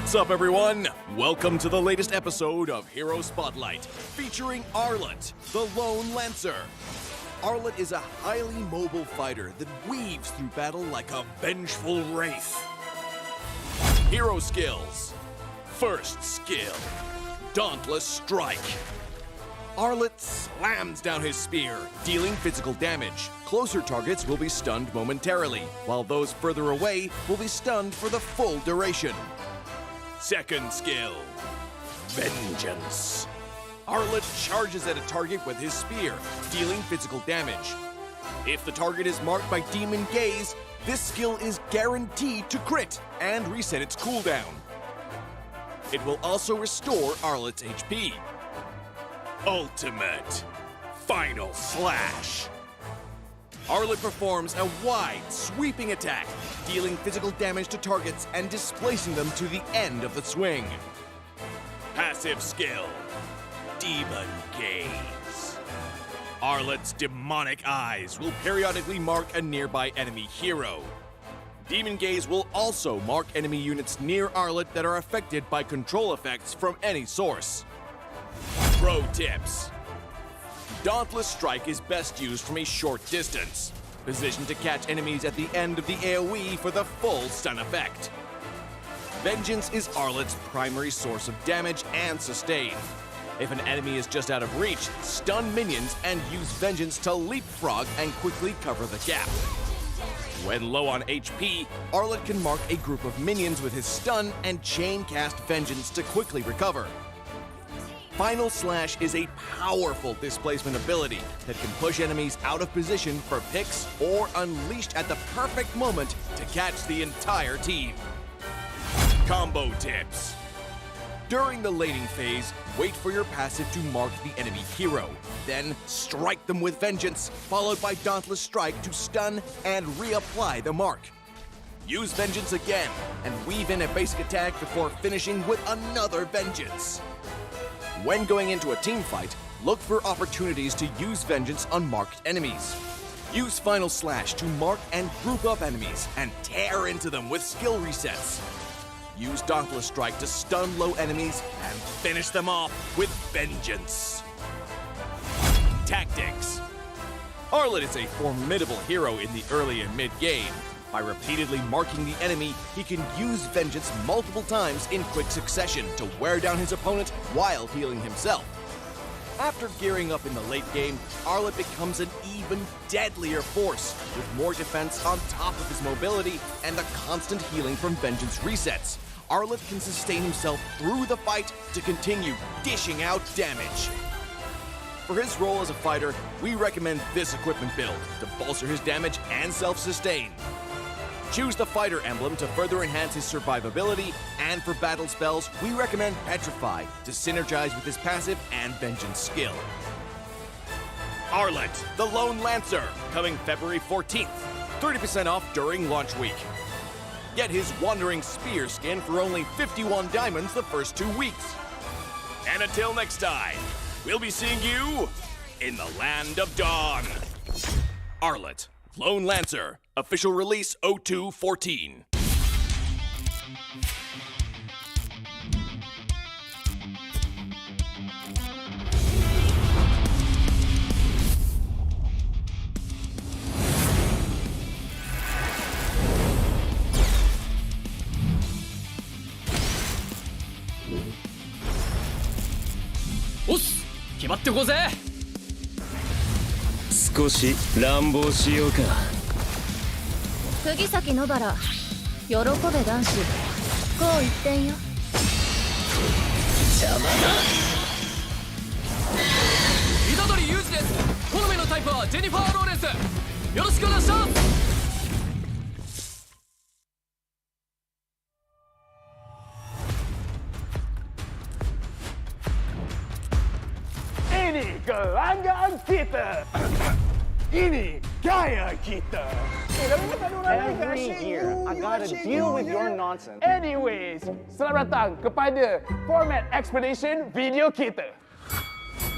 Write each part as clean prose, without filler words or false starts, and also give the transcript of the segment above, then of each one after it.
What's up, everyone? Welcome to the latest episode of Hero Spotlight, featuring Arlet, the Lone Lancer. Arlet is a highly mobile fighter that weaves through battle like a vengeful wraith. Hero skills. First skill, Dauntless Strike. Arlet slams down his spear, dealing physical damage. Closer targets will be stunned momentarily, while those further away will be stunned for the full duration. Second skill, Vengeance. Arlet charges at a target with his spear, dealing physical damage. If the target is marked by Demon Gaze, this skill is guaranteed to crit and reset its cooldown. It will also restore Arlet's HP. Ultimate Final Slash. Arlet performs a wide, sweeping attack, dealing physical damage to targets and displacing them to the end of the swing. Passive skill, Demon Gaze. Arlet's demonic eyes will periodically mark a nearby enemy hero. Demon Gaze will also mark enemy units near Arlet that are affected by control effects from any source. Pro tips. Dauntless Strike is best used from a short distance, positioned to catch enemies at the end of the AoE for the full stun effect. Vengeance is Arlet's primary source of damage and sustain. If an enemy is just out of reach, stun minions and use Vengeance to leapfrog and quickly cover the gap. When low on HP, Arlet can mark a group of minions with his stun and chain cast Vengeance to quickly recover. Final Slash is a powerful displacement ability that can push enemies out of position for picks or unleashed at the perfect moment to catch the entire team. Combo tips. During the laning phase, wait for your passive to mark the enemy hero. Then strike them with Vengeance, followed by Dauntless Strike to stun and reapply the mark. Use Vengeance again and weave in a basic attack before finishing with another Vengeance. When going into a team fight, look for opportunities to use Vengeance on marked enemies. Use Final Slash to mark and group up enemies and tear into them with skill resets. Use Dauntless Strike to stun low enemies and finish them off with Vengeance. Tactics. Arlet is a formidable hero in the early and mid-game. By repeatedly marking the enemy, he can use Vengeance multiple times in quick succession to wear down his opponent while healing himself. After gearing up in the late game, Arlet becomes an even deadlier force, with more defense on top of his mobility and the constant healing from Vengeance resets. Arlet can sustain himself through the fight to continue dishing out damage. For his role as a fighter, we recommend this equipment build to bolster his damage and self-sustain. Choose the fighter emblem to further enhance his survivability, and for battle spells, we recommend Petrify to synergize with his passive and Vengeance skill. Arlet, the Lone Lancer, coming February 14th, 30% off during launch week. Get his Wandering Spear skin for only 51 diamonds the first 2 weeks. And until next time, we'll be seeing you in the Land of Dawn. Arlet, Lone Lancer, official release 0214.おっす決まってこうぜ少し乱暴しようか釘崎野原喜べ男子こう一点よ邪魔だ虎杖裕二です好みのタイプはジェニファー・ローレンスよろしくお願いしますGelanggang kita. Ini gaya kita. Every year, I gotta deal with your nonsense. Anyways, selamat datang kepada Format Expedition video kita.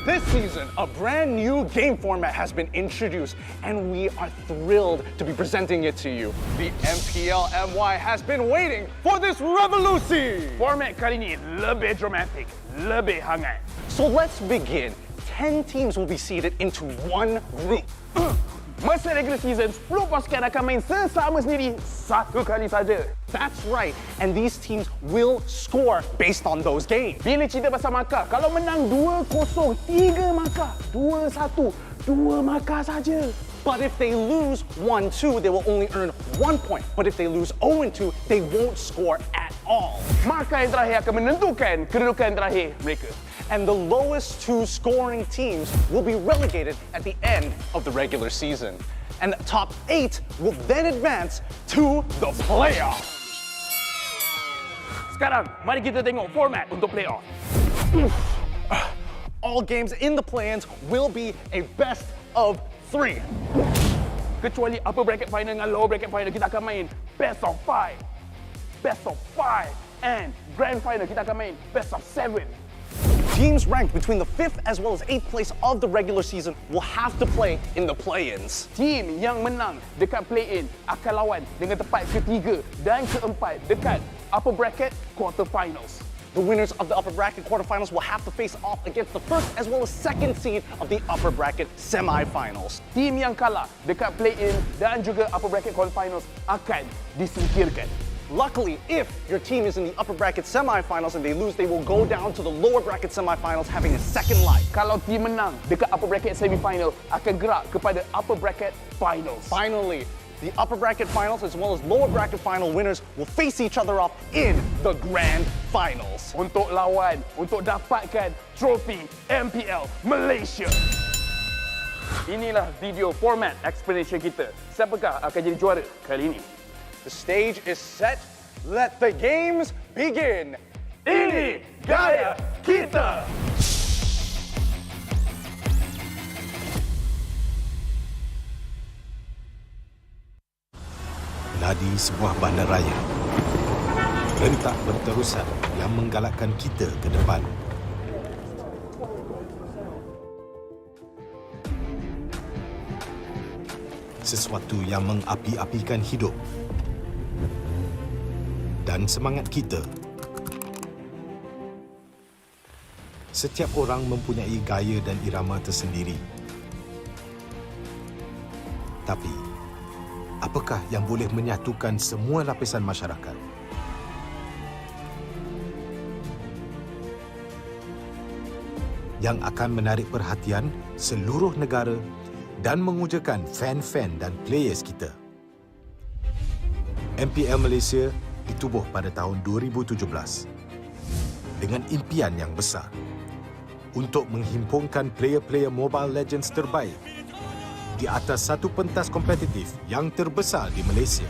This season, a brand new game format has been introduced, and we are thrilled to be presenting it to you. The MPL MY has been waiting for this revolution! Format kali ni lebih dramatic, lebih hangat. So let's begin. 10 teams will be seeded into one group. Masa regular season, 10 pasukan akan main sesama sendiri satu kali saja. That's right, and these teams will score based on those games. Bila cerita pasal markah, kalau menang 2-0, 3 markah. 2-1, 2 markah saja. But if they lose 1-2, they will only earn 1 point. But if they lose 0-2, they won't score at all. Markah yang terakhir akan menentukan kedudukan terakhir mereka. And the lowest 2 scoring teams will be relegated at the end of the regular season. And the top 8 will then advance to the playoffs. Sekarang, mari kita tengok format untuk playoff. All games in the play-ins will be a best of 3. Kecuali upper bracket final dengan lower bracket final, kita akan main best of 5. Best of 5. And grand final, kita akan main best of 7. Teams ranked between the 5th as well as 8th place of the regular season will have to play in the play-ins. Team yang menang dekat play-in akan lawan dengan tempat ketiga dan keempat dekat upper bracket quarterfinals. The winners of the upper bracket quarterfinals will have to face off against the first as well as second seed of the upper bracket semifinals. Team yang kalah dekat play-in dan juga upper bracket quarterfinals akan disingkirkan. Luckily, if your team is in the upper bracket semifinals and they lose, they will go down to the lower bracket semifinals having a second life. Kalau team menang dekat upper bracket semifinal, akan gerak kepada upper bracket finals. Finally, the upper bracket finals as well as lower bracket final winners will face each other off in the grand finals. Untuk lawan, untuk dapatkan trofi MPL Malaysia. Inilah video format explanation kita. Siapakah akan jadi juara kali ini? The stage is set. Let the games begin. Ini gaya kita. Ladi sebuah bandaraya. Rentak berterusan yang menggalakkan kita ke depan. Sesuatu yang mengapi-apikan hidup dan semangat kita. Setiap orang mempunyai gaya dan irama tersendiri. Tapi, apakah yang boleh menyatukan semua lapisan masyarakat? Yang akan menarik perhatian seluruh negara dan mengujakan fan-fan dan players kita. MPL Malaysia ditubuh pada tahun 2017 dengan impian yang besar untuk menghimpunkan player-player Mobile Legends terbaik di atas satu pentas kompetitif yang terbesar di Malaysia.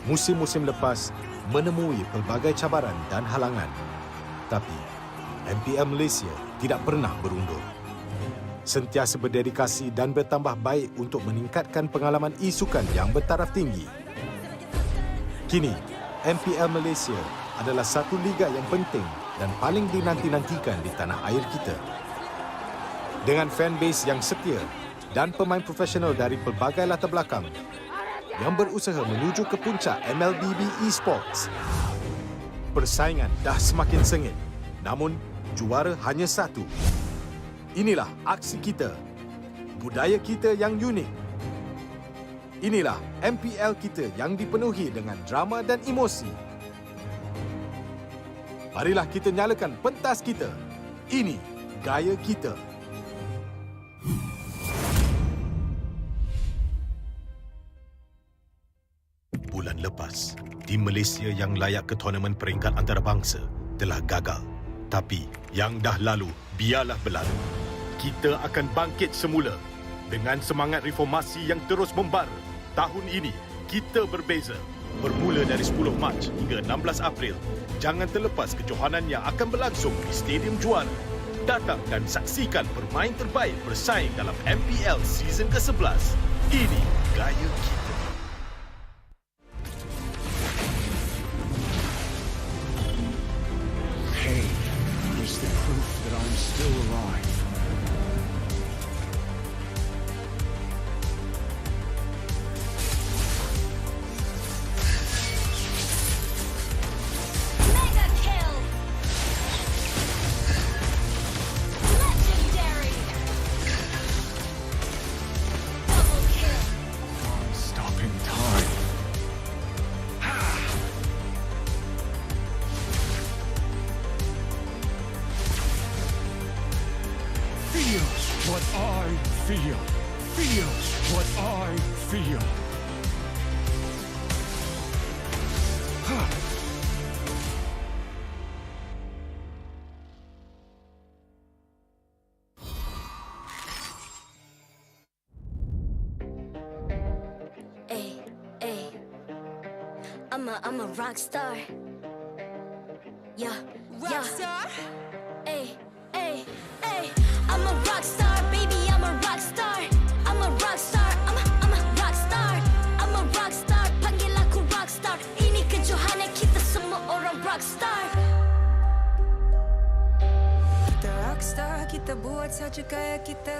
Musim-musim lepas menemui pelbagai cabaran dan halangan, tapi MPL Malaysia tidak pernah berundur. Sentiasa berdedikasi dan bertambah baik untuk meningkatkan pengalaman e-sukan yang bertaraf tinggi. Kini, MPL Malaysia adalah satu liga yang penting dan paling dinanti-nantikan di tanah air kita. Dengan fanbase yang setia dan pemain profesional dari pelbagai latar belakang yang berusaha menuju ke puncak MLBB Esports. Persaingan dah semakin sengit, namun juara hanya satu. Inilah aksi kita, budaya kita yang unik. Inilah MPL kita yang dipenuhi dengan drama dan emosi. Marilah kita nyalakan pentas kita. Ini gaya kita. Bulan lepas, tim Malaysia yang layak ke tournament peringkat antarabangsa telah gagal. Tapi yang dah lalu, biarlah berlalu. Kita akan bangkit semula dengan semangat reformasi yang terus membara. Tahun ini, kita berbeza. Bermula dari 10 Mac hingga 16 April, jangan terlepas kejohanan yang akan berlangsung di Stadium Juara. Datang dan saksikan pemain terbaik bersaing dalam MPL season ke-11. Ini gaya kita. Pain is the proof that I'm still alive. Feel what I feel. Feel what I feel. Huh. I'm a rock star. Yeah, rock star. Ay. I'm a rock star, baby. I'm a rock star. I'm a rock star. I'm a rock star. I'm a rock star. Panggil aku rock star. Ini kejohanan kita semua orang rock star. Kita rock star, kita buat saja gaya kita.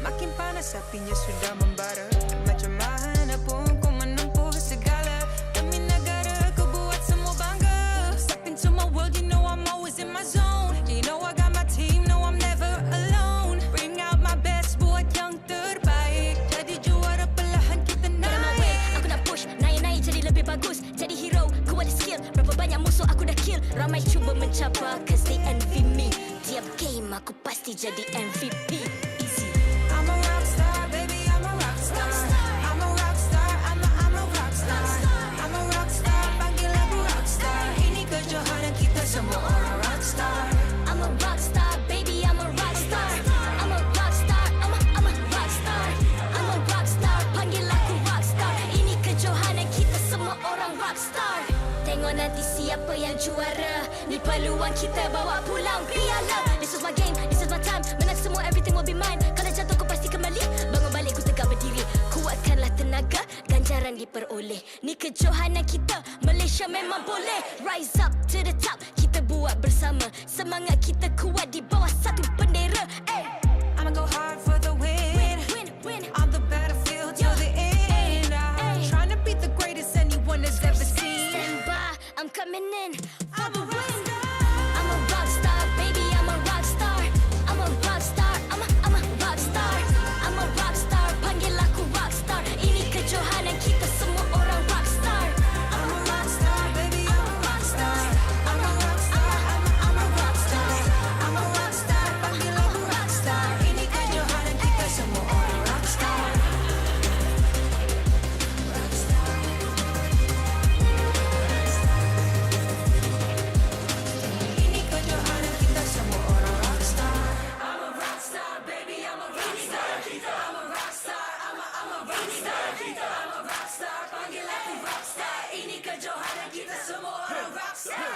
Makin panas apinya sudah membara. Macam mana pun kau menempuh segala. Demi negara kau buat semua bangga. Step into my world, you know I'm always in my zone. You know I got my team, no I'm never alone. Bring out my best, buat yang terbaik. Jadi juara perlahan kita naik. Get on my way, aku nak push. Naik jadi lebih bagus. Jadi hero, ku ada skill. Berapa banyak musuh aku dah kill. Ramai cuba mencapai, cause they envy me. Tiap game aku pasti jadi MVP. I'm a rock star, baby, I'm a rock star. I'm a rock star, I'm a rock star. I'm a rock star, panggil aku rock star. Ini kejohanan kita semua orang rock star. I'm a rock star, baby, I'm a rock star. I'm a rock star, I'm a rock star. I'm a rock star, panggil aku rock star. Ini kejohanan kita semua orang rock star. Tengok nanti siapa yang juara. Ni peluang kita bawa pulang piala. This is my game, this is my time. Menang semua, everything will be mine. Kalau jatuh kau pasti kembali. Bangun balik ku tegak berdiri. Kuatkanlah tenaga, ganjaran diperoleh. Ni kejohanan kita, Malaysia memang boleh. Rise up to the top, kita buat bersama. Semangat kita kuat di bawah satu bendera. I'ma go hard for the win. Win. On the battlefield till the end. I'm trying to beat the greatest anyone has ever seen. Stand by, I'm coming in for the win. I'm a rock star, baby, I'm a rock star. I'm a rock star, I'm a rock star. I'm a rock star, panggil aku rock star. Ini kejohanan kita semua orang rock star. I'm a rock star, baby, I'm a rock star. I'm a rock star, I'm a rock star. I'm a rock star, panggil aku rock star. Ini kejohanan kita semua orang rock star. Rock star. Ini kejohanan kita semua orang rock star. I'm a rock star, baby, I'm a rock star. I'm a rock star, I'm a rock star. I'm a rock star, panggil aku rock star. Ini kejohanan kita semua orang rock star.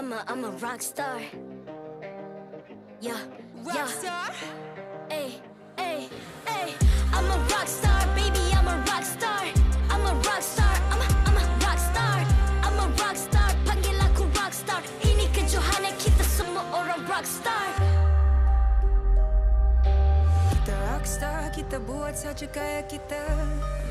I'm a rock star. Yeah, rock star. Ay. I'm a rock star, baby. I'm a rock star. I'm a rock star. I'm a rock star. I'm a rock star. Panggil aku rock star. Ini kejohanan kita semua orang rock star. The rock rockstar, kita buat saja gaya kita.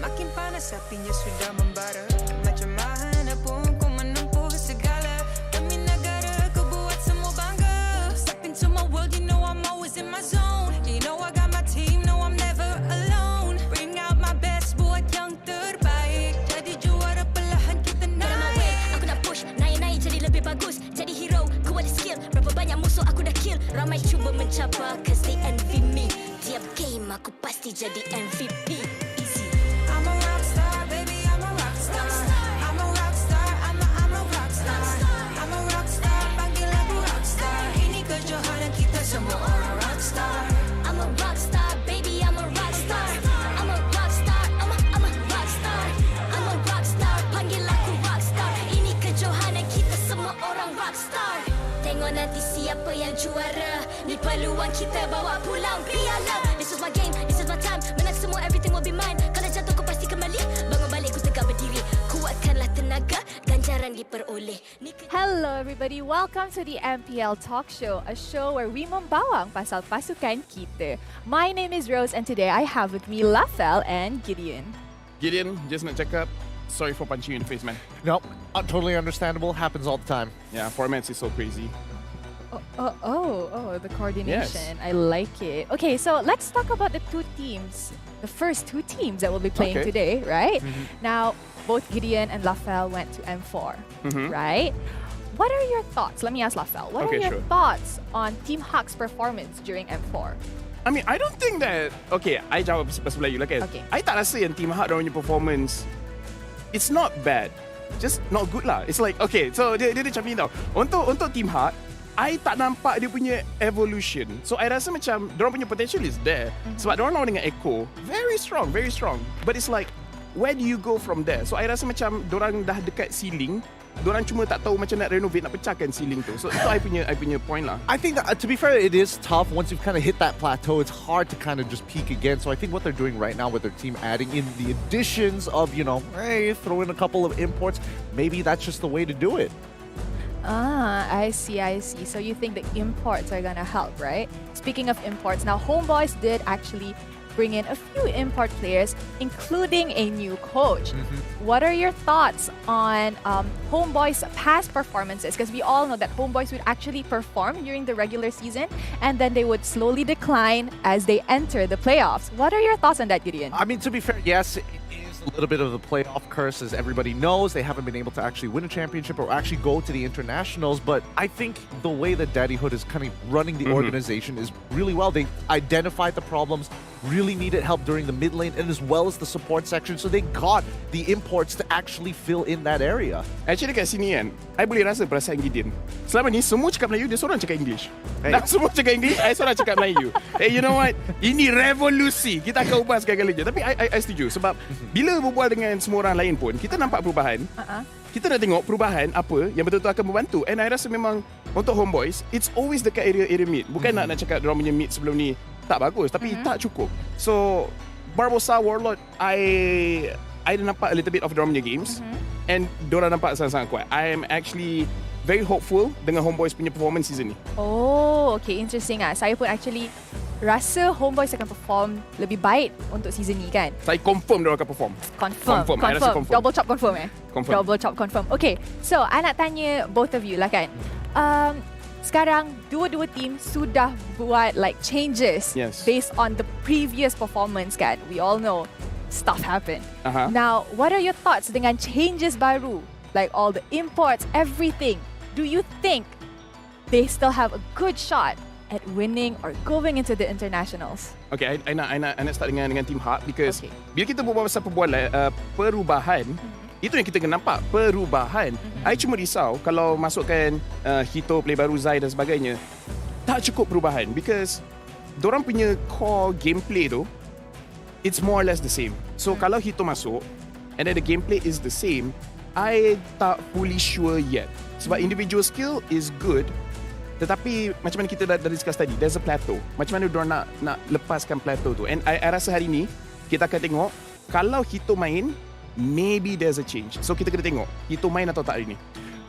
Makin panas apinya sudah membara. Macam mana pun kau menempuh segala. Demi negara kau buat semua bangga. Step into my world, you know I'm always in my zone. You know I got my team, no I'm never alone. Bring out my best, buat yang terbaik. Jadi juara perlahan kita naik. Aku nak push, naik-naik jadi lebih bagus. Jadi hero, ku ada skill. Berapa banyak musuh aku dah kill. Ramai cuba mencapai, cause they envy me. Tiap game aku pasti jadi MVP. Easy. I'm a rockstar, baby, I'm a rockstar. I'm a rockstar, I'm a rockstar. I'm a rockstar, panggil aku rockstar. Ini kejohanan kita semua orang rockstar. I'm a rockstar, baby, I'm a rockstar. I'm a rockstar, I'm a rockstar. I'm a rockstar, panggil aku rockstar. Ini kejohanan kita semua orang rockstar. Tengok nanti siapa yang juara. Ni peluang kita bawa pulang piala. This is my game, this is my time. Menang semua, everything will be mine. Kalau jatuh kau pasti kembali. Bangun balik ku tegak berdiri. Kuatkanlah tenaga, ganjaran diperoleh. Hello everybody, welcome to the MPL Talk Show, a show where we membawang pasal pasukan kita. My name is Rose and today I have with me Lafel and Gideon. Gideon, just nak cakap, sorry for punching you in the face, man. Nope, totally understandable. Happens all the time. Yeah, formats is so crazy. The coordination. Yes. I like it. Okay, so let's talk about the first two teams that will be playing today, right? Now, both Gideon and Lafel went to M4, right? What are your thoughts? Let me ask Lafel. What are your thoughts on Team Huck's performance during M4? I mean, I don't think that... Okay, I jawab sebelah you lah kan. I tak rasa yang Team Huck punya performance, it's not bad. Just not good lah. It's like, okay, so dia macam ni tau. Untuk Team Huck, I tak nampak dia punya evolution. So I rasa macam dorang punya potential is there. Sebab dorang lawan dengan Echo, very strong. But it's like, where do you go from there? So I rasa macam dorang dah dekat ceiling. Dorang cuma tak tahu macam nak renovate, nak pecahkan ceiling tu. So itu I punya point lah. I think that, to be fair, it is tough. Once you've kind of hit that plateau, it's hard to kind of just peak again. So I think what they're doing right now with their team, adding in the additions of, hey, throw in a couple of imports, maybe that's just the way to do it. I see. So you think the imports are gonna help, right? Speaking of imports, now Homebois did actually bring in a few import players, including a new coach. What are your thoughts on Homebois' past performances? Because we all know that Homebois would actually perform during the regular season and then they would slowly decline as they enter the playoffs. What are your thoughts on that, Gideon? I mean, to be fair, yes, it is a little bit of the playoff curse, as everybody knows. They haven't been able to actually win a championship or actually go to the internationals. But I think the way that Daddyhood is kind of running the organization is really well. They identified the problems, really needed help during the mid lane and as well as the support section. So they got the imports to actually fill in that area. Actually kat sini kan, I boleh rasa perasaan Gideon. Selama ni semua cakap Melayu, dia seorang cakap English. Dah semua cakap English, I seorang cakap Melayu. Hey, you know what? Ini revolusi. Kita akan ubah sekali je. Tapi I setuju sebab bila berbual dengan semua orang lain pun, kita nampak perubahan. Kita nak tengok perubahan apa yang betul-betul akan membantu. And I rasa memang untuk Homebois, it's always dekat area mid. Bukan nak cakap diorang punya mid sebelum ni tak bagus, tapi tak cukup. So Barbosa, Warlord, I nampak a little bit of diorang punya games and diorang nampak sangat-sangat kuat. I am actually very hopeful dengan Homebois punya performance season ni. Oh, okay, interesting ah. Saya pun actually rasa Homebois akan perform lebih baik untuk season ni kan. Saya confirm diorang akan perform. Confirm. Double chop confirm Double chop confirm. Okay, so I nak tanya both of you lah kan. Sekarang dua-dua team sudah buat like changes based on the previous performance kan. We all know stuff happen. Now, what are your thoughts dengan changes baru? Like all the imports, everything. Do you think they still have a good shot at winning or going into the internationals? Okay, I nak start dengan Team Huck because bila kita berbual pasal perubahan, itu yang kita kena nampak, perubahan. I cuma risau kalau masukkan Hito, play baru, Zai dan sebagainya, tak cukup perubahan because dorang punya core gameplay tu, it's more or less the same. So kalau Hito masuk and then the gameplay is the same, I tak fully sure yet. Sebab individual skill is good, tetapi macam mana kita dah discuss tadi, there's a plateau. Macam mana diorang nak lepaskan plateau tu. And I rasa hari ni kita akan tengok kalau Hito main, maybe there's a change. So kita kena tengok Hito main atau tak hari ni.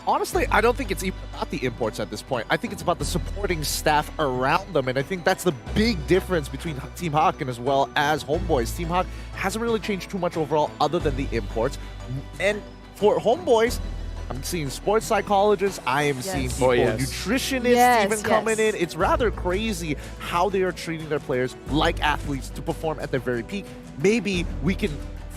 Honestly, I don't think it's even about the imports at this point. I think it's about the supporting staff around them, and I think that's the big difference between Team Hawk and as well as Homebois. Team Hawk hasn't really changed too much overall other than the imports. And for Homebois, I'm seeing sports psychologists, I am seeing people, nutritionists even coming in. It's rather crazy how they are treating their players like athletes to perform at their very peak. Maybe we can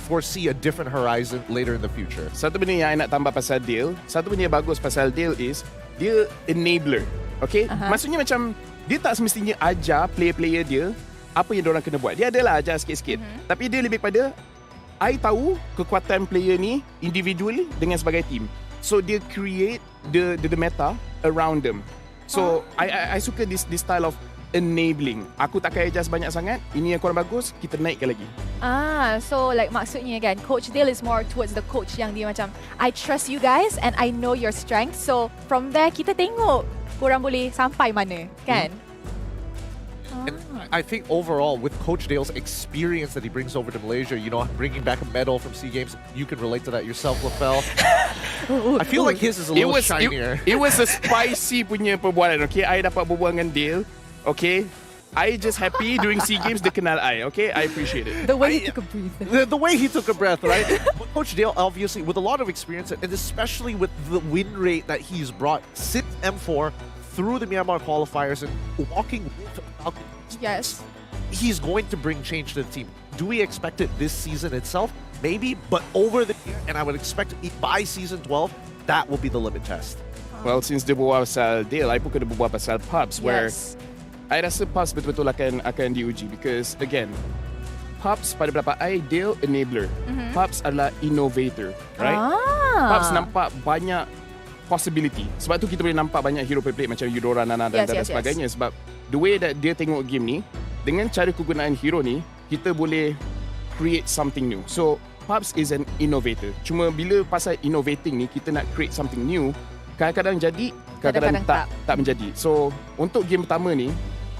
foresee a different horizon later in the future. Satu benda yang I nak tambah pasal Dale, satu benda yang bagus pasal Dale is dia enabler. Okay? Maksudnya macam dia tak semestinya ajar player-player dia apa yang diorang kena buat. Dia adalah ajar sikit-sikit. Tapi dia lebih pada I tahu kekuatan player ni individually dengan sebagai team. So dia create the meta around them. So I suka this style of enabling. Aku tak akan adjust banyak sangat. Ini yang kurang bagus, kita naikkan lagi. So like maksudnya kan, Coach Dale is more towards the coach yang dia macam, I trust you guys and I know your strength. So from there kita tengok korang boleh sampai mana, kan? And I think overall, with Coach Dale's experience that he brings over to Malaysia, you know, bringing back a medal from SEA Games, you can relate to that yourself, Lafel. I feel like his is a little shinier. It was a spicy punya perbualan, okay? I dapat berbual dengan Dale, okay? I just happy during SEA Games dia kenal I, okay? I appreciate it. The way he took a breath. The way he took a breath, right? But Coach Dale, obviously, with a lot of experience, and especially with the win rate that he's brought since M4 through the Myanmar qualifiers and walking with Yes. He's going to bring change to the team. Do we expect it this season itself? Maybe, but over the year, and I would expect by season 12, that will be the limit test. Well, since dia berbual pasal Dale, I pun kena berbual pasal Pubs, where I rasa Pubs betul-betul akan diuji because, again, Pubs pada pendapat I, Dale enabler. Pubs adalah innovator, right? Pubs nampak banyak possibility. Sebab tu kita boleh nampak banyak hero play macam Eudora, Nana dan sebagainya. Sebab the way that dia tengok game ni, dengan cara kegunaan hero ni, kita boleh create something new. So, Pubs is an innovator. Cuma bila pasal innovating ni, kita nak create something new, kadang-kadang jadi, kadang-kadang tak menjadi. So, untuk game pertama ni,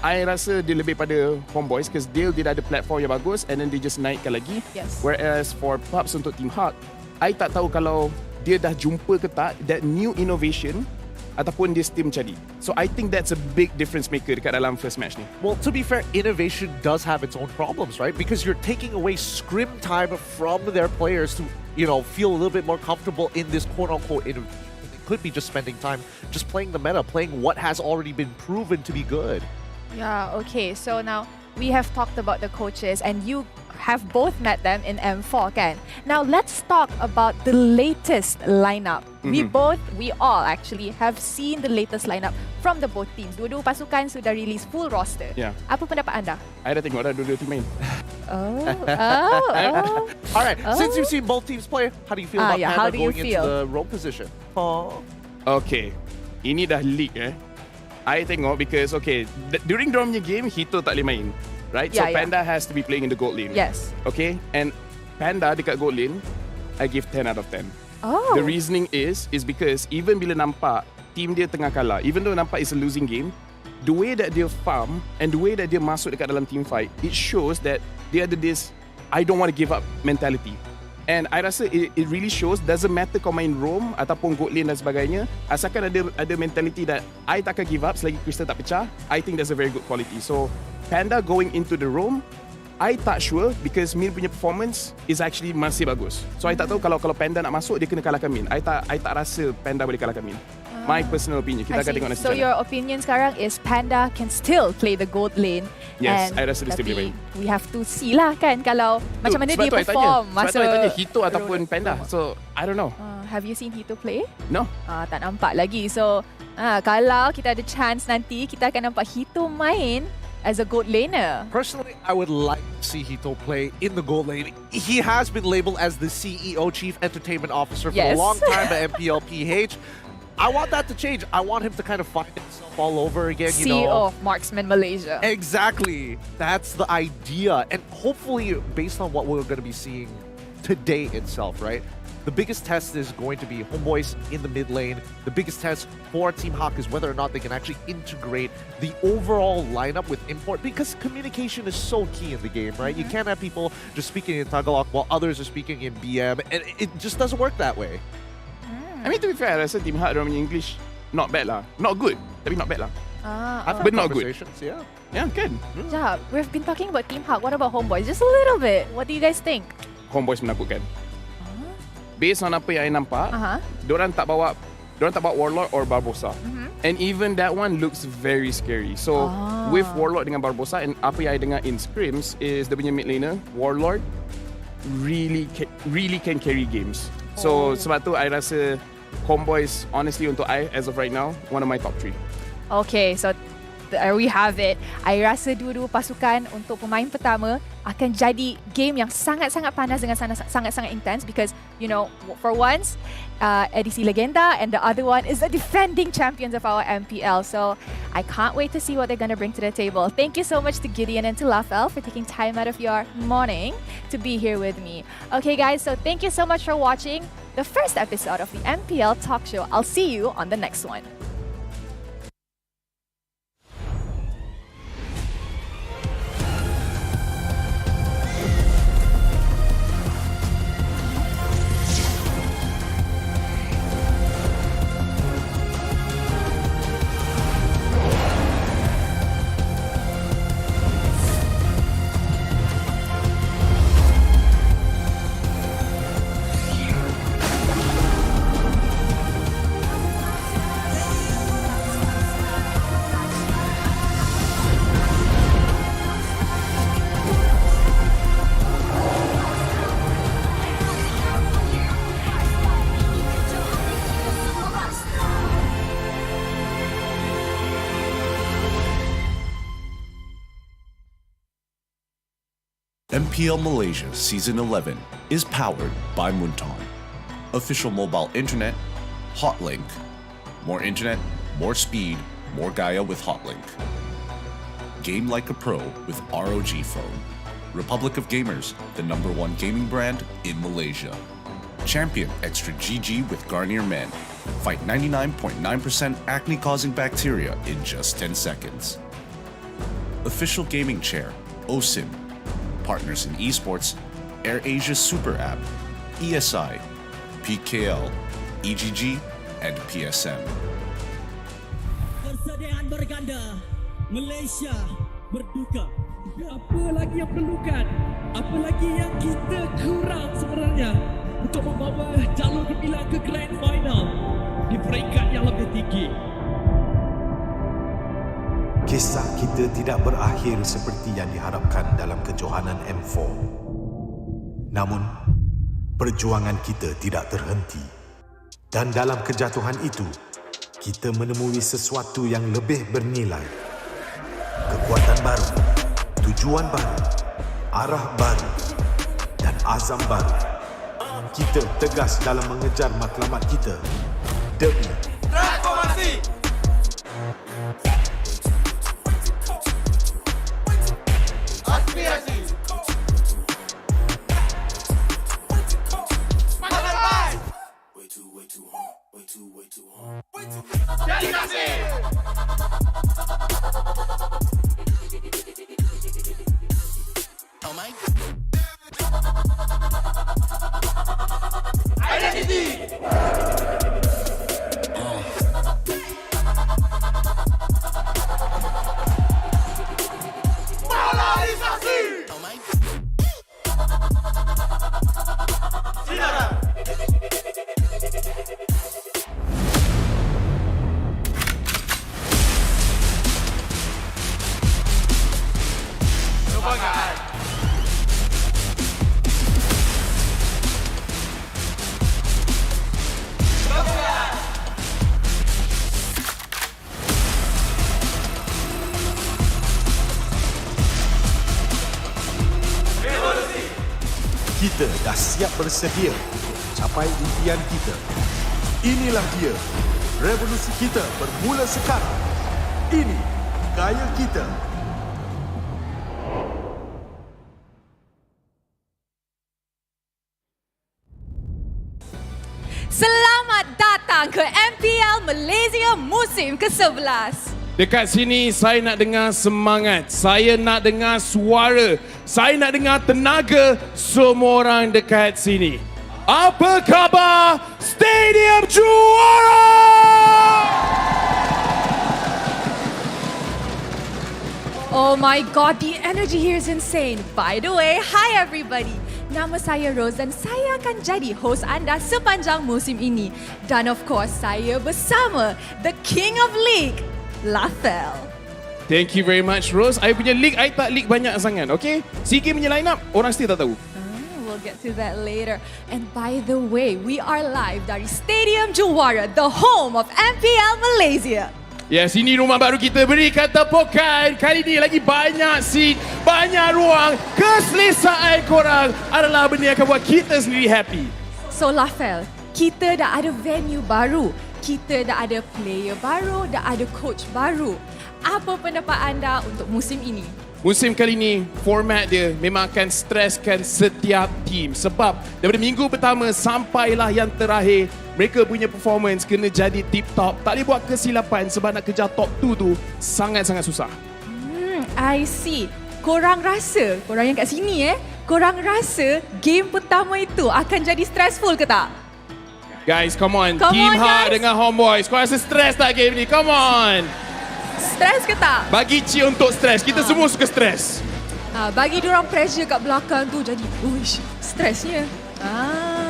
I rasa dia lebih pada Homebois because dia ada platform yang bagus and then dia just naikkan lagi. Whereas for Pubs untuk Team Hawk, I tak tahu kalau dia dah jumpa ke tak that new innovation ataupun dia still mencari. So I think that's a big difference maker dekat dalam first match ni. Well, to be fair, innovation does have its own problems, right? Because you're taking away scrim time from their players to, you know, feel a little bit more comfortable in this quote-unquote innovation. It could be just spending time just playing the meta, playing what has already been proven to be good. Yeah, okay. So now we have talked about the coaches and you have both met them in M4, kan? Now let's talk about the latest lineup. We all actually have seen the latest lineup from the both teams. Dua-dua pasukan sudah release full roster. Apa pendapat anda? I dah tengok dah dua-dua team main. All right, since you've seen both teams play, how do you feel about Panda going into the role position? Okay, ini dah league I tengok because during dorang punya game, Hito tak boleh main. Right? So Panda has to be playing in the gold lane. Yes. Okay? And Panda dekat gold lane, I give 10 out of 10. The reasoning is because even bila nampak team dia tengah kalah, even though nampak it's a losing game, the way that dia farm and the way that dia masuk dekat dalam team fight, it shows that dia ada this I don't want to give up mentality. And I rasa it really shows, doesn't matter kau main roam ataupun gold lane dan sebagainya, asalkan ada mentality that I takkan give up selagi crystal tak pecah, I think that's a very good quality. So Panda going into the roam, I tak sure because Min punya performance is actually masih bagus. So I tak tahu kalau Panda nak masuk, dia kena kalahkan Min. I tak rasa Panda boleh kalahkan Min. My personal opinion. Kita akan tengok nanti. So your opinion sekarang is Panda can still play the gold lane. Yes, I rasa dia still boleh main. We have to see lah kan kalau macam mana dia perform masa. Sebab tu I tanya Hito ataupun Panda. So I don't know. Have you seen Hito play? No. Tak nampak lagi. So kalau kita ada chance nanti, kita akan nampak Hito main as a gold laner. Personally, I would like to see Hito play in the gold lane. He has been labeled as the CEO, Chief Entertainment Officer, for a long time at MPL PH. I want that to change. I want him to kind of find himself all over again. CEO of Marksman Malaysia. Exactly. That's the idea. And hopefully, based on what we're going to be seeing today itself, right? The biggest test is going to be Homebois in the mid lane. The biggest test for Team Hawk is whether or not they can actually integrate the overall lineup with import, because communication is so key in the game, right? You can't have people just speaking in Tagalog while others are speaking in BM, and it just doesn't work that way. I mean, to be fair, I rasa Team Hard punya English not bad lah. Not good, tapi not bad lah. I've But had not good. conversations, yeah. Yeah, kan? Yeah, we've been talking about Team Hawk. What about Homebois? Just a little bit. What do you guys think? Homebois menakutkan. Based on apa yang I nampak, diorang tak bawa Warlord or Barbosa. And even that one looks very scary. So with Warlord dengan Barbosa, and apa yang I dengar in scrims is dia punya mid laner Warlord really can carry games. So sebab tu I rasa Homebois honestly untuk I as of right now one of my top 3. Okay, so there we have it. I rasa dua-dua pasukan untuk pemain pertama akan jadi game yang sangat-sangat panas dengan sangat-sangat intense because, you know, for once, edisi legenda and the other one is the defending champions of our MPL. So I can't wait to see what they're going to bring to the table. Thank you so much to Gideon and to Lafel for taking time out of your morning to be here with me. Okay guys, so thank you so much for watching the first episode of the MPL Talk Show. I'll see you on the next one. MPL Malaysia Season 11 is powered by Munton. Official mobile internet, Hotlink. More internet, more speed, more Gaia with Hotlink. Game like a pro with ROG phone. Republic of Gamers, the #1 gaming brand in Malaysia. Champion Extra GG with Garnier Men. Fight 99.9% acne-causing bacteria in just 10 seconds. Official gaming chair, OSIM. Partners in Esports, AirAsia Super App, ESI, PKL, EGG, and PSM. Persediaan berganda, Malaysia berduka. Apa lagi yang perlukan? Apa lagi yang kita kurang sebenarnya untuk membawa jalur gemilang ke Grand Final di peringkat yang lebih tinggi? Kisah kita tidak berakhir seperti yang diharapkan dalam kejohanan M4. Namun, perjuangan kita tidak terhenti. Dan dalam kejatuhan itu, kita menemui sesuatu yang lebih bernilai. Kekuatan baru, tujuan baru, arah baru, dan azam baru. Kita tegas dalam mengejar matlamat kita demi transformasi. Aspirasi. Dedikasi. Oh my. Identity. Polarisasi. Oh my. Silakan. Kita dah siap bersedia capai impian kita. Inilah dia. Revolusi kita bermula sekarang. Ini gaya kita. Selamat datang ke MPL Malaysia musim ke-11. Dekat sini saya nak dengar semangat, saya nak dengar suara, saya nak dengar tenaga semua orang dekat sini. Apa khabar Stadium Juara? Oh my god, the energy here is insane. By the way, hi everybody. Nama saya Rose dan saya akan jadi host anda sepanjang musim ini. Dan of course, saya bersama the King of League, Lafel. Thank you very much, Rose. I punya league, I tak league banyak sangat, okay? SEA Games punya line up, orang still tak tahu. We'll get to that later. And by the way, we are live dari Stadium Juara, the home of MPL Malaysia. Yes, ini rumah baru kita, berikan tepukan. Kali ini lagi banyak seat, banyak ruang. Keselesaan korang adalah benda yang akan buat kita sendiri happy. So Lafel, kita dah ada venue baru, kita dah ada player baru, dah ada coach baru. Apa pendapat anda untuk musim ini? Musim kali ini, format dia memang akan streskan setiap team. Sebab daripada minggu pertama sampailah yang terakhir, mereka punya performance kena jadi tip-top. Tak boleh buat kesilapan sebab nak kejar top 2 tu sangat-sangat susah. I see. Korang rasa, korang yang kat sini korang rasa game pertama itu akan jadi stressful ke tak? Guys, come on. Team Hard dengan Homebois. Kau rasa stress tak game ni? Come on. Stress ke tak? Bagi Ci untuk stress. Kita semua suka stress. Bagi diorang pressure kat belakang tu jadi uish, stresnya.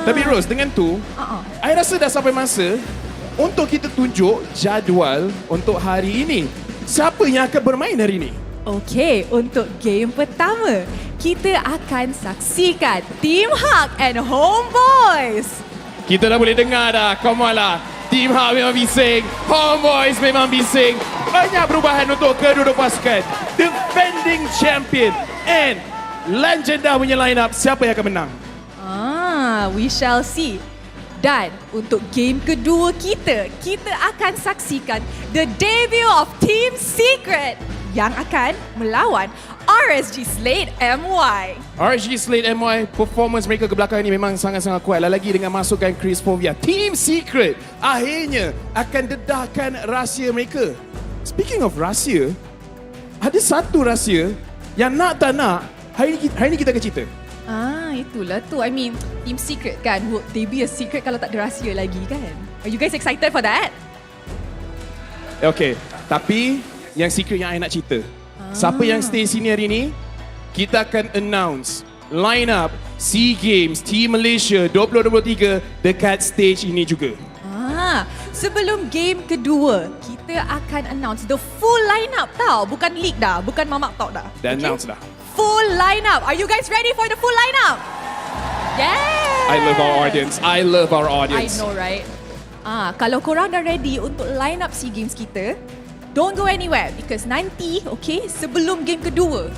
Tapi Rose, dengan tu, I rasa dah sampai masa untuk kita tunjuk jadual untuk hari ini. Siapa yang akan bermain hari ini? Okey, untuk game pertama, kita akan saksikan Team Hawk and Homebois. Kita dah boleh dengar dah, come on lah. Team Hawk memang bising, Homebois memang bising. Banyak perubahan untuk kedua-dua pasukan. Defending champion and legenda punya line up, siapa yang akan menang? We shall see. Dan untuk game kedua kita akan saksikan the debut of Team Secret yang akan melawan RSG Slate MY. RSG Slate MY, performance mereka ke belakang ini memang sangat-sangat kuat. Lagi dengan masukan Chris Povia. Team Secret akhirnya akan dedahkan rahsia mereka. Speaking of rahsia, ada satu rahsia yang nak tak nak, hari ini kita akan cerita. Itulah tu. I mean, Team Secret kan, would they be a secret kalau tak ada rahsia lagi kan? Are you guys excited for that? Okay, tapi yang secret yang I nak cerita. Siapa yang stay sini hari ini, kita akan announce line up SEA Games Team Malaysia 2023 dekat stage ini juga. Sebelum game kedua, kita akan announce the full lineup tau. Bukan leak dah, bukan mamak talk dah. Dah announce dah. Full lineup. Are you guys ready for the full lineup? Yeah. I love our audience. I love our audience. I know, right? Kalau korang dah ready untuk line up SEA Games kita, don't go anywhere because nanti, okay, sebelum game kedua,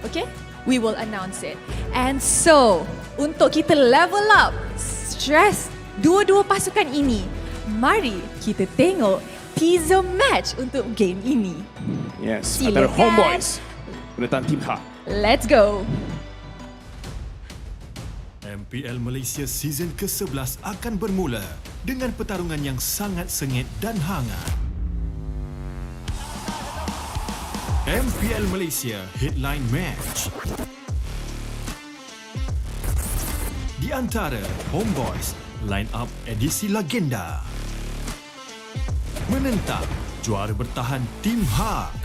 okay, we will announce it. And so, untuk kita level up stress dua-dua pasukan ini, mari kita tengok teaser match untuk game ini. Yes, antara Homebois menentang Team Hawk. Let's go. MPL Malaysia Season ke-11 akan bermula dengan pertarungan yang sangat sengit dan hangat. MPL Malaysia Headline Match. Di antara Homebois, line up edisi legenda. Menentang juara bertahan Team Hawk.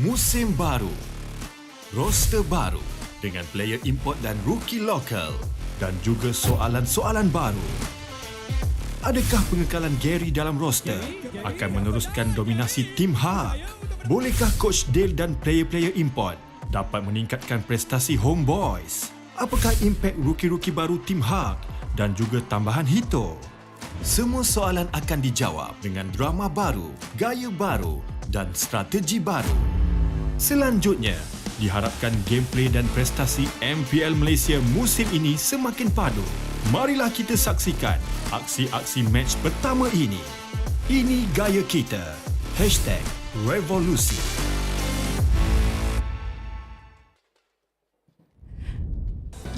Musim baru. Roster baru dengan player import dan rookie lokal dan juga soalan-soalan baru. Adakah pengekalan Gary dalam roster akan meneruskan dominasi Team Hawk? Bolehkah Coach Dale dan player-player import dapat meningkatkan prestasi Homebois? Apakah impak rookie-rookie baru Team Hawk dan juga tambahan Hito? Semua soalan akan dijawab dengan drama baru, gaya baru dan strategi baru. Selanjutnya, diharapkan gameplay dan prestasi MPL Malaysia musim ini semakin padu. Marilah kita saksikan aksi-aksi match pertama ini. Ini gaya kita. #Revolusi.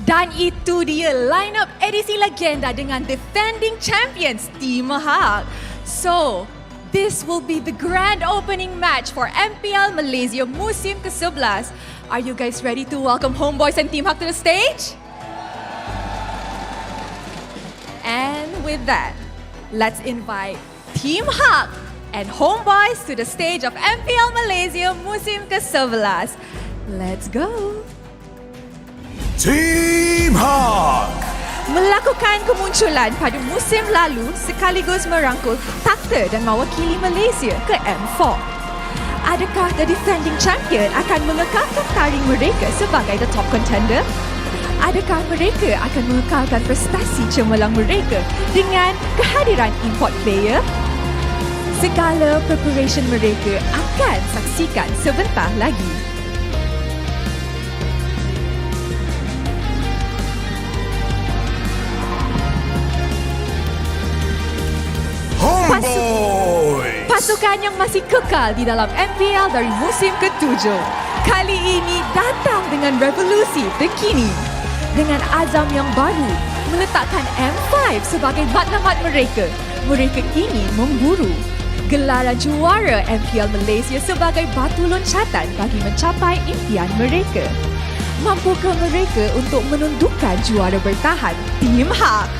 Dan itu dia line up edisi legenda dengan defending champions Team Hawk. So, this will be the grand opening match for MPL Malaysia musim ke-11. Are you guys ready to welcome Homebois and Team Hawk to the stage? with that, let's invite Team Hak and Homebois to the stage of MPL Malaysia musim ke-11. Let's go. Team Hak Melakukan kemunculan pada musim lalu sekaligus merangkul takhta dan mewakili Malaysia ke M4. Adakah the defending champion akan mengekalkan taring mereka sebagai the top contender? Adakah mereka akan mengekalkan prestasi cemerlang mereka dengan kehadiran import player? Segala preparation mereka akan saksikan sebentar lagi. Homebois. Pasukan yang masih kekal di dalam MPL dari musim ke-7 kali ini datang dengan revolusi terkini. Dengan azam yang baru meletakkan M5 sebagai matlamat mereka, mereka ingin memburu gelaran juara MPL Malaysia sebagai batu loncatan bagi mencapai impian mereka. Mampukah mereka untuk menundukkan juara bertahan Team Hak?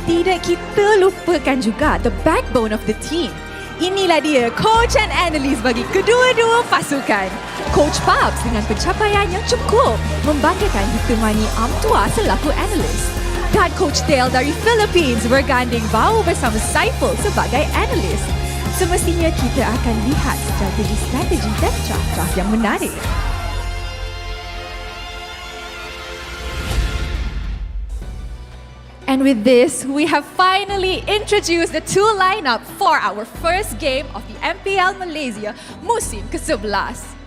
Tidak kita lupakan juga the backbone of the team. Inilah dia coach and analyst bagi kedua-dua pasukan. Coach Pubs dengan pencapaian yang cukup membanggakan ditemani Am Tua selaku analyst. Dan Coach Dale dari Philippines berganding bahu bersama Saiful sebagai analyst. Semestinya kita akan lihat strategi-strategi dan draft yang menarik. And with this, we have finally introduced the two lineup for our first game of the MPL Malaysia musim ke-11.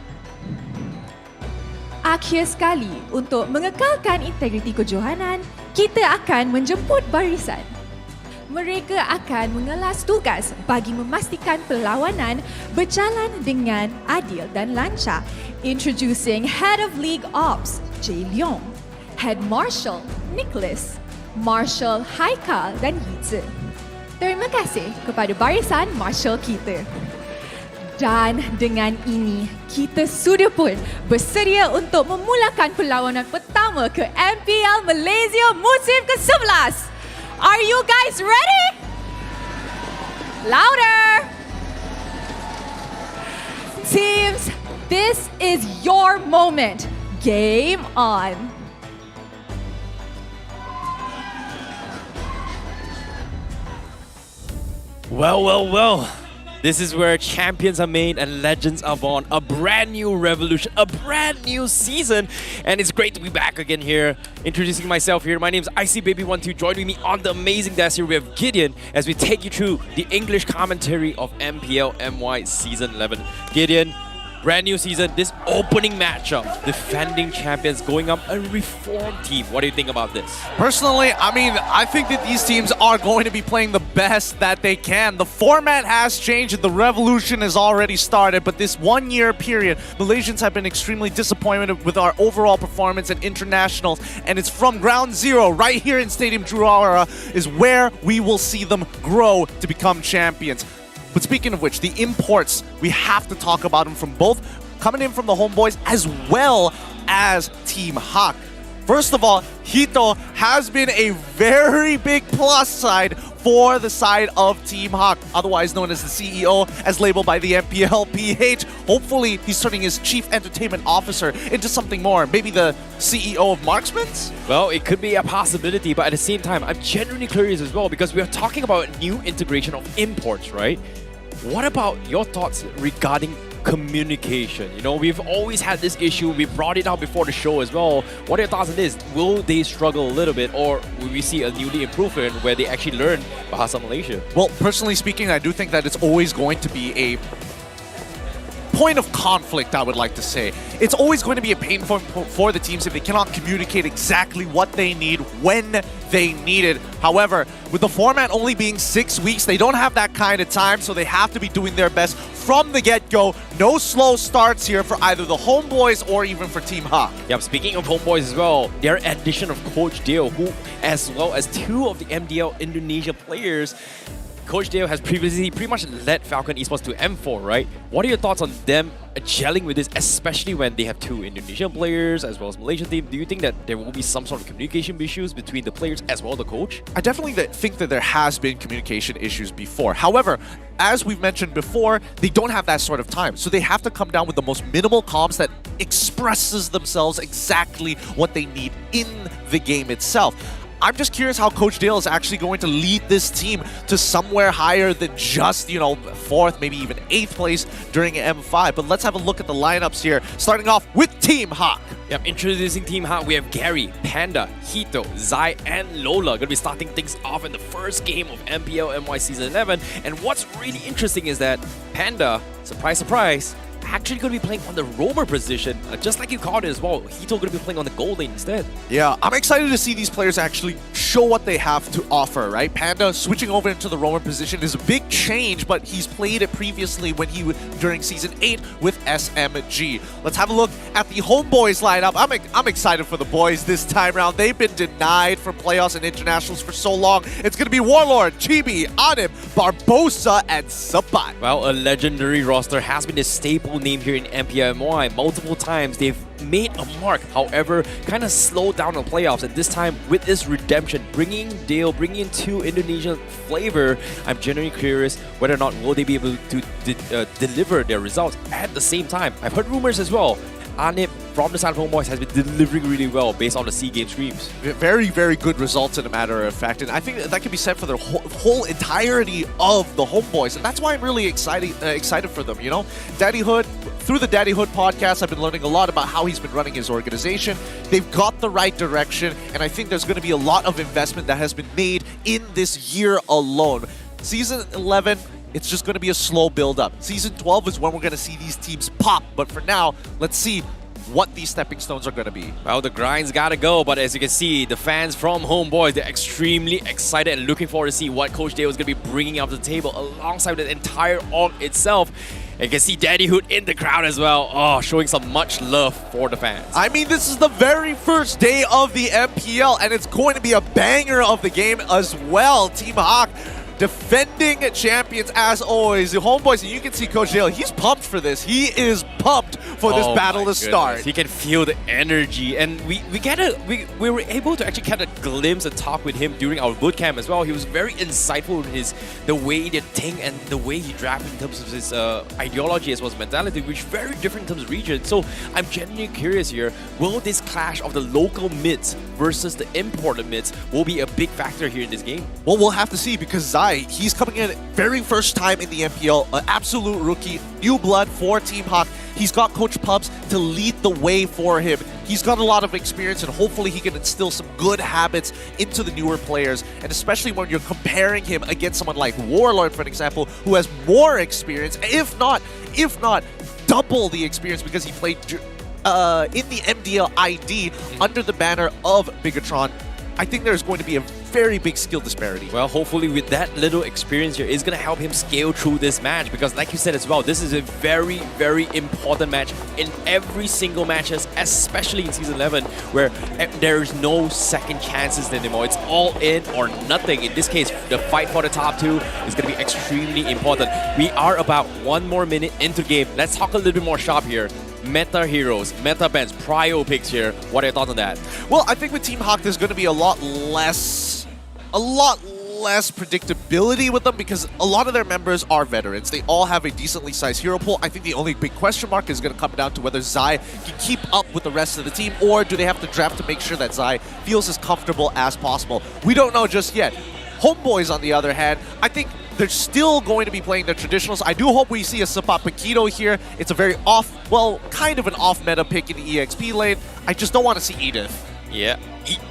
Akhir sekali, untuk mengekalkan integriti kejohanan, kita akan menjemput barisan. Mereka akan mengelas tugas bagi memastikan perlawanan berjalan dengan adil dan lancar. Introducing Head of League Ops, Jay Leong, Head Marshal, Nicholas, Marshal Haikal dan Yizi. Terima kasih kepada barisan Marshal kita. Dan dengan ini, kita sudah pun bersedia untuk memulakan perlawanan pertama ke MPL Malaysia musim ke-11. Are you guys ready? Louder! Teams, this is your moment. Game on. Well. This is where champions are made and legends are born. A brand new revolution, a brand new season. And it's great to be back again here. Introducing myself here. My name is ICBaby12. Joining me on the amazing desk here, we have Gideon as we take you through the English commentary of MPL MY Season 11. Gideon, brand new season, this opening matchup, defending champions going up a reformed team. What do you think about this? Personally, I think that these teams are going to be playing the best that they can. The format has changed and the revolution has already started, but this 1 year period, Malaysians have been extremely disappointed with our overall performance at internationals, and it's from ground zero right here in Stadium Juara is where we will see them grow to become champions. But speaking of which, the imports, we have to talk about them from both coming in from the Homebois as well as Team Hak. First of all, Hito has been a very big plus side for the side of Team Hak, otherwise known as the CEO, as labeled by the MPL PH. Hopefully, he's turning his Chief Entertainment Officer into something more, maybe the CEO of Marksman's? Well, it could be a possibility, but at the same time, I'm genuinely curious as well because we are talking about a new integration of imports, right? What about your thoughts regarding communication? You know, we've always had this issue. We brought it out before the show as well. What are your thoughts on this? Will they struggle a little bit, or will we see a newly improved one where they actually learn Bahasa Malaysia? Well, personally speaking, I do think that it's always going to be a point of conflict, I would like to say. It's always going to be a pain for the teams if they cannot communicate exactly what they need when they need it. However, with the format only being 6 weeks, they don't have that kind of time, so they have to be doing their best from the get-go. No slow starts here for either the Homebois or even for Team Hak. Yep, speaking of Homebois as well, their addition of Coach Dale, who as well as two of the MDL Indonesia players, Coach Dale has previously pretty much led Falcon Esports to M4, right? What are your thoughts on them gelling with this, especially when they have two Indonesian players as well as Malaysian team? Do you think that there will be some sort of communication issues between the players as well as the coach? I definitely think that there has been communication issues before. However, as we've mentioned before, they don't have that sort of time. So they have to come down with the most minimal comms that expresses themselves exactly what they need in the game itself. I'm just curious how Coach Dale is actually going to lead this team to somewhere higher than just, 4th, maybe even 8th place during M5. But let's have a look at the lineups here, starting off with Team Hawk. Yep, introducing Team Hawk, we have Gary, Panda, Hito, Zai, and Lola going to be starting things off in the first game of MPL MY Season 11. And what's really interesting is that Panda, surprise, surprise, actually going to be playing on the roamer position, just like you called it as well. Hito going to be playing on the gold lane instead. Yeah, I'm excited to see these players actually show what they have to offer, right? Panda switching over into the roamer position is a big change, but he's played it previously when during Season 8 with SMG. Let's have a look at the Homebois lineup. I'm excited for the boys this time around. They've been denied from playoffs and internationals for so long. It's going to be Warlord, Chibi, Anim, Barbosa, and Sabat. Well, a legendary roster has been a staple name here in MPL MY. Multiple times they've made a mark, however, kind of slowed down the playoffs. And this time, with this redemption, bringing in two Indonesian flavor, I'm genuinely curious whether or not will they be able to deliver their results at the same time. I've heard rumors as well. Anip from the side of Homebois has been delivering really well based on the SEA Game streams. Very, very good results, in a matter of fact. And I think that can be said for the whole entirety of the Homebois. And that's why I'm really excited for them, Daddyhood, through the Daddyhood podcast, I've been learning a lot about how he's been running his organization. They've got the right direction, and I think there's going to be a lot of investment that has been made in this year alone. Season 11, it's just going to be a slow build-up. Season 12 is when we're going to see these teams pop. But for now, let's see what these stepping stones are going to be. Well, the grind's got to go, but as you can see, the fans from Homebois, they're extremely excited and looking forward to see what Coach Dale is going to be bringing up to the table alongside the entire org itself. And you can see Daddyhood in the crowd as well, showing some much love for the fans. I mean, this is the very first day of the MPL, and it's going to be a banger of the game as well. Team Hawk defending champions as always. The Homebois, and you can see Coach Dale, he's pumped for this. He is pumped for this battle to start. He can feel the energy, and we were able to actually get a glimpse and talk with him during our bootcamp as well. He was very insightful in the way they think and the way he drafted in terms of his ideology as well as mentality, which is very different in terms of region. So I'm genuinely curious here, will this clash of the local mids versus the imported mids will be a big factor here in this game? Well, we'll have to see, because Zai, he's coming in very first time in the MPL, an absolute rookie, new blood for Team Hawk. He's got Coach Pubs to lead the way for him. He's got a lot of experience, and hopefully he can instill some good habits into the newer players, and especially when you're comparing him against someone like Warlord, for example, who has more experience, if not double the experience, because he played in the MDL ID under the banner of Bigatron. I think there's going to be a very big skill disparity. Well, hopefully with that little experience here, it's going to help him scale through this match, because like you said as well, this is a very, very important match in every single matches, especially in Season 11, where there's no second chances anymore. It's all in or nothing. In this case, the fight for the top two is going to be extremely important. We are about 1 more minute into the game. Let's talk a little bit more shop here. Meta heroes, meta bands, prio picks here. What are your thoughts on that? Well, I think with Team Hawk, there's going to be a lot less predictability with them, because a lot of their members are veterans. They all have a decently sized hero pool. I think the only big question mark is going to come down to whether Zai can keep up with the rest of the team, or do they have to draft to make sure that Zai feels as comfortable as possible. We don't know just yet. Homebois, on the other hand, I think they're still going to be playing the traditionals. I do hope we see a Sapat Paquito here. It's a very kind of an off-meta pick in the EXP lane. I just don't want to see Edith. Yeah,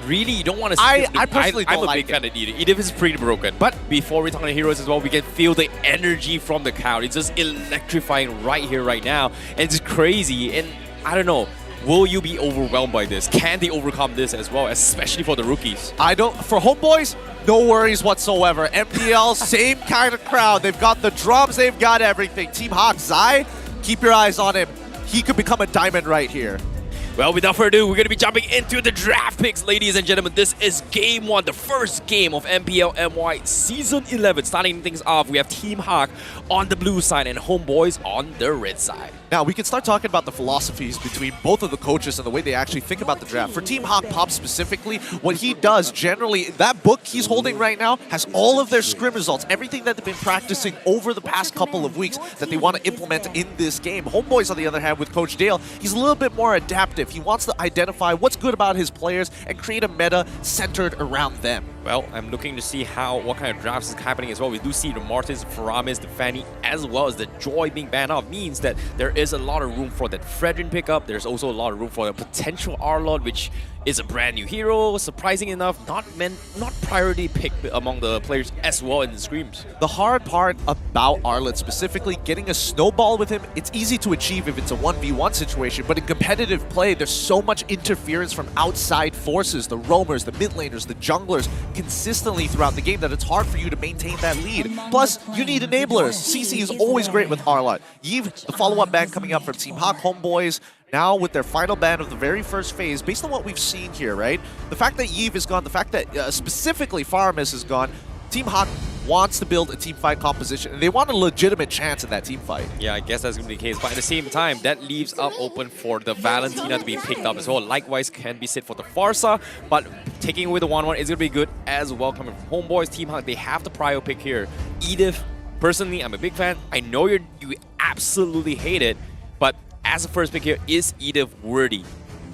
really, you don't want to see I personally don't like it. I'm a big fan of Edith. Edith is pretty broken. But before we talk about heroes as well, we can feel the energy from the crowd. It's just electrifying right here, right now. And it's crazy. And I don't know, will you be overwhelmed by this? Can they overcome this as well, especially for the rookies? For Homebois, no worries whatsoever. MPL, same kind of crowd. They've got the drums, they've got everything. Team Hawk, Zai, keep your eyes on him. He could become a diamond right here. Well, without further ado, we're going to be jumping into the draft picks, ladies and gentlemen. This is game 1, the first game of MPL MY Season 11. Starting things off, we have Team Hawk on the blue side and Homebois on the red side. Now, we can start talking about the philosophies between both of the coaches and the way they actually think about the draft. For Team Hawk Pop specifically, what he does generally, that book he's holding right now has all of their scrim results, everything that they've been practicing over the past couple of weeks that they want to implement in this game. Homeboys, on the other hand, with Coach Dale, he's a little bit more adaptive. He wants to identify what's good about his players and create a meta centered around them. Well, I'm looking to see what kind of drafts is happening as well. We do see the Martins, Faramis, the Fanny, as well as the Joy being banned off. Means that there is a lot of room for that Fredrin pickup. There's also a lot of room for a potential Arlord, which is a brand new hero. Surprising enough, not priority pick among the players as well in the scrims. The hard part about Arlord specifically, getting a snowball with him, it's easy to achieve if it's a 1v1 situation, but in competitive play, there's so much interference from outside forces, the roamers, the mid laners, the junglers, consistently throughout the game that it's hard for you to maintain that lead. Plus, you need enablers. CC is always great with Arlord. Yves, the follow-up ban coming up from Team Hawk Homeboys, now with their final ban of the very first phase, based on what we've seen here, right? The fact that Yves is gone, the fact that specifically Faramis is gone, Team Hawk wants to build a team fight composition, and they want a legitimate chance in that team fight. Yeah, I guess that's going to be the case. But at the same time, that leaves up open for the Valentina to be picked up as well. Likewise, can be said for the Farsa, but taking away the 1-1 is going to be good as well coming from Homeboys. Team Hawk, they have the prio pick here. Edith, personally, I'm a big fan. I know you absolutely hate it, but as a first pick here, is Edith worthy?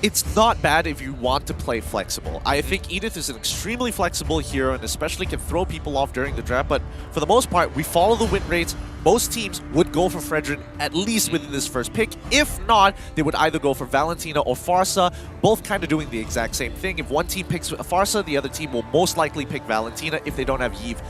It's not bad if you want to play flexible. I think Edith is an extremely flexible hero and especially can throw people off during the draft, but for the most part, we follow the win rates. Most teams would go for Fredrin at least within this first pick. If not, they would either go for Valentina or Farsa, both kind of doing the exact same thing. If one team picks Farsa, the other team will most likely pick Valentina if they don't have Yves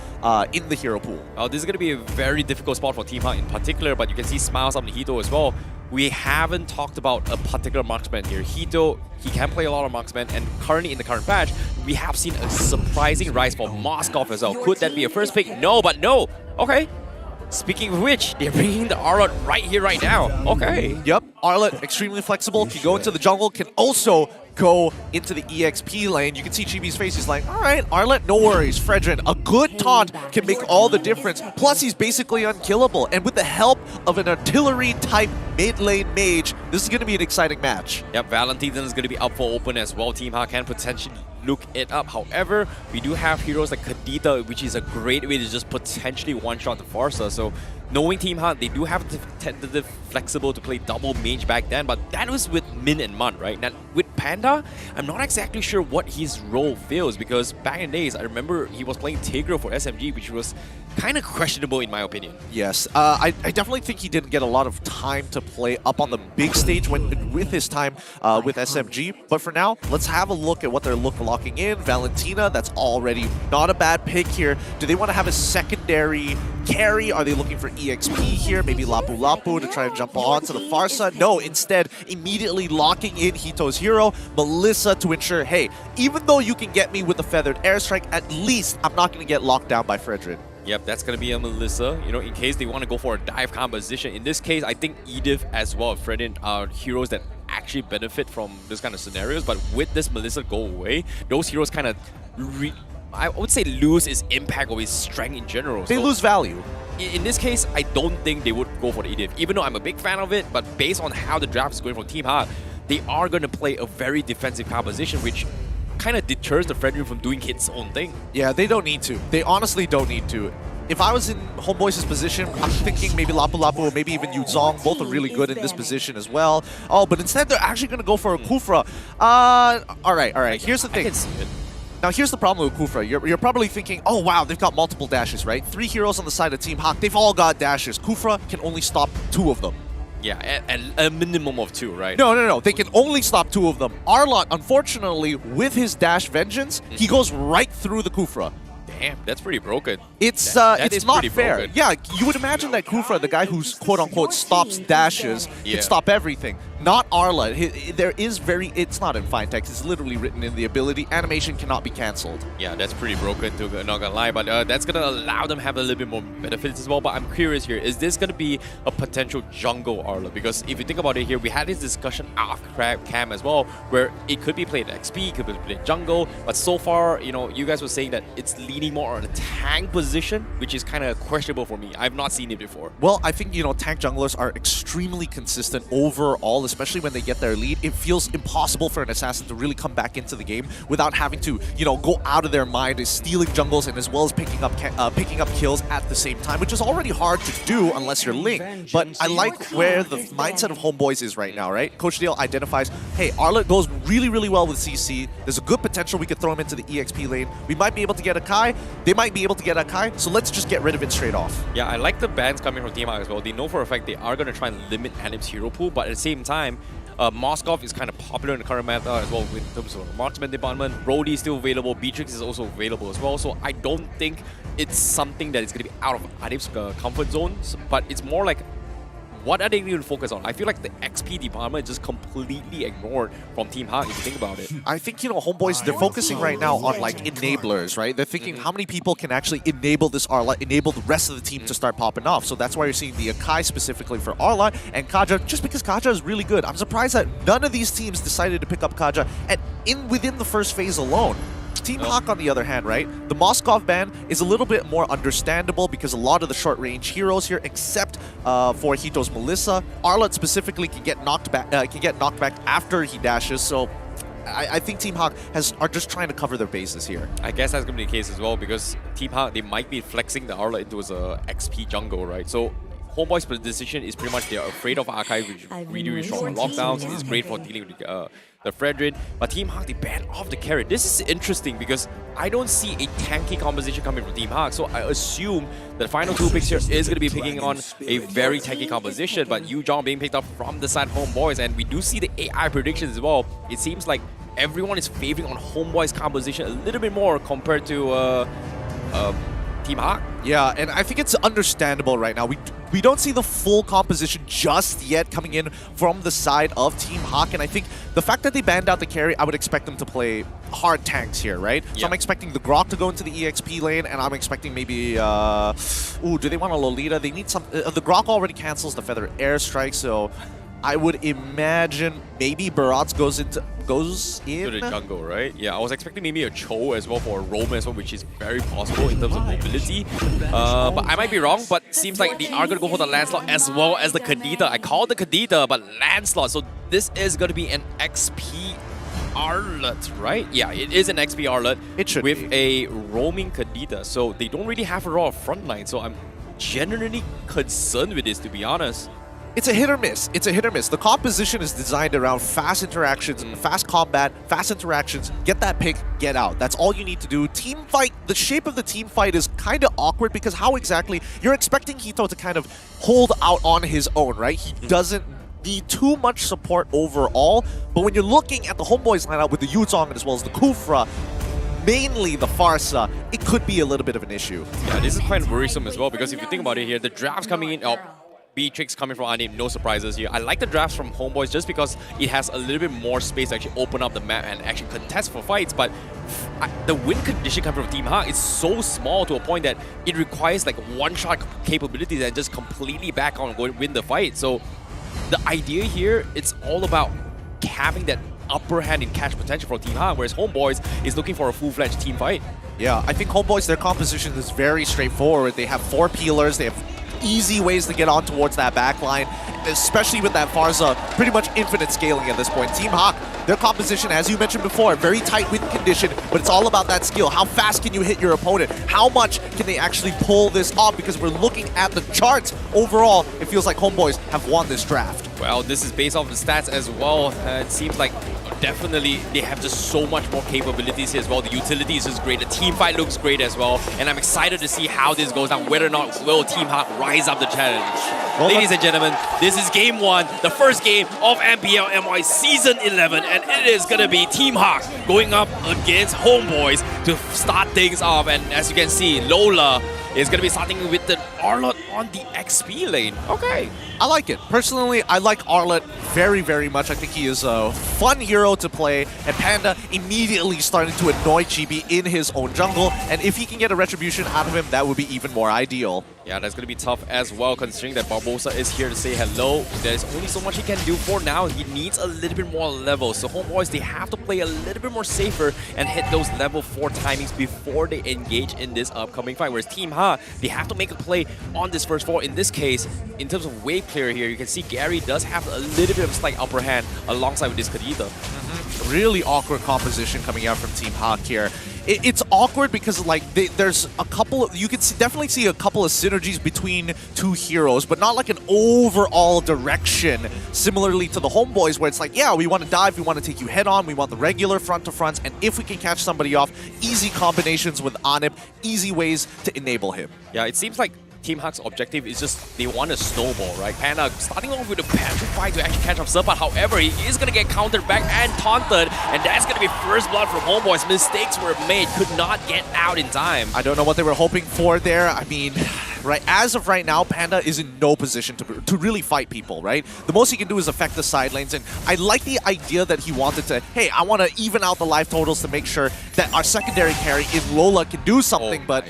in the hero pool. Oh, this is going to be a very difficult spot for Team Hawk in particular, but you can see Smiles on the Hito as well. We haven't talked about a particular marksman here. Hito, he can play a lot of marksman, and currently in the current patch, we have seen a surprising rise for Moskov as well. Could that be a first pick? No, but no. Okay. Speaking of which, they're bringing the Arlord right here, right now. Okay. Yep, Arlord, extremely flexible, can go into the jungle, can also go into the EXP lane. You can see Chibi's face, he's like, all right, Arlord, no worries. Fredrin, a good taunt can make all the difference. Plus, he's basically unkillable. And with the help of an artillery-type mid-lane mage, this is going to be an exciting match. Yep, Valentina is going to be up for open as well. Team Hawk can potentially look it up. However, we do have heroes like Kadita, which is a great way to just potentially one-shot the Farsa. So knowing Team Hawk, they do have the tentative flexible to play double mage back then, but that was with Min and Mun, right? Now, with Panda, I'm not exactly sure what his role feels, because back in the days, I remember he was playing Tigro for SMG, which was kind of questionable in my opinion. Yes, I definitely think he didn't get a lot of time to play up on the big stage with his time with SMG. But for now, let's have a look at what they're locking in. Valentina, that's already not a bad pick here. Do they want to have a secondary carry? Are they looking for EXP here? Maybe Lapu Lapu to try and jump onto the Farsa? No, instead, immediately locking in Hito's hero, Melissa, to ensure, hey, even though you can get me with a feathered airstrike, at least I'm not going to get locked down by Fredrin. Yep, that's going to be a Melissa, you know, in case they want to go for a dive composition. In this case, I think Edith as well as Fredrin are heroes that actually benefit from this kind of scenarios. But with this Melissa go away, those heroes kind of, I would say, lose its impact or its strength in general. They lose value. In this case, I don't think they would go for the Edith, even though I'm a big fan of it. But based on how the draft is going from Team Hawk, they are going to play a very defensive composition, which kind of deters the Fredrin from doing its own thing. Yeah, they don't need to. They honestly don't need to. If I was in Homeboys' position, I'm thinking maybe Lapu Lapu or maybe even Yu Zong. Both are really good in this position as well. Oh, but instead they're actually going to go for a Kufra. All right. Here's the thing. Now, here's the problem with Kufra. You're probably thinking, oh, wow, they've got multiple dashes, right? 3 heroes on the side of Team Hawk. They've all got dashes. Kufra can only stop 2 of them. Yeah, and a minimum of 2, right? No. They can only stop 2 of them. Arlott, unfortunately, with his dash vengeance, he goes right through the Kufra. Damn, that's pretty broken. It's not fair. Broken. Yeah, you would imagine that Kufra, the guy who's quote-unquote stops dashes, can stop everything. not Arla. There is it's not in fine text, it's literally written in the ability, animation cannot be cancelled. Yeah, that's pretty broken, not gonna lie, but that's gonna allow them to have a little bit more benefits as well. But I'm curious here, is this gonna be a potential jungle Arla? Because if you think about it here, we had this discussion after Cam as well, where it could be played XP, it could be played jungle, but so far, you know, you guys were saying that it's leaning more on a tank position, which is kind of questionable for me. I've not seen it before. Well, I think, you know, tank junglers are extremely consistent overall, especially when they get their lead. It feels impossible for an assassin to really come back into the game without having to, you know, go out of their mind, stealing jungles and as well as picking up kills at the same time, which is already hard to do unless you're Link. But I like where the mindset of Homebois is right now, right? Coach Dale identifies, hey, Arlet goes really, really well with CC. There's a good potential we could throw him into the EXP lane. We might be able to get a Kai. They might be able to get a Kai, so let's just get rid of it straight off. Yeah, I like the bans coming from Team Hawk as well. They know for a fact they are going to try and limit Anim's hero pool, but at the same time, Moskov is kind of popular in the current meta as well in terms of marksman department. Brody is still available. Beatrix is also available as well. So I don't think it's something that is going to be out of Adib's comfort zone, but it's more like, what are they going to focus on? I feel like the XP department is just completely ignored from Team Hawk, if you think about it. I think, you know, Homebois, they're focusing right now on, like, enablers, right? They're thinking how many people can actually enable this Arla, enable the rest of the team to start popping off. So that's why you're seeing the Akai specifically for Arla and Kaja, just because Kaja is really good. I'm surprised that none of these teams decided to pick up Kaja within the first phase alone. Team Hawk, on the other hand, right? The Moskov ban is a little bit more understandable because a lot of the short-range heroes here, except for Hito's Melissa, Arlet specifically can get knocked back. After he dashes. So I think Team Hawk are just trying to cover their bases here. I guess that's going to be the case as well because Team Hawk, they might be flexing the Arlet into as a XP jungle, right? So Homeboy's position is pretty much they're afraid of Archive, which really strong lockdowns. It's great for dealing with the Fredrin. But Team Hawk, they ban off the carry. This is interesting because I don't see a tanky composition coming from Team Hawk. So I assume the final two picks here is going to be picking on a very tanky composition. But Yu Zhong being picked up from the side of Homeboys. And we do see the AI predictions as well. It seems like everyone is favoring on Homeboy's composition a little bit more compared to Team Hawk. Yeah, and I think it's understandable right now. We don't see the full composition just yet coming in from the side of Team Hawk, and I think the fact that they banned out the carry, I would expect them to play hard tanks here, right? Yeah. So I'm expecting the Grok to go into the EXP lane, and I'm expecting maybe, do they want a Lolita? They need some, the Grok already cancels the Feather Airstrike, so I would imagine maybe Barats goes in. To the jungle, right? Yeah, I was expecting maybe a Cho as well for a Roman as well, which is very possible in terms of mobility. But I might be wrong, but seems like they are going to go for the Lancelot as well as the Kadita. I called the Kadita, but Lancelot. So this is going to be an XP Arlet, right? Yeah, it is an XP Arlet. It should with a roaming Kadita. So they don't really have a raw frontline. So I'm genuinely concerned with this, to be honest. It's a hit or miss. It's a hit or miss. The composition is designed around fast interactions, fast combat, fast interactions. Get that pick, get out. That's all you need to do. Team fight, the shape of the team fight is kind of awkward because how exactly, you're expecting Hito to kind of hold out on his own, right? He doesn't need too much support overall, but when you're looking at the Homeboys lineup with the Yu Zhong as well as the Kufra, mainly the Farsa, it could be a little bit of an issue. Yeah, this is quite worrisome as well because if you think about it here, the drafts coming in, Beatrix coming from Anim, no surprises here. I like the drafts from Homeboys just because it has a little bit more space to actually open up the map and actually contest for fights, but the win condition coming from Team Hawk is so small to a point that it requires like one-shot capabilities and just completely back on and win the fight. So the idea here, it's all about having that upper hand in catch potential for Team Hawk, whereas Homeboys is looking for a full-fledged team fight. Yeah, I think Homeboys, their composition is very straightforward. They have 4 peelers, they have easy ways to get on towards that back line, especially with that Farsa, pretty much infinite scaling at this point. Team Hawk, their composition, as you mentioned before, very tight win condition, but it's all about that skill. How fast can you hit your opponent? How much can they actually pull this off? Because we're looking at the charts. Overall, it feels like Homeboys have won this draft. Well, this is based off the stats as well. It seems like definitely they have just so much more capabilities here as well. The utility is just great. The team fight looks great as well. And I'm excited to see how this goes down, whether or not will Team Hawk rise up the challenge. Well, ladies and gentlemen, this is game 1, the first game of MPL MY Season 11. And it is going to be Team Hawk going up against Homeboys to start things off. And as you can see, Lola is going to be starting with the Arlott on the XP lane. Okay. I like it. Personally, I like Arlott very, very much. I think he is a fun hero to play, and Panda immediately starting to annoy Chibi in his own jungle, and if he can get a retribution out of him, that would be even more ideal. Yeah, that's going to be tough as well, considering that Barbosa is here to say hello. There's only so much he can do for now. He needs a little bit more level. So Homebois, they have to play a little bit more safer and hit those level 4 timings before they engage in this upcoming fight. Whereas Team Ha, they have to make a play on this first 4. In this case, in terms of wave clear here, you can see Gary does have a little bit of a slight upper hand alongside with this Kadita. Really awkward composition coming out from Team Hawk here. It's awkward because like there's a couple of, you can definitely see a couple of synergies between two heroes, but not like an overall direction similarly to the Homebois, where it's like, yeah, we want to dive, we want to take you head on, we want the regular front to fronts, and if we can catch somebody off, easy combinations with Anip, easy ways to enable him. Yeah, it seems like Team Huck's objective is just they want a snowball, right? Panda starting off with a petrify to actually catch up Serpat. However, he is going to get countered back and taunted, and that's going to be first blood from Homebois. Mistakes were made, could not get out in time. I don't know what they were hoping for there. I mean, right, as of right now, Panda is in no position to really fight people, right? The most he can do is affect the side lanes, and I like the idea that he wanted to, hey, I want to even out the life totals to make sure that our secondary carry in Lola can do something, but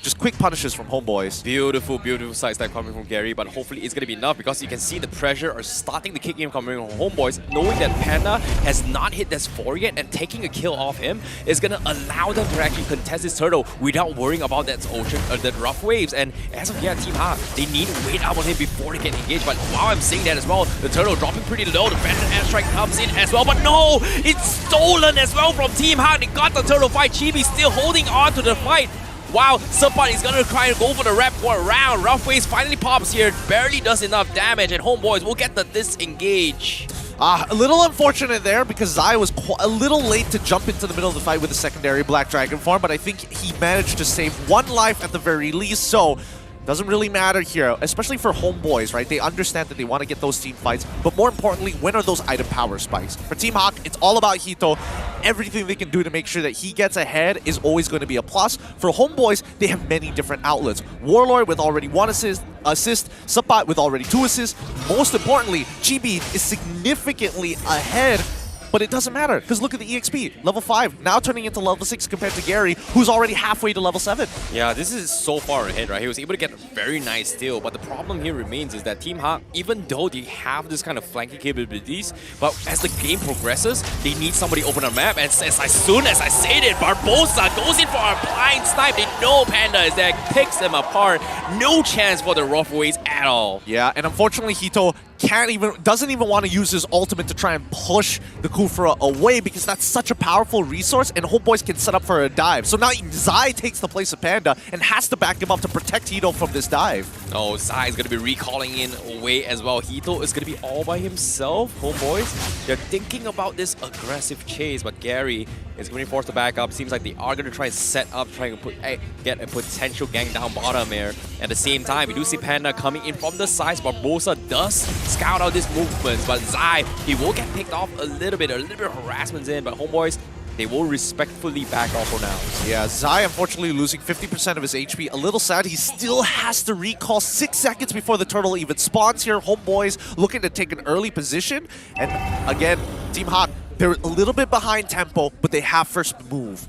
just quick punishes from Homebois. Beautiful, beautiful side step coming from Gary, but hopefully it's going to be enough because you can see the pressure are starting to kick in coming from Homebois, knowing that Panda has not hit this 4 yet, and taking a kill off him is going to allow them to actually contest this turtle without worrying about that ocean, that rough waves. And as of yet, Team Ha, they need to wait up on him before they get engaged. But while I'm saying that as well, the turtle dropping pretty low, the Phantom Airstrike comes in as well, but no, it's stolen as well from Team Ha. They got the turtle fight. Chibi still holding on to the fight. Wow, Serpat is going to try and go for the rep for a round. Rough Waves finally pops here, barely does enough damage, and Homebois will get the disengage. A little unfortunate there because Zai was a little late to jump into the middle of the fight with the secondary Black Dragon form, but I think he managed to save 1 life at the very least, so doesn't really matter here, especially for Homebois, right? They understand that they want to get those team fights, but more importantly, when are those item power spikes? For Team Hawk, it's all about Hito. Everything they can do to make sure that he gets ahead is always going to be a plus. For Homebois, they have many different outlets. Warlord with already 1 assist, Serpat with already 2 assists. Most importantly, Chibi is significantly ahead, but it doesn't matter, because look at the EXP. Level 5, now turning into level 6 compared to Gary, who's already halfway to level 7. Yeah, this is so far ahead, right? He was able to get a very nice steal, but the problem here remains is that Team Ha, even though they have this kind of flanking capabilities, but as the game progresses, they need somebody open a map, and as soon as I say that, Barbosa goes in for a blind snipe. They know Panda is there, picks them apart. No chance for the rough waves at all. Yeah, and unfortunately, Hito doesn't even want to use his ultimate to try and push the Kufra away because that's such a powerful resource, and Homebois can set up for a dive. So now Zai takes the place of Panda and has to back him up to protect Hito from this dive. Oh, Zai is going to be recalling in away as well. Hito is going to be all by himself. Homebois, they're thinking about this aggressive chase, but Gary is going to be forced to back up. Seems like they are going to try and set up, trying to get a potential gang down bottom here. At the same time, we do see Panda coming in from the sides. Barbosa does scout out these movements, but Zai, he will get picked off a little bit of harassment in, but Homebois, they will respectfully back off for now. Yeah, Zai unfortunately losing 50% of his HP. A little sad. He still has to recall 6 seconds before the turtle even spawns here. Homebois looking to take an early position. And again, Team Hawk, they're a little bit behind tempo, but they have first move.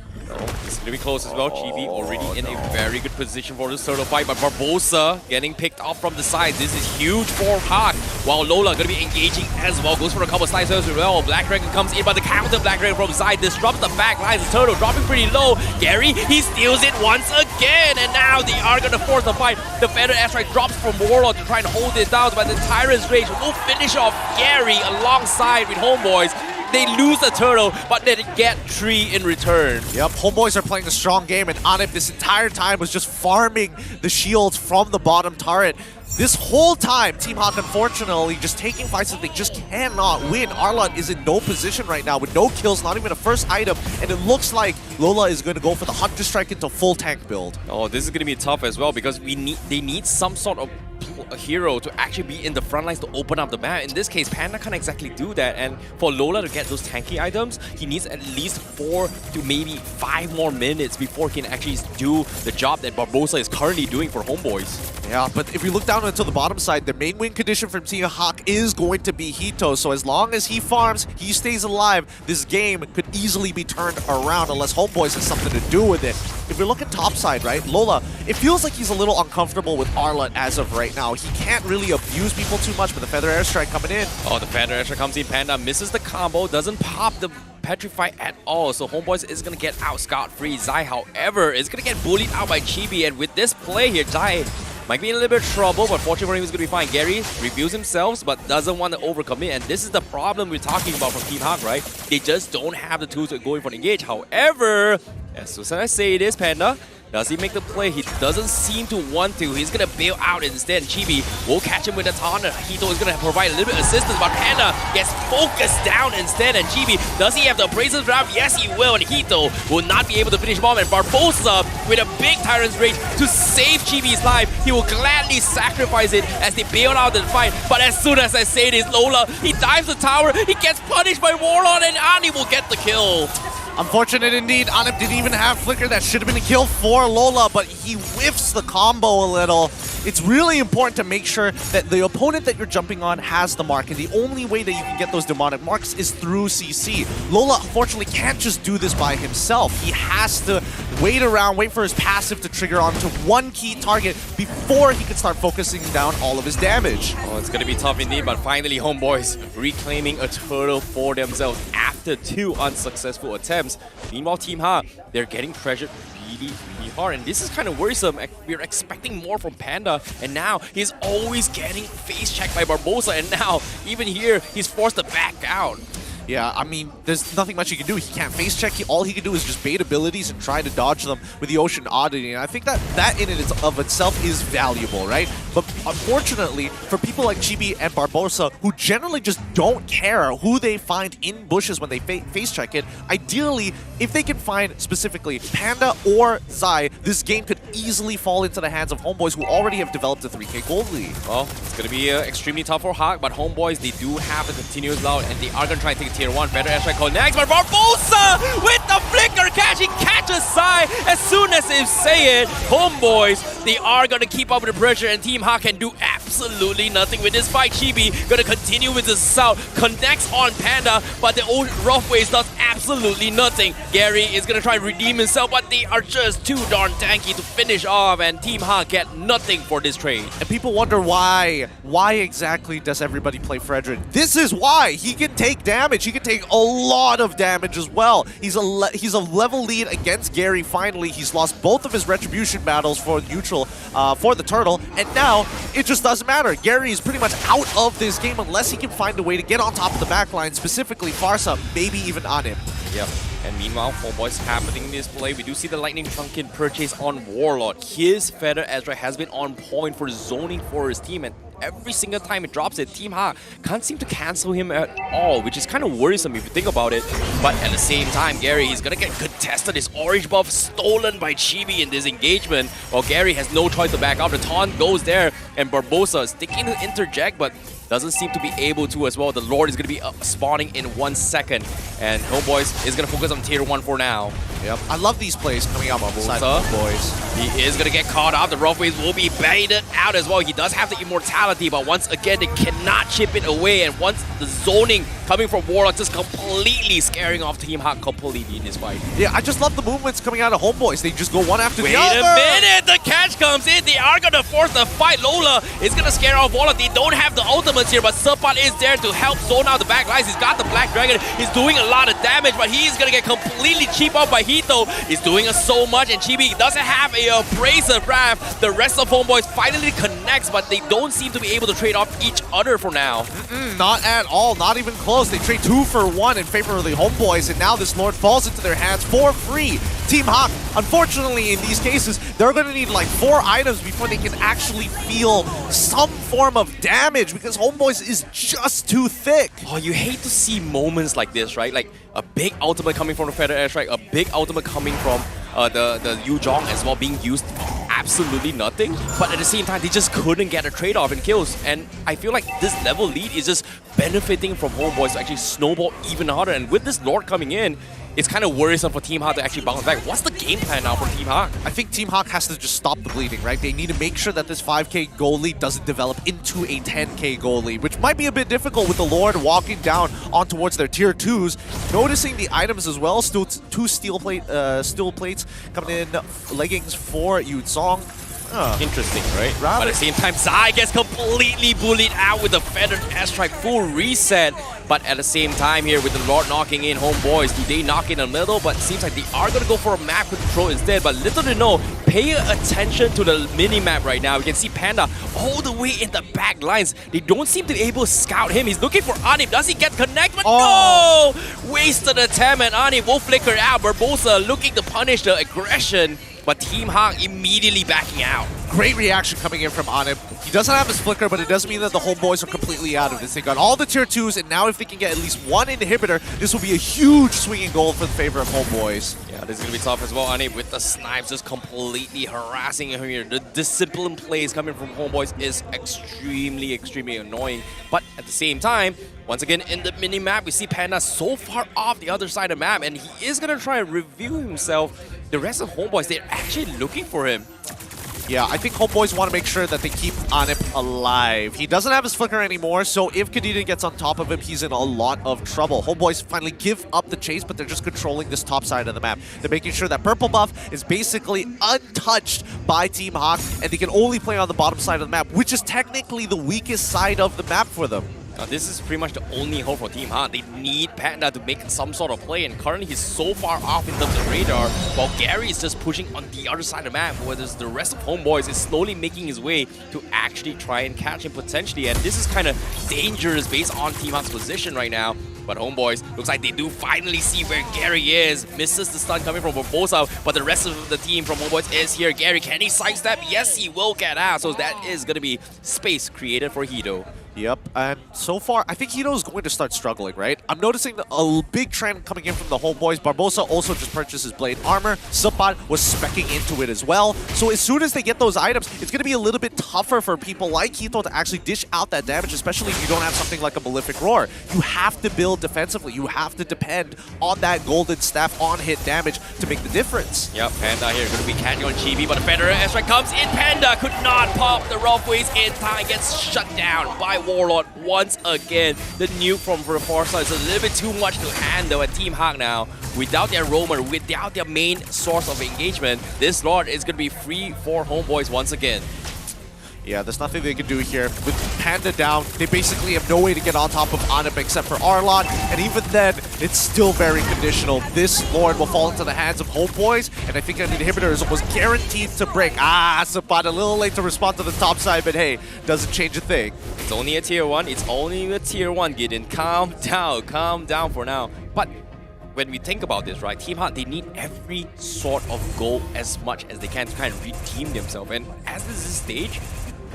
It's going to be close as well. Chibi already in a very good position for this turtle fight, but Barbosa getting picked off from the side. This is huge for Hawk, while Lola going to be engaging as well. Goes for a couple of slides as well. Black Dragon comes in, but the counter Black Dragon from the side disrupts the back lines. The turtle dropping pretty low. Gary, he steals it once again, and now they are going to force the fight. The Feather Airstrike drops from Warlord to try and hold it down, but the Tyrant's Rage will finish off Gary alongside with Homebois. They lose the turtle, but they get 3 in return. Yep, Homebois are playing a strong game, and Anip this entire time was just farming the shields from the bottom turret. This whole time, Team Hawk, unfortunately, just taking fights that they just cannot win. Arlott is in no position right now with no kills, not even a first item, and it looks like Lola is going to go for the Hunter Strike into full tank build. Oh, this is going to be tough as well because they need some sort of hero to actually be in the front lines to open up the map. In this case, Panda can't exactly do that, and for Lola to get those tanky items, he needs at least 4 to maybe 5 more minutes before he can actually do the job that Barbosa is currently doing for Homebois. Yeah, but if you look down into the bottom side, the main win condition from Team Hawk is going to be Hito. So as long as he farms, he stays alive, this game could easily be turned around unless Homebois has something to do with it. If we look at top side, right, Lola, it feels like he's a little uncomfortable with Arlet as of right now. He can't really abuse people too much, but the Feather Airstrike coming in. Oh, the Feather Airstrike comes in. Panda misses the combo, doesn't pop the Petrify at all, so Homebois is going to get out scot-free. Zai, however, is going to get bullied out by Chibi, and with this play here, Zai might be in a little bit of trouble, but fortunately for him, he's going to be fine. Gary reviews himself, but doesn't want to overcommit, and this is the problem we're talking about from Team Hawk, right? They just don't have the tools to go in for the engage. However, as soon as I say this, Panda, does he make the play? He doesn't seem to want to. He's going to bail out instead. Chibi will catch him with a taunt. Hito is going to provide a little bit of assistance, but Panda gets focused down instead. And Chibi, does he have the Abrasive Draft? Yes, he will. And Hito will not be able to finish him off. And Barbosa, with a big Tyrant's Rage to save Chibi's life, he will gladly sacrifice it as they bail out the fight. But as soon as I say this, Lola, he dives the tower. He gets punished by Warlord, and Ani will get the kill. Unfortunate indeed. Anip didn't even have Flicker. That should have been a kill for Lola, but he whiffs the combo a little. It's really important to make sure that the opponent that you're jumping on has the mark, and the only way that you can get those demonic marks is through CC. Lola, unfortunately, can't just do this by himself. He has to wait around, wait for his passive to trigger onto one key target before he can start focusing down all of his damage. Oh, it's going to be tough indeed, but finally Homebois reclaiming a turtle for themselves after 2 unsuccessful attempts. Meanwhile, Team Ha, they're getting pressured really hard, and this is kind of worrisome. We're expecting more from Panda, and now he's always getting face checked by Barbosa, and now even here he's forced to back out. Yeah, I mean, there's nothing much he can do. He can't face check. All he can do is just bait abilities and try to dodge them with the Ocean Oddity. And I think that in and of itself is valuable, right? But unfortunately, for people like Chibi and Barbosa, who generally just don't care who they find in bushes when they face check it, ideally, if they can find specifically Panda or Zai, this game could easily fall into the hands of Homebois, who already have developed a 3K gold lead. Well, it's going to be extremely tough for Hawk, but Homebois, they do have the continuous loud, and they are going to try and take Tier 1. Feather Airstrike connects, but Barbosa with the flicker catches Zai. As soon as they say it, Homebois, they are going to keep up with the pressure, and Team Hawk can do absolutely nothing with this fight. Chibi going to continue with the South, connects on Panda, but the old Rough Waves does absolutely nothing. Gary is going to try and redeem himself, but they are just too darn tanky to finish off, and Team Hawk get nothing for this trade. And people wonder why. Why exactly does everybody play Frederick? This is why. He can take damage. He can take a lot of damage as well. He's a level lead against Gary finally. He's lost both of his Retribution battles for neutral for the Turtle, and now it just doesn't matter. Gary is pretty much out of this game unless he can find a way to get on top of the backline, specifically Farsa, maybe even Anip. Yep. And meanwhile, Homebois happening in this play. We do see the Lightning Trunkin purchase on Warlord. His Feather Airstrike has been on point for zoning for his team, and every single time it drops it, Team Ha can't seem to cancel him at all, which is kind of worrisome if you think about it. But at the same time, Gary is going to get contested. His orange buff stolen by Chibi in this engagement, while Gary has no choice to back out. The taunt goes there, and Barbosa is thinking to interject, but doesn't seem to be able to as well. The Lord is going to be spawning in 1 second, and Homebois is going to focus on Tier 1 for now. Yep, I love these plays coming out on both sides of Homebois. He is going to get caught up. The Rough Waves will be baited out as well. He does have the immortality, but once again, they cannot chip it away, and once the zoning coming from Warlock just completely scaring off Team Hawk completely in this fight. Yeah, I just love the movements coming out of Homebois. They just go one after the other. Wait a minute! The catch comes in. They are going to force the fight. Lola is going to scare off Warlock. They don't have the ultimates here, but Serpent is there to help zone out the back lines. He's got the Black Dragon. He's doing a lot of damage, but he's going to get completely cheap off by Hito. He's doing so much, and Chibi doesn't have a Abrasive Wrath. The rest of Homebois finally connects, but they don't seem to be able to trade off each other for now. Not at all. Not even close. They trade 2 for 1 in favor of the Homebois, and now this Lord falls into their hands for free. Team Hawk, unfortunately, in these cases, they're going to need like 4 items before they can actually feel some form of damage, because Homebois is just too thick. Oh, you hate to see moments like this, right? Like a big ultimate coming from the Feather Airstrike, a big ultimate coming from the Yu Zhong as well being used absolutely nothing. But at the same time, they just couldn't get a trade-off in kills. And I feel like this level lead is just benefiting from Homebois to actually snowball even harder. And with this Lord coming in, it's kind of worrisome for Team Hawk to actually bounce back. What's the game plan now for Team Hawk? I think Team Hawk has to just stop the bleeding, right? They need to make sure that this 5k goal lead doesn't develop into a 10k goal lead, which might be a bit difficult with the Lord walking down on towards their tier 2s. Noticing the items as well, still 2 steel plates coming in, leggings for Yu Song. Interesting, right? But at the same time, Zai gets completely bullied out with the Feathered Airstrike full reset. But at the same time here, with the Lord knocking in Homebois, do they knock in the middle? But it seems like they are going to go for a map control instead. But little to know, pay attention to the mini-map right now. You can see Panda all the way in the back lines. They don't seem to be able to scout him. He's looking for Anip. Does he get connect? But no! Wasted attempt, and Anip will flicker out. Barbosa looking to punish the aggression. But Team Hawk immediately backing out. Great reaction coming in from Anip. He doesn't have his flicker, but it doesn't mean that the Homebois are completely out of this. They got all the tier 2s, and now if they can get at least one inhibitor, this will be a huge swinging goal for the favor of Homebois. Yeah, this is going to be tough as well. Anip with the snipes just completely harassing him here. The disciplined plays coming from Homebois is extremely annoying. But at the same time, once again, in the mini-map, we see Panda so far off the other side of the map, and he is going to try and review himself. The rest of Homebois, they're actually looking for him. Yeah, I think Homebois want to make sure that they keep Anip alive. He doesn't have his flicker anymore, so if Kadena gets on top of him, he's in a lot of trouble. Homebois finally give up the chase, but they're just controlling this top side of the map. They're making sure that purple buff is basically untouched by Team Hawk, and they can only play on the bottom side of the map, which is technically the weakest side of the map for them. Now, this is pretty much the only hope for Team Hawk. They need Panda to make some sort of play, and currently he's so far off in terms of radar, while Gary is just pushing on the other side of the map, whereas the rest of Homebois is slowly making his way to actually try and catch him potentially, and this is kind of dangerous based on Team Hawk's position right now. But Homebois, looks like they do finally see where Gary is. Misses the stun coming from Barbosa, but the rest of the team from Homebois is here. Gary, can he sidestep? Yes, he will get out. So that is going to be space created for Hito. Yep, and so far, I think Hito is going to start struggling, right? I'm noticing a big trend coming in from the Homebois. Barbosa also just purchased his blade armor. Subpad was speccing into it as well. So as soon as they get those items, it's going to be a little bit tougher for people like Hito to actually dish out that damage, especially if you don't have something like a Malefic Roar. You have to build defensively. You have to depend on that golden staff on-hit damage to make the difference. Yep, Panda here going to be catching on Chibi, but a better airstrike comes in. Panda could not pop the rough ways in time, gets shut down by Warlord once again. The nuke from Forza is a little bit too much to handle at Team Hawk now. Without their roamer, without their main source of engagement, this Lord is going to be free for Homebois once again. Yeah, there's nothing they can do here. With Panda down, they basically have no way to get on top of Anip except for Arlon, and even then, it's still very conditional. This Lord will fall into the hands of Homebois, and I think an inhibitor is almost guaranteed to break. Sapat a little late to respond to the top side, but hey, doesn't change a thing. It's only a tier 1. It's only a tier 1, Gideon. Calm down for now. But when we think about this, right, Team Hawk, they need every sort of goal as much as they can to kind of redeem themselves. And as this is stage,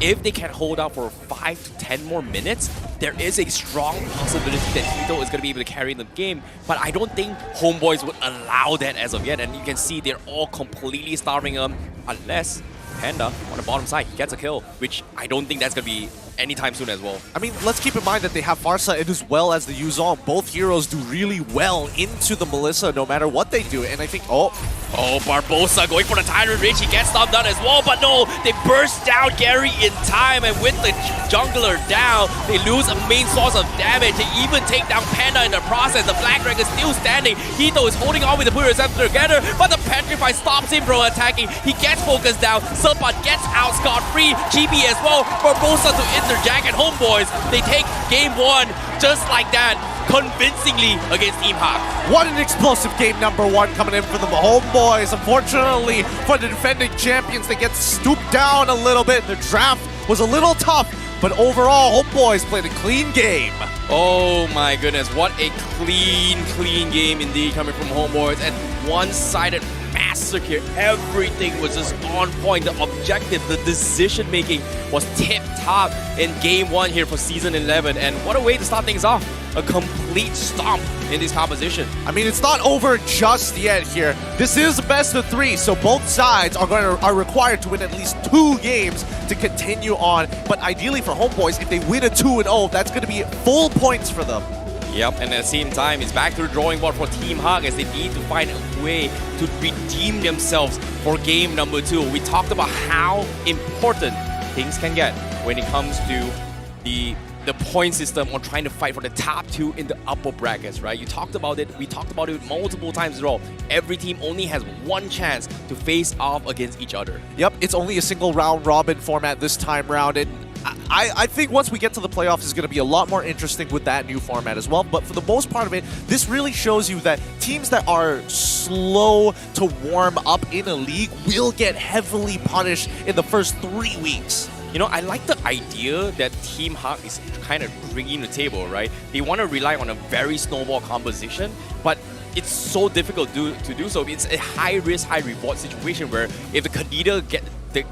if they can hold out for 5 to 10 more minutes, there is a strong possibility that Hito is going to be able to carry the game. But I don't think Homebois would allow that as of yet. And you can see they're all completely starving them unless Panda on the bottom side gets a kill, which I don't think that's going to be anytime soon as well. I mean, let's keep in mind that they have Farsa in as well as the Yuzong. Both heroes do really well into the Melissa no matter what they do. And I think, oh, Barbosa going for the Tyrant Rage. He gets stuff done as well, but no, they burst down Gary in time, and with the jungler down, they lose a main source of damage. They even take down Panda in the process. The Black Dragon is still standing. Hito is holding on with the Pure Receptor together, but the Petrify stops him from attacking. He gets focused down. Subpad gets out scot-free. Chibi as well. Barbosa to interject, and Homebois, they take game 1 just like that, convincingly against Team Hawk. What an explosive game number 1 coming in for the Homebois. Unfortunately, for the defending champions, they get stooped down a little bit. The draft was a little tough, but overall, Homebois played a clean game. Oh my goodness, what a clean game indeed coming from Homebois, and one-sided massacre. Everything was just on point. The objective, the decision making was tip-top in game 1 here for Season 11, and what a way to start things off. a complete stomp in this composition. I mean, it's not over just yet here. This is best of 3, so both sides are required to win at least 2 games to continue on. But ideally for Homebois, if they win a 2-0, that's going to be full points for them. Yep, and at the same time, it's back to the drawing board for Team Hawk as they need to find a way to redeem themselves for game number 2. We talked about how important things can get when it comes to the point system on trying to fight for the top 2 in the upper brackets, right? You talked about it, we talked about it multiple times as well. Every team only has one chance to face off against each other. Yep, it's only a single round robin format this time round, and I think once we get to the playoffs, it's going to be a lot more interesting with that new format as well. But for the most part of it, this really shows you that teams that are slow to warm up in a league will get heavily punished in the first 3 weeks. You know, I like the idea that Team Hawk is kind of bringing to the table, right? They want to rely on a very snowball composition, but it's so difficult to do so. It's a high-risk, high-reward situation where if the Kadita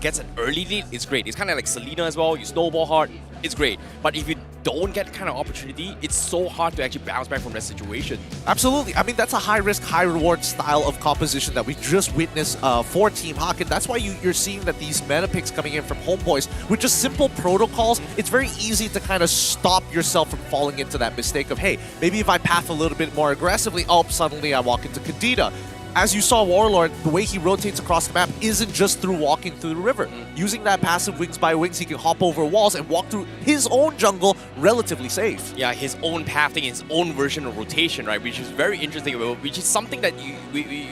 gets an early lead, it's great. It's kind of like Selena as well. You snowball hard, it's great. But if you don't get kind of opportunity, it's so hard to actually bounce back from that situation. Absolutely. I mean, that's a high-risk, high-reward style of composition that we just witnessed for Team Hawk, and that's why you're seeing that these meta picks coming in from Homebois, with just simple protocols, it's very easy to kind of stop yourself from falling into that mistake of, hey, maybe if I path a little bit more aggressively, oh, suddenly I walk into Kadita. As you saw Warlord, the way he rotates across the map isn't just through walking through the river. Using that passive wings by wings, he can hop over walls and walk through his own jungle relatively safe. Yeah, his own pathing, his own version of rotation, right? Which is very interesting, which is something that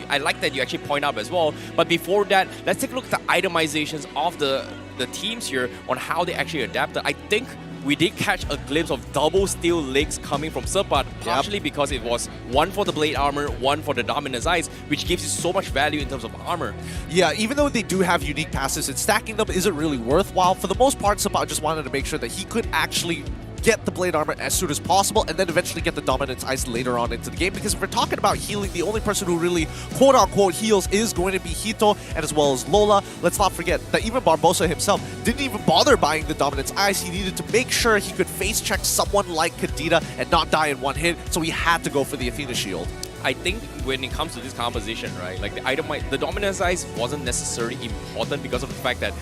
I like that you actually point out as well. But before that, let's take a look at the itemizations of the teams here on how they actually adapted. I think we did catch a glimpse of double steel legs coming from Serpat, partially because it was one for the blade armor, one for the dominance eyes, which gives you so much value in terms of armor. Yeah, even though they do have unique passes, and stacking them isn't really worthwhile. For the most part, Serpat just wanted to make sure that he could actually get the blade armor as soon as possible and then eventually get the dominance ice later on into the game, because if we're talking about healing, the only person who really quote-unquote heals is going to be Hito and as well as Lola. Let's not forget that even Barbosa himself didn't even bother buying the dominance ice. He needed to make sure he could face check someone like Kadita and not die in one hit, so he had to go for the Athena shield. I think when it comes to this composition, right, like the dominance ice wasn't necessarily important because of the fact that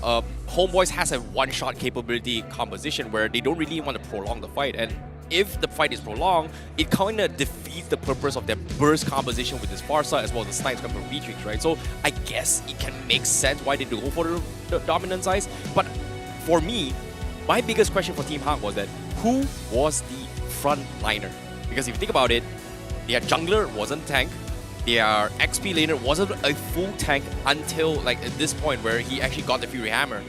Homebois has a one-shot capability composition where they don't really want to prolong the fight, and if the fight is prolonged, it kind of defeats the purpose of their burst composition with this Farsa as well as the snipes coming from Beatrix, right? So I guess it can make sense why they do go for the dominance ice, but for me, my biggest question for Team Hawk was that who was the front liner? Because if you think about it, their jungler wasn't tank, their XP laner wasn't a full tank until like at this point where he actually got the Fury Hammer.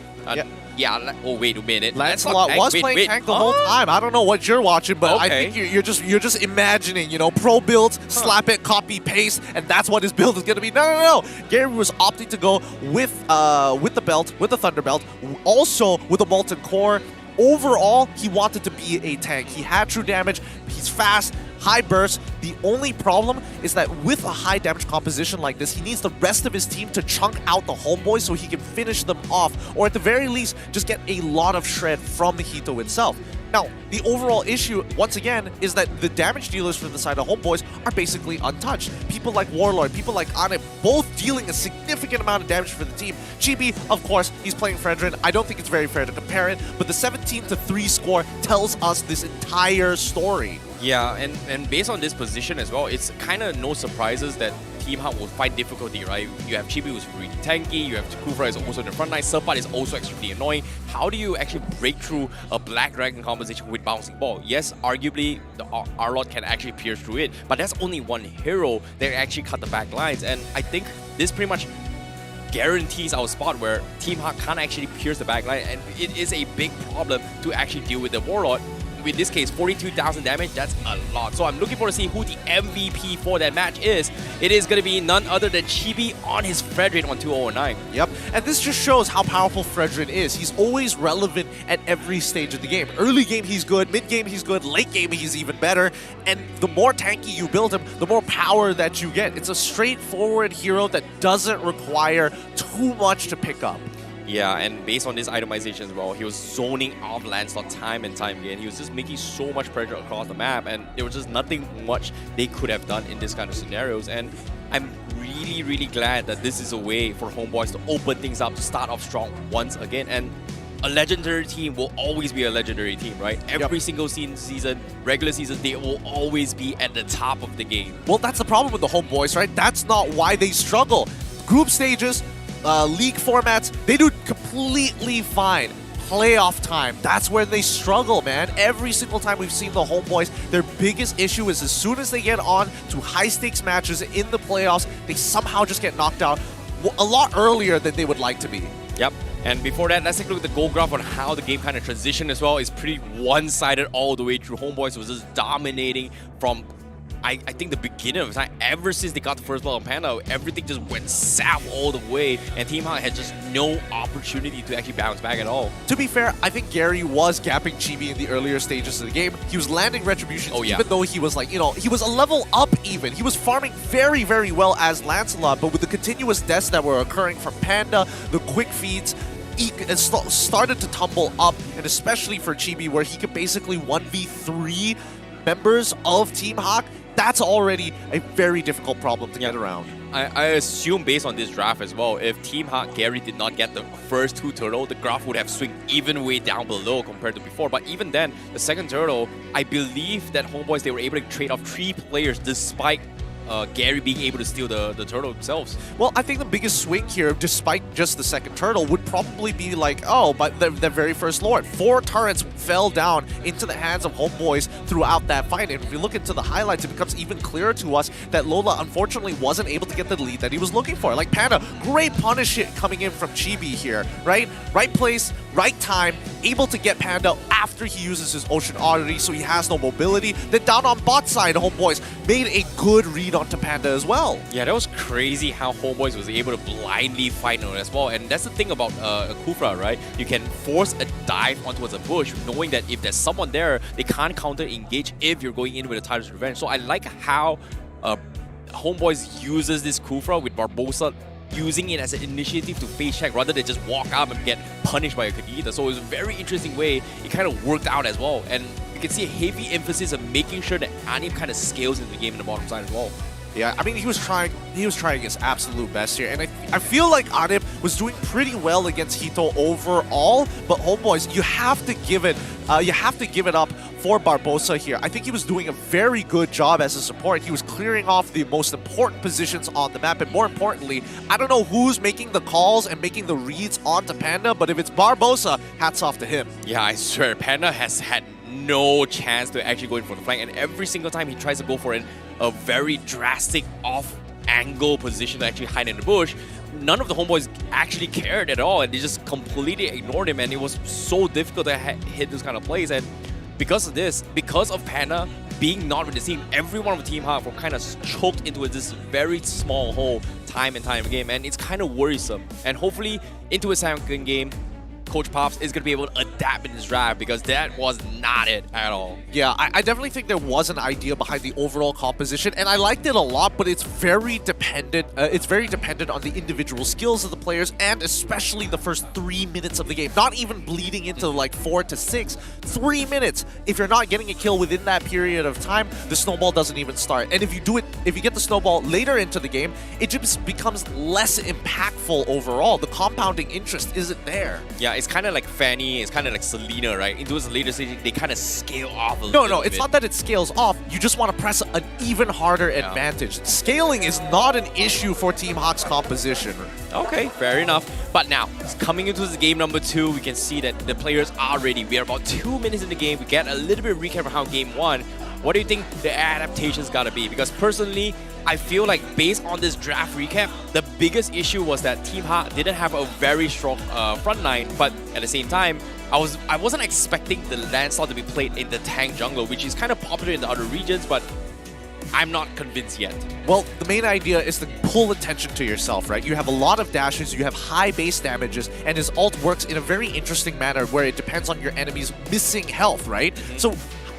Yeah. Oh wait a minute. Lancelot was playing tank the whole time. I don't know what you're watching, but I think you're just imagining, you know, pro build, slap it, copy, paste, and that's what his build is gonna be. No. Gary was opting to go with the belt, with the Thunder Belt, also with a Molten Core. Overall, he wanted to be a tank. He had true damage. He's fast. High burst. The only problem is that with a high damage composition like this, he needs the rest of his team to chunk out the Homeboys so he can finish them off, or at the very least, just get a lot of shred from the Hito itself. Now, the overall issue, once again, is that the damage dealers from the side of Homebois are basically untouched. People like Warlord, people like Ane, both dealing a significant amount of damage for the team. Chibi, of course, he's playing Fredrin. I don't think it's very fair to compare it, but the 17-3 score tells us this entire story. Yeah, and based on this position as well, it's kind of no surprises that Team Hawk will find difficulty, right? You have Chibi who's really tanky, you have Kufra is also in the front line, Serpat is also extremely annoying. How do you actually break through a Black Dragon composition with Bouncing Ball? Yes, arguably, the Arlott can actually pierce through it, but that's only one hero that actually cut the back lines, and I think this pretty much guarantees our spot where Team Hawk can't actually pierce the back line, and it is a big problem to actually deal with the Warlord. In this case, 42,000 damage, that's a lot. So I'm looking forward to see who the MVP for that match is. It is going to be none other than Chibi on his Fredrin on 2009. Yep, and this just shows how powerful Fredrin is. He's always relevant at every stage of the game. Early game, he's good. Mid game, he's good. Late game, he's even better. And the more tanky you build him, the more power that you get. It's a straightforward hero that doesn't require too much to pick up. Yeah, and based on this itemization as well, he was zoning off Lancelot time and time again. He was just making so much pressure across the map, and there was just nothing much they could have done in this kind of scenarios. And I'm really, really glad that this is a way for Homebois to open things up, to start off strong once again. And a legendary team will always be a legendary team, right? Every single season, regular season, they will always be at the top of the game. Well, that's the problem with the Homebois, right? That's not why they struggle. Group stages, league formats, they do completely fine. Playoff time, that's where they struggle, man. Every single time we've seen the Homebois, their biggest issue is as soon as they get on to high-stakes matches in the playoffs, they somehow just get knocked out a lot earlier than they would like to be. Yep. And before that, let's take a look at the goal graph on how the game kind of transitioned as well. It's pretty one-sided all the way through. Homebois was just dominating from, I think, the beginning of time. Ever since they got the first blood on Panda, everything just went south all the way, and Team Hawk had just no opportunity to actually bounce back at all. To be fair, I think Gary was gapping Chibi in the earlier stages of the game. He was landing retributions, even though he was like, he was a level up even. He was farming very, very well as Lancelot, but with the continuous deaths that were occurring from Panda, the quick feeds, it started to tumble up, and especially for Chibi, where he could basically 1v3 members of Team Hawk. That's already a very difficult problem to get around. I assume based on this draft as well, if Team Hawk Gary did not get the first 2 turtle, the graph would have swung even way down below compared to before. But even then, the second turtle, I believe that Homebois, they were able to trade off 3 players despite Gary being able to steal the turtle themselves. Well, I think the biggest swing here, despite just the second turtle, would probably be like, but the very first Lord. 4 turrets fell down into the hands of Homebois throughout that fight. And if you look into the highlights, it becomes even clearer to us that Lola unfortunately wasn't able to get the lead that he was looking for. Like Panda, great punish hit coming in from Chibi here, right? Right place, right time, able to get Panda after he uses his Ocean Oddity, so he has no mobility. Then down on bot side, Homebois made a good read onto Panda as well. Yeah, that was crazy how Homebois was able to blindly fight on it as well. And that's the thing about Kufra, right? You can force a dive onto a bush, knowing that if there's someone there, they can't counter-engage if you're going in with a Tiger's Revenge. So I like how Homebois uses this Kufra with Barbosa, using it as an initiative to face check rather than just walk up and get punished by a Kagita. So it was a very interesting way. It kind of worked out as well. And you can see a heavy emphasis on making sure that Anip kind of scales into the game in the bottom side as well. Yeah, I mean, he was trying his absolute best here, and I feel like Anip was doing pretty well against Hito overall. But Homebois, you have to give it up for Barbosa here. I think he was doing a very good job as a support. He was clearing off the most important positions on the map, and more importantly, I don't know who's making the calls and making the reads onto Panda, but if it's Barbosa, hats off to him. Yeah, I swear, Panda has had no chance to actually go in for the flank, and every single time he tries to go for a very drastic off-angle position to actually hide in the bush, none of the Homebois actually cared at all, and they just completely ignored him, and it was so difficult to hit this kind of plays. And because of this, because of Panda being not with the team, everyone of Team Hawk were kind of choked into this very small hole time and time again, and it's kind of worrisome. And hopefully, into a second game, Coach Pops is going to be able to adapt in this draft, because that was not it at all. Yeah, I definitely think there was an idea behind the overall composition, and I liked it a lot, but it's very dependent. It's very dependent on the individual skills of the players, and especially the first 3 minutes of the game. Not even bleeding into like 4 to 6. 3 minutes. If you're not getting a kill within that period of time, the snowball doesn't even start. And if you get the snowball later into the game, it just becomes less impactful overall. The compounding interest isn't there. Yeah, it's kind of like Fanny, it's kind of like Selena, right? Into this later stage, they kind of scale off a little bit. No, it's not that it scales off. You just want to press an even harder advantage. Scaling is not an issue for Team Hawk's composition. Okay, fair enough. But now, coming into this game number 2, we can see that the players are ready. We are about 2 minutes in the game. We get a little bit of recap of how game 1. What do you think the adaptation's gotta be? Because personally, I feel like based on this draft recap, the biggest issue was that Team Hawk didn't have a very strong front line, but at the same time, I wasn't expecting the Lancelot to be played in the tank jungle, which is kind of popular in the other regions, but I'm not convinced yet. Well, the main idea is to pull attention to yourself, right? You have a lot of dashes, you have high base damages, and his ult works in a very interesting manner where it depends on your enemy's missing health, right? So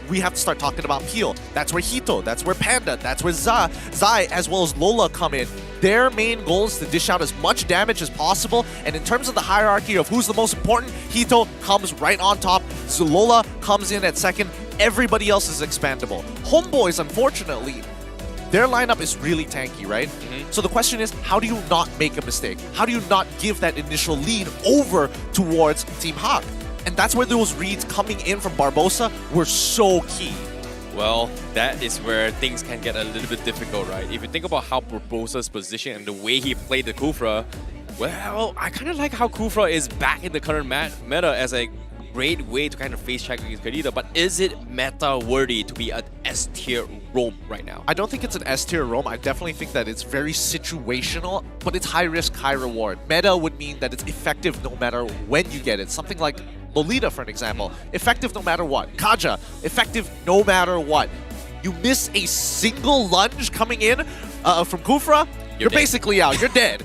we have to start talking about Peel. That's where Hito, that's where Panda, that's where Zai, as well as Lola come in. Their main goal is to dish out as much damage as possible, and in terms of the hierarchy of who's the most important, Hito comes right on top, Lola comes in at second, everybody else is expandable. Homebois, unfortunately, their lineup is really tanky, right? So the question is, how do you not make a mistake? How do you not give that initial lead over towards Team Hawk? And that's where those reads coming in from Barbosa were so key. Well, that is where things can get a little bit difficult, right? If you think about how Barbosa's position and the way he played the Kufra, well, I kind of like how Kufra is back in the current meta as a great way to kind of face check against Kadita, but is it meta worthy to be an S tier roam right now? I don't think it's an S tier roam. I definitely think that it's very situational, but it's high risk, high reward. Meta would mean that it's effective no matter when you get it. Something like Lolita, for an example. Effective no matter what. Kaja, effective no matter what. You miss a single lunge coming in from Kufra, you're basically out. You're dead.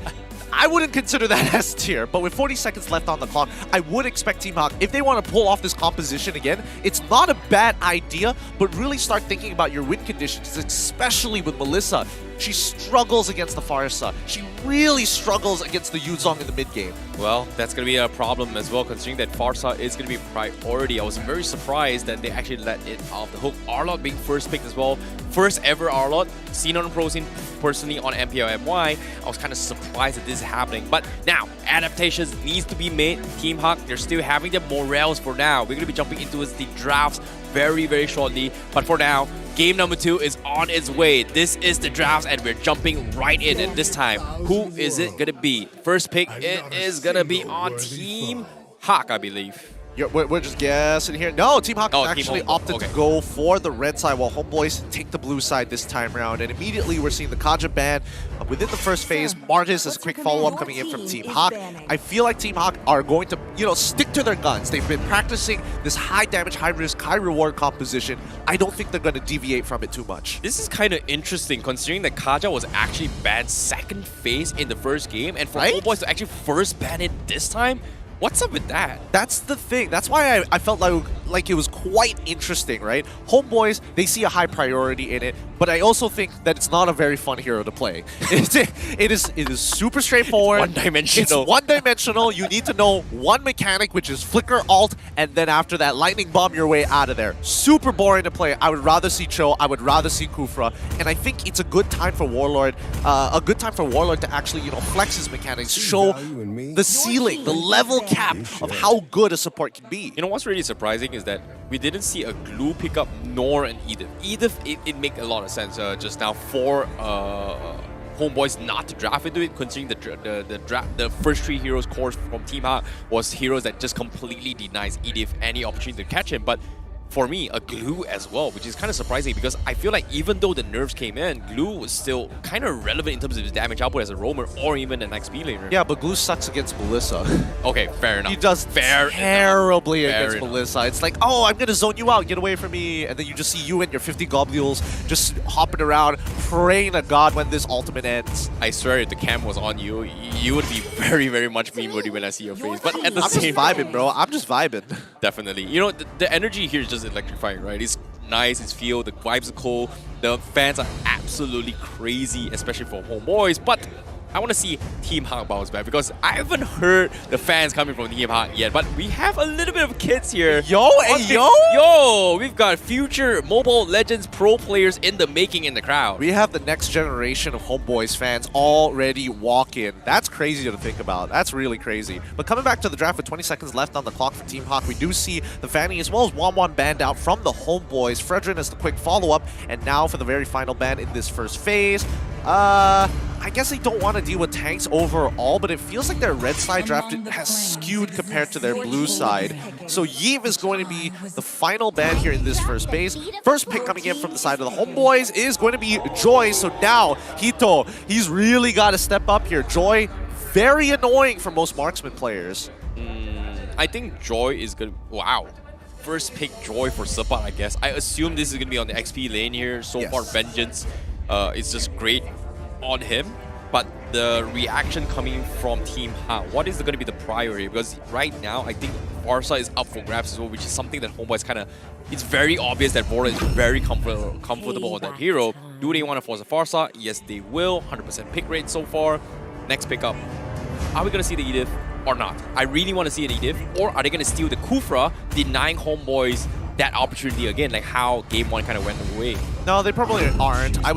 I wouldn't consider that S tier, but with 40 seconds left on the clock, I would expect Team Hawk, if they want to pull off this composition again, it's not a bad idea, but really start thinking about your win conditions, especially with Melissa. She struggles against the Farsa. She really struggles against the Yuzong in the mid game. Well, that's going to be a problem as well, considering that Farsa is going to be a priority. I was very surprised that they actually let it off the hook. Arlott being first picked as well. First ever Arlott, seen on Pro Scene personally on MPL MY. I was kind of surprised that this is happening. But now, adaptations needs to be made. Team Hawk, they're still having their morales for now. We're going to be jumping into the drafts very, very shortly. But for now, game number 2 is on its way. This is the drafts and we're jumping right in. And this time, who is it going to be? First pick, it is going to be on Team Hawk, I believe. We're just guessing here. No, Team Hawk actually opted to go for the red side while Homebois take the blue side this time around. And immediately we're seeing the Kaja ban within the first phase. Martis as a quick follow-up coming in from Team Hawk. I feel like Team Hawk are going to, stick to their guns. They've been practicing this high damage, high risk, high reward composition. I don't think they're going to deviate from it too much. This is kind of interesting considering that Kaja was actually banned second phase in the first game. And for Homebois to actually first ban it this time, what's up with that? That's the thing. That's why I felt like it was quite interesting, right? Homebois, they see a high priority in it, but I also think that it's not a very fun hero to play. It is super straightforward. One-dimensional. It's one-dimensional. You need to know one mechanic, which is flicker alt, and then after that, lightning bomb your way out of there. Super boring to play. I would rather see Cho. I would rather see Kufra, and I think it's a good time for Warlord. To actually, flex his mechanics, show the ceiling, the level cap of how good a support can be. You know what's really surprising is that we didn't see a Glue pick up nor an Edith. Edith, it make a lot of sense just now for Homebois not to draft into it, considering the first 3 heroes course from Team Hawk was heroes that just completely denies Edith any opportunity to catch him. But for me, a Glue as well, which is kind of surprising because I feel like even though the nerfs came in, Glue was still kind of relevant in terms of his damage output as a roamer or even an XP laner. Yeah, but Glue sucks against Melissa. Okay, fair enough. He does terribly against Melissa. It's like, oh, I'm going to zone you out, get away from me. And then you just see you and your 50 globules just hopping around, praying to God when this ultimate ends. I swear if the cam was on you, you would be very, very much meme-worthy when I see your face. But at the same time... I'm just vibing, bro. I'm just vibing. Definitely. The energy here is just electrifying, right? It's nice, it's feel, the vibes are cool, the fans are absolutely crazy, especially for Homebois, but I want to see Team Hawk bounce back because I haven't heard the fans coming from Team Hawk yet, but we have a little bit of kids here. Yo, we've got future Mobile Legends pro players in the making in the crowd. We have the next generation of Homebois fans already walking. That's crazy to think about. That's really crazy. But coming back to the draft with 20 seconds left on the clock for Team Hawk, we do see the Fanny as well as Wanwan banned out from the Homebois. Fredrin is the quick follow-up, and now for the very final ban in this first phase. I guess they don't want to deal with tanks overall, but it feels like their red side draft has skewed compared to their blue side. So Yeev is going to be the final ban here in this first phase. First pick coming in from the side of the Homebois is going to be Joy. So now Hito, he's really got to step up here. Joy, very annoying for most marksman players. I think Joy is going to... Wow. First pick Joy for support, I guess. I assume this is going to be on the XP lane here. So far, Vengeance is just great on him, but the reaction coming from Team Ha? What is going to be the priority? Because right now, I think Farsa is up for grabs as well, which is something that Homebois kind of... It's very obvious that Vora is very comfortable on that hero. Do they want to force a Farsa? Yes, they will. 100% pick rate so far. Next pickup. Are we going to see the Edith or not? I really want to see an Edith. Or are they going to steal the Kufra, denying Homebois that opportunity again, like how game 1 kind of went away? No, they probably aren't. I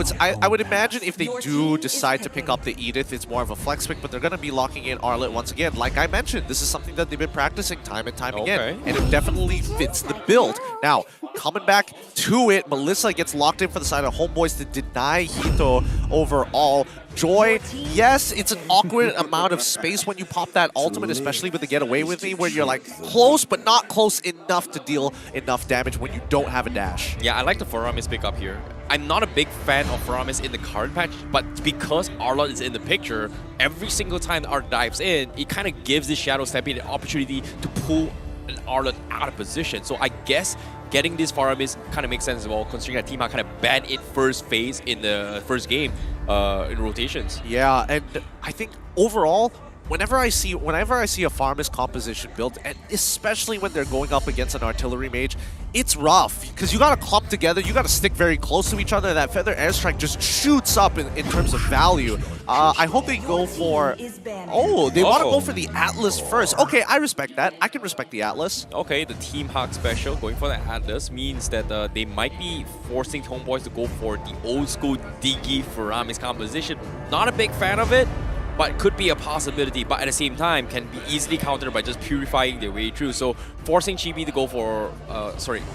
would imagine if they do decide to pick up the Edith, it's more of a flex pick, but they're going to be locking in Arlet once again. Like I mentioned, this is something that they've been practicing time and time again, and it definitely fits the build. Now, coming back to it, Melissa gets locked in for the side of Homebois to deny Hito overall. Joy, yes, it's an awkward amount of space when you pop that ultimate, especially with the Get Away With Me, where you're like close, but not close enough to deal enough damage when you don't have a dash. Yeah, I like the Faramis pick up here. I'm not a big fan of Faramis in the current patch, but because Arlot is in the picture, every single time Art dives in, it kind of gives this Shadow Stampede an opportunity to pull an Arlot out of position. So I guess getting this Faramis kind of makes sense as well, considering that Team Ha kind of banned it first phase in the first game in rotations. Yeah, and I think overall, whenever I see a Faramis composition built, and especially when they're going up against an artillery mage, it's rough because you gotta clump together, you gotta stick very close to each other, and that Feather Airstrike just shoots up in terms of value. I hope they go for... Oh, they want to go for the Atlas first. Okay, I respect that. I can respect the Atlas. Okay, the Team Hawk special going for the Atlas means that they might be forcing Homebois to go for the old school Diggy Faramis composition. Not a big fan of it, but could be a possibility, but at the same time can be easily countered by just purifying their way through. So forcing Chibi to go for,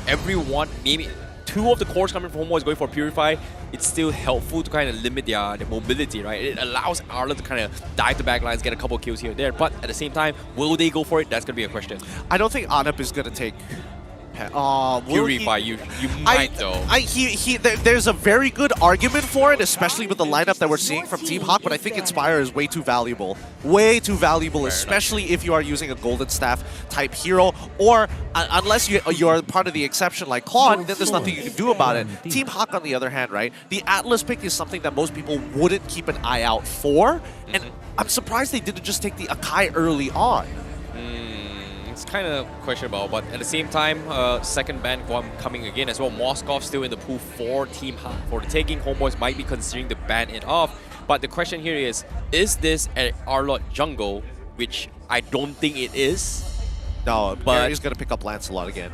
everyone, maybe 2 of the cores coming from Homebois going for Purify, it's still helpful to kind of limit their mobility, right? It allows Arlen to kind of dive the back lines, get a couple kills here and there, but at the same time, will they go for it? That's going to be a question. I don't think Adap is going to take... Purify, you might though. There's a very good argument for it, especially with the lineup that we're seeing from Team Hawk, but I think Inspire is way too valuable. Way too valuable, fair especially enough. If you are using a Golden Staff type hero, or unless you're part of the exception like Claude, then there's nothing you can do about it. Team Hawk, on the other hand, right? The Atlas pick is something that most people wouldn't keep an eye out for, and I'm surprised they didn't just take the Akai early on. It's kind of questionable, but at the same time, second ban coming again as well. Moskov still in the pool for Team Ha for the taking. Homebois might be considering to ban it off. But the question here is this an Arlot jungle, which I don't think it is. No, but Gary's going to pick up Lancelot again.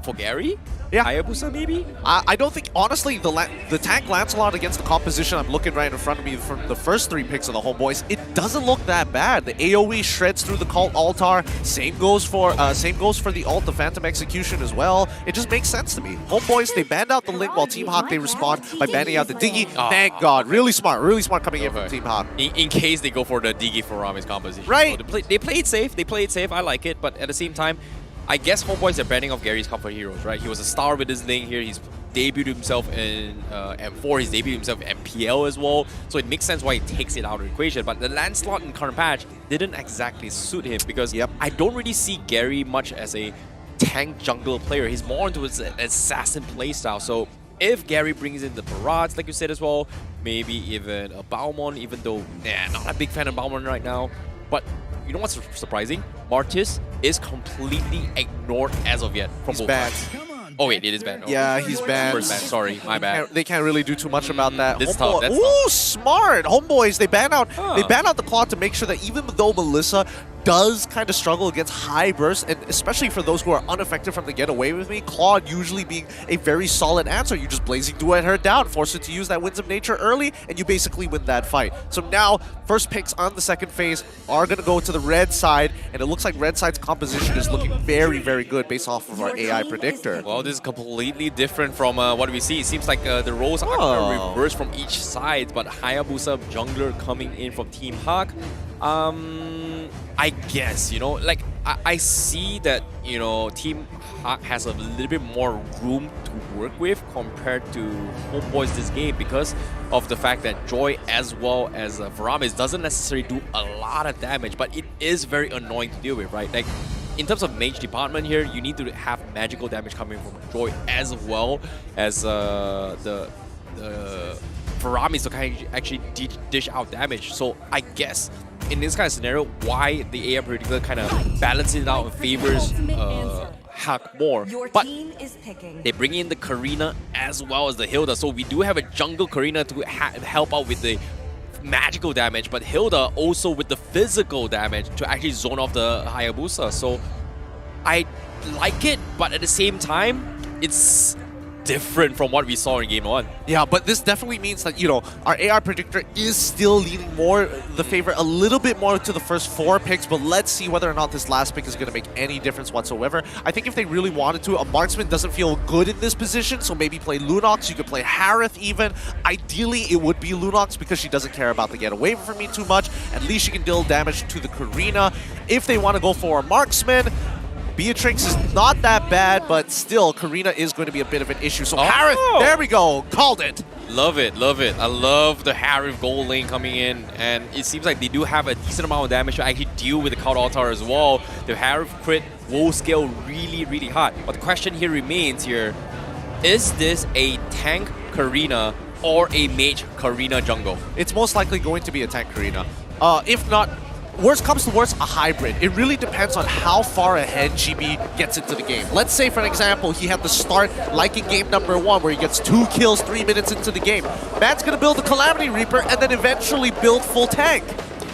For Gary? Yeah. Hayabusa maybe? I don't think, honestly, the tank Lancelot against the composition I'm looking right in front of me from the first 3 picks of the Homebois, it doesn't look that bad. The AoE shreds through the Cult Altar. Same goes for the ult, the Phantom Execution as well. It just makes sense to me. Homebois, they banned out the Link, while Team Hawk, they respond by banning out the Diggy. Thank God. Really smart coming in from Team Hawk. In case they go for the Diggy for Rami's composition. Right. So they play it safe. I like it, but at the same time, I guess Homebois are banning off Gary's comfort heroes, right? He was a star with his lane here. He's debuted himself in M4. He's debuted himself in MPL as well. So it makes sense why he takes it out of the equation. But the Lancelot in current patch didn't exactly suit him because I don't really see Gary much as a tank jungle player. He's more into his assassin playstyle. So if Gary brings in the Barats, like you said as well, maybe even a Baumon, even though, not a big fan of Baumon right now. But you know what's surprising? Martis is completely ignored as of yet from both sides. Oh wait, it is banned. Yeah, he's banned. First ban, sorry, my bad. They can't really do too much about that. This tough, that's tough. Smart! Homebois, they ban out the Claw to make sure that even though Melissa does kind of struggle against high bursts, and especially for those who are unaffected from the Get Away With Me, Claude usually being a very solid answer. You just Blazing Duet her down, force her to use that Winds of Nature early, and you basically win that fight. So now, first picks on the second phase are going to go to the red side, and it looks like red side's composition is looking very, very good based off of our AI predictor. Well, this is completely different from what we see. It seems like the roles are reversed from each side, but Hayabusa jungler coming in from Team Hawk. I guess, like I see that, Team Hawk has a little bit more room to work with compared to Homebois this game because of the fact that Joy as well as Varamis doesn't necessarily do a lot of damage, but it is very annoying to deal with, right? Like, in terms of mage department here, you need to have magical damage coming from Joy as well as the Faramis to kind of actually dish out damage. So I guess in this kind of scenario, why the AI Predictor kind of balances it out and favors Hak more. But they bring in the Karina as well as the Hilda. So we do have a jungle Karina to help out with the magical damage, but Hilda also with the physical damage to actually zone off the Hayabusa. So I like it, but at the same time, it's different from what we saw in Game 1. Yeah, but this definitely means that, you know, our AI predictor is still leaning more the favor a little bit more to the first 4 picks, but let's see whether or not this last pick is going to make any difference whatsoever. I think if they really wanted to, a marksman doesn't feel good in this position, so maybe play Lunox, you could play Harith even. Ideally, it would be Lunox because she doesn't care about the get away from me too much. At least she can deal damage to the Karina. If they want to go for a marksman, Beatrix is not that bad, but still, Karina is going to be a bit of an issue. So Harith, there we go, called it. Love it, love it. I love the Harith gold lane coming in, and it seems like they do have a decent amount of damage to actually deal with the Cloud Altar as well. The Harith crit will scale really, really hard. But the question here remains here, is this a tank Karina or a mage Karina jungle? It's most likely going to be a tank Karina. If not, worst comes to worst, a hybrid. It really depends on how far ahead GB gets into the game. Let's say, for example, he had the start like in game number 1 where he gets 2 kills 3 minutes into the game. Man's gonna build the Calamity Reaper and then eventually build full tank.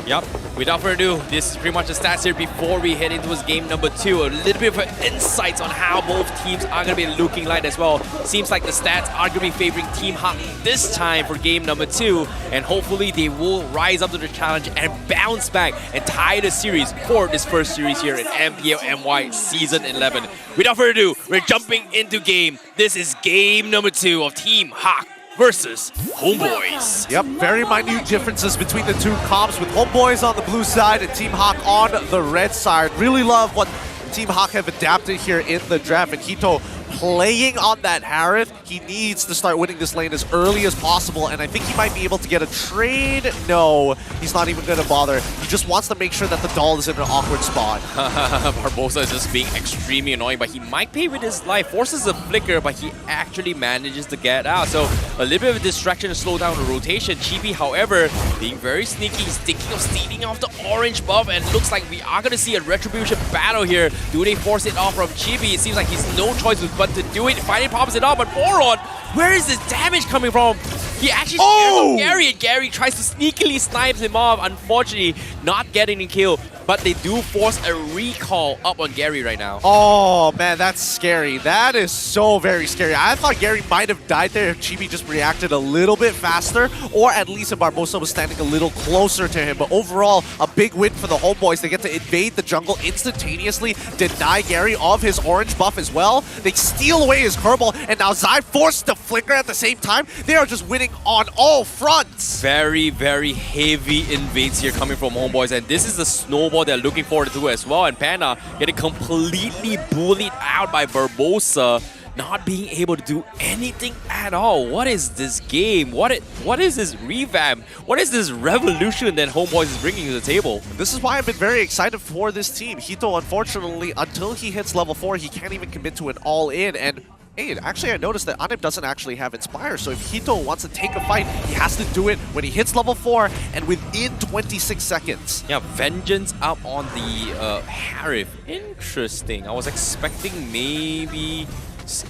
Yep. Without further ado, this is pretty much the stats here before we head into his game number 2. A little bit of insights on how both teams are going to be looking like as well. Seems like the stats are going to be favoring Team Hak this time for game number 2. And hopefully they will rise up to the challenge and bounce back and tie the series for this first series here in MPL MY Season 11. Without further ado, we're jumping into game. This is game number 2 of Team Hak versus Homebois. Yep, very minute differences between the two comps with Homebois on the blue side and Team Hak on the red side. Really love what Team Hak have adapted here in the draft, and Hito playing on that Harith. He needs to start winning this lane as early as possible, and I think he might be able to get a trade. No, he's not even going to bother. He just wants to make sure that the doll is in an awkward spot. Barbosa is just being extremely annoying, but he might pay with his life. Forces a flicker, but he actually manages to get out. So a little bit of a distraction to slow down the rotation. Chibi, however, being very sneaky. He's thinking of stealing off the orange buff, and looks like we are going to see a retribution battle here. Do they force it off from Chibi? It seems like he's no choice but to do it. Finally pops it off, but Boron, where is this damage coming from? He actually scares off Gary, and Gary tries to sneakily snipe him off. Unfortunately, not getting a kill, but they do force a recall up on Gary right now. Oh man, that's scary. That is so very scary. I thought Gary might have died there if Chibi just reacted a little bit faster, or at least if Barbosa was standing a little closer to him. But overall, a big win for the Homebois. They get to invade the jungle instantaneously, deny Gary of his orange buff as well. They steal away his Kerbal, and now Zai forced to flicker at the same time. They are just winning on all fronts. Very, very heavy invades here coming from Homebois, and this is the snowball they're looking forward to as well. And Panda getting completely bullied out by Barbosa, not being able to do anything at all. What is this game? What is this revamp? What is this revolution that Homebois is bringing to the table? This is why I've been very excited for this team. Hito, unfortunately, until he hits level 4, he can't even commit to an all-in. And hey, actually I noticed that Anip doesn't actually have Inspire, so if Hito wants to take a fight, he has to do it when he hits level 4 and within 26 seconds. Yeah, Vengeance up on the Harith. Interesting. I was expecting maybe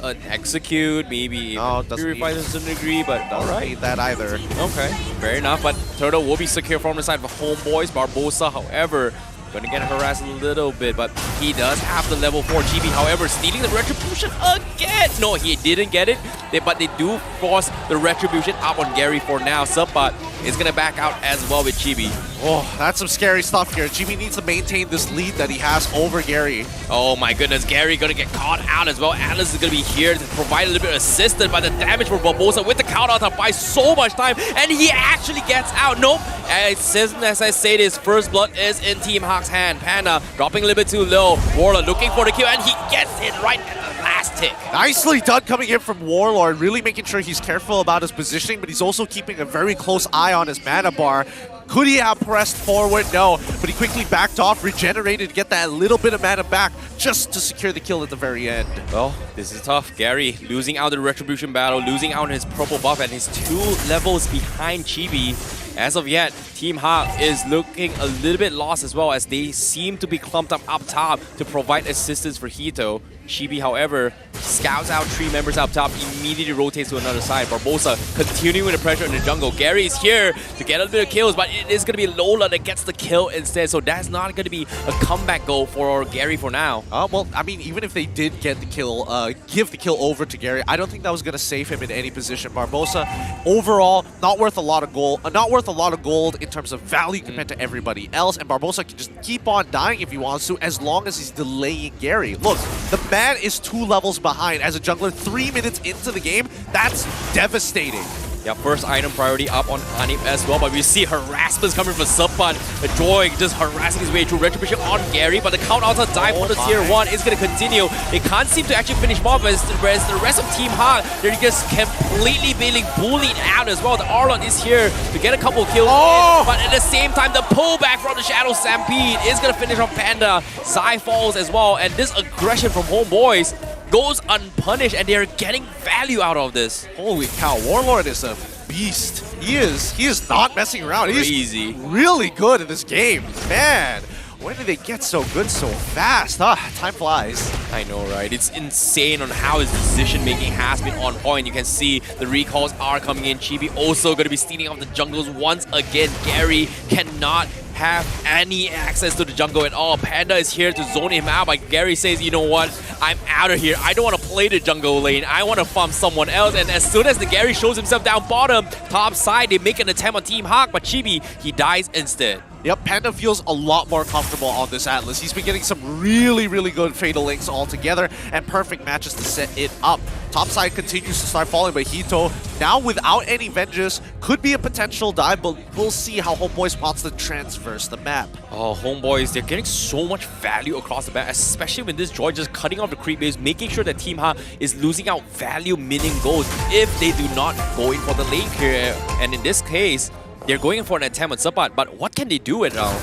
an Execute, maybe Purify to some degree, but alright. Need that either. Okay, fair enough, but Turtle will be secure from the side of Homebois. Barbosa, however, going to get harassed a little bit, but he does have the level 4 GB. However, stealing the Retribution again. No, he didn't get it, but they do force the Retribution up on Gary for now. Subbot is going to back out as well with Chibi. Oh, that's some scary stuff here. Chibi needs to maintain this lead that he has over Gary. Oh my goodness, Gary going to get caught out as well. Atlas is going to be here to provide a little bit of assistance, but the damage for Barbosa with the counter attack buys so much time, and he actually gets out. Nope. As I say, this first blood is in Team Hak's hand. Panda dropping a little bit too low. Warlord looking for the kill, and he gets it right at the last tick. Nicely done coming in from Warlord, really making sure he's careful about his positioning, but he's also keeping a very close eye on his mana bar. Could he have pressed forward? No, but he quickly backed off, regenerated, get that little bit of mana back just to secure the kill at the very end. Well, this is tough. Gary losing out the Retribution battle, losing out on his purple buff, and he's 2 levels behind Chibi. As of yet, Team Hawk is looking a little bit lost as well, as they seem to be clumped up top to provide assistance for Hito. Chibi, however, scouts out 3 members up top, immediately rotates to another side. Barbosa continuing the pressure in the jungle. Gary is here to get a bit of kills, but it is going to be Lola that gets the kill instead. So that's not going to be a comeback goal for Gary for now. Well, I mean, even if they did get the kill, give the kill over to Gary, I don't think that was going to save him in any position. Barbosa, overall, not worth a lot of gold. Not worth a lot of gold in terms of value compared to everybody else. And Barbosa can just keep on dying if he wants to, as long as he's delaying Gary. Look, the man is 2 levels behind as a jungler 3 minutes into the game. That's devastating. Yeah, first item priority up on Anip as well, but we see harassments coming from Subban. Joy just harassing his way through Retribution on Gary, but the count-outs dive for the tier 1 is going to continue. They can't seem to actually finish off, whereas the rest of Team Hawk, they're just completely being bullied out as well. The Arlon is here to get a couple kills in, but at the same time, the pullback from the Shadow Stampede is going to finish off Panda. Zai falls as well, and this aggression from Homebois goes unpunished, and they're getting value out of this. Holy cow, Warlord is a beast. He is not messing around. He's really good in this game. Man, when did they get so good so fast? Time flies. I know, right? It's insane on how his decision making has been on point. You can see the recalls are coming in. Chibi also going to be stealing off the jungles once again. Gary cannot have any access to the jungle at all. Panda is here to zone him out, but Gary says, you know what, I'm out of here. I don't want to play the jungle lane. I want to farm someone else. And as soon as the Gary shows himself down bottom, top side, they make an attempt on Team Hawk, but Chibi, he dies instead. Yep, Panda feels a lot more comfortable on this Atlas. He's been getting some really, really good Fatal Links all together and perfect matches to set it up. Topside continues to start falling, but Hito, now without any Vengeance, could be a potential dive, but we'll see how Homebois wants to transverse the map. Oh, Homebois, they're getting so much value across the map, especially when this Joy just cutting off the creep base, making sure that Team Ha is losing out value minion goals if they do not go in for the lane clear. And in this case, they're going for an attempt on Subban, but what can they do at all?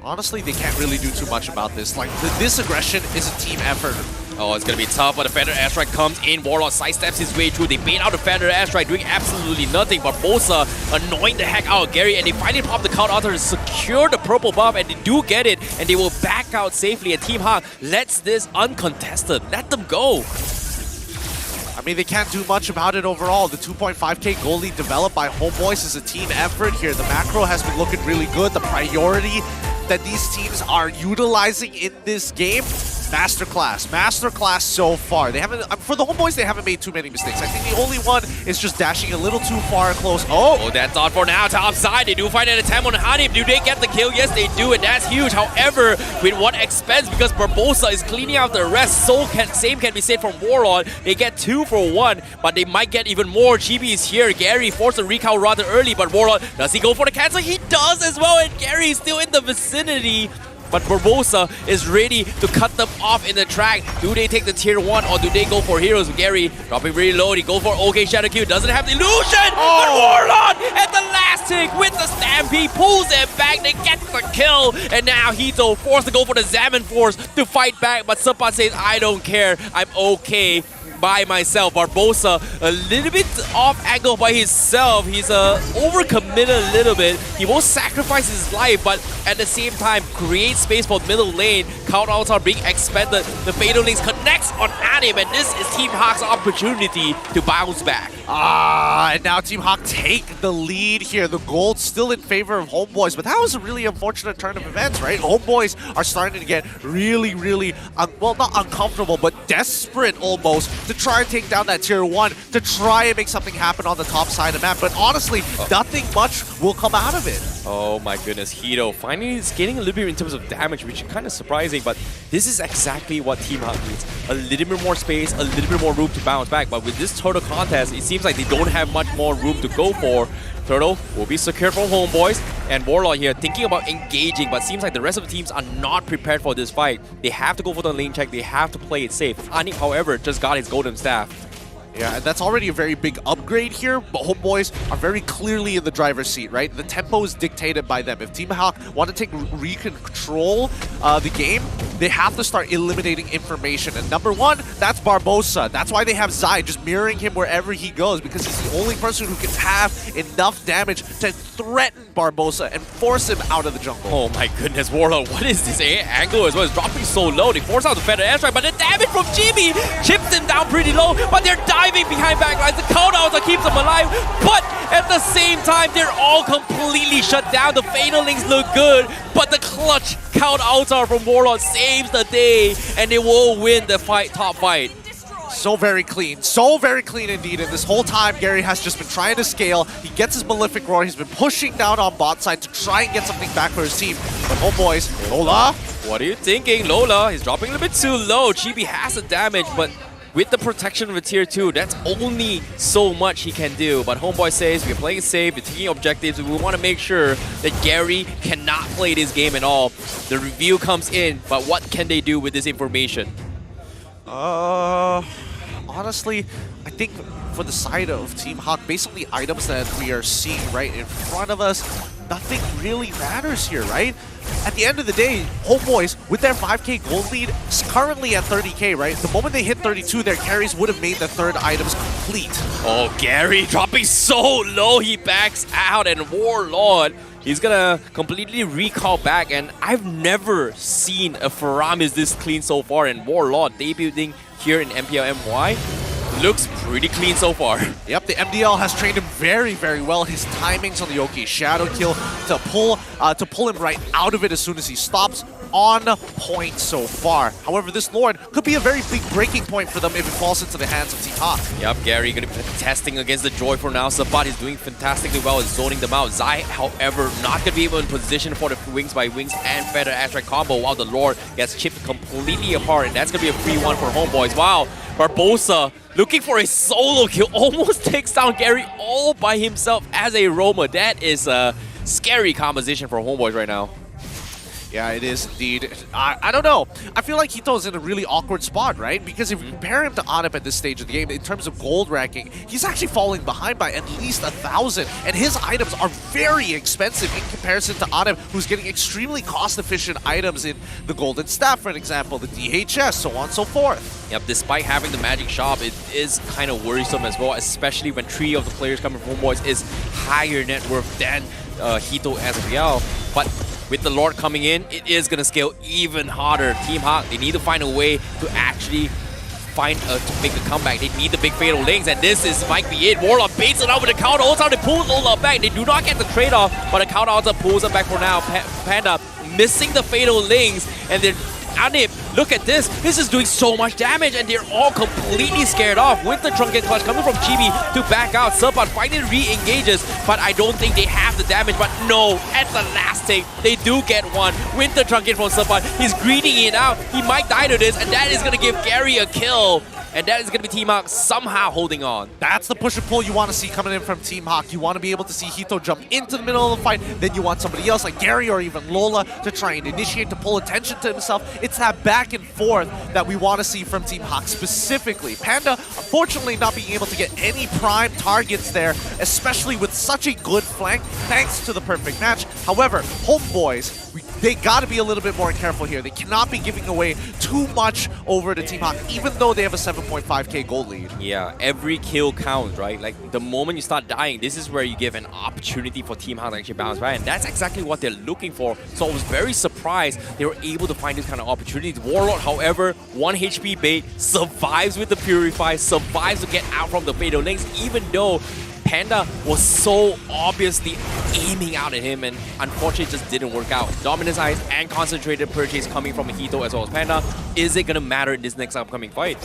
Honestly, they can't really do too much about this. Like, this aggression is a team effort. Oh, it's going to be tough, but the Feather Airstrike comes in. Warlord sidesteps his way through. They bait out the Feather Airstrike, doing absolutely nothing. But Bosa annoying the heck out of Gary, and they finally pop the count out to secure the purple buff, and they do get it, and they will back out safely. And Team Hawk lets this uncontested. Let them go. I mean, they can't do much about it overall. The 2.5k goal lead developed by Homebois is a team effort here. The macro has been looking really good. The priority that these teams are utilizing in this game, Masterclass so far. They haven't, for the Homebois, they haven't made too many mistakes. I think the only one is just dashing a little too far close. Oh, that's on for now. Top side, they do find an attempt on Hanif. Do they get the kill? Yes, they do, and that's huge. However, with what expense, because Barbosa is cleaning out the rest, same can be said from Warlord. They get 2 for 1, but they might get even more. Chibi is here. Gary forced a recall rather early, but Warlord, does he go for the cancel? He does as well, and Gary is still in the vicinity. But Barbosa is ready to cut them off in the track. Do they take the tier 1 or do they go for heroes? Gary dropping really low. He go for OK Shadow Q. Doesn't have the illusion. But Warlord at the last tick with the Stampede pulls them back. They get the kill. And now Hito forced to go for the Zaman Force to fight back. But Subban says, I don't care. I'm okay by myself. Barbosa a little bit off angle by himself. He's overcommitted a little bit. He won't sacrifice his life, but at the same time create space for middle lane. Countouts are being expended. The Fatal Links connects on Anim, and this is Team Hawk's opportunity to bounce back. And now Team Hawk take the lead here. The gold's still in favor of Homebois, but that was a really unfortunate turn of events, right? Homebois are starting to get really, well, not uncomfortable, but desperate almost to try and take down that tier 1, to try and make something happen on the top side of the map. But honestly, nothing much will come out of it. Oh my goodness, Hito finally is getting a little bit in terms of damage, which is kind of surprising, but this is exactly what Team Hawk needs. A little bit more space, a little bit more room to bounce back, but with this Turtle contest, it seems like they don't have much more room to go for. Turtle will be secured from Homebois, and Warlord here thinking about engaging, but seems like the rest of the teams are not prepared for this fight. They have to go for the lane check, they have to play it safe. Anik, however, just got his golden staff. Yeah, and that's already a very big upgrade here, but Homebois are very clearly in the driver's seat, right? The tempo is dictated by them. If Team Hawk want to take control the game, they have to start eliminating information. And number one, that's Barbosa. That's why they have Zai just mirroring him wherever he goes, because he's the only person who can have enough damage to threaten Barbosa and force him out of the jungle. Oh my goodness, Warlord, what is this angle as well? It's dropping so low. They force out the feather airstrike, but the damage from GB chips him down pretty low, but they're diving behind backlines. The countouts that keeps them alive, but at the same time, they're all completely shut down. The Fatal Links look good, but the clutch countouts are from Warlord saves the day, and they will win the top fight. So very clean indeed. And this whole time, Gary has just been trying to scale. He gets his Malefic Roar. He's been pushing down on bot side to try and get something back for his team. But Homebois, Lola. What are you thinking? Lola, he's dropping a little bit too low. Chibi has the damage, but with the protection of a tier 2, that's only so much he can do. But Homeboy says, we're playing it safe, we're taking objectives, we want to make sure that Gary cannot play this game at all. The review comes in, but what can they do with this information? Honestly, I think for the side of Team Hawk, basically items that we are seeing right in front of us, nothing really matters here, right? At the end of the day, Homebois, with their 5k gold lead, is currently at 30k, right? The moment they hit 32, their carries would have made the third items complete. Oh, Gary dropping so low, he backs out, and Warlord, he's gonna completely recall back, and I've never seen a Faramis this clean so far, and Warlord debuting here in MPL MY looks pretty clean so far. Yep, the MDL has trained him very, very well. His timings on the Yoki Shadow kill to pull him right out of it as soon as he stops, on point so far. However, this Lord could be a very big breaking point for them if it falls into the hands of Team Hawk. Yep, Gary gonna be testing against the Joy for now. Sabat is doing fantastically well, is zoning them out. Zai, however, not gonna be able in position for the Wings by Wings and Feather Airstrike combo, while the Lord gets chipped completely apart, and that's gonna be a free one for Homebois. Wow, Barbosa looking for a solo kill, almost takes down Gary all by himself as a roamer. That is a scary composition for Homebois right now. Yeah, it is indeed. I don't know. I feel like Hito's in a really awkward spot, right? Because if you compare him to Anip at this stage of the game, in terms of gold ranking, he's actually falling behind by at least 1,000. And his items are very expensive in comparison to Anip, who's getting extremely cost-efficient items in the Golden Staff, for example, the DHS, so on and so forth. Yep, despite having the Magic Shop, it is kind of worrisome as well, especially when 3 of the players coming from Homebois is higher net worth than Hito as of now. But with the Lord coming in, it is going to scale even harder. Team Hawk, they need to find a way to actually to make a comeback. They need the big Fatal Links, and this might be it. Warlock baits it out with the counter. Also, they pull Lola back. They do not get the trade-off, but the counter also pulls them back for now. Panda missing the Fatal Links, and then Anip, look at this. This is doing so much damage, and they're all completely scared off with the Trunket Clutch coming from Chibi to back out. Serpent finally re-engages, but I don't think they have the damage. But no, at the last take, they do get one with the Trunket from Serpent. He's greeting it out. He might die to this, and that is going to give Gary a kill. And that is going to be Team Hawk somehow holding on. That's the push and pull you want to see coming in from Team Hawk. You want to be able to see Hito jump into the middle of the fight. Then you want somebody else like Gary or even Lola to try and initiate, to pull attention to himself. It's that back and forth that we want to see from Team Hawk specifically. Panda, unfortunately, not being able to get any prime targets there, especially with such a good flank, thanks to the perfect match. However, Homebois, they got to be a little bit more careful here. They cannot be giving away too much over to Team Hawk, even though they have a 7.5k gold lead. Yeah, every kill counts, right? Like, the moment you start dying, this is where you give an opportunity for Team Hawk to actually bounce back, and that's exactly what they're looking for. So I was very surprised they were able to find this kind of opportunity. Warlord, however, 1 HP bait, survives with the Purify, survives to get out from the Fatal Links, even though Panda was so obviously aiming out at him, and unfortunately it just didn't work out. Dominance Eyes and Concentrated Purchase coming from Hito as well as Panda. Is it going to matter in this next upcoming fight?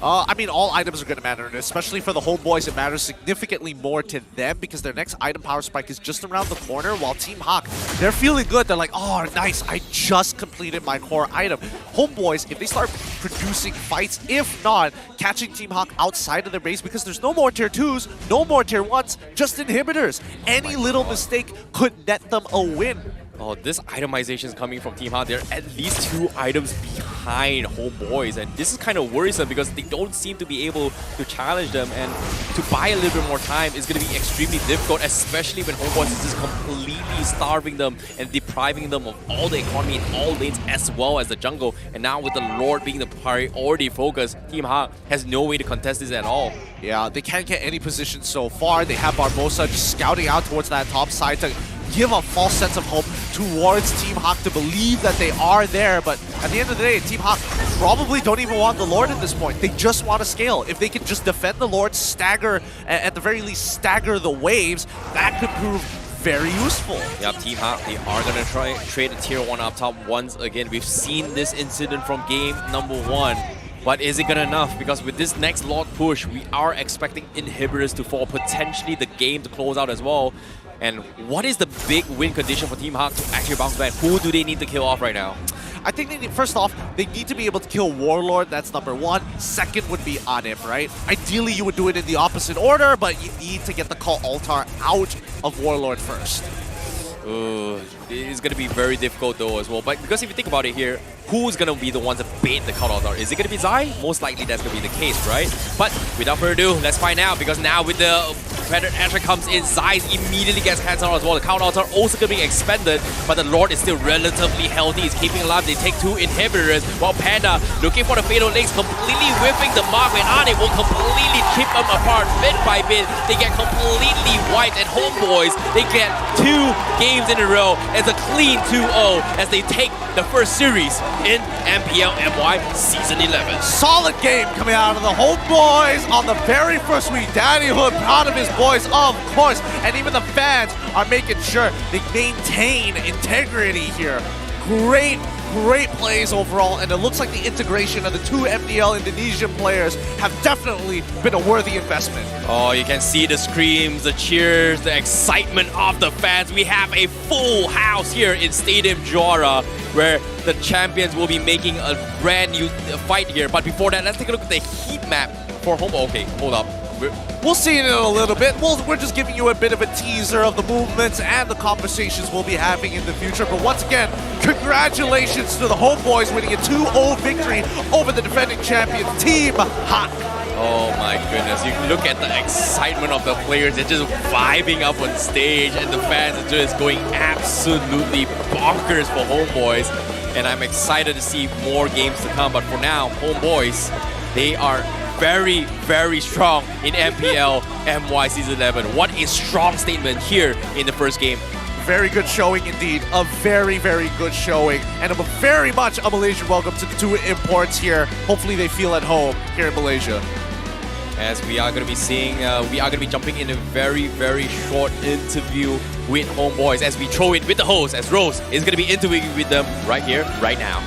I mean, all items are going to matter, and especially for the Homebois, it matters significantly more to them because their next item power spike is just around the corner, while Team Hawk, they're feeling good. They're like, oh, nice, I just completed my core item. Homebois, if they start producing fights, if not, catching Team Hawk outside of their base because there's no more tier 2s, no more tier 1s, just inhibitors. Any little mistake could net them a win. Oh, this itemization is coming from Team Ha. They're at least 2 items behind Homebois, and this is kind of worrisome because they don't seem to be able to challenge them, and to buy a little bit more time is going to be extremely difficult, especially when Homebois is just completely starving them and depriving them of all the economy in all lanes as well as the jungle. And now with the Lord being the priority focus, Team Ha has no way to contest this at all. Yeah, they can't get any position so far. They have Barbosa just scouting out towards that top side to give a false sense of hope towards Team Hawk to believe that they are there. But at the end of the day, Team Hawk probably don't even want the Lord at this point. They just want to scale. If they can just defend the Lord, stagger, at the very least stagger the waves, that could prove very useful. Yep, Team Ha, they are going to try trade a tier 1 up top once again. We've seen this incident from game number 1. But is it good enough? Because with this next Lord push, we are expecting inhibitors to fall, potentially the game to close out as well. And what is the big win condition for Team Hawk to actually bounce back? Who do they need to kill off right now? I think they need, first off, they need to be able to kill Warlord. That's number 1. Second would be Anip, right? Ideally, you would do it in the opposite order, but you need to get the Cult Altar out of Warlord first. It's going to be very difficult though as well. But because if you think about it here, who's going to be the ones that bait the Cult Altar? Is it going to be Zai? Most likely that's going to be the case, right? But without further ado, let's find out. Because now with the Predator Asher comes in, Zai immediately gets hands on as well. The Cult Altar also going to be expended, but the Lord is still relatively healthy. He's keeping alive. They take 2 inhibitors, while Panda looking for the Fatal Links, completely whipping the mark, and Ane will completely chip them apart bit by bit. They get completely wiped, and Homebois, they get 2 games in a row as a clean 2-0 as they take the first series in MPL MY Season 11. Solid game coming out of the Homebois on the very first week. Daddy Hood proud of his boys, of course, and even the fans are making sure they maintain integrity here. Great plays overall, and it looks like the integration of the 2 MDL Indonesian players have definitely been a worthy investment. Oh, you can see the screams, the cheers, the excitement of the fans. We have a full house here in Stadium Juara, where the champions will be making a brand new fight here. But before that, let's take a look at the heat map for Home. Okay, hold up. We'll see it in a little bit. We're just giving you a bit of a teaser of the movements and the conversations we'll be having in the future. But once again, congratulations to the Homebois winning a 2-0 victory over the defending champion, Team Hawk. Oh my goodness, you look at the excitement of the players. They're just vibing up on stage, and the fans are just going absolutely bonkers for Homebois. And I'm excited to see more games to come. But for now, Homebois, they are very, very strong in MPL MY Season 11. What a strong statement here in the first game. Very good showing indeed. A very, very good showing. And a very much a Malaysian welcome to the 2 imports here. Hopefully they feel at home here in Malaysia. As we are going to be seeing, we are going to be jumping in a very, very short interview with Homebois as we throw it with the host, as Rose is going to be interviewing with them right here, right now.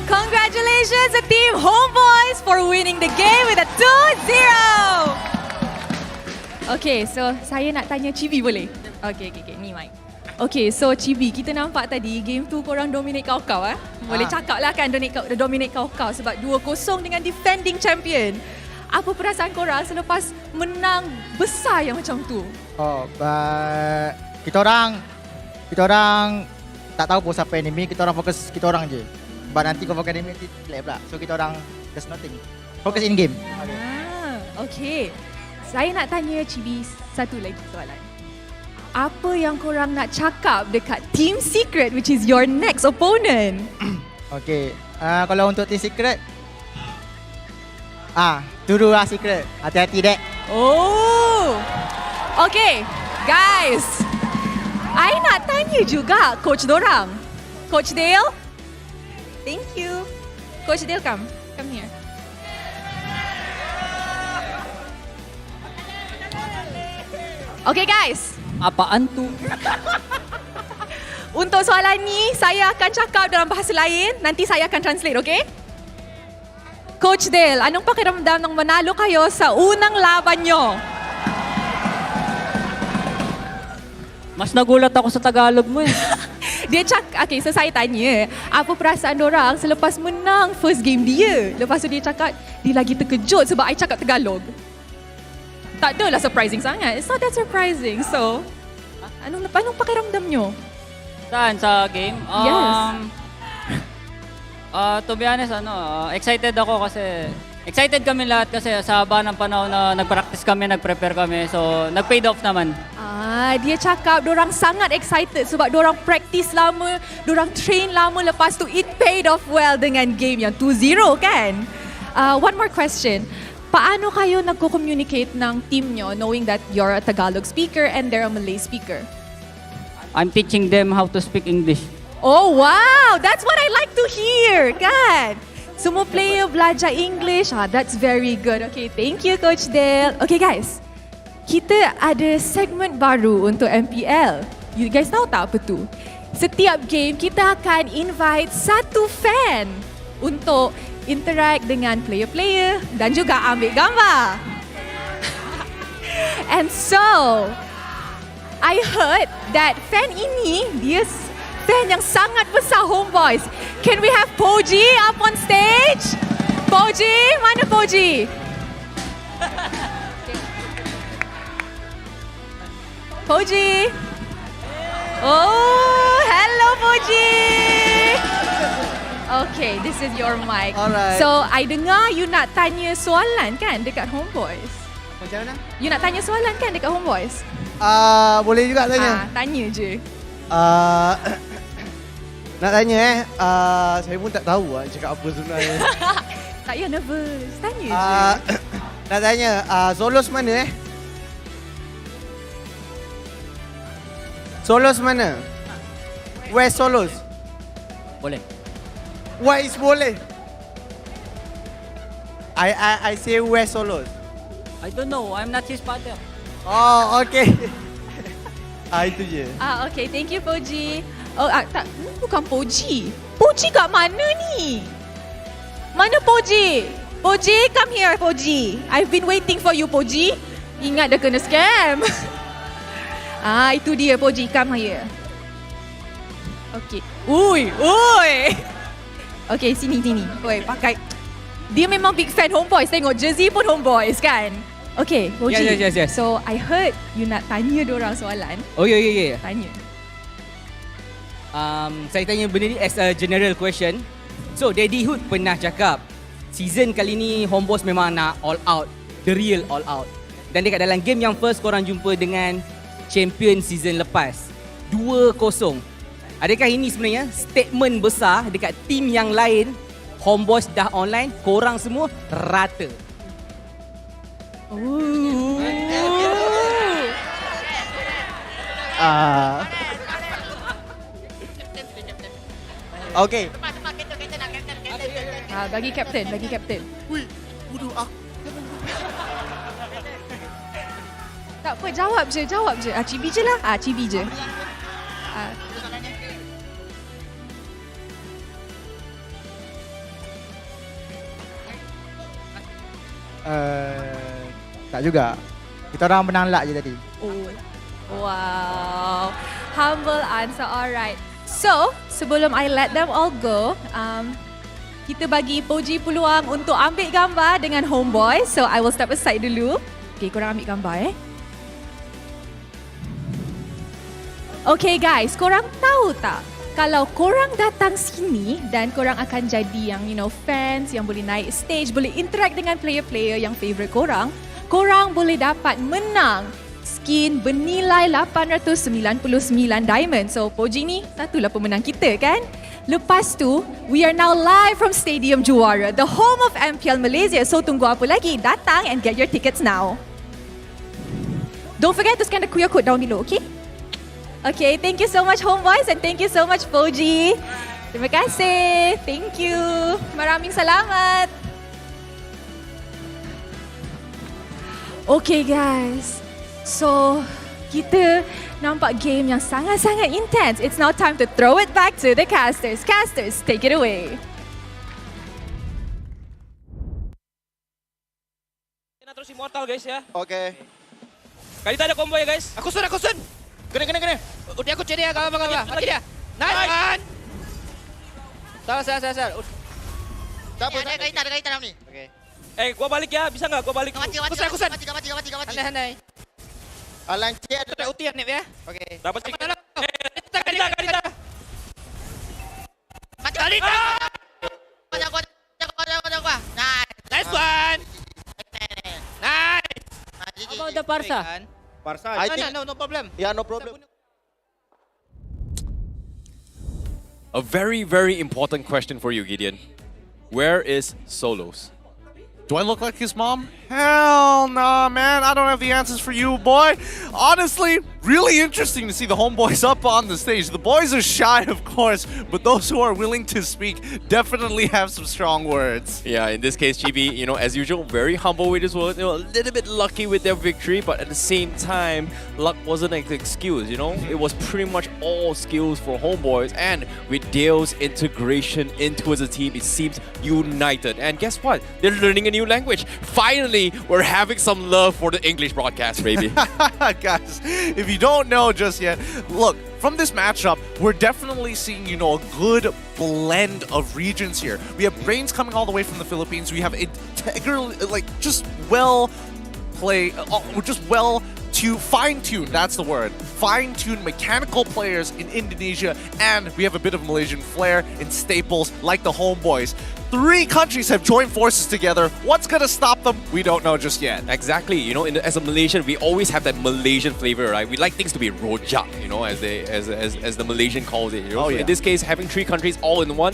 Congratulations to Team Homebois for winning the game with a 2-0. Okay, so saya nak tanya Chibi boleh? Okay, ni mic. Okay, so Chibi, kita nampak tadi game tu korang dominate kau-kau Boleh cakap lah kan dominate kau-kau sebab 2-0 dengan defending champion. Apa perasaan korang selepas menang besar yang macam tu? Kita orang tak tahu pun siapa enemy, kita orang fokus kita orang je. Sebab nanti kau fokus enemy nanti lag pula. So kita orang just nothing. Fokus in game. Okay. Saya nak tanya Chibi satu lagi soalan. Apa yang korang nak cakap dekat Team Secret, which is your next opponent? Okay. Kalau untuk Team Secret, turu lah Secret. Hati-hati dek. Oh. Okay, guys. I nak tanya juga coach dorang. Coach Dale. Thank you. Coach Dale, come here. Okay guys. Apaan tu? Untuk soalan ni, saya akan cakap dalam bahasa lain. Nanti saya akan translate, okay? Coach Dale, anong pakiramdam nang manalo kayo sa unang laban nyo? Mas nagulat ako sa Tagalog mo eh. Okay, so saya tanya, apa perasaan dorang selepas menang first game dia? Lepas tu dia cakap, dia lagi terkejut sebab I cakap Tagalog. Tak adalah surprising sangat. It's not that surprising, so... Anong pakiramdam nyo? Saan? Sa game? Yes. To be honest, excited ako kasi excited kami lahat kasi sa haba ng panahon na nag-practice kami, nag-prepare kami. So, nag-paid off naman. Dia cakap dorang sangat excited sebab dorang practice lama, dorang train lama, lepas tu it paid off well dengan game yang 2-0 kan? One more question. Paano kayo nagko-communicate ng team nyo knowing that you're a Tagalog speaker and they're a Malay speaker? I'm teaching them how to speak English. Oh wow! That's what I like to hear, kan? Semua player belajar English. That's very good. Okay, thank you Coach Dale. Okay guys, kita ada segmen baru untuk MPL. You guys tahu tak apa tu? Setiap game kita akan invite satu fan untuk interact dengan player-player dan juga ambil gambar. And so, I heard that fan ini, dia fan yang sangat besar Homebois. Can we have Poji up on stage? Poji, mana Poji? Poji. Oh, hello Poji. Okay, this is your mic. Alright. So, I dengar you nak tanya soalan kan dekat Homebois? Macam mana? You nak tanya soalan kan dekat Homebois? Boleh juga tanya. Tanya je. Nak tanya saya pun tak tahu cakap apa sebenarnya. Tak payah nervous. Tanya je. Nak tanya, Solos mana Solos mana? Where Solos? Boleh. Where is boleh? I say where Solos. I don't know. I'm not his father. Oh, okay. Itu je. Okay. Thank you, Poji. Oh, tak. Bukan Poji. Poji kat mana ni? Mana Poji? Poji, come here, Poji. I've been waiting for you, Poji. Ingat dah kena scam. Itu dia, Poji. Come here. Okay. Ui. Okay, sini. Oi, pakai. Dia memang big fan Homebois. Tengok jersey pun Homebois kan? Okay, Poji. Yes. So, I heard you nak tanya diorang soalan. Oh, ya. Tanya. Saya tanya benda ni as a general question. So, Daddy Hood pernah cakap season kali ni Homebois memang nak all out. The real all out. Dan dekat dalam game yang first korang jumpa dengan champion season lepas 2-0. Adakah ini sebenarnya statement besar dekat team yang lain? Homebois dah online, korang semua rata. Okay. Bagi kapten. Ui, bodoh aku. Tak apa, jawab je. Cibi je lah. Cibi je. Tak juga. Kita orang menang luck je tadi. Oh. Wow. Humble answer. Alright. So, sebelum I let them all go, kita bagi Poji peluang untuk ambil gambar dengan Homebois. So, I will step aside dulu. Okay, korang ambil gambar Okay guys, korang tahu tak? Kalau korang datang sini dan korang akan jadi yang fans yang boleh naik stage, boleh interact dengan player-player yang favourite korang, korang boleh dapat menang skin bernilai 899 diamond. So Poji ni satulah pemenang kita kan? Lepas tu, we are now live from Stadium Juara, the home of MPL Malaysia. So tunggu apa lagi? Datang and get your tickets now. Don't forget to scan the QR code down below, okay? Okay, thank you so much Homebois and thank you so much Poji. Terima kasih. Thank you. Maraming salamat. Okay guys. So, kita nampak game yang sangat-sangat intense. It's now time to throw it back to the casters. Casters, take it away. Kita terus immortal guys ya. Okay. Kali tak ada combo ya guys. Aku sun. Kena. Udah aku cari ya, gambar. Mati dia. Nice man. Salah. Tak apa, ada kaitan ni. Okay. Gua balik ya, bisa enggak gua balik? Mati. Aku sun. Mati. Handai. Lancet ada utian ni ya. Okey. Dapat sikit. Kalita. Kalita. Nice one. Nice. How about the Parsa? Parsa. I think no problem. Yeah, no problem. A very, very important question for you, Gideon. Where is Solos? Do I look like his mom? Hell nah, man. I don't have the answers for you, boy. Honestly, really interesting to see the homeboys up on the stage. The boys are shy, of course, but those who are willing to speak definitely have some strong words. Yeah, in this case, GB, you know, as usual, very humble with his words. You know, a little bit lucky with their victory, but at the same time, luck wasn't an excuse, you know? It was pretty much all skills for Homeboys, and with Dale's integration into the team, it seems united. And guess what? They're learning a new language. Finally, we're having some love for the English broadcast, baby. Guys, if you don't know just yet, look, from this matchup, we're definitely seeing, you know, a good blend of regions here. We have Brains coming all the way from the Philippines. We have integral, like, just well play, just well to fine-tuned, that's the word, fine-tuned mechanical players in Indonesia, and we have a bit of Malaysian flair in staples like the Homeboys. 3 countries have joined forces together. What's gonna stop them? We don't know just yet. Exactly. You know, as a Malaysian, we always have that Malaysian flavor, right? We like things to be rojak, you know, as the Malaysian calls it. You know? Oh, So yeah. in this case, having 3 countries all in one,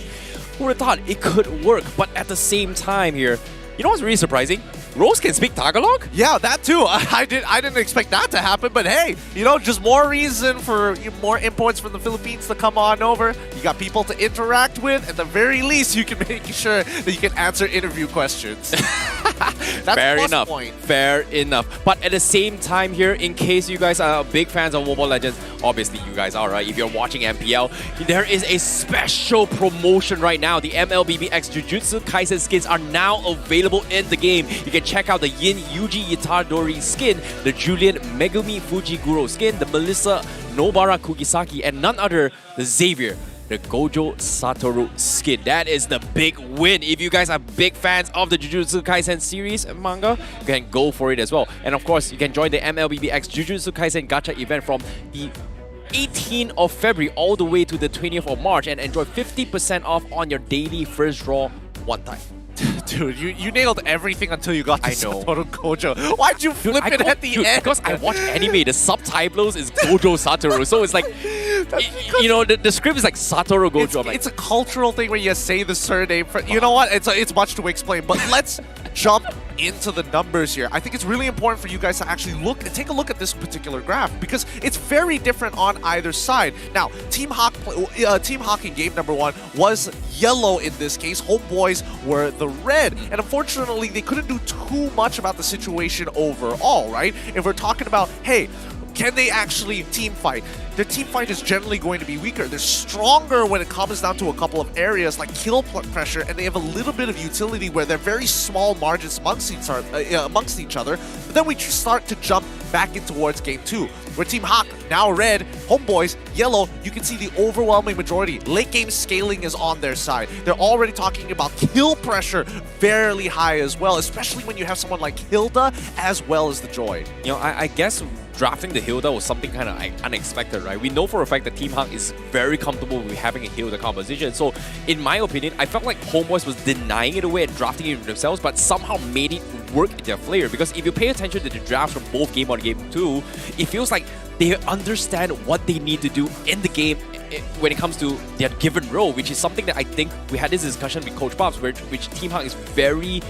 who would have thought it could work? But at the same time here, you know what's really surprising? Rose can speak Tagalog? Yeah, that too. I didn't expect that to happen, but hey, you know, just more reason for more imports from the Philippines to come on over. You got people to interact with. At the very least, you can make sure that you can answer interview questions. That's Fair a plus enough. point. Fair enough. But at the same time here, in case you guys are big fans of Mobile Legends, obviously you guys are, right? If you're watching MPL, there is a special promotion right now. The MLBB X Jujutsu Kaisen skins are now available in the game. You can check out the Yin Yuji Itadori skin, the Julian Megumi Fujiguro skin, the Melissa Nobara Kugisaki, and none other, the Xavier, the Gojo Satoru skin. That is the big win. If you guys are big fans of the Jujutsu Kaisen series manga, you can go for it as well. And of course, you can join the MLBB X Jujutsu Kaisen gacha event from the 18th of February all the way to the 20th of March and enjoy 50% off on your daily first draw one time. Dude, you nailed everything until you got to I know. Satoru Gojo. Why'd you flip it at the end? Because I watch anime, the subtitles is Gojo Satoru, so it's like, you know, the script is like Satoru Gojo. I'm like, It's a cultural thing where you say the surname. You know what? It's much to explain, but let's jump into the numbers here. I think it's really important for you guys to actually take a look at this particular graph because it's very different on either side. Now, Team Hawk in game number 1 was yellow in this case. Homeboys were the red, and unfortunately, they couldn't do too much about the situation overall, right? If we're talking about, hey, can they actually team fight? Their team fight is generally going to be weaker. They're stronger when it comes down to a couple of areas like kill pressure, and they have a little bit of utility where they're very small margins amongst each other. But then we start to jump back in towards game 2, where Team Hawk, now red, Homeboys, yellow, you can see the overwhelming majority. Late game scaling is on their side. They're already talking about kill pressure fairly high as well, especially when you have someone like Hilda as well as the Joy. you know, I guess drafting the Hilda was something kind of unexpected, right? We know for a fact that Team Hawk is very comfortable with having a Hilda composition. So, in my opinion, I felt like Homeboys was denying it away and drafting it themselves, but somehow made it work in their flavor. Because if you pay attention to the drafts from both Game 1 and Game 2, it feels like they understand what they need to do in the game when it comes to their given role, which is something that I think we had this discussion with Coach Bobs, which Team Hawk is very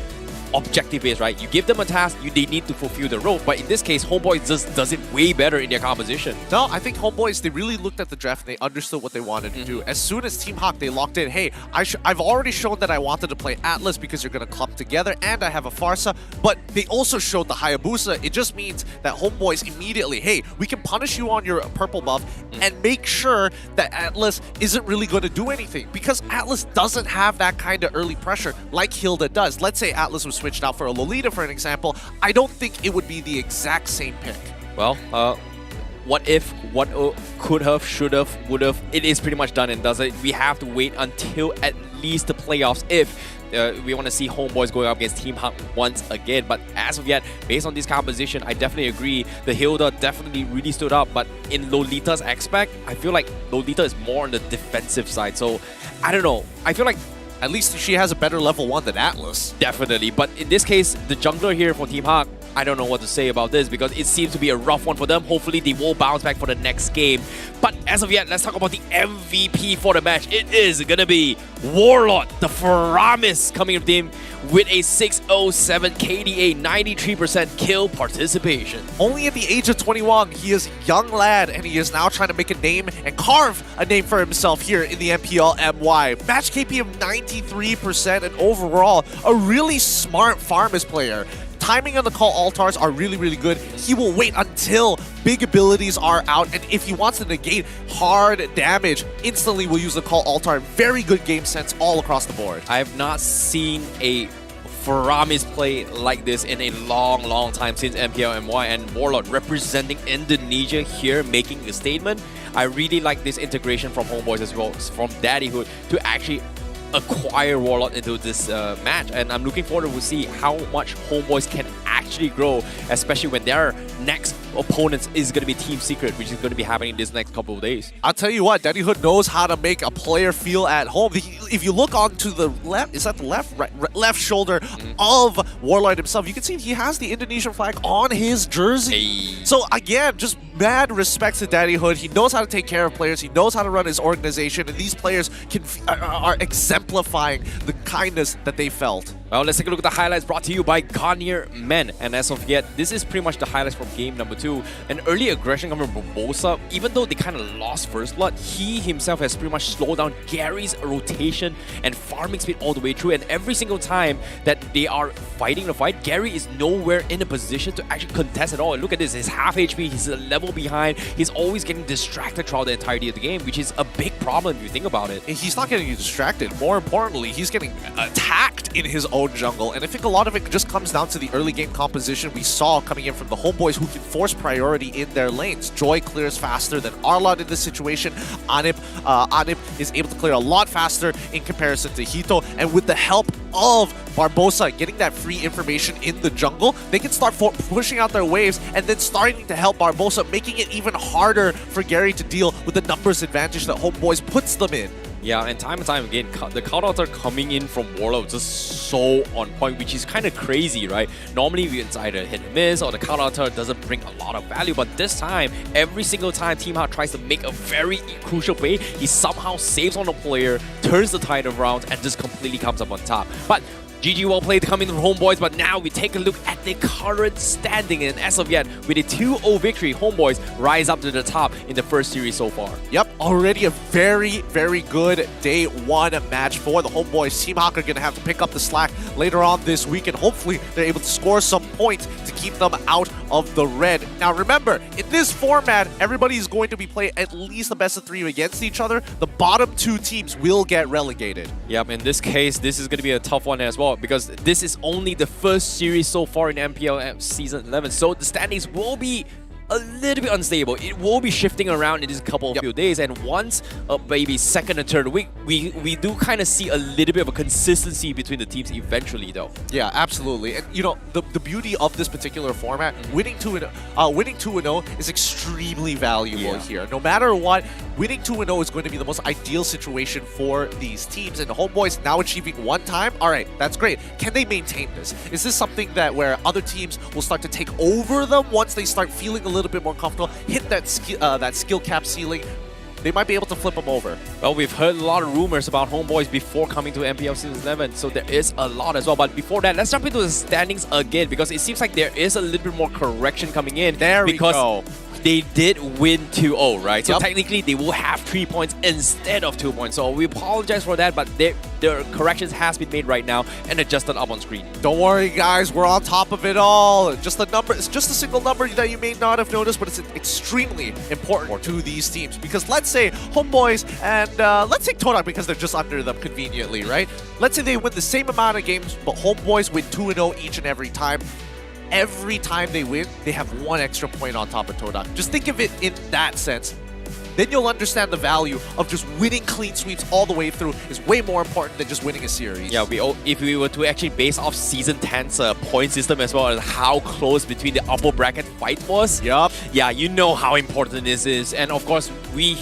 objective-based, right? You give them a task, they need to fulfill the role. But in this case, Homeboys just does it way better in their composition. No, I think Homeboys, they really looked at the draft and they understood what they wanted to do. As soon as Team Hawk, they locked in, hey, I've already shown that I wanted to play Atlas because you're going to clump together, and I have a Farsa, but they also showed the Hayabusa. It just means that Homeboys immediately, hey, we can punish you on your purple buff and make sure that Atlas isn't really going to do anything, because Atlas doesn't have that kind of early pressure like Hilda does. Let's say Atlas was switched out for a Lolita, for an example. I don't think it would be the exact same pick. Well, what if, what could have, should have, would have, it is pretty much done and does it. We have to wait until at least the playoffs if we want to see Homebois going up against Team Hawk once again. But as of yet, based on this composition, I definitely agree. The Hilda definitely really stood up. But in Lolita's aspect, I feel like Lolita is more on the defensive side. So I don't know. I feel like at least she has a better level 1 than Atlas. Definitely. But in this case, the jungler here for Team Hawk, I don't know what to say about this because it seems to be a rough one for them. Hopefully, they will bounce back for the next game. But as of yet, let's talk about the MVP for the match. It is going to be Warlord, the Faramis, coming with him with a 607 KDA, 93% kill participation. Only at the age of 21, he is a young lad, and he is now trying to make a name and carve a name for himself here in the MPL MY. Match KP of 93%, and overall, a really smart Faramis player. Timing on the call altars are really, really good. He will wait until big abilities are out, and if he wants to negate hard damage, instantly will use the call altar. Very good game sense all across the board. I have not seen a Faramis play like this in a long, long time since MPL MY, and Warlord representing Indonesia here, making a statement. I really like this integration from Homebois as well, from Daddyhood, to actually acquire Warlord into this match, and I'm looking forward to see how much Homebois can actually grow, especially when their next opponents is going to be Team Secret, which is going to be happening this next couple of days. I'll tell you what, Daddyhood knows how to make a player feel at home. If you look onto the left, is that the left? Right, left shoulder of Warlord himself, you can see he has the Indonesian flag on his jersey. So again, just mad respect to Daddyhood. He knows how to take care of players. He knows how to run his organization, and these players are exemplifying the kindness that they felt. Well, let's take a look at the highlights brought to you by Garnier Men. And as of yet, this is pretty much the highlights from game number 2. An early aggression coming from Barbosa. Even though they kind of lost first blood, he himself has pretty much slowed down Gary's rotation and farming speed all the way through. And every single time that they are fighting the fight, Gary is nowhere in a position to actually contest at all. And look at this, he's half HP, he's a level behind. He's always getting distracted throughout the entirety of the game, which is a big problem if you think about it. He's not getting distracted. More importantly, he's getting attacked in his own jungle, and I think a lot of it just comes down to the early game composition we saw coming in from the Homebois, who can force priority in their lanes. Joy clears faster than Arlot in this situation. Anip is able to clear a lot faster in comparison to Hito, and with the help of Barbosa getting that free information in the jungle, they can start pushing out their waves and then starting to help Barbosa, making it even harder for Gary to deal with the numbers advantage that Homebois puts them in. Yeah, and time again, the countouts are coming in from Warlord just so on point, which is kind of crazy, right? Normally, it's either hit and miss or the countout doesn't bring a lot of value, but this time, every single time Team Hawk tries to make a very crucial play, he somehow saves on the player, turns the tide around, and just completely comes up on top. But GG well played coming from Homebois, but now we take a look at the current standing, and as of yet, with a 2-0 victory, Homebois rise up to the top in the first series so far. Yep, already a very, very good day 1 match for the Homebois. Team Hawk are going to have to pick up the slack later on this week, and hopefully they're able to score some points to keep them out of the red. Now remember, in this format, everybody is going to be playing at least the best of 3 against each other. The bottom 2 teams will get relegated. Yep, in this case, this is going to be a tough one as well, because this is only the first series so far in MPL Season 11, so the standings will be a little bit unstable. It will be shifting around in this couple of few days, and once maybe second and third week, we do kind of see a little bit of a consistency between the teams eventually, though. Yeah, absolutely. And you know, the beauty of this particular format, winning 2-0 is extremely valuable here. No matter what, winning 2-0 is going to be the most ideal situation for these teams. And the Homebois now achieving 1 time. All right, that's great. Can they maintain this? Is this something that where other teams will start to take over them once they start feeling a little bit more comfortable, hit that skill cap ceiling? They might be able to flip them over. Well, we've heard a lot of rumors about Homebois before coming to MPL Season 11, so there is a lot as well. But before that, let's jump into the standings again, because it seems like there is a little bit more correction coming in. There we go. They did win 2-0, right? So technically, they will have 3 points instead of 2 points. So we apologize for that, but their corrections has been made right now and adjusted up on screen. Don't worry, guys. We're on top of it all. Just a number. It's just a single number that you may not have noticed, but it's extremely important to these teams. Because let's say Homebois and let's take Todak because they're just under them conveniently, right? Let's say they win the same amount of games, but Homebois win 2-0 each and every time. Every time they win, they have 1 extra point on top of Todak. Just think of it in that sense. then you'll understand the value of just winning clean sweeps all the way through is way more important than just winning a series. Yeah, if we were to actually base off Season 10's point system as well, and how close between the upper bracket fight was. Yup. Yeah, you know how important this is. And of course, we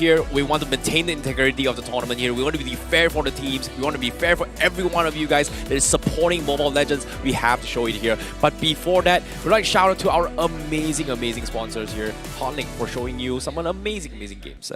want to maintain the integrity of the tournament here. We want to be fair for the teams. We want to be fair for every one of you guys that is supporting Mobile Legends. We have to show it here. But before that, we'd like to shout out to our amazing sponsors here. Hotlink for showing you some amazing games.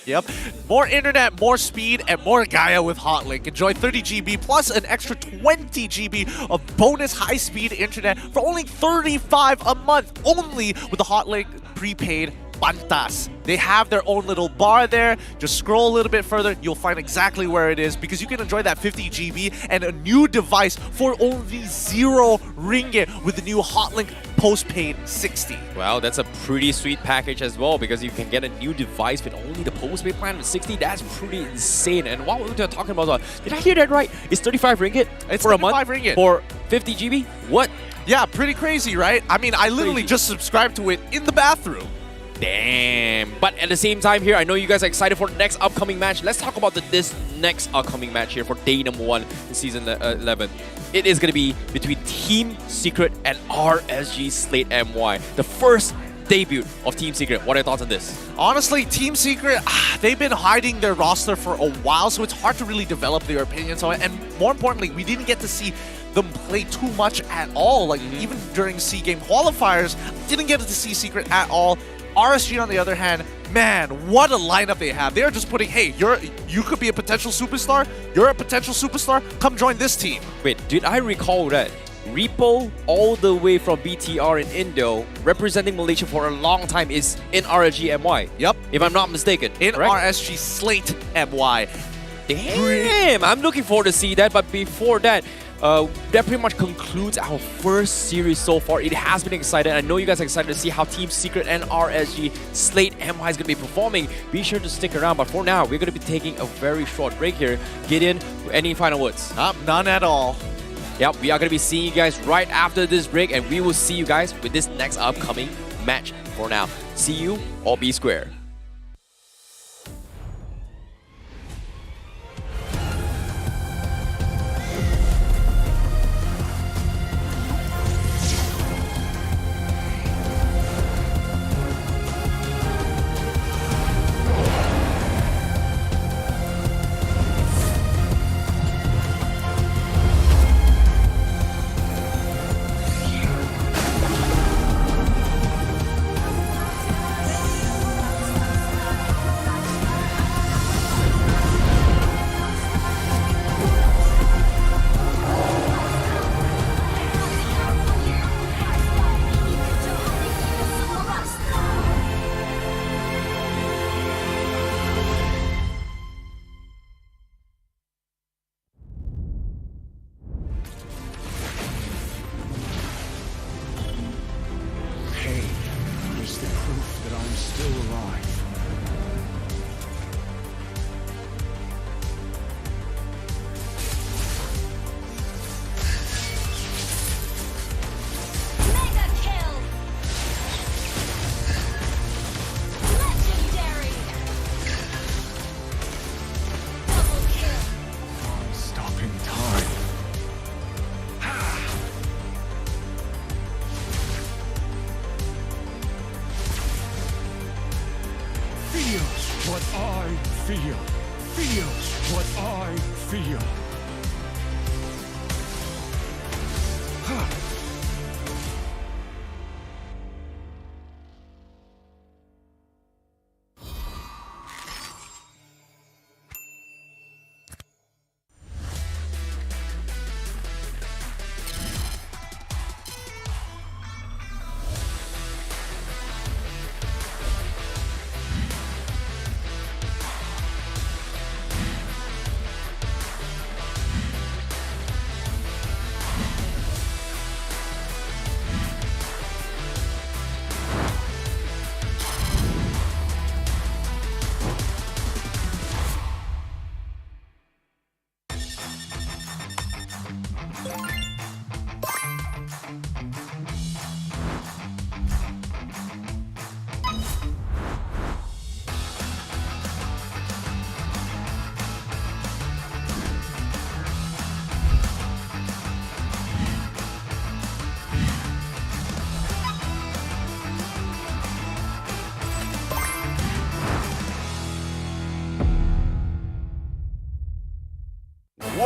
Yep. More internet, more speed, and more Gaia with Hotlink. Enjoy 30 GB plus an extra 20 GB of bonus high-speed internet for only $35 a month, only with the Hotlink prepaid Pantas. They have their own little bar there. Just scroll a little bit further, you'll find exactly where it is, because you can enjoy that 50 GB and a new device for only 0 ringgit with the new Hotlink postpaid 60. Wow, that's a pretty sweet package as well, because you can get a new device with only the postpaid plan with 60. That's pretty insane. And while we were talking about, did I hear that right? It's 35 ringgit for a month 35 ringgit for 50 GB? What? Yeah, pretty crazy, right? I mean, I literally just subscribed to it in the bathroom. Damn. But at the same time here, I know you guys are excited for the next upcoming match. Let's talk about this next upcoming match here for day number 1 in Season 11. It is going to be between Team Secret and RSG Slate MY. The first debut of Team Secret. What are your thoughts on this? Honestly, Team Secret, they've been hiding their roster for a while, so it's hard to really develop their opinions on it. And more importantly, we didn't get to see them play too much at all. Like, even during SEA-Game qualifiers, didn't get to see Secret at all. RSG, on the other hand, man, what a lineup they have. They're just putting, hey, you could be a potential superstar. You're a potential superstar. Come join this team. Wait, did I recall that Repo, all the way from BTR in Indo, representing Malaysia for a long time, is in RSG MY? Yep. If I'm not mistaken. In correct? RSG Slate MY. Damn, I'm looking forward to see that. But before that, that pretty much concludes our first series so far. It has been exciting. I know you guys are excited to see how Team Secret and RSG Slate MY is going to be performing. Be sure to stick around. But for now, we're going to be taking a very short break here. Gideon, any final words? None at all. Yep, we are going to be seeing you guys right after this break, and we will see you guys with this next upcoming match. For now, see you all be square. What I feel. Feels what I feel.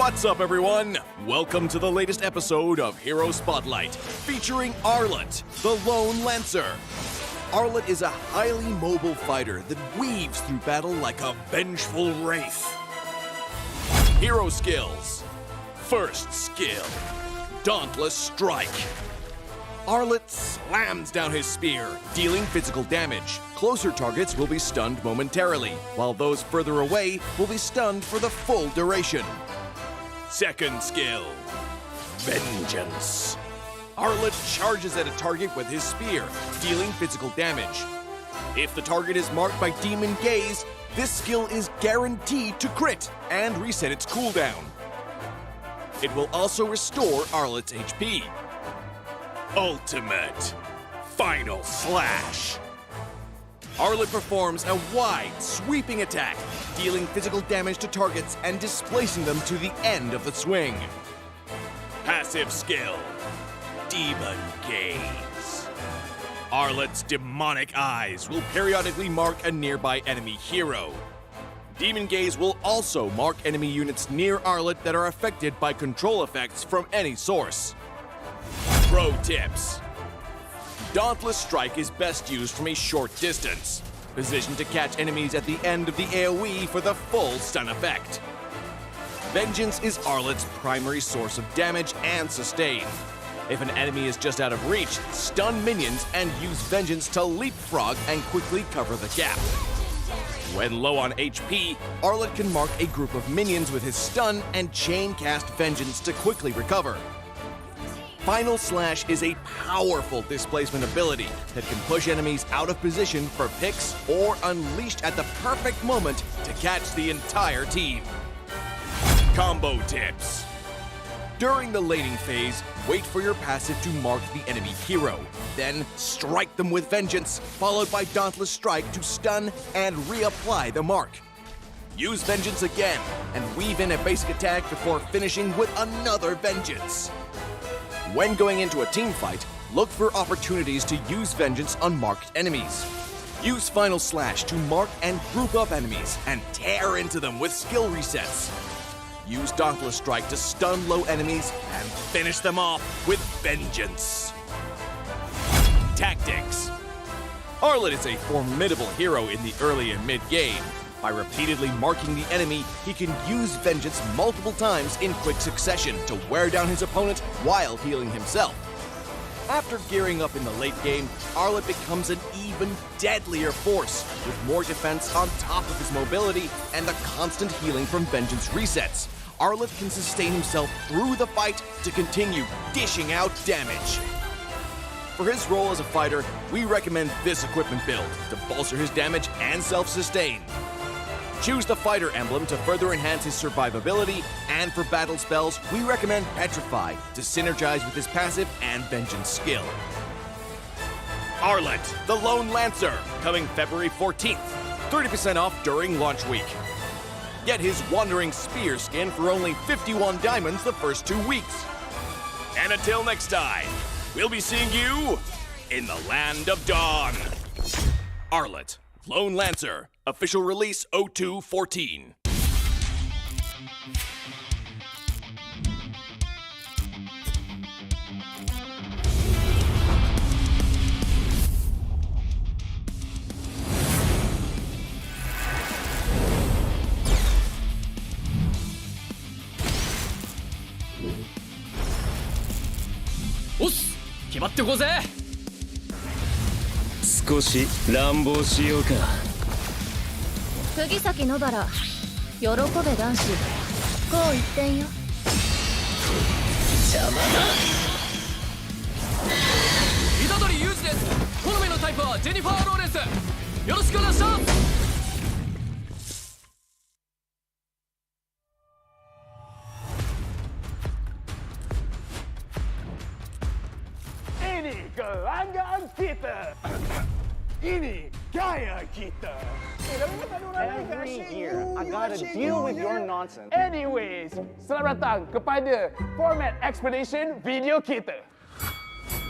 What's up, everyone? Welcome to the latest episode of Hero Spotlight, featuring Arlet, the Lone Lancer. Arlet is a highly mobile fighter that weaves through battle like a vengeful wraith. Hero skills. First skill, Dauntless Strike. Arlet slams down his spear, dealing physical damage. Closer targets will be stunned momentarily, while those further away will be stunned for the full duration. Second skill, Vengeance. Arlet charges at a target with his spear, dealing physical damage. If the target is marked by Demon Gaze, this skill is guaranteed to crit and reset its cooldown. It will also restore Arlet's HP. Ultimate Final Slash. Arlet performs a wide, sweeping attack, dealing physical damage to targets and displacing them to the end of the swing. Passive skill, Demon Gaze. Arlet's demonic eyes will periodically mark a nearby enemy hero. Demon Gaze will also mark enemy units near Arlet that are affected by control effects from any source. Pro tips. Dauntless Strike is best used from a short distance, positioned to catch enemies at the end of the AoE for the full stun effect. Vengeance is Arlet's primary source of damage and sustain. If an enemy is just out of reach, stun minions and use Vengeance to leapfrog and quickly cover the gap. When low on HP, Arlet can mark a group of minions with his stun and chain cast Vengeance to quickly recover. Final Slash is a powerful displacement ability that can push enemies out of position for picks or unleashed at the perfect moment to catch the entire team. Combo tips. During the laning phase, wait for your passive to mark the enemy hero. Then strike them with Vengeance, followed by Dauntless Strike to stun and reapply the mark. Use Vengeance again and weave in a basic attack before finishing with another Vengeance. When going into a team fight, look for opportunities to use Vengeance on marked enemies. Use Final Slash to mark and group up enemies and tear into them with skill resets. Use Dauntless Strike to stun low enemies and finish them off with Vengeance. Tactics. Arlet is a formidable hero in the early and mid-game. By repeatedly marking the enemy, he can use Vengeance multiple times in quick succession to wear down his opponent while healing himself. After gearing up in the late game, Arlet becomes an even deadlier force, with more defense on top of his mobility and the constant healing from Vengeance resets. Arlet can sustain himself through the fight to continue dishing out damage. For his role as a fighter, we recommend this equipment build to bolster his damage and self-sustain. Choose the fighter emblem to further enhance his survivability, and for battle spells, we recommend Petrify to synergize with his passive and Vengeance skill. Arlet, the Lone Lancer, coming February 14th, 30% off during launch week. Get his Wandering Spear skin for only 51 diamonds the first 2 weeks. And until next time, we'll be seeing you in the Land of Dawn. Arlet, Lone Lancer, official release 0214. Oss! 決まってこうぜ! 少し乱暴しようか。釘崎野原、喜べ男子、こう一点よ。邪魔だ。虎杖裕二です。好みのタイプはジェニファー・ローレンス。よろしくお願いします。Ini kelanggaan kita. Ini gaya kita. Every year, I gotta deal with your nonsense. Anyways, selamat datang kepada Format Expedition video kita.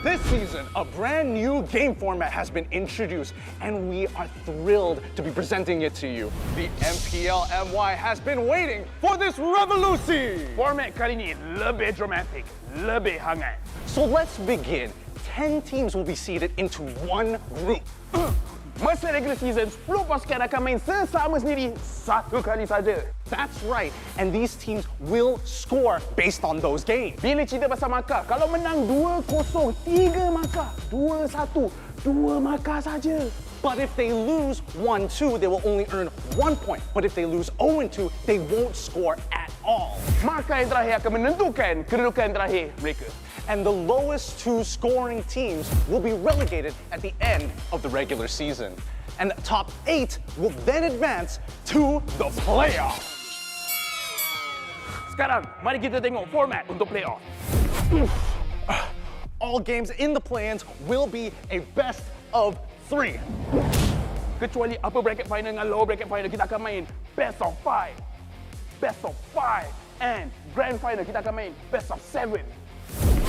This season, a brand new game format has been introduced, and we are thrilled to be presenting it to you. The MPL MY has been waiting for this revolution. Format kali ni lebih dramatic, lebih hangat. So let's begin. 10 teams will be seeded into one group. Masa regular season, 10 pasukan akan main sesama sendiri satu kali saja. That's right, and these teams will score based on those games. Bila cerita pasal markah, kalau menang 2-0, 3 markah, 2-1, 2 markah saja. But if they lose 1-2, they will only earn 1 point. But if they lose 0-2, they won't score at all. Markah yang terakhir akan menentukan kedudukan terakhir mereka. And the lowest 2 scoring teams will be relegated at the end of the regular season. And the top 8 will then advance to the playoffs. Sekarang, mari kita tengok format untuk playoff. All games in the play-ins will be a best of 3. Kecuali upper bracket final dengan lower bracket final, kita akan main best of 5. Best of 5. And grand final, kita akan main best of 7.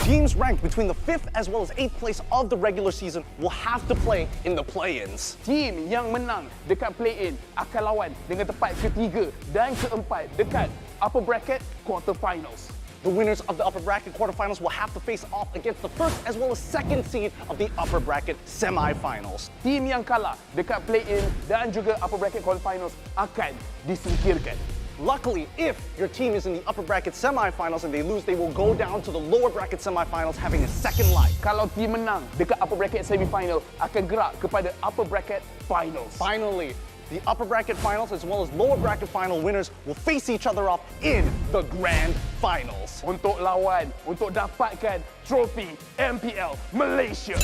Teams ranked between the 5th as well as 8th place of the regular season will have to play in the play-ins. Team yang menang dekat play-in akan lawan dengan tempat ketiga dan keempat dekat upper bracket quarterfinals. The winners of the upper bracket quarterfinals will have to face off against the first as well as second seed of the upper bracket semifinals. Team yang kalah dekat play-in dan juga upper bracket quarterfinals akan disingkirkan. Luckily, if your team is in the upper bracket semifinals and they lose, they will go down to the lower bracket semifinals having a second life. Kalau team menang dekat upper bracket semifinal, akan gerak kepada upper bracket finals. Finally, the upper bracket finals as well as lower bracket final winners will face each other off in the grand finals. Untuk lawan, untuk dapatkan trofi MPL Malaysia.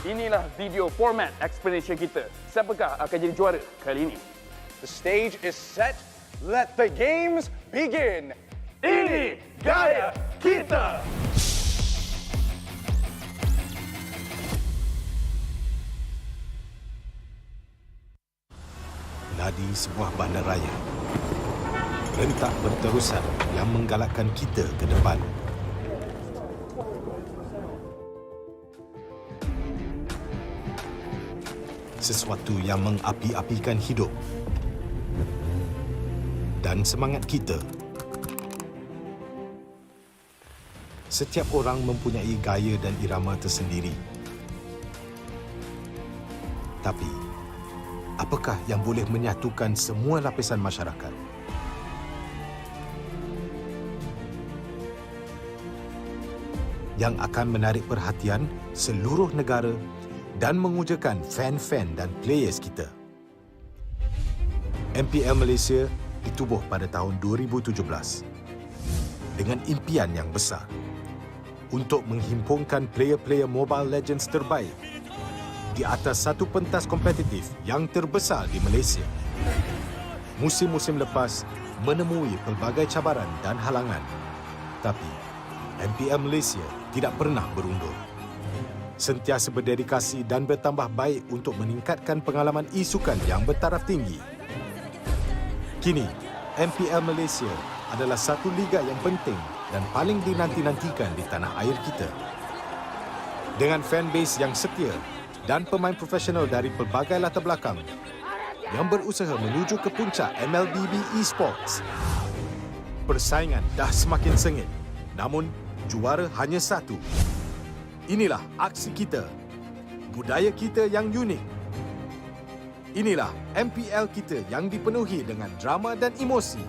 Inilah video format explanation kita. Siapakah akan jadi juara kali ini? The stage is set. Let the games begin. Ini gaya kita. Nadi sebuah bandaraya. Rentak berterusan yang menggalakkan kita ke depan. Sesuatu yang mengapi-apikan hidup dan semangat kita. Setiap orang mempunyai gaya dan irama tersendiri. Tapi, apakah yang boleh menyatukan semua lapisan masyarakat? Yang akan menarik perhatian seluruh negara dan mengujakan fan-fan dan players kita. MPL Malaysia ditubuh pada tahun 2017 dengan impian yang besar untuk menghimpunkan player-player Mobile Legends terbaik di atas satu pentas kompetitif yang terbesar di Malaysia. Musim-musim lepas menemui pelbagai cabaran dan halangan, tapi MPL Malaysia tidak pernah berundur. Sentiasa berdedikasi dan bertambah baik untuk meningkatkan pengalaman e-sukan yang bertaraf tinggi. Kini, MPL Malaysia adalah satu liga yang penting dan paling dinanti-nantikan di tanah air kita. Dengan fanbase yang setia dan pemain profesional dari pelbagai latar belakang yang berusaha menuju ke puncak MLBB Esports. Persaingan dah semakin sengit, namun juara hanya satu. Inilah aksi kita, budaya kita yang unik. Inilah MPL kita yang dipenuhi dengan drama dan emosi.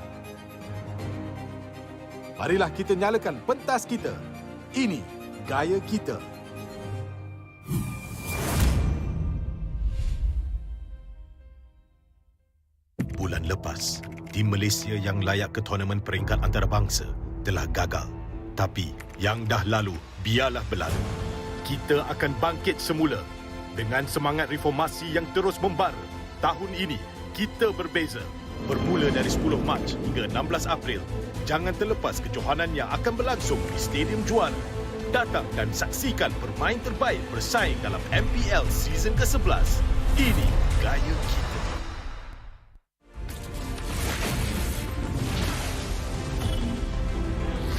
Marilah kita nyalakan pentas kita. Ini gaya kita. Bulan lepas, tim Malaysia yang layak ke tournament peringkat antarabangsa telah gagal. Tapi yang dah lalu, biarlah berlalu. Kita akan bangkit semula dengan semangat reformasi yang terus membara. Tahun ini, kita berbeza. Bermula dari 10 Mac hingga 16 April, jangan terlepas kejohanan yang akan berlangsung di Stadium Juara. Datang dan saksikan pemain terbaik bersaing dalam MPL season ke-11. Ini gaya kita.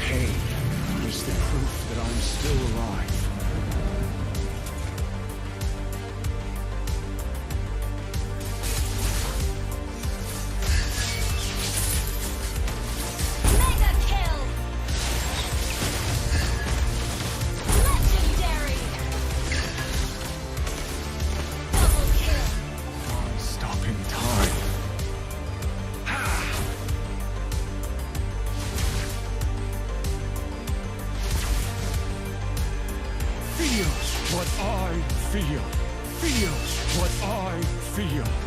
Pain is the proof that I'm still alive. Feel what I feel. Feel what I feel.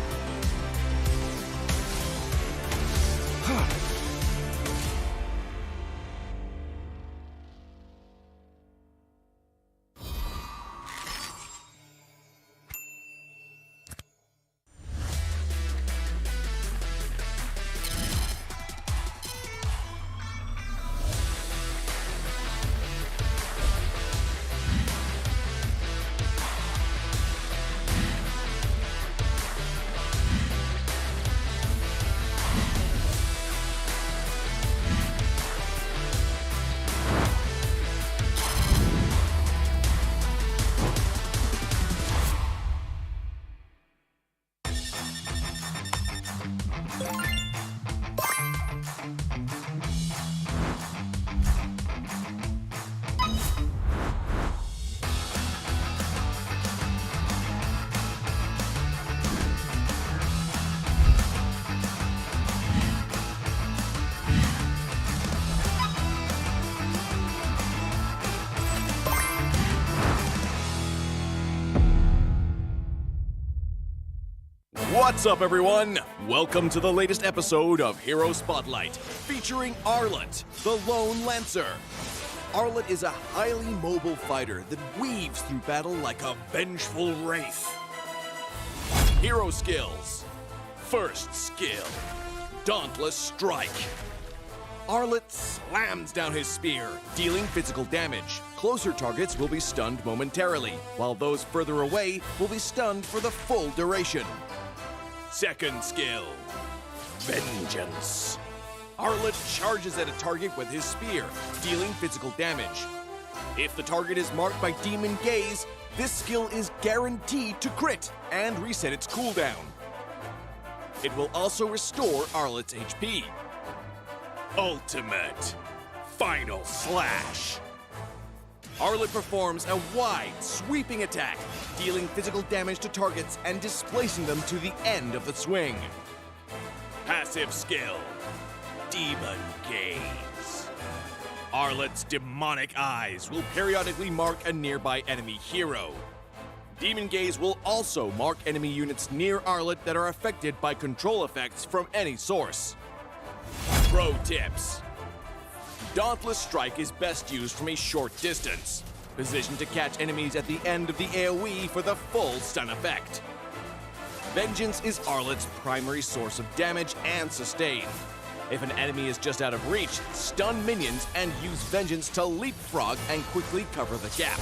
What's up, everyone? Welcome to the latest episode of Hero Spotlight, featuring Arlet, the Lone Lancer. Arlet is a highly mobile fighter that weaves through battle like a vengeful wraith. Hero skills. First skill, Dauntless Strike. Arlet slams down his spear, dealing physical damage. Closer targets will be stunned momentarily, while those further away will be stunned for the full duration. Second skill, Vengeance. Arlet charges at a target with his spear, dealing physical damage. If the target is marked by Demon Gaze, this skill is guaranteed to crit and reset its cooldown. It will also restore Arlet's HP. Ultimate, Final Slash. Arlet performs a wide, sweeping attack, dealing physical damage to targets and displacing them to the end of the swing. Passive skill, Demon Gaze. Arlet's demonic eyes will periodically mark a nearby enemy hero. Demon Gaze will also mark enemy units near Arlet that are affected by control effects from any source. Pro tips. Dauntless Strike is best used from a short distance, positioned to catch enemies at the end of the AoE for the full stun effect. Vengeance is Arlet's primary source of damage and sustain. If an enemy is just out of reach, stun minions and use Vengeance to leapfrog and quickly cover the gap.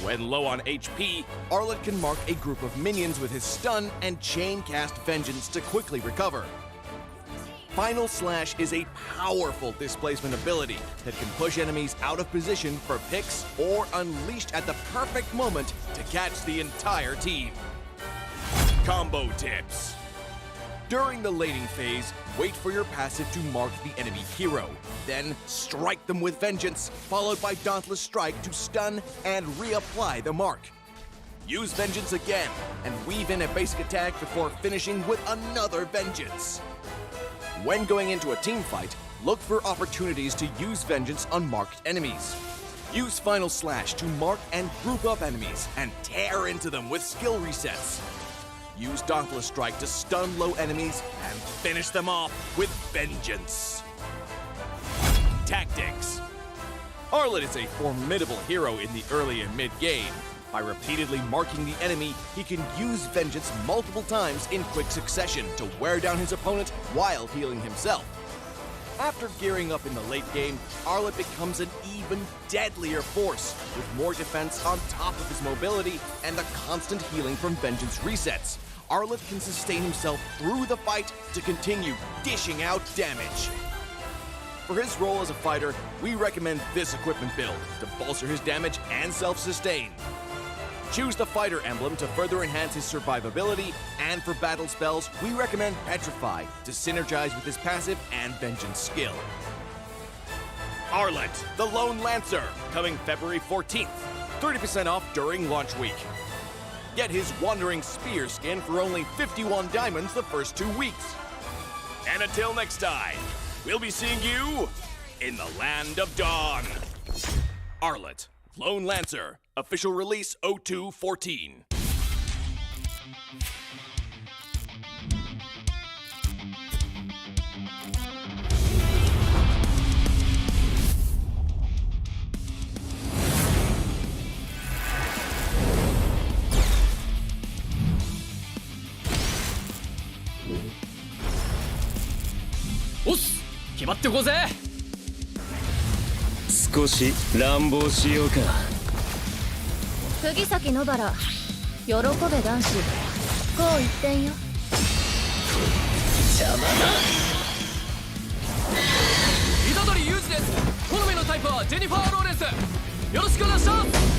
When low on HP, Arlet can mark a group of minions with his stun and chain cast Vengeance to quickly recover. Final Slash is a powerful displacement ability that can push enemies out of position for picks or unleashed at the perfect moment to catch the entire team. Combo tips. During the laning phase, wait for your passive to mark the enemy hero. Then strike them with Vengeance, followed by Dauntless Strike to stun and reapply the mark. Use Vengeance again and weave in a basic attack before finishing with another Vengeance. When going into a team fight, look for opportunities to use Vengeance on marked enemies. Use Final Slash to mark and group up enemies and tear into them with skill resets. Use Dauntless Strike to stun low enemies and finish them off with Vengeance. Tactics. Arlet is a formidable hero in the early and mid-game. By repeatedly marking the enemy, he can use Vengeance multiple times in quick succession to wear down his opponent while healing himself. After gearing up in the late game, Arlet becomes an even deadlier force, with more defense on top of his mobility and the constant healing from Vengeance resets. Arlet can sustain himself through the fight to continue dishing out damage. For his role as a fighter, we recommend this equipment build to bolster his damage and self-sustain. Choose the fighter emblem to further enhance his survivability, and for battle spells, we recommend Petrify to synergize with his passive and Vengeance skill. Arlet, the Lone Lancer, coming February 14th. 30% off during launch week. Get his Wandering Spear skin for only 51 diamonds the first 2 weeks. And until next time, we'll be seeing you in the Land of Dawn. Arlet, Lone Lancer. Official release 0214. Os! 決まってこうぜ少し乱暴しようか。釘崎野原喜べ男子こう一点よ。邪魔だ。虎杖裕二です。好みのタイプはジェニファー・ローレンス。よろしくお願いします。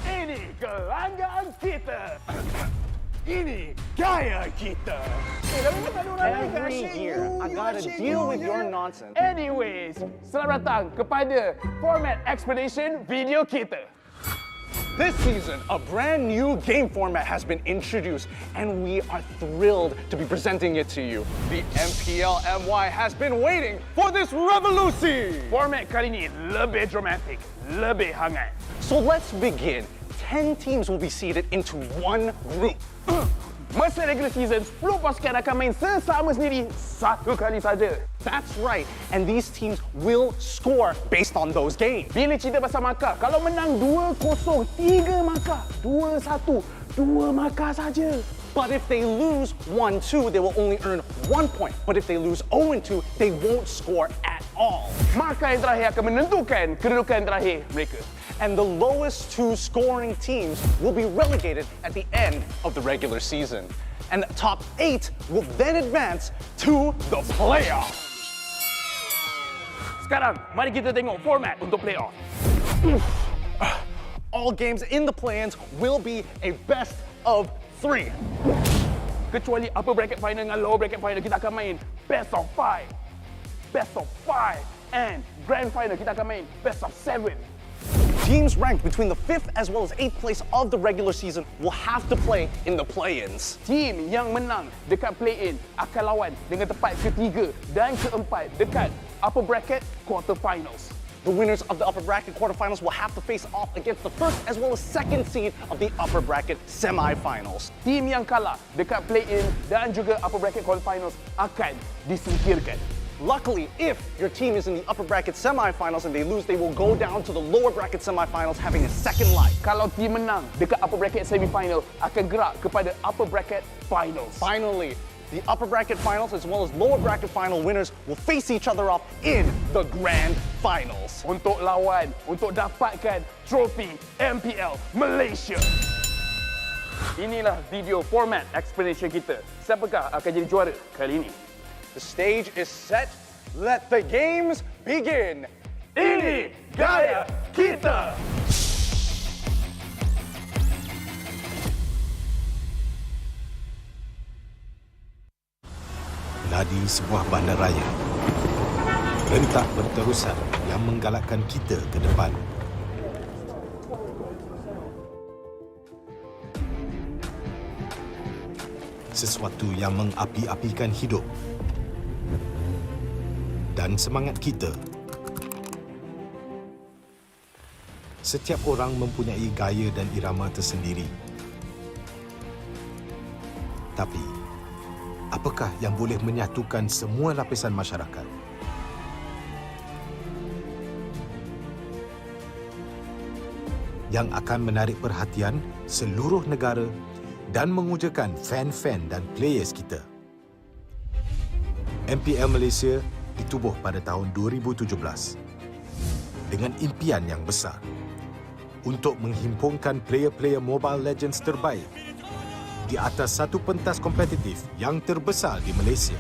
Ini kelanggaan kita. Ini gaya kita. Every year, I gotta deal with your nonsense. Anyways, selamat datang kepada format explanation video kita. This season, a brand new game format has been introduced, and we are thrilled to be presenting it to you. The MPL MY has been waiting for this revolution. Format kali ini lebih dramatic, lebih hangat. So let's begin. 10 teams will be seeded into one group. Masa regular season, 10 pasukan akan main sesama sendiri satu kali saja. That's right, and these teams will score based on those games. Bila cerita pasal markah, kalau menang 2-0, 3 markah, 2-1, 2 markah saja. But if they lose 1-2, they will only earn 1 point. But if they lose 0-2, they won't score at all. Markah yang terakhir akan menentukan kedudukan terakhir mereka. And the lowest 2 scoring teams will be relegated at the end of the regular season. And the top 8 will then advance to the playoff. Sekarang, mari kita tengok format untuk playoff. All games in the play-ins will be a best of 3. Kecuali upper bracket final dengan lower bracket final, kita akan main best of 5. Best of 5. And grand final, kita akan main best of 7. Teams ranked between the 5th as well as 8th place of the regular season will have to play in the play-ins. Team yang menang dekat play-in akan lawan dengan tempat ketiga dan keempat dekat upper bracket quarterfinals. The winners of the upper bracket quarterfinals will have to face off against the first as well as second seed of the upper bracket semifinals. Team yang kalah dekat play-in dan juga upper bracket quarterfinals akan disingkirkan. Luckily, if your team is in the upper bracket semifinals and they lose, they will go down to the lower bracket semifinals having a second life. Kalau team menang dekat upper bracket semifinal, akan gerak kepada upper bracket finals. Finally, the upper bracket finals as well as lower bracket final winners will face each other off in the grand finals. Untuk lawan, untuk dapatkan trofi MPL Malaysia. Inilah video format explanation kita. Siapakah akan jadi juara kali ini? The stage is set. Let the games begin. Ini gaya kita. Ladi sebuah bandaraya. Rentak berterusan yang menggalakkan kita ke depan. Sesuatu yang mengapi-apikan hidup dan semangat kita. Setiap orang mempunyai gaya dan irama tersendiri. Tapi, apakah yang boleh menyatukan semua lapisan masyarakat? Yang akan menarik perhatian seluruh negara dan mengujakan fan-fan dan players kita. MPL Malaysia ditubuh pada tahun 2017 dengan impian yang besar untuk menghimpunkan player-player Mobile Legends terbaik di atas satu pentas kompetitif yang terbesar di Malaysia.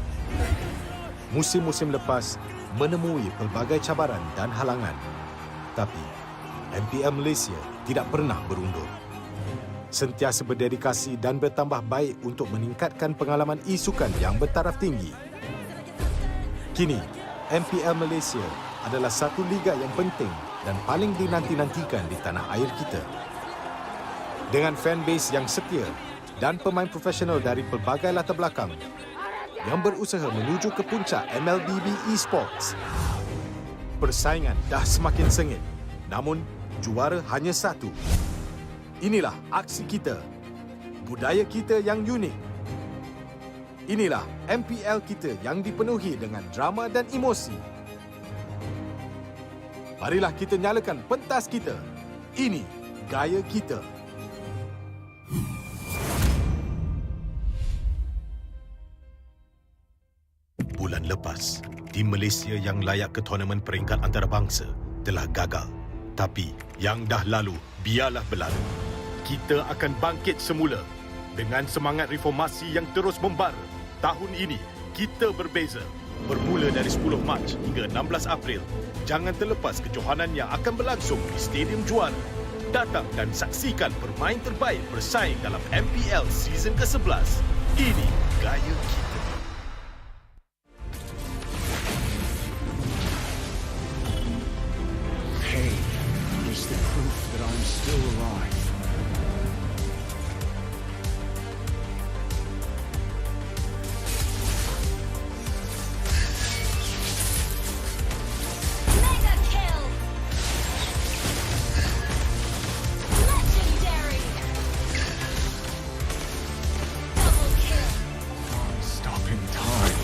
Musim-musim lepas menemui pelbagai cabaran dan halangan, tapi MPL Malaysia tidak pernah berundur. Sentiasa berdedikasi dan bertambah baik untuk meningkatkan pengalaman e-sukan yang bertaraf tinggi. Kini, MPL Malaysia adalah satu liga yang penting dan paling dinanti-nantikan di tanah air kita. Dengan fanbase yang setia, dan pemain profesional dari pelbagai latar belakang yang berusaha menuju ke puncak MLBB Esports. Persaingan dah semakin sengit, namun juara hanya satu. Inilah aksi kita, budaya kita yang unik. Inilah MPL kita yang dipenuhi dengan drama dan emosi. Marilah kita nyalakan pentas kita. Ini gaya kita. Bulan lepas, tim Malaysia yang layak ke tournament peringkat antarabangsa telah gagal. Tapi yang dah lalu, biarlah berlalu. Kita akan bangkit semula dengan semangat reformasi yang terus membara. Tahun ini, kita berbeza. Bermula dari 10 Mac hingga 16 April, jangan terlepas kejohanan yang akan berlangsung di Stadium Juara. Datang dan saksikan pemain terbaik bersaing dalam MPL season ke-11. Ini gaya kita. Pain is the proof that I'm still alive. Mega kill! Legendary! Double kill! Stopping time.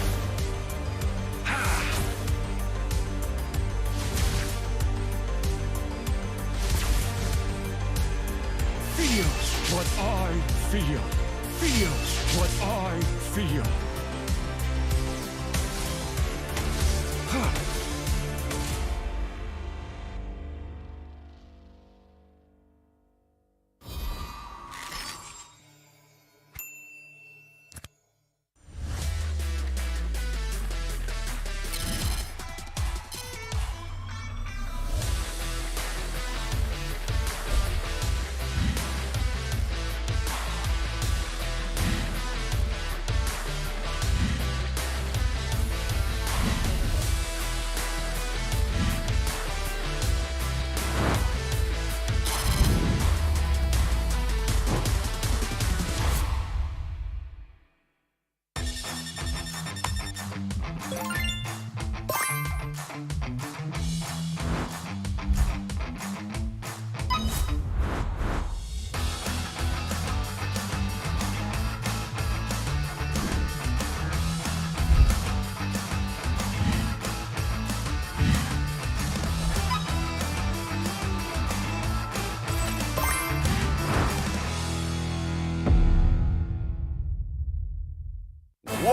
Feel what I feel. Feel what I feel.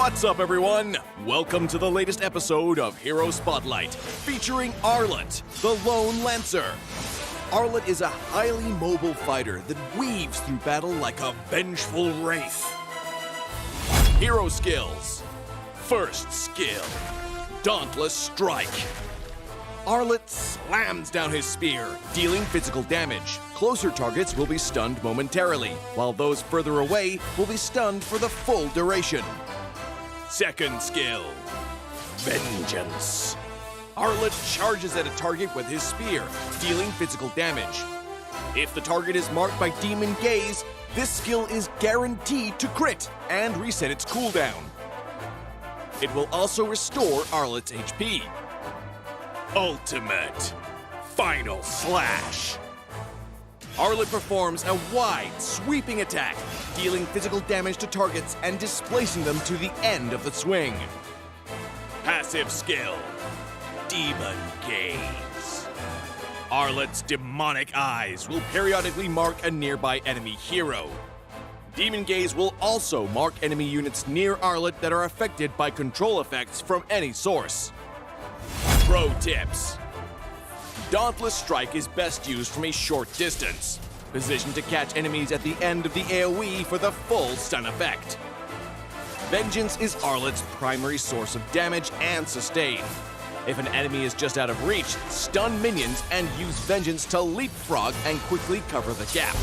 What's up, everyone? Welcome to the latest episode of Hero Spotlight, featuring Arlet, the Lone Lancer. Arlet is a highly mobile fighter that weaves through battle like a vengeful wraith. Hero skills. First skill, Dauntless Strike. Arlet slams down his spear, dealing physical damage. Closer targets will be stunned momentarily, while those further away will be stunned for the full duration. Second skill, Vengeance. Arlet charges at a target with his spear, dealing physical damage. If the target is marked by Demon Gaze, this skill is guaranteed to crit and reset its cooldown. It will also restore Arlet's HP. Ultimate Final Slash. Arlet performs a wide, sweeping attack, dealing physical damage to targets and displacing them to the end of the swing. Passive skill, Demon Gaze. Arlet's demonic eyes will periodically mark a nearby enemy hero. Demon Gaze will also mark enemy units near Arlet that are affected by control effects from any source. Pro tips. Dauntless Strike is best used from a short distance, positioned to catch enemies at the end of the AoE for the full stun effect. Vengeance is Arlet's primary source of damage and sustain. If an enemy is just out of reach, stun minions and use Vengeance to leapfrog and quickly cover the gap.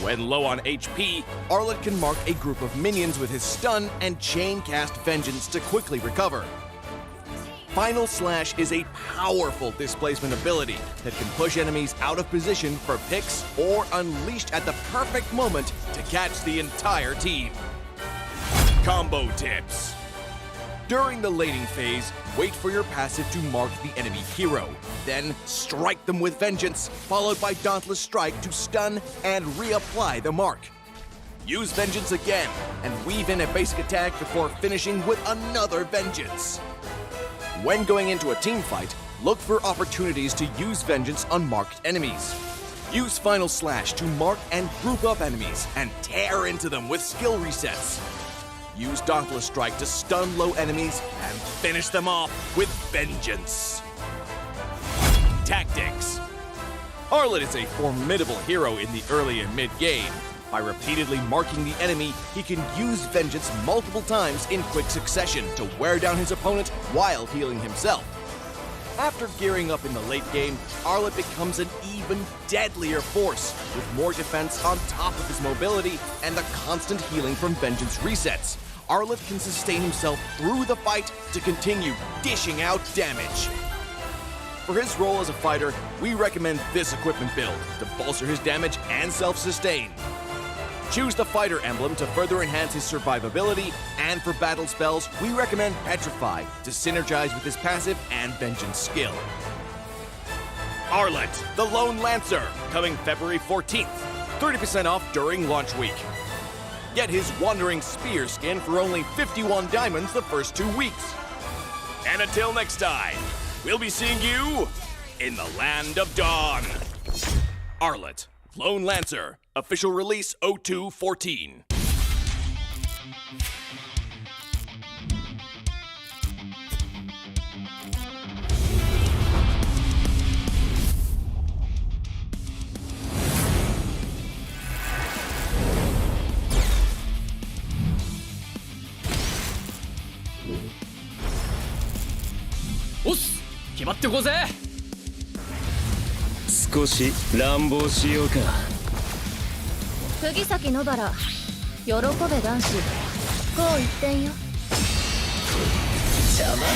When low on HP, Arlet can mark a group of minions with his stun and chain cast Vengeance to quickly recover. Final Slash is a powerful displacement ability that can push enemies out of position for picks or unleashed at the perfect moment to catch the entire team. Combo tips. During the laning phase, wait for your passive to mark the enemy hero. Then strike them with Vengeance, followed by Dauntless Strike to stun and reapply the mark. Use Vengeance again and weave in a basic attack before finishing with another Vengeance. When going into a team fight, look for opportunities to use Vengeance on marked enemies. Use Final Slash to mark and group up enemies and tear into them with skill resets. Use Dauntless Strike to stun low enemies and finish them off with Vengeance. Tactics. Arlet is a formidable hero in the early and mid-game. By repeatedly marking the enemy, he can use Vengeance multiple times in quick succession to wear down his opponent while healing himself. After gearing up in the late game, Arlet becomes an even deadlier force, with more defense on top of his mobility and the constant healing from Vengeance resets. Arlet can sustain himself through the fight to continue dishing out damage. For his role as a fighter, we recommend this equipment build to bolster his damage and self-sustain. Choose the fighter emblem to further enhance his survivability, and for battle spells, we recommend Petrify to synergize with his passive and Vengeance skill. Arlet, the Lone Lancer, coming February 14th. 30% off during launch week. Get his Wandering Spear skin for only 51 diamonds the first 2 weeks. And until next time, we'll be seeing you in the Land of Dawn. Arlet, Lone Lancer, official release 0214. Oss! 決まってこうぜ少し乱暴しようか釘崎野原喜べ男子こう一点よ邪魔だ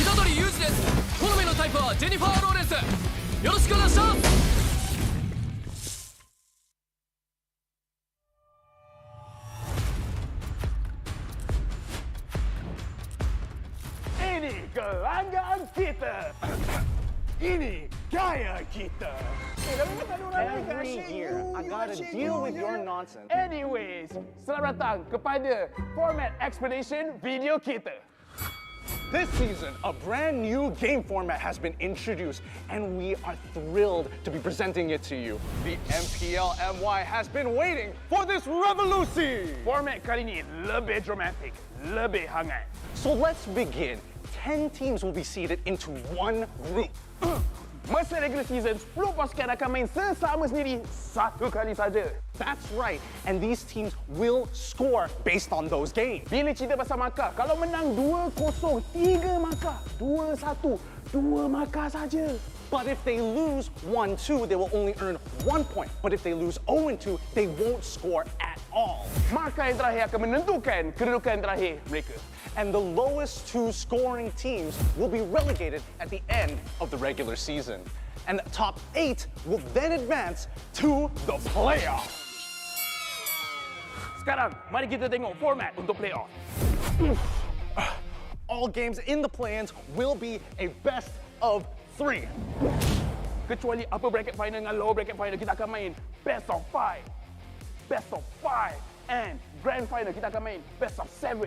虎杖裕二です好みのタイプはジェニファー・ローレンスよろしくお願いします Ini kelanggaan kita. Ini gaya kita. Every year, I gotta deal with your nonsense. Anyways, selamat datang kepada format explanation video kita. This season, a brand new game format has been introduced, and we are thrilled to be presenting it to you. The MPL MY has been waiting for this revolution. Format kali ini lebih dramatic, lebih hangat. So let's begin. 10 teams will be seeded into one group. Masa regular season, 10 pasukan akan main sesama sendiri satu kali saja. That's right, and these teams will score based on those games. Bila cerita pasal markah, kalau menang 2-0, 3 markah. 2-1, 2 markah saja. But if they lose 1-2, they will only earn 1 point. But if they lose 0-2, they won't score at all. Markah yang terakhir akan menentukan kedudukan terakhir mereka. And the lowest 2 scoring teams will be relegated at the end of the regular season. And the top 8 will then advance to the playoffs. Sekarang, mari kita tengok format untuk playoff. All games in the play-ins will be a best of 3. Kecuali upper bracket final dengan lower bracket final, kita akan main best of 5. Best of 5. And grand final, kita akan main best of 7.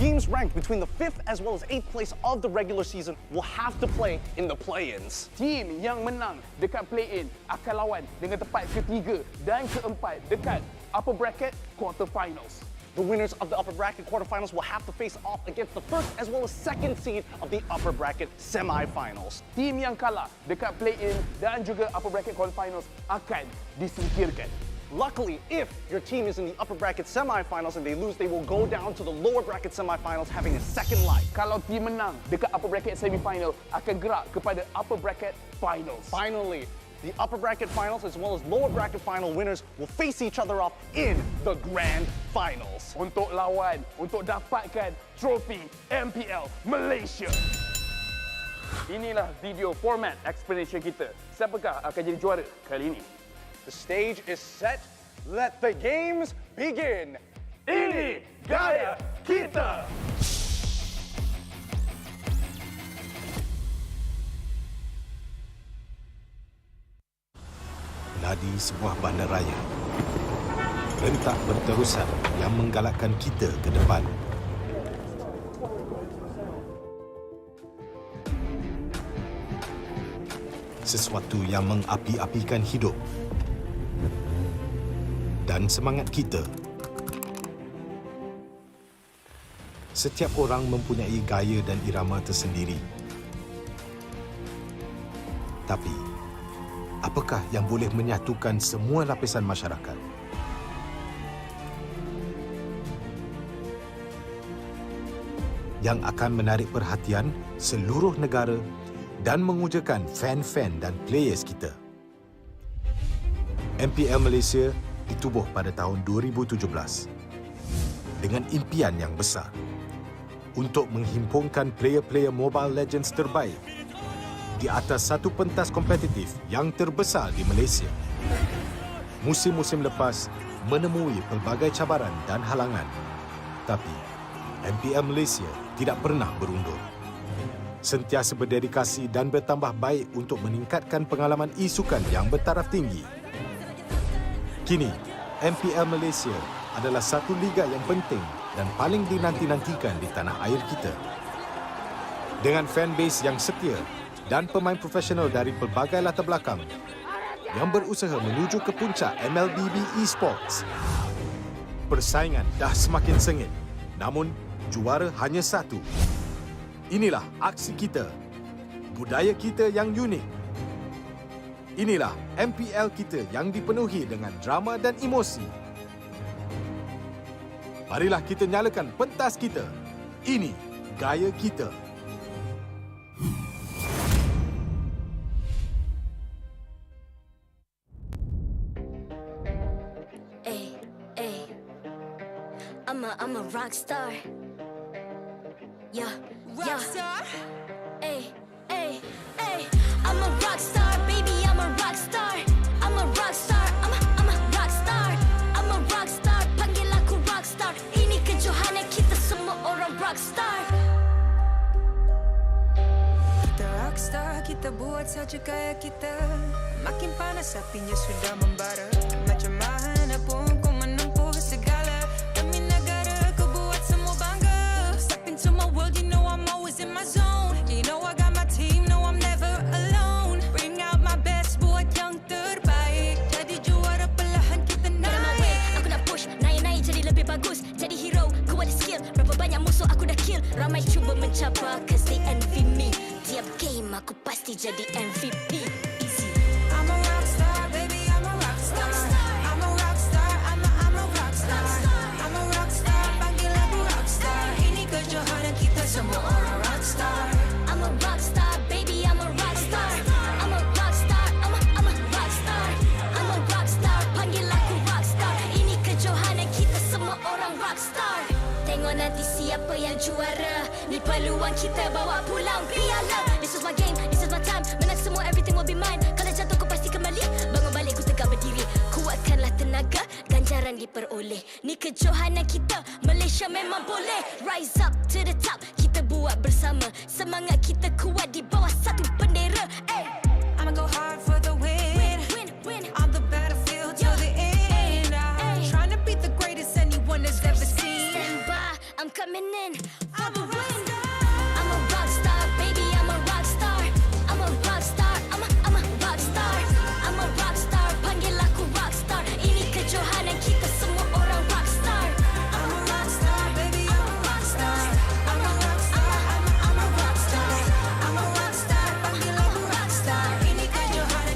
Teams ranked between the 5th as well as 8th place of the regular season will have to play in the play-ins. Team yang menang dekat play-in akan lawan dengan tempat ketiga dan keempat dekat upper bracket quarterfinals. The winners of the upper bracket quarterfinals will have to face off against the first as well as second seed of the upper bracket semifinals. Team yang kalah dekat play-in dan juga upper bracket quarterfinals akan disingkirkan. Luckily, if your team is in the upper bracket semifinals and they lose, they will go down to the lower bracket semifinals having a second life. Kalau team menang dekat upper bracket semifinal, akan gerak kepada upper bracket finals. Finally, the upper bracket finals as well as lower bracket final winners will face each other off in the grand finals. Untuk lawan, untuk dapatkan trofi MPL Malaysia. Inilah video format explanation kita. Siapakah akan jadi juara kali ini? The stage is set. Let the games begin. Ini gaya kita. Nadi sebuah bandaraya rentak berterusan yang menggalakkan kita ke depan. Sesuatu yang mengapi-apikan hidup dan semangat kita. Setiap orang mempunyai gaya dan irama tersendiri. Tapi apakah yang boleh menyatukan semua lapisan masyarakat? Yang akan menarik perhatian seluruh negara dan mengujakan fan-fan dan players kita. MPL Malaysia ditubuh pada tahun 2017 dengan impian yang besar untuk menghimpunkan player-player Mobile Legends terbaik di atas satu pentas kompetitif yang terbesar di Malaysia. Musim-musim lepas menemui pelbagai cabaran dan halangan, tapi MPL Malaysia tidak pernah berundur. Sentiasa berdedikasi dan bertambah baik untuk meningkatkan pengalaman e-sukan yang bertaraf tinggi. Kini, MPL Malaysia adalah satu liga yang penting dan paling dinanti-nantikan di tanah air kita. Dengan fanbase yang setia dan pemain profesional dari pelbagai latar belakang yang berusaha menuju ke puncak MLBB Esports. Persaingan dah semakin sengit, namun juara hanya satu. Inilah aksi kita, budaya kita yang unik. Inilah MPL kita yang dipenuhi dengan drama dan emosi. Marilah kita nyalakan pentas kita. Ini gaya kita. I'm a rock star. Yeah, rock star. Ay, ay, ay. I'm a rock star, baby. I'm a rock star. I'm a rock star. I'm a rock star. I'm a rock star. Panggil aku rock star. Ini kejohanan kita semua orang rock star. Kita rock star, kita buat saja gaya kita. Makin panas apinya sudah membara. Macam mana pun kau menempuh segala. Demi negara kau buat semua bangga. Step into my world, you know I'm always in my zone. You know I got my team, no I'm never alone. Bring out my best, buat yang terbaik. Jadi juara perlahan kita naik. Aku nak push, naik-naik jadi lebih bagus. Jadi hero, ku ada skill. Berapa banyak musuh aku dah kill. Ramai cuba mencapai, cause they envy me. Tiap game aku pasti jadi MVP. Easy. I'm a rock star, baby, I'm a rock star. I'm a rock star, I'm a rock star. I'm a rock star, panggil aku rock star. Ini kejohanan kita semua orang rock star. I'm a rock star, baby, I'm a rock star. I'm a rock star, I'm a rock star. I'm a rock star, panggil aku rock star. Ini kejohanan kita semua orang rock star. Tengok nanti siapa yang juara. Ni peluang kita bawa pulang piala. This is my game, this is my time. Menang semua, everything will be mine. Kalau jatuh kau pasti kembali. Bangun balik ku tegak berdiri. Kuatkanlah tenaga, ganjaran diperoleh. Ni kejohanan kita, Malaysia memang boleh. Rise up to the top, kita buat bersama. Semangat kita kuat di bawah satu bendera. Ay. I'ma go hard for the win. Win. On the battlefield till the end. I'm trying to beat the greatest anyone has ever seen. Stand by, I'm coming in for the win. I'm a rock star, baby, I'm a rock star. I'm a rock star, I'm a rock star. I'm a rock star, panggil aku rock star. Ini kejohanan kita semua orang rock star. I'm a rock star, baby, I'm a rock star. I'm a rock star, I'm a rock star. I'm a rock star, panggil aku rock star. Ini kejohanan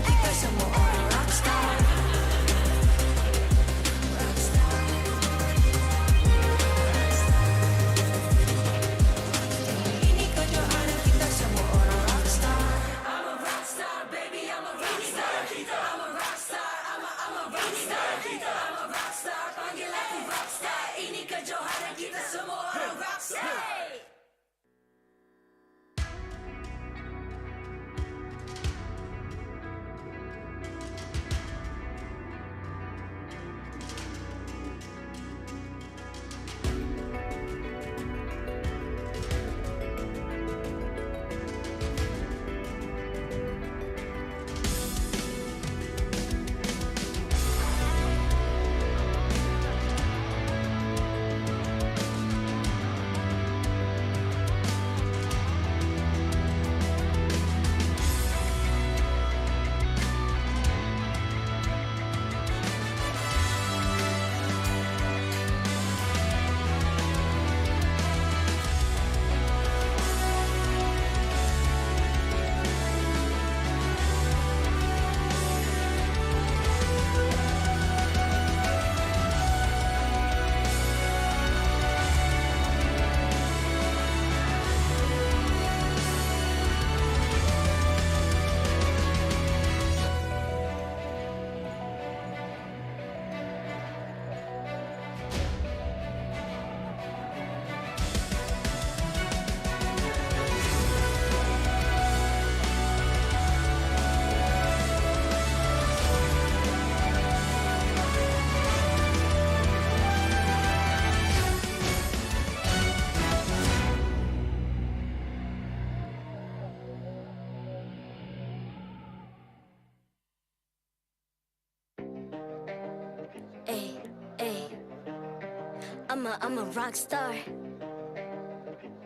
I'm a rock star.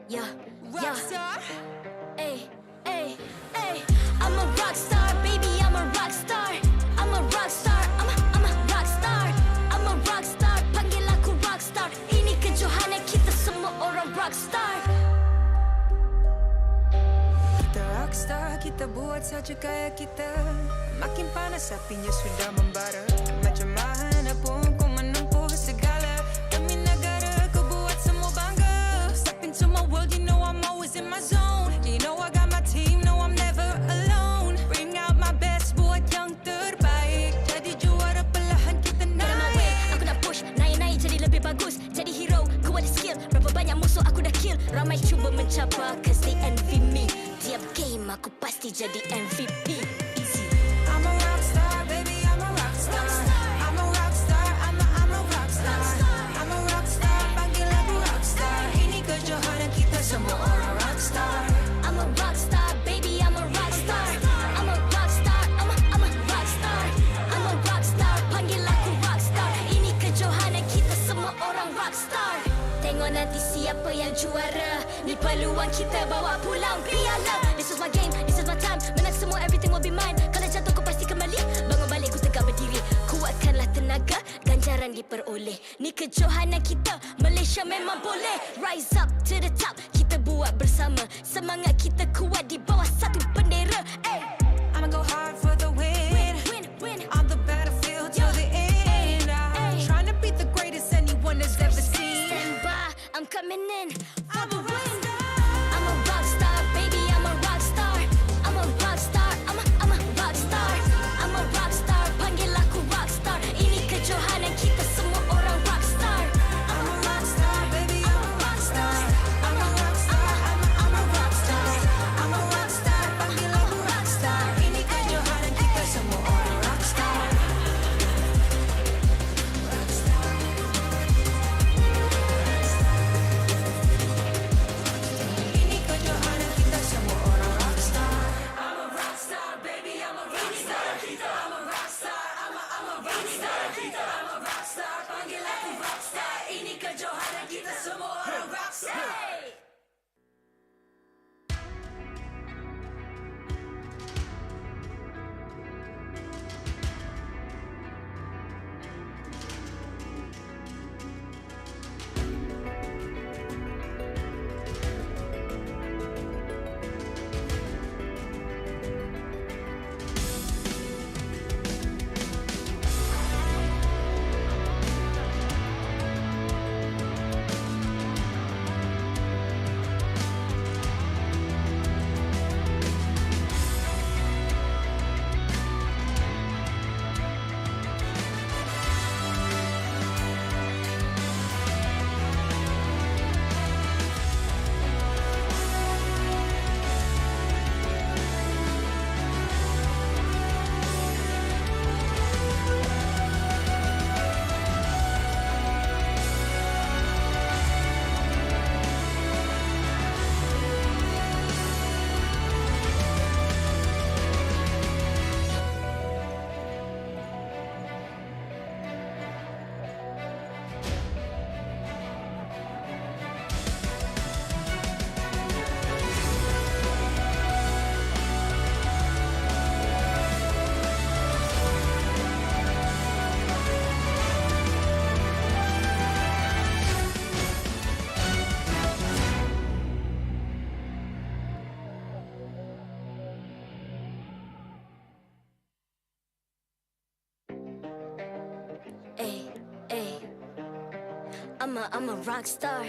Yeah, rock star. Ay, ay, ay. I'm a rock star, baby. I'm a rock star. I'm a rock star. I'm a rock star. I'm a rock star. Panggil aku rock star. Ini kejohanan kita semua orang rock star. Kita rock star, kita buat saja gaya kita. Makin panas apinya sudah membara. Macam mana pun kau menempuh segala. Demi negara kau buat semua bangga. Step into my world, you know I'm always in my zone. You know I got my team, no I'm never alone. Bring out my best, buat yang terbaik. Jadi juara perlahan kita naik. Aku nak push, naik-naik jadi lebih bagus. Jadi hero, ku ada skill. Berapa banyak musuh aku dah kill. Ramai cuba mencapai, cause they envy me. Tiap game aku pasti jadi MVP. Easy. I'm a rock star, baby, I'm a rock star. I'm a rock star, I'm a rock star. I'm a rock star, panggil aku rock star. Ini kejohanan kita semua orang rock star. I'm a rock star, baby, I'm a rock star. I'm a rock star, I'm a rock star. I'm a rock star, panggil aku rock star. Ini kejohanan kita semua orang rock star. Tengok nanti siapa yang juara. Ni peluang kita bawa pulang piala. This is my game, this is my time. Menang semua, everything will be mine. Kalau jatuh kau pasti kembali. Bangun balik ku tegak berdiri. Kuatkanlah tenaga, ganjaran diperoleh. Ni kejohanan kita, Malaysia memang boleh. Rise up to the top, kita buat bersama. Semangat kita kuat di bawah satu bendera. Ay. I'ma go hard for the win. Win. On the battlefield till the end. I'm trying to beat the greatest anyone has ever seen. Stand by, I'm coming in for the win. I'm a rock star, baby, I'm a rock star. I'm a rock star, I'm a rock star. I'm a rock star, panggil aku rock star. Ini kejohanan kita semua orang rock star. I'm a rock star, baby, I'm a rock star. I'm a rock star, I'm a rock star. I'm a rock star, panggil aku rock star. Ini kejohanan kita semua orang rock star. Ini kejohanan kita semua orang rock star. I'm a rock star, baby, I'm a rock star. I'm a rock star, I'm a rock star. I'm a rock star, panggil aku rock star. Ini kejohanan kita semua orang rock star. I'm a rock star.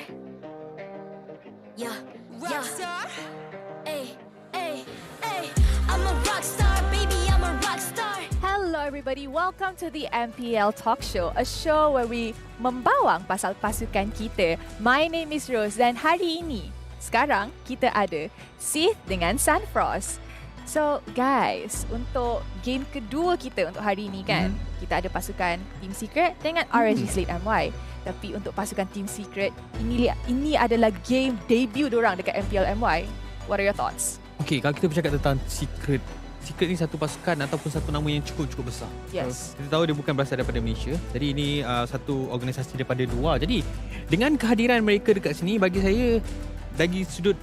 Yeah, rock star. Ay, ay, ay. I'm a rock star, baby. I'm a rock star. Hello everybody, welcome to the MPL Talk Show, a show where we membawang pasal pasukan kita. My name is Rose dan hari ini, sekarang kita ada Sith dengan Sunfrost. So guys, untuk game kedua kita untuk hari ini kan, kita ada pasukan Team Secret dengan RSG Slate MY. Tapi untuk pasukan Team Secret, ini adalah game debut diorang dekat MPL MY. What are your thoughts? Okay, kalau kita bercakap tentang Secret Secret ni satu pasukan ataupun satu nama yang cukup besar. Yes. Kita tahu dia bukan berasal daripada Malaysia. Jadi ini satu organisasi daripada luar. Jadi dengan kehadiran mereka dekat sini, bagi saya dari sudut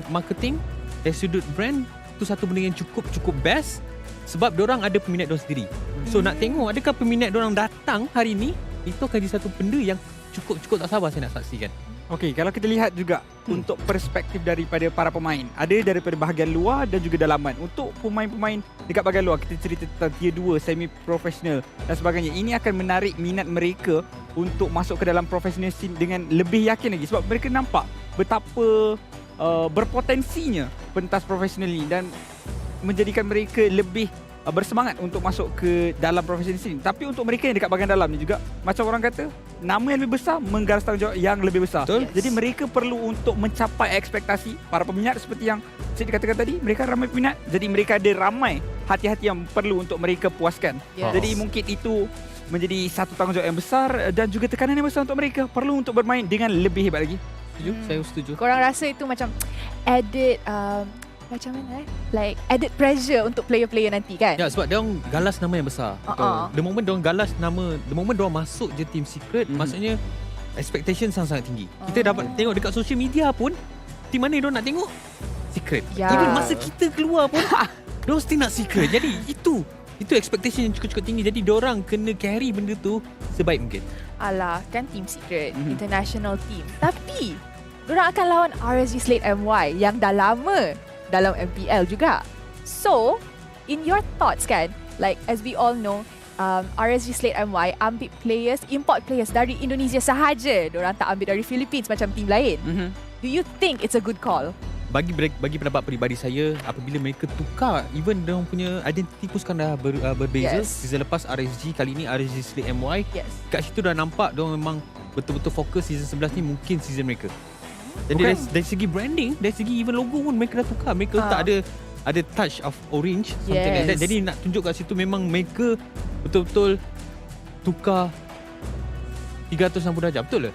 marketing, dari sudut brand, itu satu benda yang cukup best sebab diorang ada peminat diorang sendiri. So nak tengok adakah peminat diorang datang hari ni, itu akan jadi satu benda yang cukup tak sabar saya nak saksikan. Okey, kalau kita lihat juga untuk perspektif daripada para pemain, ada daripada bahagian luar dan juga dalaman. Untuk pemain-pemain dekat bahagian luar, kita cerita tentang tier 2, semi profesional dan sebagainya. Ini akan menarik minat mereka untuk masuk ke dalam professional scene dengan lebih yakin lagi sebab mereka nampak betapa berpotensinya pentas profesional ini dan menjadikan mereka lebih bersemangat untuk masuk ke dalam profesional scene. Tapi untuk mereka yang dekat bahagian dalam ni juga, macam orang kata, nama yang lebih besar menggaras tanggungjawab yang lebih besar. Yes. Jadi mereka perlu untuk mencapai ekspektasi para peminat seperti yang saya dikatakan tadi, mereka ramai peminat. Jadi mereka ada ramai hati-hati yang perlu untuk mereka puaskan. Yes. Jadi mungkin itu menjadi satu tanggungjawab yang besar dan juga tekanan yang besar untuk mereka. Perlu untuk bermain dengan lebih hebat lagi. Setuju? Saya setuju. Korang rasa itu macam added macam mana like added pressure untuk player-player nanti kan? Ya, sebab dia orang galas nama yang besar. The moment dia orang galas nama, the moment dia orang masuk je team secret, maksudnya expectation sangat tinggi. Kita dapat tengok dekat social media pun, team mana dia orang nak tengok? Secret. Even masa kita keluar pun, dia orang still nak secret. Jadi itu expectation yang cukup tinggi. Jadi dia orang kena carry benda tu sebaik mungkin. Alah, kan team secret, international team. Tapi diorang akan lawan RSG Slate MY yang dah lama dalam MPL juga. So, in your thoughts kan, like as we all know, RSG Slate MY ambil players, import players dari Indonesia sahaja. Diorang tak ambil dari Philippines macam team lain. Do you think it's a good call? Bagi pendapat peribadi saya, apabila mereka tukar, even diorang punya identiti pun sekarang dah berbeza. Season lepas RSG, kali ni RSG Slate MY. Kat situ dah nampak diorang memang betul-betul fokus season 11 ni mungkin season mereka. Jadi dari segi branding, dari segi even logo pun mereka dah tukar. Mereka tak ada touch of orange, something like that. Jadi nak tunjuk kat situ memang mereka betul-betul tukar 360 darjah. Betul ke?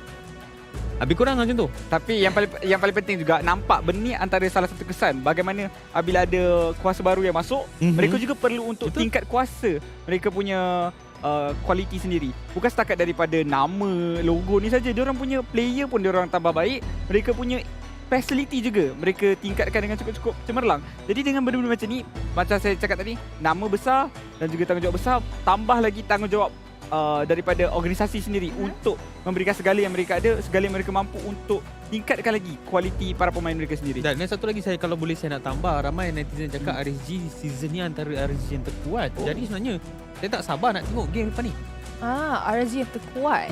Habis kurang macam tu. Tapi yang paling penting juga, nampak benda ni antara salah satu kesan bagaimana bila ada kuasa baru yang masuk, mereka juga perlu untuk tingkat kuasa mereka punya kualiti sendiri. Bukan setakat daripada nama, logo ni saja. Diorang punya player pun diorang tambah baik. Mereka punya facility juga mereka tingkatkan dengan cukup cemerlang. Jadi dengan benda-benda macam ni, macam saya cakap tadi, nama besar dan juga tanggungjawab besar, tambah lagi tanggungjawab daripada organisasi sendiri untuk memberikan segala yang mereka ada, segala yang mereka mampu untuk tingkatkan lagi kualiti para pemain mereka sendiri. Dan satu lagi saya, kalau boleh saya nak tambah, ramai netizen cakap RSG season ni antara RSG yang terkuat. Jadi sebenarnya saya tak sabar nak tengok game lepas ni. RSG yang terkuat.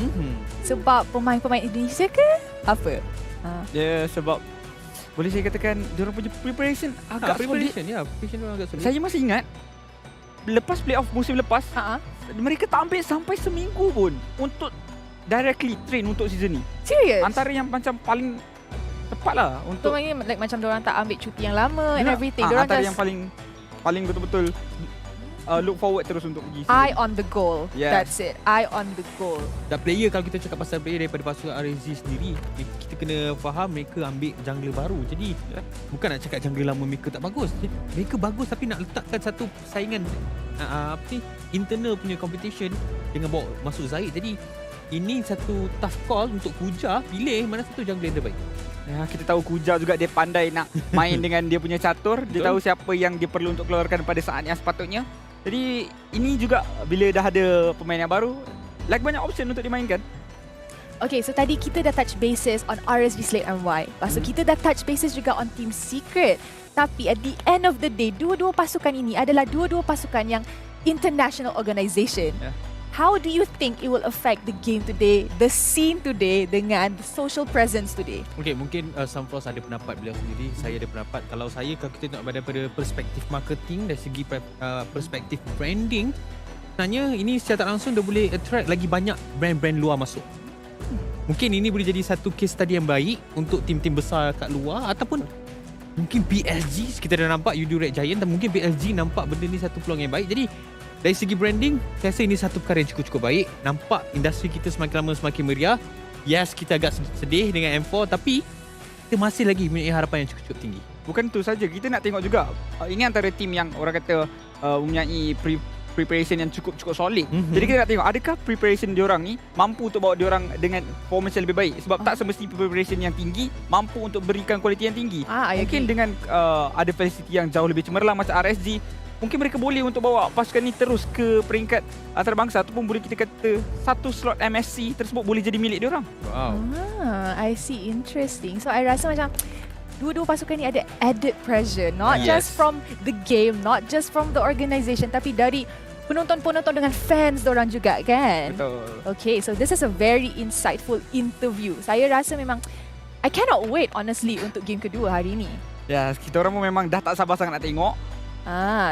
Sebab pemain-pemain Indonesia ke? Apa? Ya, sebab boleh saya katakan diorang punya preparation agak preparation diorang agak sulit. Saya masih ingat lepas playoff musim lepas, mereka tak ambil sampai seminggu pun untuk directly train untuk season ni. Serius? Antara yang macam paling tepat lah untuk like macam diorang tak ambil cuti yang lama and everything. Antara yang paling betul-betul look forward terus untuk pergi. Eye on the goal. That's it. Eye on the goal. Dan player, kalau kita cakap pasal player daripada pasukan RSG sendiri, kita kena faham mereka ambil jungler baru. Jadi bukan nak cakap jungler lama mereka tak bagus. Mereka bagus tapi nak letakkan satu persaingan internal punya competition dengan bawa masuk Zaid. Jadi ini satu tough call untuk Kuja pilih mana satu jungler yang terbaik. Ya, kita tahu Kuja juga dia pandai nak main dengan dia punya catur. Dia tahu siapa yang dia perlu untuk keluarkan pada saat yang sepatutnya. Jadi ini juga bila dah ada pemain yang baru, like banyak option untuk dimainkan. Okay, so tadi kita dah touch bases on RSG Slate MY. Lepas tu kita dah touch bases juga on Team Secret. Tapi at the end of the day, dua-dua pasukan ini adalah dua-dua pasukan yang international organisation. How do you think it will affect the game today, the scene today dengan the social presence today? Okay, mungkin Sunfrost ada pendapat beliau sendiri. Saya ada pendapat. Kalau kita tengok daripada perspektif marketing, dari segi perspektif branding, sebenarnya ini secara tak langsung dia boleh attract lagi banyak brand-brand luar masuk. Mungkin ini boleh jadi satu case study yang baik untuk tim-tim besar kat luar, ataupun mungkin PSG, kita dah nampak Yudu Red Giant, dan mungkin PSG nampak benda ni satu peluang yang baik. Jadi dari segi branding, saya rasa ini satu perkara yang cukup baik. Nampak industri kita semakin lama semakin meriah. Yes, kita agak sedih dengan M4, tapi kita masih lagi mempunyai harapan yang cukup tinggi. bukan tu saja, kita nak tengok juga ini antara tim yang orang kata mempunyai preparation yang cukup solid. Jadi kita nak tengok adakah preparation diorang ni mampu untuk bawa diorang dengan performance yang lebih baik, sebab tak semesti preparation yang tinggi mampu untuk berikan kualiti yang tinggi. Mungkin dengan ada facility yang jauh lebih cemerlang macam RSG, mungkin mereka boleh untuk bawa pasukan ni terus ke peringkat antarabangsa, ataupun boleh kita kata satu slot MSC tersebut boleh jadi milik diorang. I see, interesting. So I rasa macam dua-dua pasukan ni ada added pressure, not just from the game, not just from the organisation, tapi dari penonton-penonton dengan fans diorang juga kan. Betul. Okay, so this is a very insightful interview. Saya rasa memang I cannot wait honestly untuk game kedua hari ni. Ya, kita orang pun memang dah tak sabar sangat nak tengok.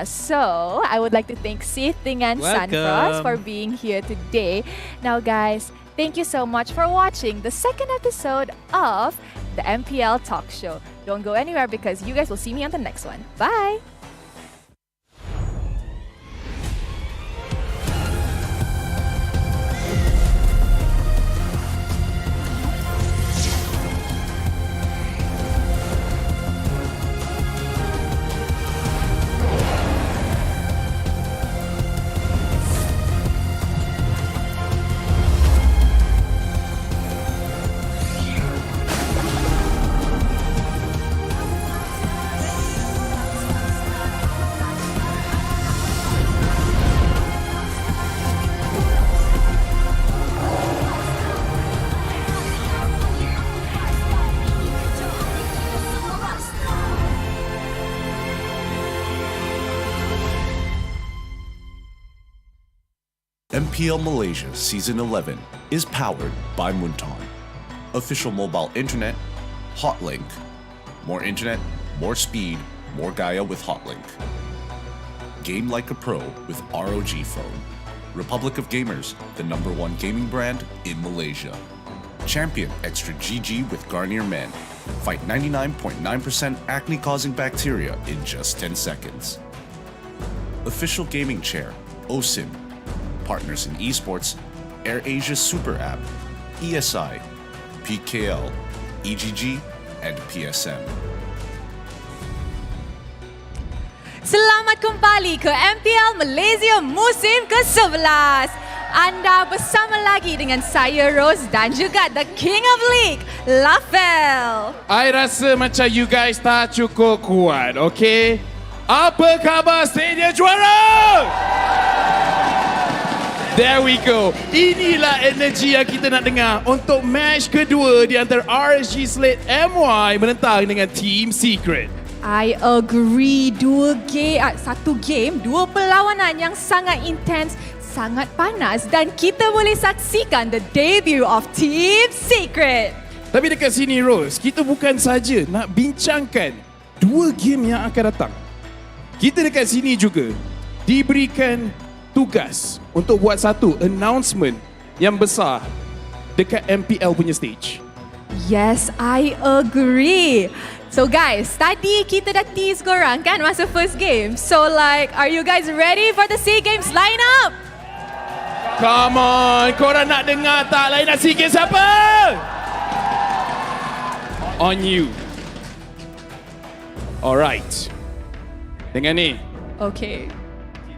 So I would like to thank Sith dengan Sunfrost for being here today. Now guys, thank you so much for watching the second episode of the MPL Talk Show. Don't go anywhere because you guys will see me on the next one. Bye! MPL Malaysia Season 11 is powered by Munton. Official mobile internet, Hotlink. More internet, more speed, more Gaia with Hotlink. Game like a pro with ROG phone. Republic of Gamers, the #1 gaming brand in Malaysia. Champion Extra GG with Garnier Men. Fight 99.9% acne-causing bacteria in just 10 seconds. Official gaming chair, OSIM. Partners in Esports, AirAsia Super App, ESI, PKL, EGG, and PSM. Selamat kembali ke MPL Malaysia musim ke-11. Anda bersama lagi dengan saya Rose dan juga the King of League, Lafel. I rasa macam you guys tak cukup kuat, okay? Apa khabar Stadia Juara? There we go. Inilah energi yang kita nak dengar untuk match kedua di antara RSG Slate MY menentang dengan Team Secret. I agree. Satu game, dua perlawanan yang sangat intens, sangat panas dan kita boleh saksikan the debut of Team Secret. Tapi dekat sini Rose, kita bukan saja nak bincangkan dua game yang akan datang. Kita dekat sini juga diberikan tugas untuk buat satu announcement yang besar dekat MPL punya stage. Yes, I agree. So guys, tadi kita dah tease korang kan masa first game. So like, are you guys ready for the SEA Games lineup? Come on, korang nak dengar tak lineup SEA Games siapa? On you. Alright. Dengan ni. Okay.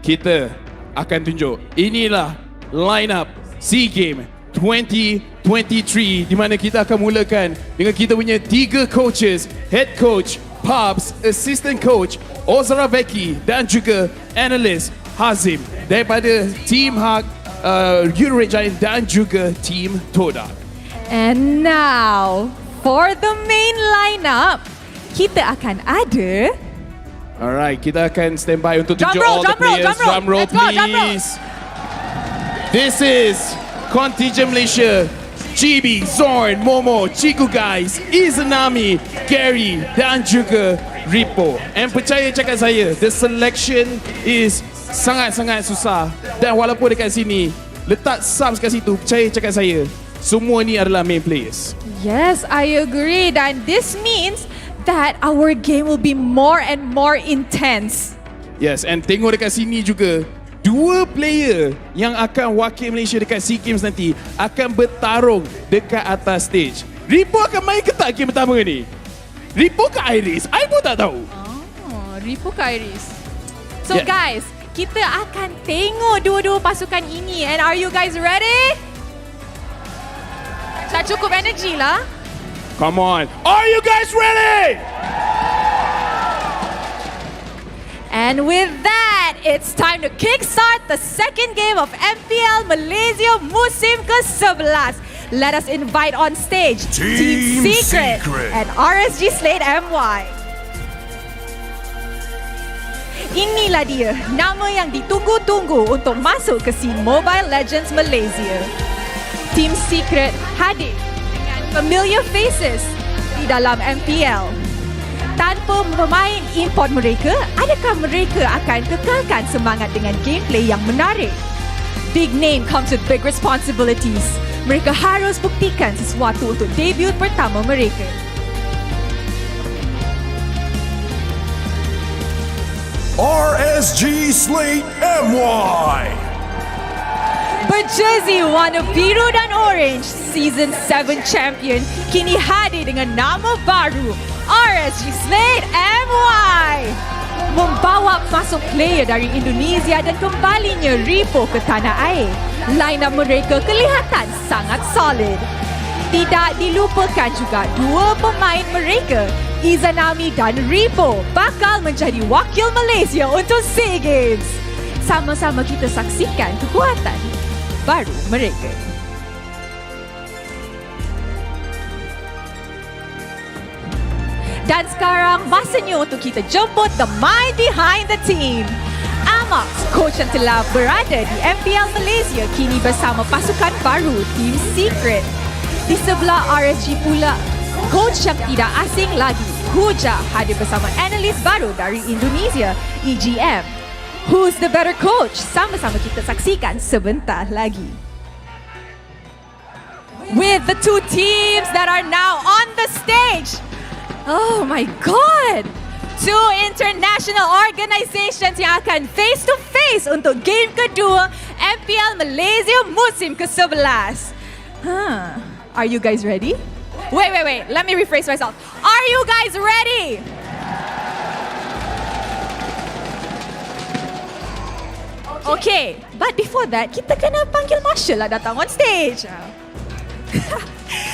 Kita akan tunjuk inilah lineup SEA Games 2023 di mana kita akan mulakan dengan kita punya 3 coaches, head coach Pubs, assistant coach Ozra Veki dan juga analyst Hazim daripada Team Hak, Euroraid Giant dan juga Team Toda. And now for the main lineup, kita akan ada. Alright, kita akan stand by untuk tunjuk all the players. Drum roll, please. This is Contingent Malaysia, GB, Zorn, Momo, Chiku Guys, Izanami, Gary dan juga Ripo. And percaya cakap saya, the selection is sangat-sangat susah. Dan walaupun dekat sini, letak subs kat situ, percaya cakap saya, semua ni adalah main players. Yes, I agree. Dan this means that our game will be more and more intense. Yes, and tengok dekat sini juga, 2 player yang akan wakil Malaysia dekat SEA Games nanti akan bertarung dekat atas stage. Ripo akan main ke tak game pertama ni? Ripo ke Iris? I pun tak tahu. Oh, Ripo ke Iris. So Yeah. guys, kita akan tengok dua-dua pasukan ini. And are you guys ready? Tak cukup energy lah. Come on. Are you guys ready? And with that, it's time to kickstart the second game of MPL Malaysia Musim ke-11. Let us invite on stage Team Secret and RSG Slate MY. Inilah dia, nama yang ditunggu-tunggu untuk masuk ke scene Mobile Legends Malaysia. Team Secret hadir dengan familiar faces di dalam MPL. Tanpa pemain import mereka, adakah mereka akan kekalkan semangat dengan gameplay yang menarik? Big name comes with big responsibilities. Mereka harus buktikan sesuatu untuk debut pertama mereka. RSG Slate MY. Berjersey warna biru dan orange, Season 7 champion kini hadir dengan nama baru, RSG Slate MY. Membawa masuk player dari Indonesia dan kembalinya Ripo ke tanah air. Line-up mereka kelihatan sangat solid. Tidak dilupakan juga dua pemain mereka, Izanami dan Ripo, bakal menjadi wakil Malaysia untuk SEA Games. Sama-sama kita saksikan kekuatan baru mereka. Dan sekarang masanya untuk kita jemput the mind behind the team. Amax, coach yang telah berada di MPL Malaysia, kini bersama pasukan baru Team Secret. Di sebelah RSG pula, coach yang tidak asing lagi, Huja, hadir bersama analis baru dari Indonesia, EGM. Who's the better coach? Sama-sama kita saksikan sebentar lagi. With the two teams that are now on the stage. Oh my God! Two international organizations yang akan face to face untuk game kedua MPL Malaysia musim ke-11. Are you guys ready? Wait. Let me rephrase myself. Are you guys ready? Okay, but before that, kita kena panggil Marshall lah datang on stage.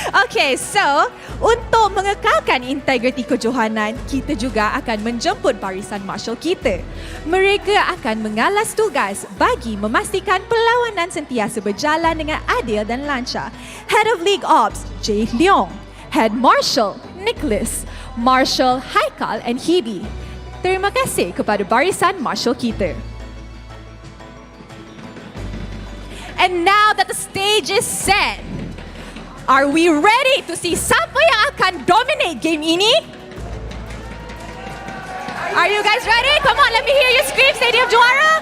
Okay, so untuk mengekalkan integriti kejohanan, kita juga akan menjemput barisan Marshall kita. Mereka akan mengalas tugas bagi memastikan perlawanan sentiasa berjalan dengan adil dan lancar. Head of League Ops, Jay Leong. Head Marshall, Nicholas. Marshall, Haikal and Hebe. Terima kasih kepada barisan Marshall kita. And now that the stage is set, are we ready to see siapa yang akan dominate game ini? Are you guys ready? Come on, let me hear you scream, Stadium Juara.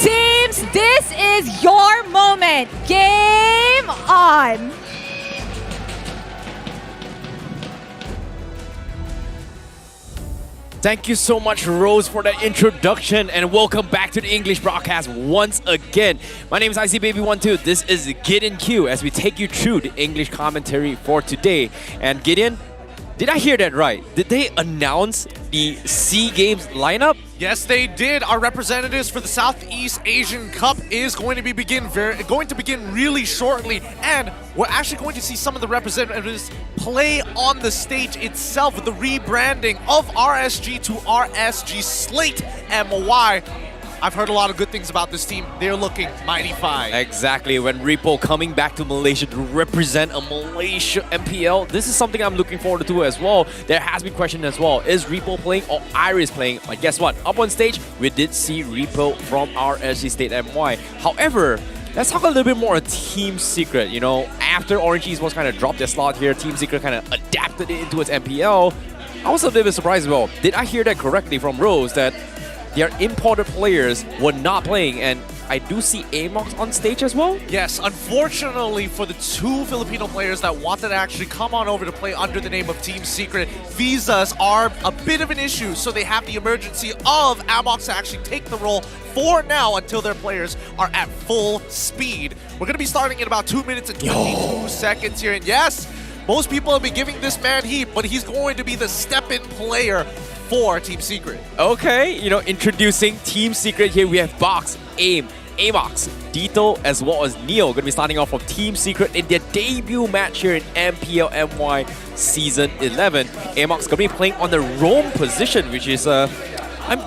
Teams, this is your moment. Game on. Thank you so much, Rose, for that introduction, and welcome back to the English broadcast once again. My name is ICBaby12. This is Gideon Q as we take you through the English commentary for today. And Gideon, did I hear that right? Did they announce the SEA Games lineup? Yes, they did. Our representatives for the Southeast Asian Cup is going to begin really shortly, and we're actually going to see some of the representatives play on the stage itself with the rebranding of RSG to RSG Slate MY. I've heard a lot of good things about this team. They're looking mighty fine. Exactly. When Ripo coming back to Malaysia to represent a Malaysia MPL, this is something I'm looking forward to as well. There has been question as well. Is Ripo playing or Iris playing? But guess what? Up on stage, we did see Ripo from RSG State MY. However, let's talk a little bit more of Team Secret. You know, after Orange Esports kind of dropped their slot here, Team Secret kind of adapted it into its MPL. I was a little bit surprised as well. Did I hear that correctly from Rose that their imported players were not playing, and I do see Amox on stage as well? Yes, unfortunately for the two Filipino players that wanted to actually come on over to play under the name of Team Secret, visas are a bit of an issue, so they have the emergency of Amox to actually take the role for now until their players are at full speed. We're going to be starting in about 2 minutes and 22 seconds here, and yes, Most people have been giving this man heat, but he's going to be the step-in player for Team Secret. Okay, you know, introducing Team Secret here, we have Box, AIM, Amox, Dito, as well as Neo, going to be starting off from Team Secret in their debut match here in MPL MY Season 11. Amox going to be playing on the roam position, which is, I'm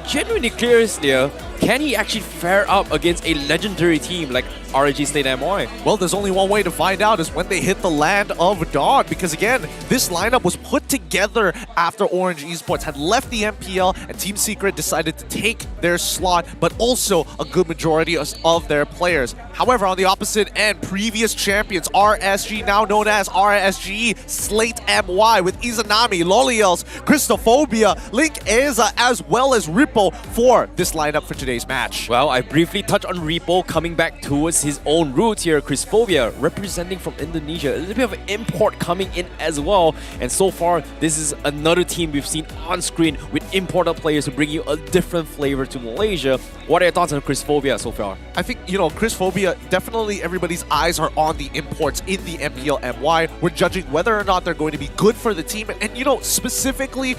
genuinely curious here, can he actually fare up against a legendary team like RNG State MY? Well, there's only one way to find out, is when they hit the land of Dawn, because again, this lineup was put together after Orange Esports had left the MPL and Team Secret decided to take their slot, but also a good majority of their players. However, on the opposite end, previous champions RSG, now known as RSGE, Slate MY with Izanami, Loliels, Christophobia, Link Eza, as well as Rippo for this lineup for today's match. Well, I briefly touched on Rippo coming back towards his own roots here. Christophobia representing from Indonesia. A little bit of an import coming in as well. And so far, this is another team we've seen on screen with imported players to bring you a different flavor to Malaysia. What are your thoughts on Christophobia so far? I think, you know, Christophobia, definitely everybody's eyes are on the imports in the MPL MY. We're judging whether or not they're going to be good for the team. And you know, specifically,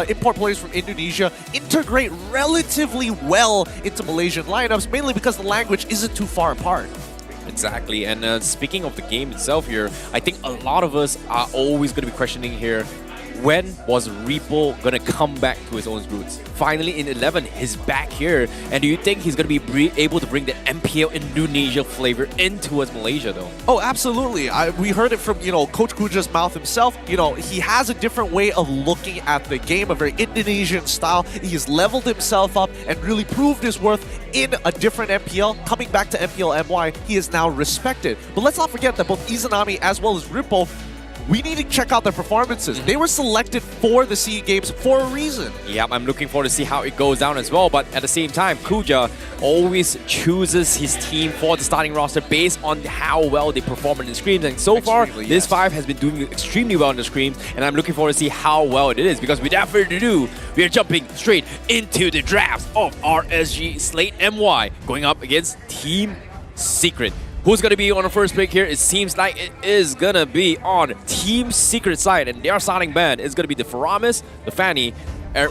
import players from Indonesia integrate relatively well into Malaysian lineups, mainly because the language isn't too far apart. Exactly, and speaking of the game itself here, I think a lot of us are always going to be questioning here, when was Rippo going to come back to his own roots? Finally, in 11, he's back here. And do you think he's going to be able to bring the MPL Indonesia flavor into Malaysia, though? Oh, absolutely. We heard it from, you know, Coach Kuja's mouth himself. You know, he has a different way of looking at the game, a very Indonesian style. He has leveled himself up and really proved his worth in a different MPL. Coming back to MPL MY, he is now respected. But let's not forget that both Izanami as well as Rippo, we need to check out their performances. They were selected for the SEA Games for a reason. Yeah, I'm looking forward to see how it goes down as well. But at the same time, Kuja always chooses his team for the starting roster based on how well they perform in the scrims. And so far, this 5 has been doing extremely well in the scrims. And I'm looking forward to see how well it is. Because without further ado, we are jumping straight into the drafts of RSG Slate MY going up against Team Secret. Who's going to be on the first pick here? It seems like it is going to be on Team Secret side. And their starting band is going to be the Faramis, the Fanny,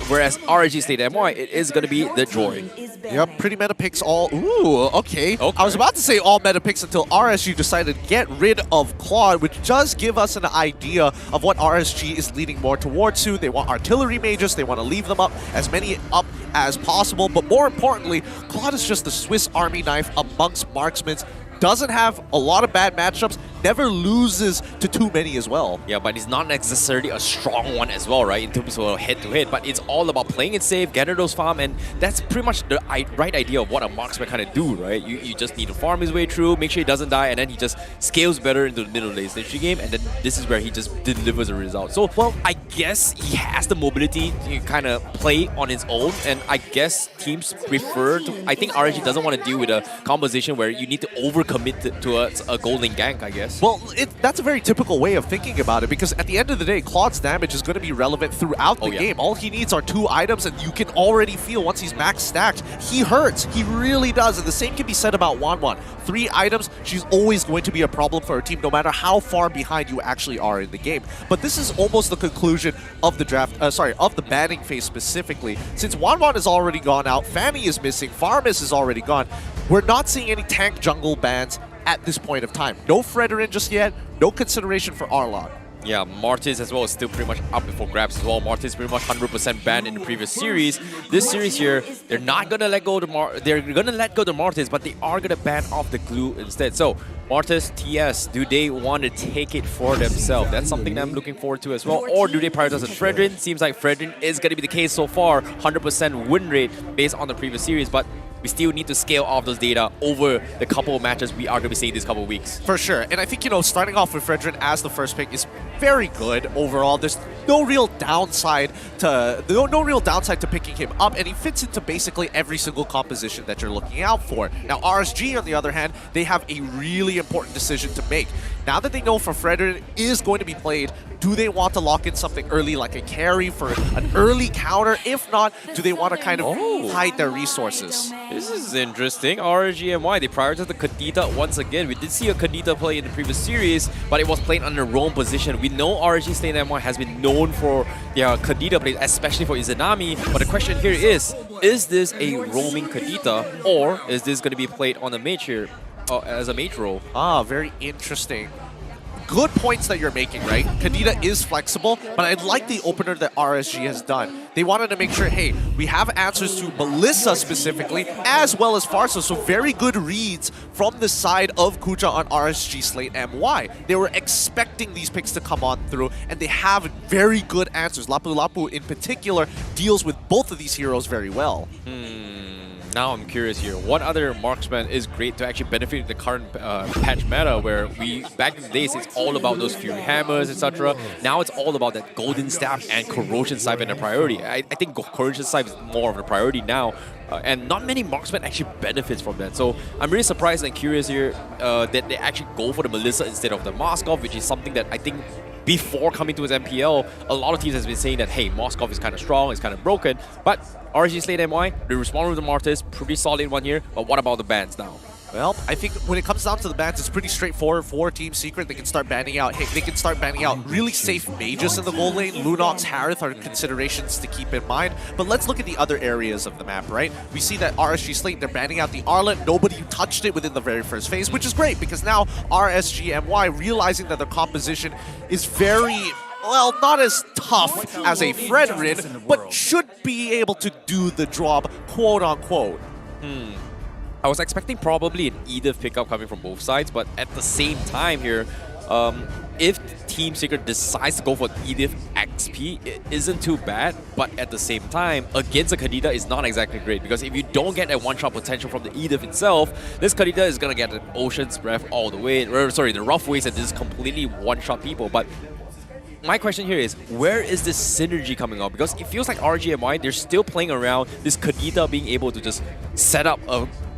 whereas RSG State MY, it is going to be the Joy. Yep, pretty meta picks all. Ooh, okay. I was about to say all meta picks until RSG decided to get rid of Claude, which does give us an idea of what RSG is leaning more towards to. They want artillery mages. They want to leave them up, as many up as possible. But more importantly, Claude is just the Swiss Army knife amongst marksmen. Doesn't have a lot of bad matchups, never loses to too many as well. Yeah, but he's not necessarily a strong one as well, right, in terms of head-to-head, but it's all about playing it safe, gather those farm, and that's pretty much the right idea of what a marksman kind of do, right? You just need to farm his way through, make sure he doesn't die, and then he just scales better into the middle late stage game, and then this is where he just delivers a result. So, well, I guess he has the mobility to kind of play on his own, and I guess teams prefer to, I think RNG doesn't want to deal with a composition where you need to overcommit to a golden gank, I guess. Well, that's a very typical way of thinking about it, because at the end of the day, Claude's damage is going to be relevant throughout the game. All he needs are 2 items, and you can already feel once he's max stacked, he hurts. He really does. And the same can be said about Wanwan. 3 items, she's always going to be a problem for her team, no matter how far behind you actually are in the game. But this is almost the conclusion of the draft, of the banning phase specifically. Since Wanwan has already gone out, Fanny is missing, Farmis is already gone, we're not seeing any tank jungle bans at this point of time. No Fredrin just yet, no consideration for Arlong. Yeah, Mortis as well is still pretty much up for grabs as well. Mortis pretty much 100% banned in the previous series. This series here, they're not gonna let go of they're gonna let go of Mortis, but they are gonna ban off the glue instead. So Mortis, TS, do they want to take it for themselves? That's something that I'm looking forward to as well. Or do they prioritize Fredrin? Seems like Fredrin is gonna be the case so far. 100% win rate based on the previous series, but we still need to scale off those data over the couple of matches we are going to be seeing these couple of weeks. For sure. And I think, you know, starting off with Fredrin as the first pick is very good overall. There's no real downside to picking him up, and he fits into basically every single composition that you're looking out for. Now, RSG, on the other hand, they have a really important decision to make. Now that they know for Fredrin is going to be played, do they want to lock in something early like a carry for an early counter? If not, do they want to kind of hide their resources? This is interesting. RSG MY, they prioritized the Kadita once again. We did see a Kadita play in the previous series, but it was played under roam position. We know RSG Slate MY has been known for their Kadita plays, especially for Izanami. But the question here is this a roaming Kadita, or is this going to be played on a mage here, as a mage role? Ah, very interesting. Good points that you're making, right? Kadita is flexible, but I like the opener that RSG has done. They wanted to make sure, hey, we have answers to Melissa specifically, as well as Farsa, so very good reads from the side of Kuja on RSG Slate MY. They were expecting these picks to come on through, and they have very good answers. Lapu Lapu, in particular, deals with both of these heroes very well. Now I'm curious here, what other marksman is great to actually benefit the current patch meta where back in the days, it's all about those Fury Hammers, etc. Now it's all about that Golden Staff and Corrosion Scythe and a priority. I think Corrosion Scythe is more of a priority now, and not many marksmen actually benefits from that. So I'm really surprised and curious here that they actually go for the Melissa instead of the Moskov, which is something that I think before coming to his MPL, a lot of teams has been saying that, hey, Moskov is kind of strong, it's kind of broken, but RSG Slate MY, they respond with the Martyrs, pretty solid one here, but what about the bans now? Well, I think when it comes down to the bans, it's pretty straightforward for Team Secret. They can start banning out. Hey, they can start banning out really safe mages in the gold lane. Lunox, Harith are considerations to keep in mind. But let's look at the other areas of the map, right? We see that RSG Slate, they're banning out the Arlet. Nobody touched it within the very first phase, which is great because now RSG MY, realizing that their composition is very, well, not as tough as a Fredrin, but should be able to do the job, quote unquote. I was expecting probably an Edith pickup coming from both sides, but at the same time here, if Team Secret decides to go for Edith XP, it isn't too bad, but at the same time, against a Kadita is not exactly great, because if you don't get that one-shot potential from the Edith itself, this Kadita is going to get an Ocean's Breath all the way, the Rough Ways, and this completely one-shot people. But my question here is, where is this synergy coming up? Because it feels like RGMI, they're still playing around this Kadita being able to just set up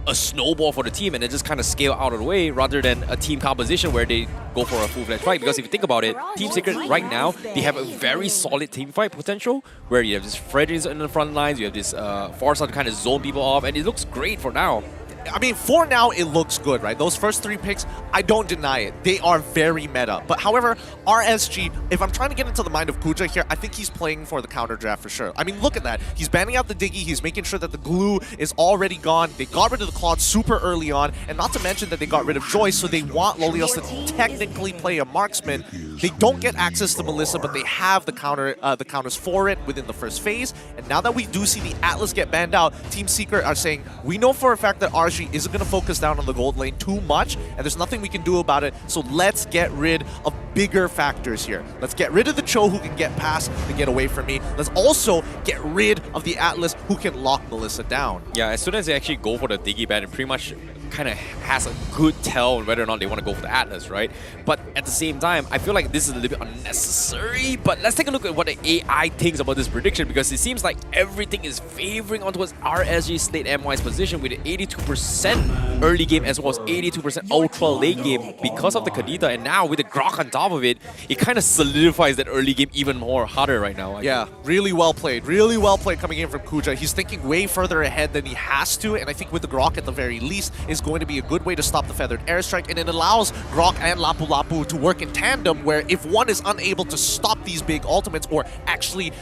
a snowball for the team and then just kind of scale out of the way rather than a team composition where they go for a full-fledged fight. Because if you think about it, Team Secret right now, they have a very solid team fight potential where you have this Freddy's in the front lines, you have this Farsa to kind of zone people off, and it looks great for now. I mean, for now, it looks good, right? Those first 3 picks, I don't deny it. They are very meta. But however, RSG, if I'm trying to get into the mind of Kuja here, I think he's playing for the counter draft for sure. I mean, look at that. He's banning out the Diggy. He's making sure that the glue is already gone. They got rid of the Claude super early on. And not to mention that they got rid of Joyce, so they want Lolios to technically play a marksman. They don't get access to Melissa, but they have the counters for it within the first phase. And now that we do see the Atlas get banned out, Team Secret are saying, we know for a fact that RSG isn't going to focus down on the gold lane too much, and there's nothing we can do about it, so let's get rid of bigger factors here. Let's get rid of the Cho who can get past to get away from me. Let's also get rid of the Atlas who can lock Melissa down. Yeah, as soon as they actually go for the Diggy ban, it pretty much kind of has a good tell on whether or not they want to go for the Atlas, right? But at the same time, I feel like this is a little bit unnecessary, but let's take a look at what the AI thinks about this prediction, because it seems like everything is favoring on towards RSG Slate MY's position with an 82% early game as well as 82% ultra late game because of the Kadita, and now with the Grok on top of it, it kind of solidifies that early game even more harder right now. Yeah, really well played coming in from Kuja. He's thinking way further ahead than he has to, and I think with the Grok at the very least is going to be a good way to stop the Feathered Airstrike, and it allows Grok and Lapu Lapu to work in tandem, where if one is unable to stop these big ultimates or actually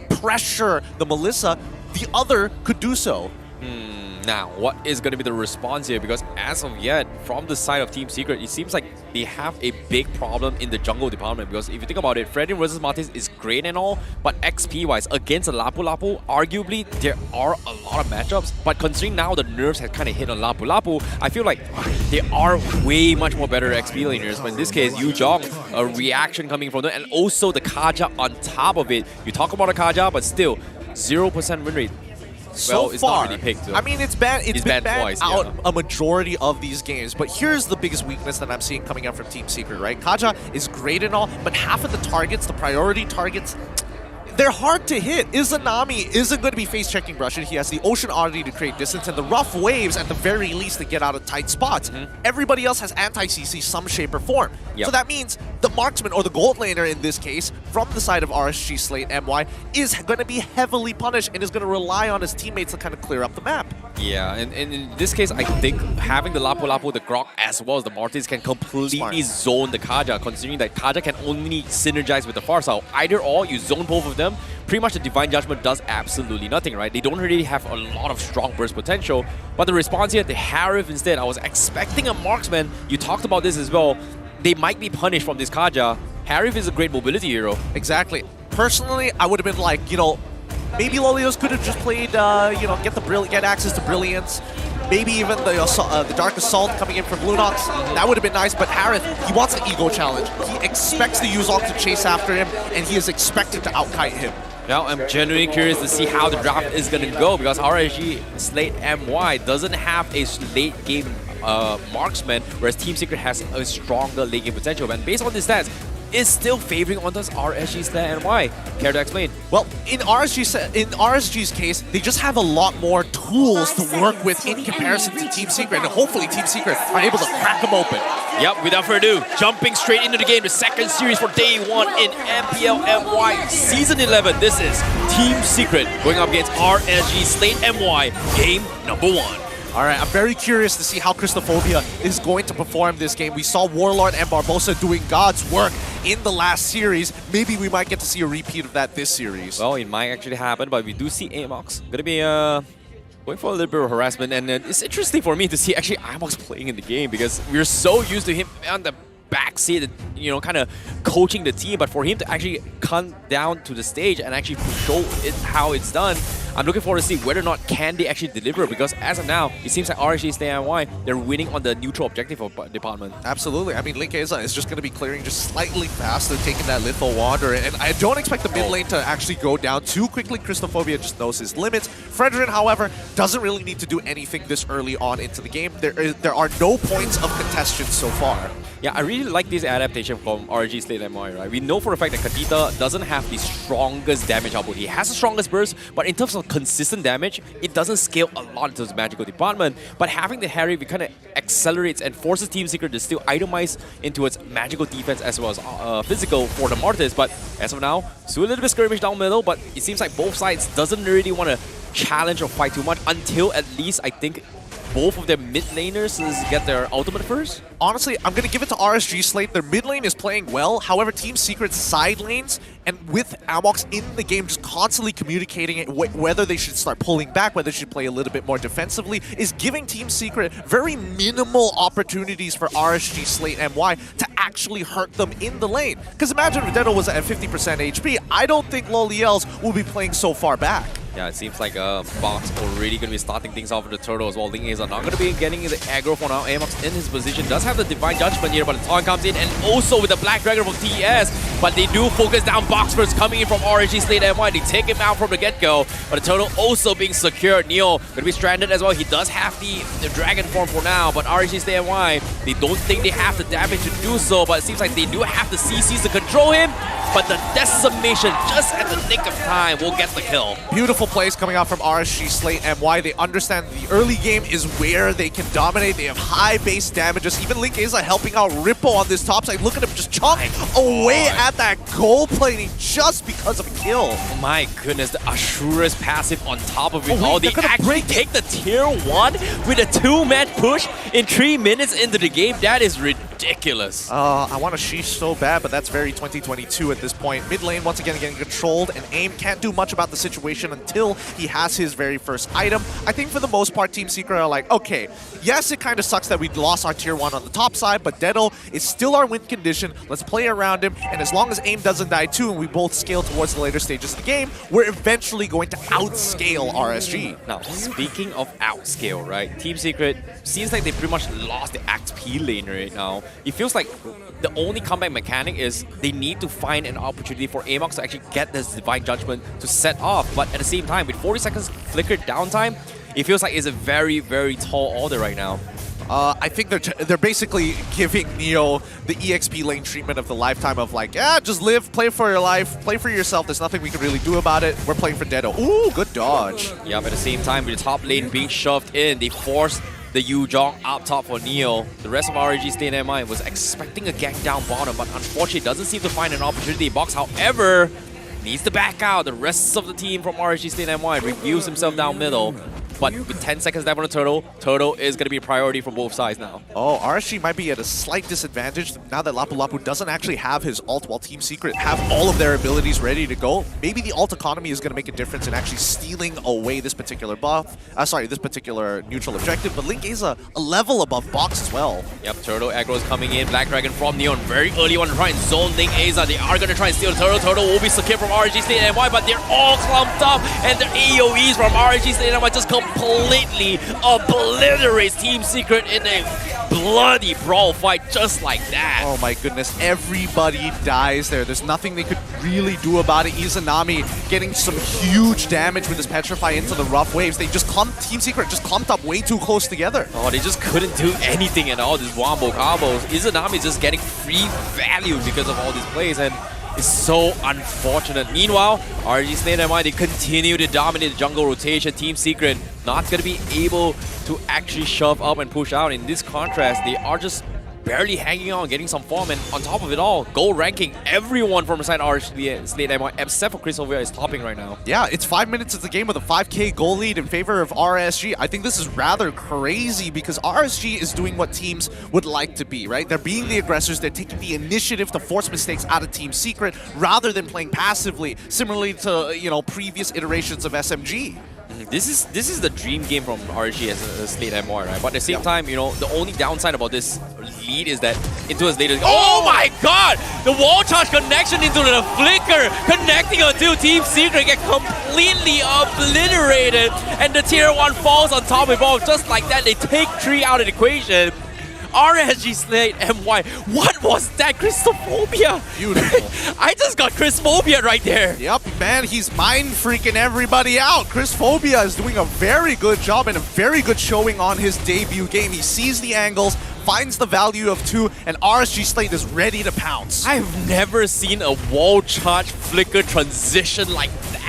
pressure the Melissa, the other could do so. Now, what is going to be the response here? Because as of yet, from the side of Team Secret, it seems like they have a big problem in the jungle department. Because if you think about it, Freddy versus Martis is great and all, but XP-wise, against Lapu Lapu, arguably, there are a lot of matchups. But considering now the nerves have kind of hit on Lapu Lapu, I feel like they are way much more better XP laners. But in this case, Yu Jong, a reaction coming from them, and also the Kaja on top of it. You talk about a Kaja, but still, 0% win rate. So it's far, not really picked. I mean, it's been banned twice, out yeah. a majority of these games, but here's the biggest weakness that I'm seeing coming out from Team Secret, right? Kaja is great and all, but half of the targets, the priority targets, they're hard to hit. Izanami isn't going to be face checking Russian. He has the Ocean Oddity to create distance and the rough waves at the very least to get out of tight spots. Everybody else has anti-CC some shape or form. So that means the marksman or the gold laner in this case from the side of RSG Slate MY is going to be heavily punished and is going to rely on his teammates to kind of clear up the map. Yeah, and in this case, I think having the Lapu Lapu, the Grok, as well as the Mortis can completely zone the Kaja, considering that Kaja can only synergize with the Farsa. Either or, you zone both of them, pretty much the Divine Judgment does absolutely nothing, right? They don't really have a lot of strong burst potential, but the response here, the Harif instead, I was expecting a marksman. You talked about this as well. They might be punished from this Kaja. Harif is a great mobility hero. Exactly. Personally, I would have been like, you know, maybe Lolios could have just played, you know, get access to Brilliance. Maybe even the Dark Assault coming in from Lunox. That would have been nice, but Harith, he wants an ego challenge. He expects the Yuzok to chase after him, and he is expected to outkite him. Now, I'm genuinely curious to see how the draft is going to go, because RSG Slate MY doesn't have a late game marksman, whereas Team Secret has a stronger late game potential. And based on this stats, is still favoring on this RSG Slate MY. Care to explain? Well, in RSG's case, they just have a lot more tools to work with in comparison to Team Secret, and hopefully Team Secret are able to crack them open. Yep, without further ado, jumping straight into the game, the second series for day 1 in MPL MY Season 11. This is Team Secret going up against RSG Slate MY, game number 1. All right, I'm very curious to see how Christophobia is going to perform this game. We saw Warlord and Barbosa doing God's work in the last series. Maybe we might get to see a repeat of that this series. Well, it might actually happen, but we do see Amox going to be going for a little bit of harassment. And it's interesting for me to see actually Amox playing in the game, because we're so used to him on the backseat, you know, kind of coaching the team. But for him to actually come down to the stage and actually show it how it's done, I'm looking forward to see whether or not can they actually deliver, because as of now, it seems like RSG Stay MY, they're winning on the neutral objective of department. Absolutely. I mean, Linkeza is just going to be clearing just slightly faster, taking that Lethal Wander, and I don't expect the mid lane to actually go down too quickly. Christophobia just knows his limits. Fredrin, however, doesn't really need to do anything this early on into the game. There are no points of contention so far. Yeah, I really like this adaptation from RSG Slate MY, right? We know for a fact that Kadita doesn't have the strongest damage output. He has the strongest burst, but in terms of consistent damage, it doesn't scale a lot into his magical department. But having the Harry, it kind of accelerates and forces Team Secret to still itemize into its magical defense as well as physical for the Mortis. But as of now, still a little bit skirmish down middle, but it seems like both sides doesn't really want to challenge or fight too much until at least, I think, both of their mid laners get their ultimate first. Honestly, I'm going to give it to RSG Slate. Their mid lane is playing well. However, Team Secret's side lanes, and with Amox in the game just constantly communicating it, whether they should start pulling back, whether they should play a little bit more defensively, is giving Team Secret very minimal opportunities for RSG Slate MY to actually hurt them in the lane. Because imagine if Dedo was at 50% HP, I don't think Loliels will be playing so far back. Yeah, it seems like Fox already going to be starting things off with the Turtle as well. Linkeza are not going to be getting the aggro for now. Amox in his position does have the Divine Judgment here, but the taunt comes in, and also with the Black Dragon from TES. But they do focus down Box first, coming in from RSG Slate MY. They take him out from the get-go, but the Turtle also being secured. Neo going to be stranded as well. He does have the Dragon form for now, but RSG Slate MY, they don't think they have the damage to do so, but it seems like they do have the CCs to control him. But the Decimation, just at the nick of time, will get the kill. Beautiful plays coming out from RSG Slate MY. They understand the early game is where they can dominate. They have high base damages. Even Linkeza helping out Rippo on this top side. Look at him just chunk away at that gold plating just because of a kill. Oh my goodness, the Ashura's passive on top of it all. They actually take the tier 1 with a 2-man push in 3 minutes into the game. That is ridiculous. I want to sheesh so bad, but that's very 2022 at this point. Mid lane once again getting controlled, and AIM can't do much about the situation until he has his very first item. I think for the most part, Team Secret are like, okay, yes, it kind of sucks that we lost our tier 1 on the top side, but Dedo is still our win condition. Let's play around him, and as long as AIM doesn't die too, and we both scale towards the later stages of the game, we're eventually going to outscale RSG. Now, speaking of outscale, right? Team Secret seems like they pretty much lost the XP lane right now. It feels like the only comeback mechanic is they need to find an opportunity for Amox to actually get this Divine Judgment to set off. But at the same time, with 40 seconds flickered downtime, it feels like it's a very, very tall order right now. I think they're basically giving Neo the EXP lane treatment of the lifetime of like, yeah, just live, play for your life, play for yourself. There's nothing we can really do about it. We're playing for Dedo. Ooh, good dodge. Yeah, but at the same time, with the top lane being shoved in, they forced the Yuzhong up top for Neo. The rest of RNG State MI was expecting a gank down bottom, but unfortunately doesn't seem to find an opportunity. Box, however, needs to back out. The rest of the team from RNG State MI reviews himself down middle. But with 10 seconds left on the Turtle is going to be a priority from both sides now. Oh, RSG might be at a slight disadvantage now that Lapu Lapu doesn't actually have his ult, while Team Secret have all of their abilities ready to go. Maybe the ult economy is going to make a difference in actually stealing away this particular buff. This particular neutral objective. But Link is a level above Box as well. Yep, Turtle aggro is coming in. Black Dragon from Neon very early on to try and zone Link Aza. They are going to try and steal the Turtle. Turtle will be secured from RNG State MY, but they're all clumped up, and the AoEs from RNG State MY just completely obliterates Team Secret in a bloody brawl fight just like that. Oh my goodness, everybody dies there. There's nothing they could really do about it. Izanami getting some huge damage with his Petrify into the rough waves. They just Team Secret just clumped up way too close together. Oh, they just couldn't do anything at all, these wombo combos. Izanami just getting free value because of all these plays, and it's so unfortunate. Meanwhile, RNG State MI, they continue to dominate the jungle rotation. Team Secret not going to be able to actually shove up and push out. In this contrast, they are just barely hanging on, getting some form, and on top of it all, gold ranking. Everyone from inside RNG State MI, except for Chrisovia, is topping right now. Yeah, it's 5 minutes of the game with a 5k goal lead in favor of RSG. I think this is rather crazy because RSG is doing what teams would like to be, right? They're being the aggressors. They're taking the initiative to force mistakes out of Team Secret rather than playing passively, similarly to, you know, previous iterations of SMG. This is the dream game from RG as a Slate MY, right? But at the same time, you know, the only downside about this lead is that into his later. Oh my god! The wall charge connection into the flicker, connecting onto Team Secret, get completely obliterated, and the tier 1 falls on top of it all. Just like that, they take 3 out of the equation. RSG Slate MY. What was that? Christophobia. Beautiful. I just got Christophobia right there. Yep, man, he's mind freaking everybody out. Christophobia is doing a very good job and a very good showing on his debut game. He sees the angles, finds the value of 2, and RSG Slate is ready to pounce. I've never seen a wall charge flicker transition like that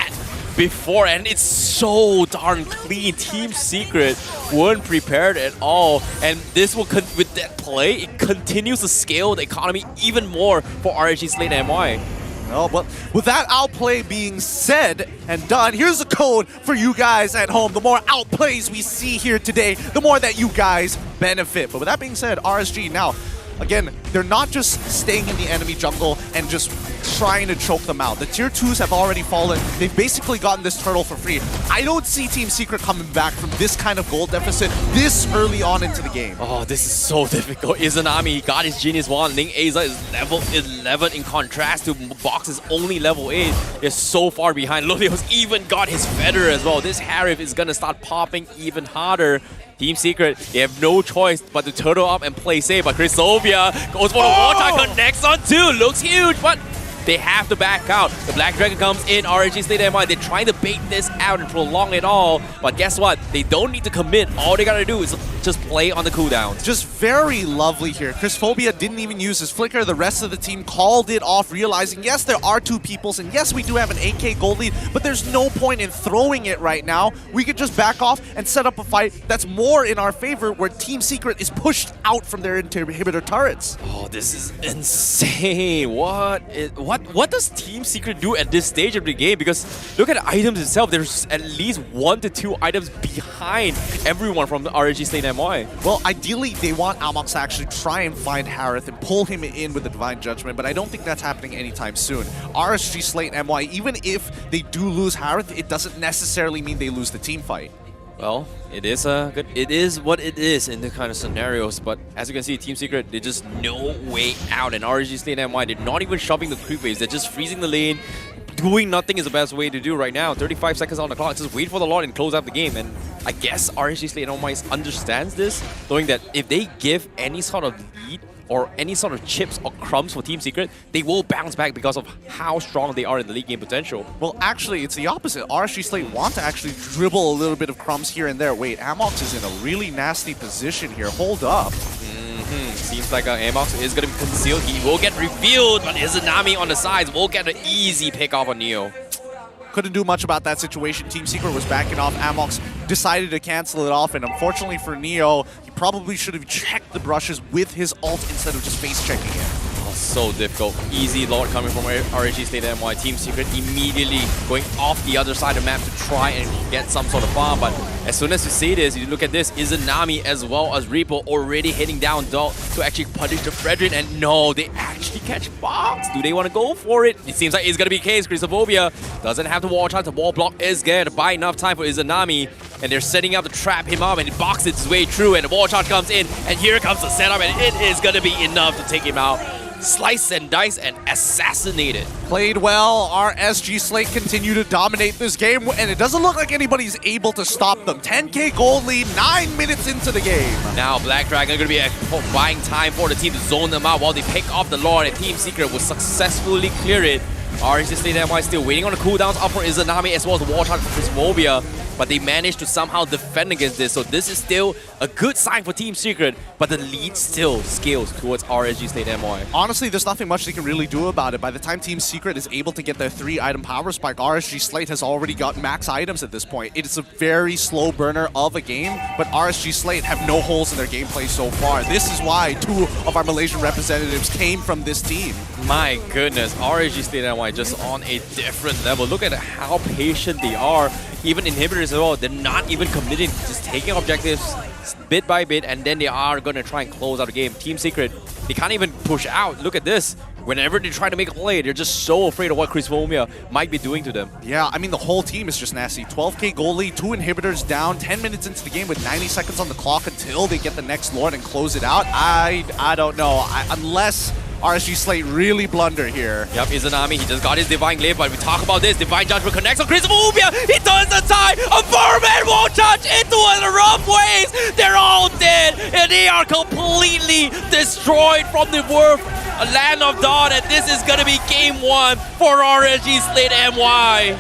before, and it's so darn clean. Team Secret weren't prepared at all, and this will, with that play, it continues to scale the economy even more for RSG Slate MY. No, but with that outplay being said and done, here's the code for you guys at home. The more outplays we see here today, the more that you guys benefit. But with that being said, RSG now, again, they're not just staying in the enemy jungle and just trying to choke them out. The tier 2s have already fallen. They've basically gotten this turtle for free. I don't see Team Secret coming back from this kind of gold deficit this early on into the game. Oh, this is so difficult. Izanami got his Genius Wand. Ling Aza is level 11 in contrast to Box's only level 8. They're so far behind. Lolios even got his Feather as well. This Harif is going to start popping even harder. Team Secret, they have no choice but to turtle up and play safe. But Chrisovia goes for the wall charge, connects on 2. Looks huge, but they have to back out. The Black Dragon comes in, RNG State MI. They're trying to bait this out and prolong it all. But guess what? They don't need to commit. All they gotta do is just play on the cooldowns. Just very lovely here. Christophobia didn't even use his flicker. The rest of the team called it off, realizing, yes, there are 2 peoples, and yes, we do have an 8k gold lead, but there's no point in throwing it right now. We could just back off and set up a fight that's more in our favor, where Team Secret is pushed out from their inhibitor turrets. Oh, this is insane. What does Team Secret do at this stage of the game? Because look at the items itself. There's at least 1 to 2 items behind everyone from the RNG State MY. Well, ideally, they want Almox to actually try and find Harith and pull him in with the Divine Judgment, but I don't think that's happening anytime soon. RSG Slate MY, even if they do lose Harith, it doesn't necessarily mean they lose the team fight. Well, it is what it is in the kind of scenarios, but as you can see, Team Secret, there's just no way out, and RSG Slate MY, they're not even shoving the creep waves, they're just freezing the lane. Doing nothing is the best way to do right now. 35 seconds on the clock, just wait for the Lord and close out the game, and I guess RSG Slate MY understands this, knowing that if they give any sort of lead or any sort of chips or crumbs for Team Secret, they will bounce back because of how strong they are in the league game potential. Well, actually, it's the opposite. RSG Slate want to actually dribble a little bit of crumbs here and there. Wait, Amox is in a really nasty position here. Hold up. Seems like Amox is going to be concealed. He will get revealed, but Izanami on the sides will get an easy pick off on Neo. Couldn't do much about that situation. Team Secret was backing off. Amox decided to cancel it off, and unfortunately for Neo, he probably should have checked the brushes with his ult instead of just face checking it. Oh, so difficult. Easy Lord coming from RSG Slate MY. Team Secret immediately going off the other side of the map to try and get some sort of farm, but as soon as you see this, you look at this, Izanami as well as Repo already hitting down Dog to actually punish the Fredrin, and no, they actually catch box. Do they want to go for it? It seems like it's going to be the case. Christophobia doesn't have to wall charge. The wall block is there to buy enough time for Izanami, and they're setting up to trap him up, and he boxes his way through, and the wall charge comes in, and here comes the setup, and it is going to be enough to take him out. Slice and dice and assassinated. Played well. RSG Slate continue to dominate this game, and it doesn't look like anybody's able to stop them. 10k gold lead, 9 minutes into the game. Now Black Dragon going to be buying time for the team to zone them out while they pick off the Lord, and Team Secret will successfully clear it. RSG Slate MY still waiting on the cooldowns up for Izanami as well as the wall charge for Christophobia, but they managed to somehow defend against this, so this is still a good sign for Team Secret, but the lead still scales towards RSG Slate MY. Honestly, there's nothing much they can really do about it. By the time Team Secret is able to get their 3-item power spike, RSG Slate has already got max items at this point. It is a very slow burner of a game, but RSG Slate have no holes in their gameplay so far. This is why 2 of our Malaysian representatives came from this team. My goodness, RSG Slate MY just on a different level. Look at how patient they are. Even inhibitors as well, they're not even committing, just taking objectives bit by bit, and then they are going to try and close out the game. Team Secret, they can't even push out. Look at this. Whenever they try to make a play, they're just so afraid of what Christophobia might be doing to them. Yeah, I mean, the whole team is just nasty. 12k goal lead, 2 inhibitors down, 10 minutes into the game with 90 seconds on the clock until they get the next Lord and close it out. I don't know. Unless RSG Slate really blunder here. Yep, Izanami, he just got his Divine Glaive, but we talk about this. Divine Judgment connects on Christophobia. He turns the tide. A 4-man wall charge into the rough waves. They're all dead, and they are completely destroyed from the Worth, a land of dawn, and this is going to be game 1 for RSG Slate MY.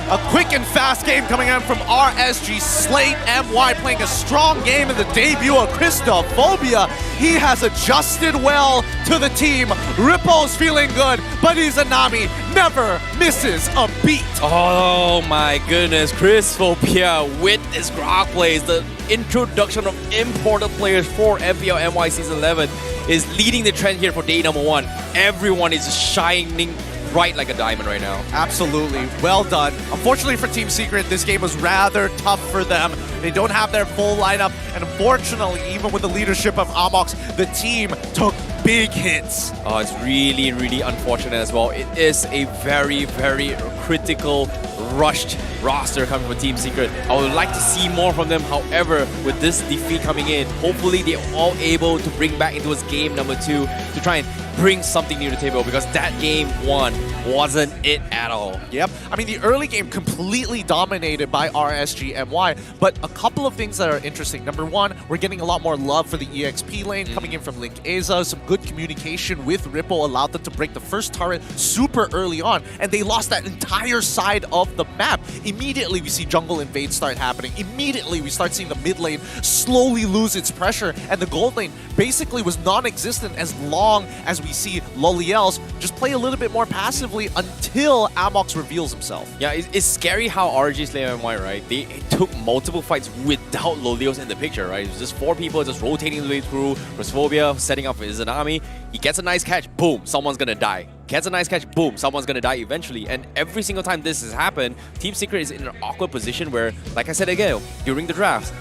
A quick and fast game coming in from RSG Slate MY, playing a strong game in the debut of Christophobia. He has adjusted well to the team. Rippo's feeling good, but Izanami never misses a beat. Oh my goodness, Christophobia with this grog plays, the introduction of imported players for MPL MY Season 11 is leading the trend here for day number 1. Everyone is shining bright like a diamond right now. Absolutely. Well done. Unfortunately for Team Secret, this game was rather tough for them. They don't have their full lineup, and unfortunately, even with the leadership of Amox, the team took big hits. Oh, it's really, really unfortunate as well. It is a very, very critical, rushed roster coming from Team Secret. I would like to see more from them. However, with this defeat coming in, hopefully they're all able to bring back into this game number 2 to try and bring something new to the table, because that game 1 wasn't it at all. Yep. I mean, the early game completely dominated by RSG MY, but a couple of things that are interesting. Number 1, we're getting a lot more love for the EXP lane coming in from Link Aza. Some good communication with Ripple allowed them to break the first turret super early on, and they lost that entire side of the map. Immediately, we see jungle invades start happening. Immediately, we start seeing the mid lane slowly lose its pressure, and the gold lane basically was non-existent as long as we see Loliels just play a little bit more passively until Amox reveals himself. Yeah, it's scary how RSG Slate MY, right? They took multiple fights without Loliels in the picture, right? It's just 4 people just rotating the way through. Christophobia setting up for Izanami. He gets a nice catch, boom, someone's gonna die. Gets a nice catch, boom, someone's gonna die eventually. And every single time this has happened, Team Secret is in an awkward position where, like I said again, during the drafts,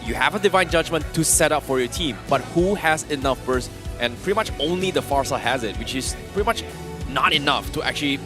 you have a Divine Judgment to set up for your team, but who has enough burst? And pretty much only the Farsa has it, which is pretty much not enough to actually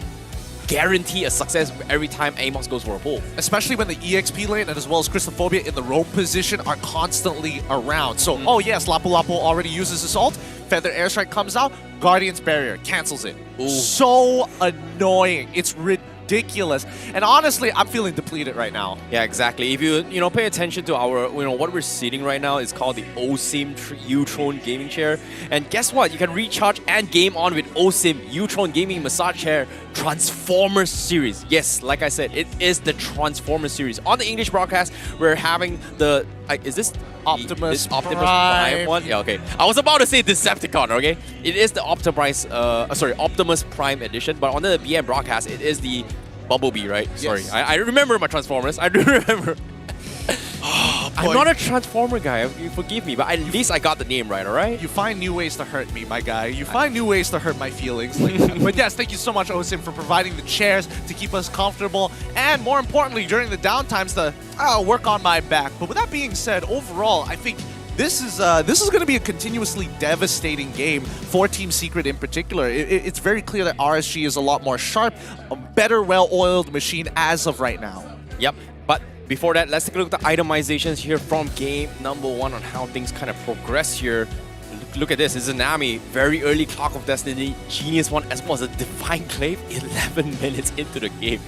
guarantee a success every time Amox goes for a pull. Especially when the EXP lane and as well as Christophobia in the roam position are constantly around. So, oh yes, Lapu Lapu already uses his ult. Feather Airstrike comes out, Guardian's Barrier cancels it. Ooh. So annoying. It's ridiculous. ridiculous. And honestly, I'm feeling depleted right now. Yeah, exactly. If you pay attention to our what we're sitting right now, it's called the OSIM U-Tron gaming chair. And guess what? You can recharge and game on with OSIM U-Tron gaming massage chair Transformers series. Yes, like I said, it is the Transformers series. On the English broadcast, we're having the is this Optimus Prime one? Yeah, okay. I was about to say Decepticon, okay? It is the Optimus Prime edition, but on the BM broadcast, it is the Bumblebee, right? Yes. Sorry, I remember my Transformers. I do remember. I'm not a Transformer guy, you forgive me, but at least I got the name right, alright? You find new ways to hurt me, my guy. You find new ways to hurt my feelings. But yes, thank you so much, OSIM, for providing the chairs to keep us comfortable, and more importantly, during the downtimes to work on my back. But with that being said, overall, I think this is going to be a continuously devastating game for Team Secret in particular. It's very clear that RSG is a lot more sharp, a better, well-oiled machine as of right now. Yep, but before that, let's take a look at the itemizations here from game number 1 on how things kind of progress here. Look at this, Izanami, very early Clock of Destiny, Genius one, as well as a Divine Clave 11 minutes into the game.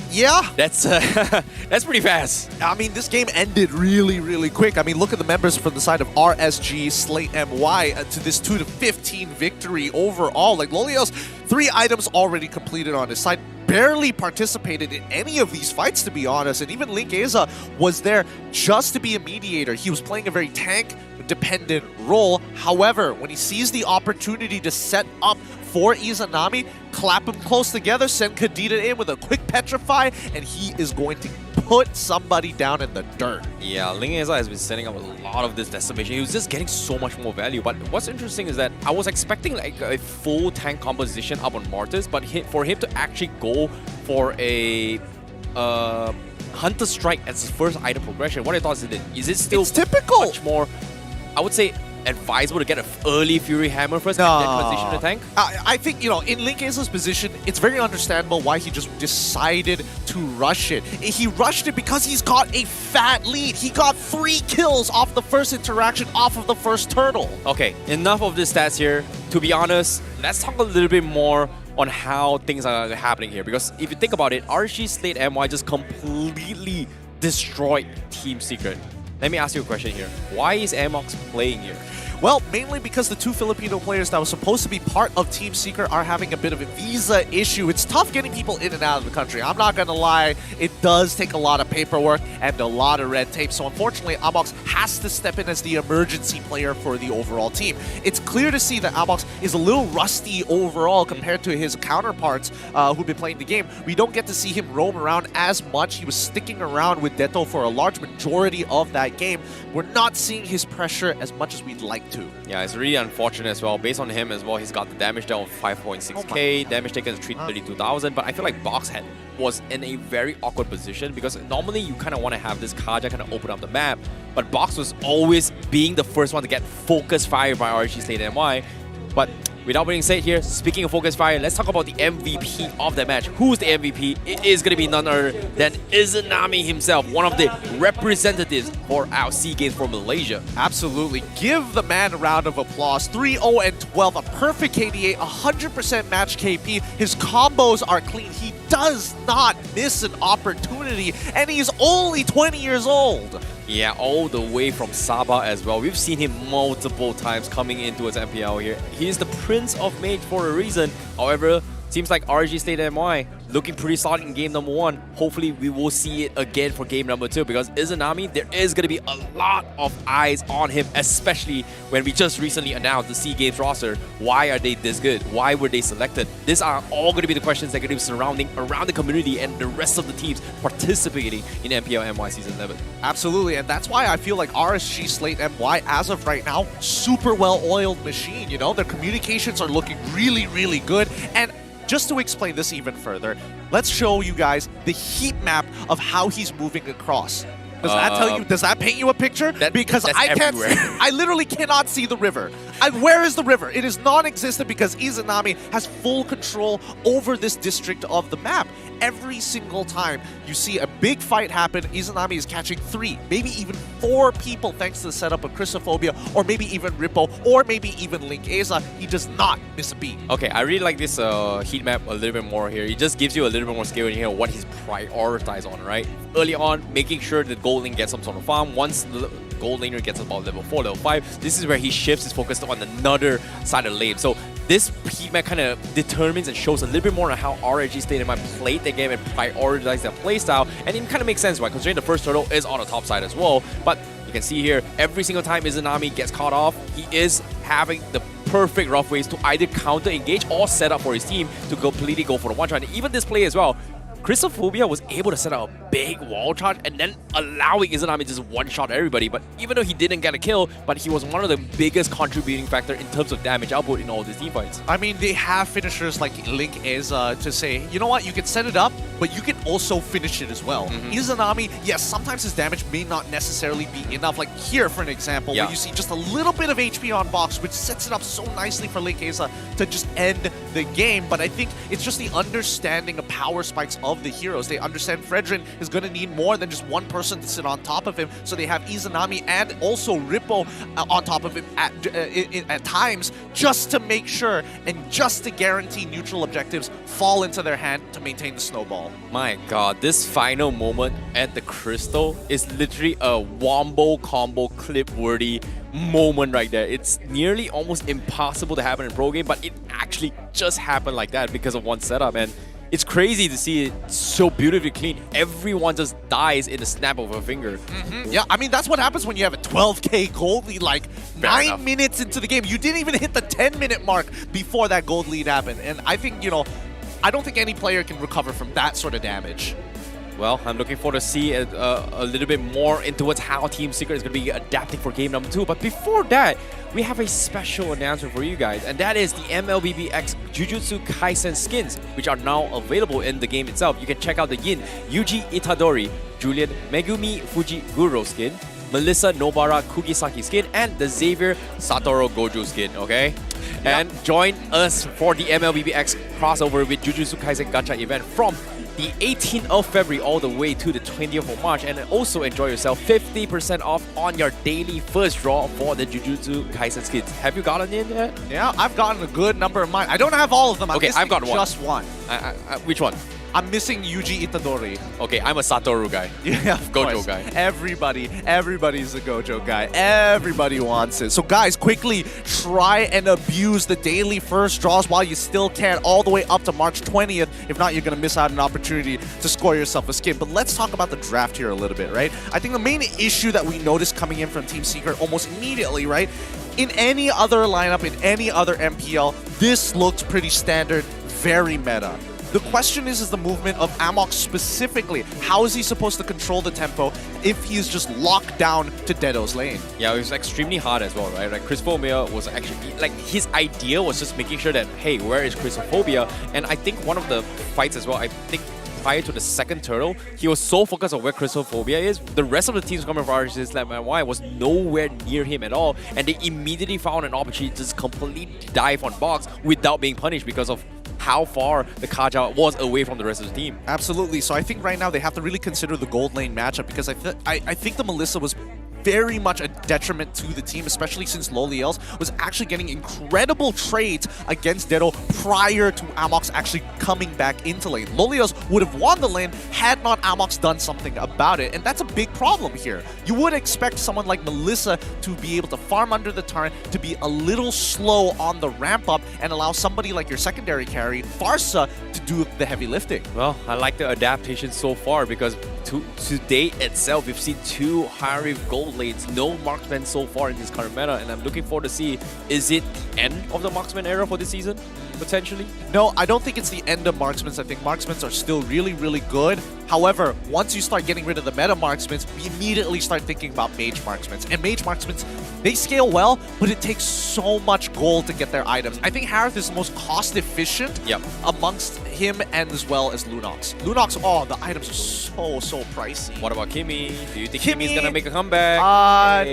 Yeah. That's pretty fast. I mean, this game ended really, really quick. I mean, look at the members from the side of RSG, Slate MY to this 2-15 victory overall. Like, Lolios, 3 items already completed on his side. Barely participated in any of these fights, to be honest. And even Link Eza was there just to be a mediator. He was playing a very tank-dependent role. However, when he sees the opportunity to set up for Izanami, clap him close together, send Kadita in with a quick petrify, and he is going to put somebody down in the dirt. Yeah, Ling Eza has been setting up a lot of this decimation. He was just getting so much more value. But what's interesting is that I was expecting like a full tank composition up on Mortis, but for him to actually go for a Hunter Strike as his first item progression, what I thought is it still typical? Much more, I would say, advisable to get an early Fury Hammer first and then transition to tank? I think, in Link Aza's position, it's very understandable why he just decided to rush it. He rushed it because he's got a fat lead. He got 3 kills off the first interaction, off of the first turtle. Okay, enough of the stats here. To be honest, let's talk a little bit more on how things are happening here. Because if you think about it, RSG Slate MY just completely destroyed Team Secret. Let me ask you a question here. Why is Amox playing here? Well, mainly because the 2 Filipino players that were supposed to be part of Team Secret are having a bit of a visa issue. It's tough getting people in and out of the country. I'm not going to lie. It does take a lot of paperwork and a lot of red tape. So unfortunately, Amox has to step in as the emergency player for the overall team. It's clear to see that Amox is a little rusty overall compared to his counterparts who've been playing the game. We don't get to see him roam around as much. He was sticking around with Deto for a large majority of that game. We're not seeing his pressure as much as we'd like to. Yeah, it's really unfortunate as well. Based on him as well, he's got the damage down of 5.6k, damage taken is 332,000, but I feel like Boxhead was in a very awkward position because normally you kind of want to have this Kaja kind of open up the map, but Box was always being the first one to get focus fire by RSG Slate MY. But without being said here, speaking of focus fire, let's talk about the MVP of the match. Who's the MVP? It is going to be none other than Izanami himself, one of the representatives for our SEA Games for Malaysia. Absolutely. Give the man a round of applause. 3-0-12, a perfect KDA, 100% match KP. His combos are clean. He does not miss an opportunity, and he's only 20 years old. Yeah, all the way from Sabah as well. We've seen him multiple times coming into his MPL here. He is the Prince of Mage for a reason. However, seems like RSG Slate MY looking pretty solid in game number 1. Hopefully, we will see it again for game number 2 because Izanami, there is going to be a lot of eyes on him, especially when we just recently announced the SEA Games roster. Why are they this good? Why were they selected? These are all going to be the questions that are going to be surrounding around the community and the rest of the teams participating in MPL MY Season 11. Absolutely, and that's why I feel like RSG Slate MY, as of right now, super well-oiled machine, Their communications are looking really, really good, and just to explain this even further, let's show you guys the heat map of how he's moving across. Does that tell you? Does that paint you a picture? Because I can't. I literally cannot see the river. Where is the river? It is non-existent because Izanami has full control over this district of the map. Every single time you see a big fight happen, Izanami is catching 3, maybe even 4 people thanks to the setup of Chrysophobia, or maybe even Rippo, or maybe even Link Eza. He does not miss a beat. Okay, I really like this heat map a little bit more here. It just gives you a little bit more skill in here what he's prioritized on, right? Early on, making sure that Gold Lane gets some sort of farm. Once the Gold Laner gets about level 4, level 5, this is where he shifts his focus on another side of the lane. So this heat map kind of determines and shows a little bit more on how RNG State might played the game and prioritize their playstyle. And it kind of makes sense, right? Considering the first turtle is on the top side as well. But you can see here, every single time Izanami gets caught off, he is having the perfect rough ways to either counter engage or set up for his team to completely go for the one shot. And even this play as well, Chrysophobia was able to set up a big wall charge and then allowing Izanami just one-shot everybody. But even though he didn't get a kill, but he was one of the biggest contributing factor in terms of damage output in all these team fights. I mean, they have finishers like Link Eza to say, you know what, you can set it up, but you can also finish it as well. Izanami, yes, sometimes his damage may not necessarily be enough. Like here, for an example, where you see just a little bit of HP on box, which sets it up so nicely for Link Eza to just end the game. But I think it's just the understanding of power spikes of the heroes. They understand Fredrin is going to need more than just one person to sit on top of him, so they have Izanami and also Rippo on top of him at times, just to make sure and just to guarantee neutral objectives fall into their hand to maintain the snowball. My god, this final moment at the Crystal is literally a wombo combo clip-worthy moment right there. It's nearly almost impossible to happen in pro game, but it actually just happened like that because of one setup. And it's crazy to see it so beautifully clean. Everyone just dies in the snap of a finger. Yeah, I mean, that's what happens when you have a 12k gold lead, like 9 minutes into the game. You didn't even hit the 10-minute mark before that gold lead happened. And I think, you know, I don't think any player can recover from that sort of damage. Well, I'm looking forward to see a little bit more into how Team Secret is going to be adapting for game number 2. But before that, we have a special announcement for you guys, and that is the MLBB X Jujutsu Kaisen skins, which are now available in the game itself. You can check out the Yin Yuji Itadori, Julian Megumi Fujiguro skin, Melissa Nobara Kugisaki skin, and the Xavier Satoru Gojo skin, okay? And join us for the MLBB X crossover with Jujutsu Kaisen Gacha event from the 18th of February all the way to the 20th of March, and also enjoy yourself 50% off on your daily first draw for the Jujutsu Kaisen skins. Have you gotten in yet? Yeah, I've gotten a good number of mine. I don't have all of them. Okay, I've got one. Just one. Which one? I'm missing Yuji Itadori. Okay, I'm a Satoru guy. Yeah, of Gojo course. guy. Everybody's a Gojo guy. Everybody wants it. So guys, quickly try and abuse the daily first draws while you still can, all the way up to March 20th. If not, you're going to miss out on an opportunity to score yourself a skin. But let's talk about the draft here a little bit, right? I think the main issue that we noticed coming in from Team Secret almost immediately, right? In any other lineup, in any other MPL, this looks pretty standard, very meta. The question is the movement of Amok specifically. How is he supposed to control the tempo if he is just locked down to Dedo's lane? Yeah, it was extremely hard as well, right? Like, Chrysophobia was actually, like, his idea was just making sure that, hey, where is Chrysophobia? And I think one of the fights as well, I think prior to the second turtle, he was so focused on where Chrysophobia is. The rest of the teams coming from MLBB MY was nowhere near him at all, and they immediately found an opportunity to just completely dive on box without being punished because of how far the Kaja was away from the rest of the team. Absolutely. So I think right now they have to really consider the gold lane matchup, because I think the Melissa was very much a detriment to the team, especially since Loliels was actually getting incredible trades against Dedo prior to Amox actually coming back into lane. Loliels would have won the lane had not Amox done something about it, and that's a big problem here. You would expect someone like Melissa to be able to farm under the turret, to be a little slow on the ramp up, and allow somebody like your secondary carry, Farsa, to do the heavy lifting. Well, I like the adaptation so far, because to date itself, we've seen 2 high gold lanes, no marksman so far in this current meta, and I'm looking forward to see, is it the end of the marksman era for this season, potentially? No, I don't think it's the end of marksmans. I think marksmans are still really, really good. However, once you start getting rid of the meta marksmen, we immediately start thinking about mage marksmen. And mage marksmen, they scale well, but it takes so much gold to get their items. I think Harith is the most cost efficient amongst him and as well as Lunox. Lunox, oh, the items are so pricey. What about Kimmy? Do you think Kimmy's gonna make a comeback?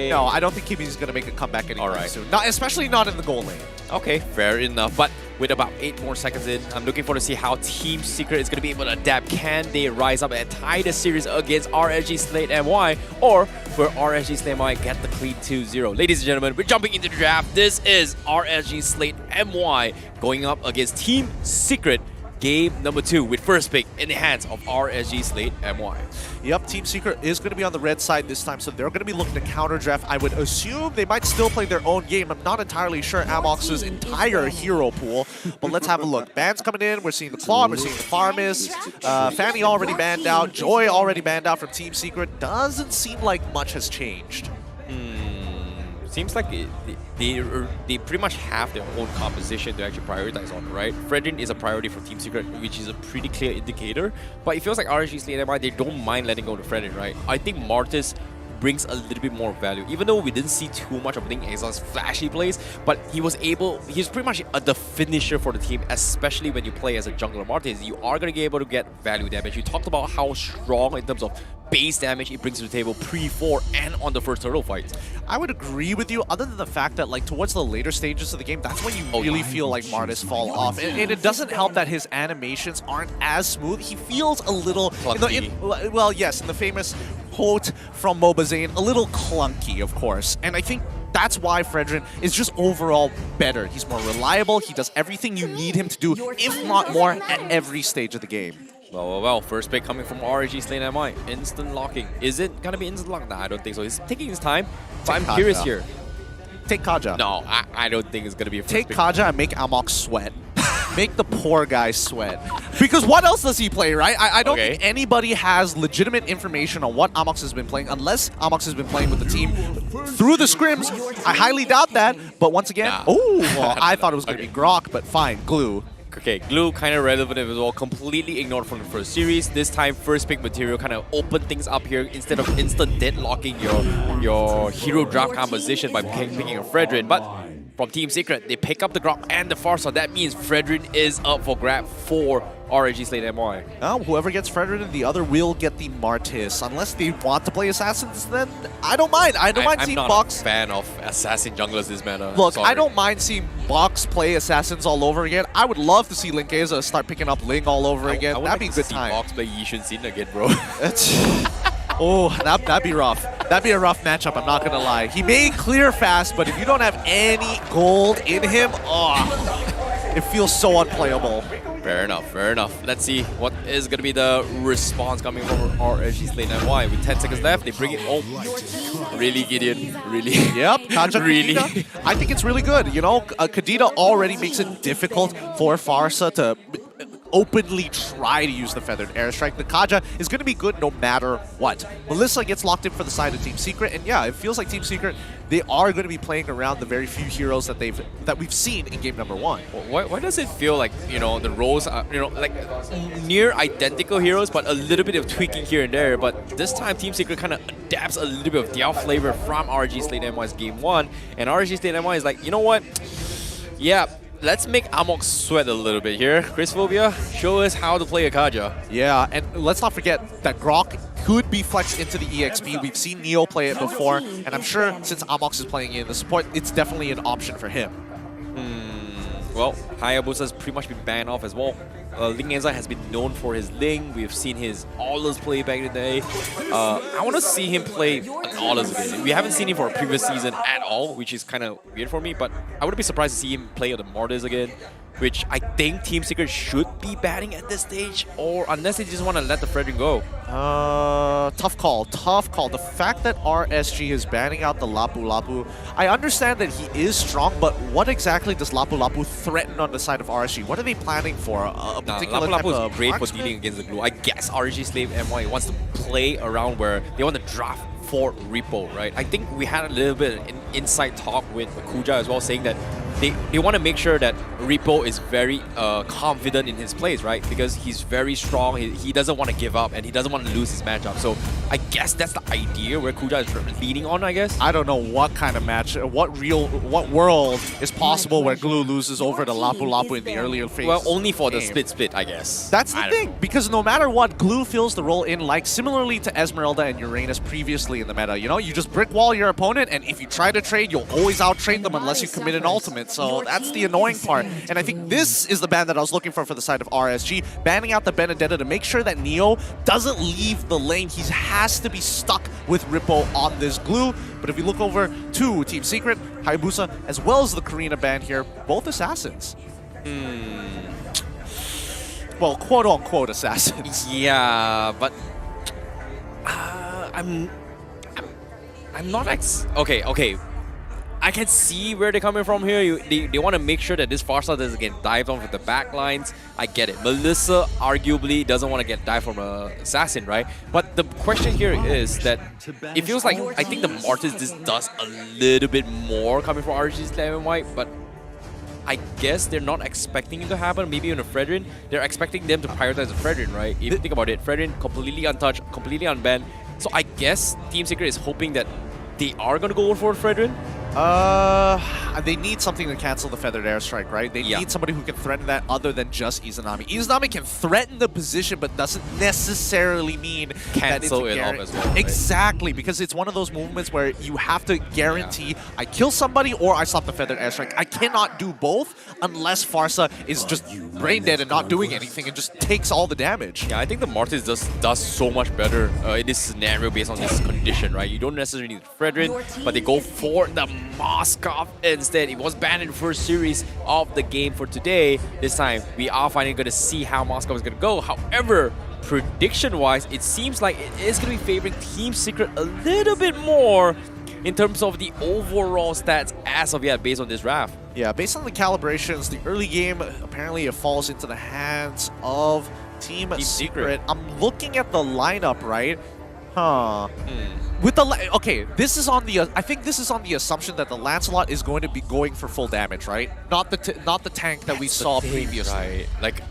No, I don't think Kimmy's gonna make a comeback anytime soon. Not, especially not in the gold lane. Okay, fair enough. But with about 8 more seconds in, I'm looking forward to see how Team Secret is going to be able to adapt. Can they rise up and tie the series against RSG Slate MY? Or will RSG Slate MY get the clean 2-0? Ladies and gentlemen, we're jumping into the draft. This is RSG Slate MY going up against Team Secret. Game number 2 with first pick in the hands of RSG Slate MY. Yep, Team Secret is going to be on the red side this time, so they're going to be looking to counter draft. I would assume they might still play their own game. I'm not entirely sure Amox's entire hero pool, but let's have a look. Bans coming in. We're seeing the Claw, we're seeing the Farmis. Fanny already banned out. Joy already banned out from Team Secret. Doesn't seem like much has changed. Seems like they pretty much have their own composition to actually prioritize on, right? Fredrin is a priority for Team Secret, which is a pretty clear indicator. But it feels like RSG Slate MY, they don't mind letting go to Fredrin, right? I think Martis brings a little bit more value, even though we didn't see too much of Ling Exil's flashy plays, but he's pretty much the finisher for the team, especially when you play as a jungler Martis. You are going to be able to get value damage. You talked about how strong in terms of base damage it brings to the table pre-4 and on the first turtle fight. I would agree with you, other than the fact that like towards the later stages of the game, that's when you really feel like Martis fall off. And it doesn't help that his animations aren't as smooth. He feels a little, well, yes, in the famous quote from Mobazane, a little clunky, of course. And I think that's why Fredrin is just overall better. He's more reliable. He does everything you need him to do, if not more, at every stage of the game. Well, first pick coming from RSG Slate MY. Instant locking. Is it going to be instant lock? Nah, I don't think so. He's taking his time, but I'm curious here. Take Kaja. No, I don't think it's going to be a first pick. Take Kaja and make Amok sweat. Make the poor guy sweat. Because what else does he play, right? I don't think anybody has legitimate information on what Amox has been playing, unless Amox has been playing with the team through the scrims. I highly doubt that. But once again, I thought it was going to be Grok, but fine, Glue. Okay, Glue kind of relevant as well, completely ignored from the first series. This time, first pick material kind of opened things up here instead of instant deadlocking your hero draft composition by picking a Fredrin. But from Team Secret, they pick up the Grok and the Farsa. That means Fredrin is up for grab for RSG Slate MY. Whoever gets Fredrin, the other will get the Martis. Unless they want to play Assassins, then I don't mind. I don't mind seeing Box. I'm not a fan of Assassin junglers this meta. Look, I don't mind seeing Box play Assassins all over again. I would love to see Linkeza start picking up Ling all over again. That'd be a good time. Box play Yishun Sin again, bro. Oh, that'd be rough. That'd be a rough matchup, I'm not gonna lie. He may clear fast, but if you don't have any gold in him, it feels so unplayable. Fair enough, fair enough. Let's see what is gonna be the response coming from RSG Slate MY. With 10 seconds left, they bring it home. Really, Gideon? Really? Yep, Kaja really? Kadita, I think it's really good. You know, Kadita already makes it difficult for Farsa to openly try to use the Feathered Airstrike. The Kaja is going to be good no matter what. Melissa gets locked in for the side of Team Secret, and yeah, it feels like Team Secret, they are going to be playing around the very few heroes that we've seen in game number 1. Why does it feel like, you know, the roles are, you know, like near identical heroes, but a little bit of tweaking here and there? But this time, Team Secret kind of adapts a little bit of Diao flavor from RSG Slate MY's game 1, and RSG Slate MY is like, you know what? Yeah. Let's make Amok sweat a little bit here. Chris Phobia, show us how to play a Kaja. Yeah, and let's not forget that Grok could be flexed into the EXP. We've seen Neo play it before, and I'm sure since Amox is playing in the support, it's definitely an option for him. Well, Hayabusa's pretty much been banned off as well. Ling Enza has been known for his Ling. We've seen his Aulers play back in the day. I want to see him play an Aulers again. We haven't seen him for a previous season at all, which is kind of weird for me, but I wouldn't be surprised to see him play the Mortis again, which I think Team Secret should be batting at this stage, or unless they just want to let the Fredrin go. Tough call, tough call. The fact that RSG is banning out the Lapu Lapu, I understand that he is strong, but what exactly does Lapu Lapu threaten on the side of RSG? What are they planning for? A particular Lapu type Lapu of is great for marksman? dealing against the Glue. I guess RSG Slave MY wants to play around where they want to draft for Repo, right? I think we had a little bit of inside talk with Kuja as well, saying that they want to make sure that Repo is very confident in his plays, right? Because he's very strong, he doesn't want to give up, and he doesn't want to lose his matchup. So I guess that's the idea where Kuja is leading on, I guess. I don't know what kind of match, what world is possible where Glue loses over the Lapu Lapu in the earlier phase. Well, only for the split, I guess. That's the thing, because no matter what, Glue fills the role in like similarly to Esmeralda and Uranus previously in the meta. You know, you just brick wall your opponent, and if you try to trade, you'll always out-trade them unless you commit an ultimate. So that's the annoying part. And I think this is the ban that I was looking for the side of RSG, banning out the Benedetta to make sure that Neo doesn't leave the lane. He has to be stuck with Rippo on this Glue. But if you look over to Team Secret, Hayabusa, as well as the Karina ban here, both assassins. Well, quote-unquote assassins. Yeah, but I'm not okay. I can see where they're coming from here. They want to make sure that this Farsa doesn't get dived on with the back lines. I get it. Melissa arguably doesn't want to get dived from an assassin, right? But the question here is that it feels like I think the Martyrs just does a little bit more coming from RG's MY, but I guess they're not expecting it to happen. Maybe on a Fredrin, they're expecting them to prioritize the Fredrin, right? If you think about it, Fredrin completely untouched, completely unbanned. So I guess Team Secret is hoping that they are going to go for Fredrin. They need something to cancel the Feathered Airstrike, right? They need somebody who can threaten that other than just Izanami. Izanami can threaten the position, but doesn't necessarily mean cancel that it off as well. Right? Exactly, because it's one of those movements where you have to guarantee I kill somebody or I stop the Feathered Airstrike. I cannot do both unless Farsa is just brain dead and not doing anything and just takes all the damage. Yeah, I think the Martyrs does so much better in this scenario based on this condition, right? You don't necessarily need Fredrin, but they go for the Moskov instead. It was banned in the first series of the game for today. This time, we are finally going to see how Moskov is going to go. However, prediction-wise, it seems like it is going to be favoring Team Secret a little bit more in terms of the overall stats as of yet based on this draft. Yeah, based on the calibrations, the early game, apparently it falls into the hands of Team Secret. I'm looking at the lineup, right? With the this is on the I think this is on the assumption that the Lancelot is going to be going for full damage, right? Not the tank that we saw previously. Right. Like,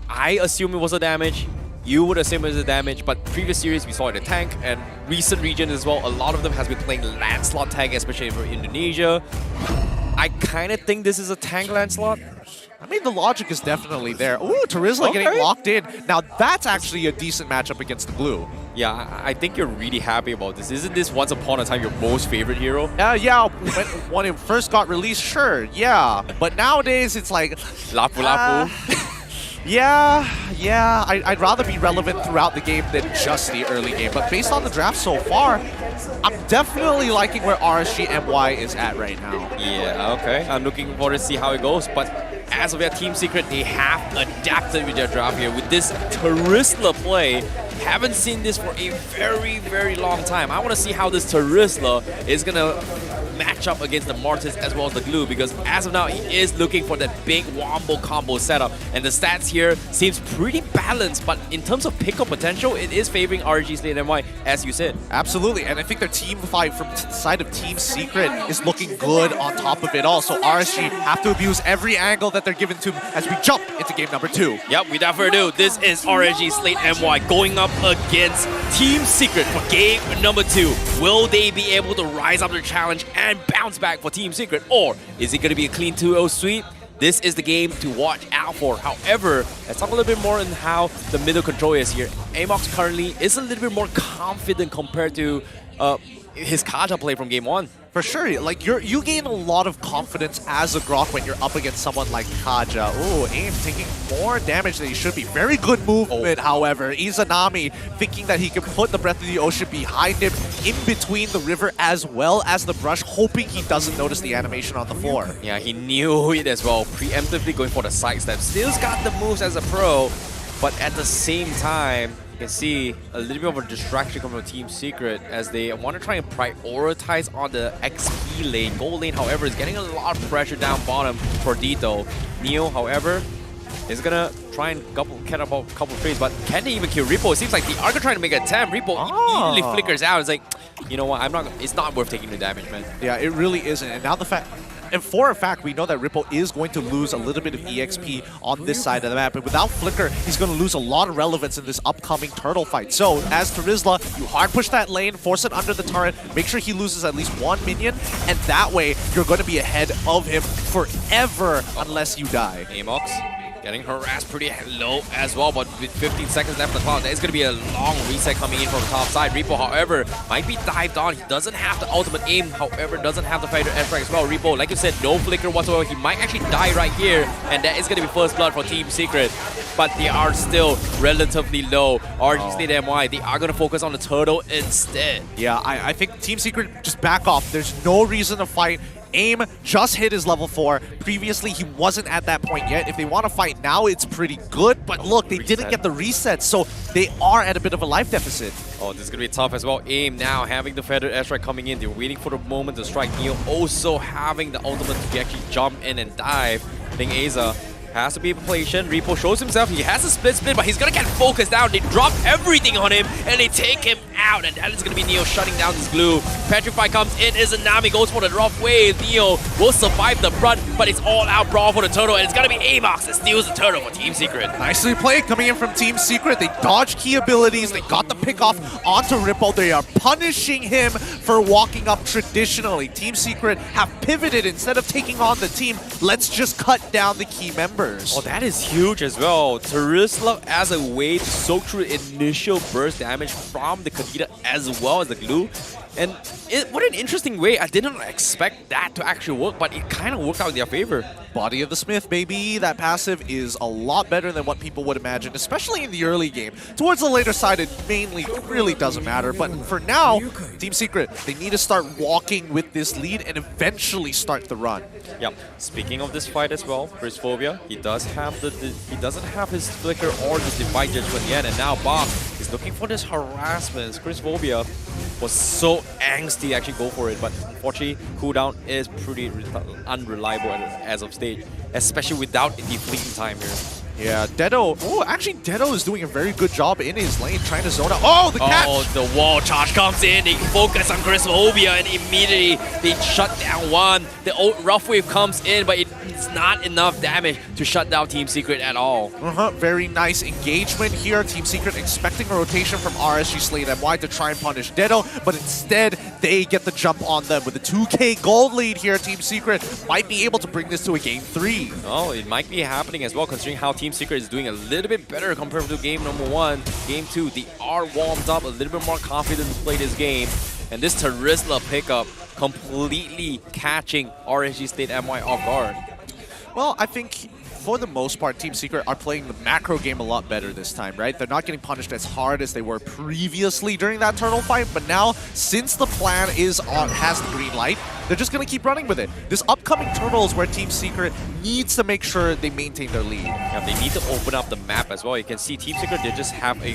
I assume it was a damage. You would assume it was a damage, but previous series we saw it a tank, and recent regions as well. A lot of them has been playing Lancelot tank, especially for Indonesia. I kind of think this is a tank Lancelot. I mean, the logic is definitely there. Ooh, Terizla getting locked in. Now, that's actually a decent matchup against the Glue. Yeah, I think you're really happy about this. Isn't this once upon a time your most favorite hero? Yeah, when it first got released, sure, yeah. But nowadays, it's like... Lapu Lapu. Yeah, I'd rather be relevant throughout the game than just the early game. But based on the draft so far, I'm definitely liking where RSG MY is at right now. Yeah, okay. I'm looking forward to see how it goes. But as of yet, Team Secret, they have adapted with their draft here. With this Terizla play, haven't seen this for a very, very long time. I want to see how this Terizla is going to match up against the Martyrs as well as the Glue, because as of now, he is looking for that big wombo combo setup. And the stats here seems pretty balanced, but in terms of pickup potential, it is favoring RG Slate MY, as you said. Absolutely, and I think their team fight from the side of Team Secret is looking good on top of it all. So RSG have to abuse every angle that they're given to as we jump into game number 2. Yep, without further ado, this is RSG Slate MY going up against Team Secret for game number 2. Will they be able to rise up to the challenge and bounce back for Team Secret, or is it going to be a clean 2-0 sweep? This is the game to watch out for. However, let's talk a little bit more on how the middle control is here. Amox currently is a little bit more confident compared to his Kaja play from game 1. For sure, like you gain a lot of confidence as a Grok when you're up against someone like Kaja. Ooh, Aim taking more damage than he should be. Very good movement, however. Izanami thinking that he can put the Breath of the Ocean behind him in between the river as well as the brush, hoping he doesn't notice the animation on the floor. Yeah, he knew it as well, preemptively going for the side step. Still's got the moves as a pro, but at the same time, you can see a little bit of a distraction coming from Team Secret as they want to try and prioritize on the XP lane. Gold lane, however, is getting a lot of pressure down bottom for Dito. Neo, however, is going to try and get up a couple of trades, but can they even kill Repo? It seems like they are trying to make an attempt. Repo immediately flickers out. It's like, you know what, it's not worth taking the damage, man. Yeah, it really isn't. And now the fact... And for a fact, we know that Ripple is going to lose a little bit of EXP on this side of the map. And without Flicker, he's going to lose a lot of relevance in this upcoming turtle fight. So, as Terizla, you hard push that lane, force it under the turret, make sure he loses at least one minion, and that way, you're going to be ahead of him forever unless you die. Amox getting harassed pretty low as well, but with 15 seconds left on the clock, there's going to be a long reset coming in from the top side. Repo, however, might be dived on. He doesn't have the ultimate aim, however, doesn't have the fighter airstrike as well. Repo, like you said, no flicker whatsoever. He might actually die right here, and that is going to be first blood for Team Secret. But they are still relatively low. RG State MY, they are going to focus on the turtle instead. Yeah, I think Team Secret just back off. There's no reason to fight. Aim just hit his level 4. Previously, he wasn't at that point yet. If they want to fight now, it's pretty good. But look, they didn't get the reset, so they are at a bit of a life deficit. Oh, this is going to be tough as well. Aim now having the feathered airstrike coming in. They're waiting for the moment to strike. Neo also having the ultimate to actually jump in and dive. I think Aza has to be patient. Repo shows himself. He has a split, but he's going to get focused down. They drop everything on him, and they take him out. And that is going to be Neo shutting down this glue. Petrify comes in. Izanami goes for the rough wave. Neo will survive the brunt, but it's all out brawl for the turtle. And it's going to be Amox that steals the turtle for Team Secret. Nicely played coming in from Team Secret. They dodged key abilities. They got the pick off onto Ripple. They are punishing him for walking up traditionally. Team Secret have pivoted. Instead of taking on the team, let's just cut down the key members. Oh, that is huge as well. Terizla as a way to soak through initial burst damage from the Kadita as well as the glue. And what an interesting way. I didn't expect that to actually work, but it kind of worked out in their favor. Body of the Smith, baby. That passive is a lot better than what people would imagine, especially in the early game. Towards the later side, it mainly really doesn't matter. But for now, Team Secret, they need to start walking with this lead and eventually start the run. Yep. Speaking of this fight as well, Chrisphobia, he doesn't have his flicker or the divine judgment yet, and now Bob is looking for this harassment. Chrisphobia was so angsty to actually go for it, but unfortunately, cooldown is pretty unreliable as of stage, especially without the fleeting time here. Yeah, Dedo. Oh, actually, Dedo is doing a very good job in his lane, trying to zone out. Oh, the catch! Oh, the wall charge comes in. They focus on Chrisphobia, and immediately they shut down one. The rough wave comes in, but it's not enough damage to shut down Team Secret at all. Very nice engagement here. Team Secret expecting a rotation from RSG Slate MY to try and punish Dedo, but instead they get the jump on them with a 2k gold lead here. Team Secret might be able to bring this to a game 3. Oh, it might be happening as well, considering how Team Secret is doing a little bit better compared to game number 1. Game 2, they are warmed up, a little bit more confident to play this game. And this Terizla pickup completely catching RSG State MY off guard. Well, I think for the most part, Team Secret are playing the macro game a lot better this time, right? They're not getting punished as hard as they were previously during that turtle fight, but now, since the plan has the green light, they're just going to keep running with it. This upcoming turtle is where Team Secret needs to make sure they maintain their lead. Yeah, they need to open up the map as well. You can see Team Secret, they just have a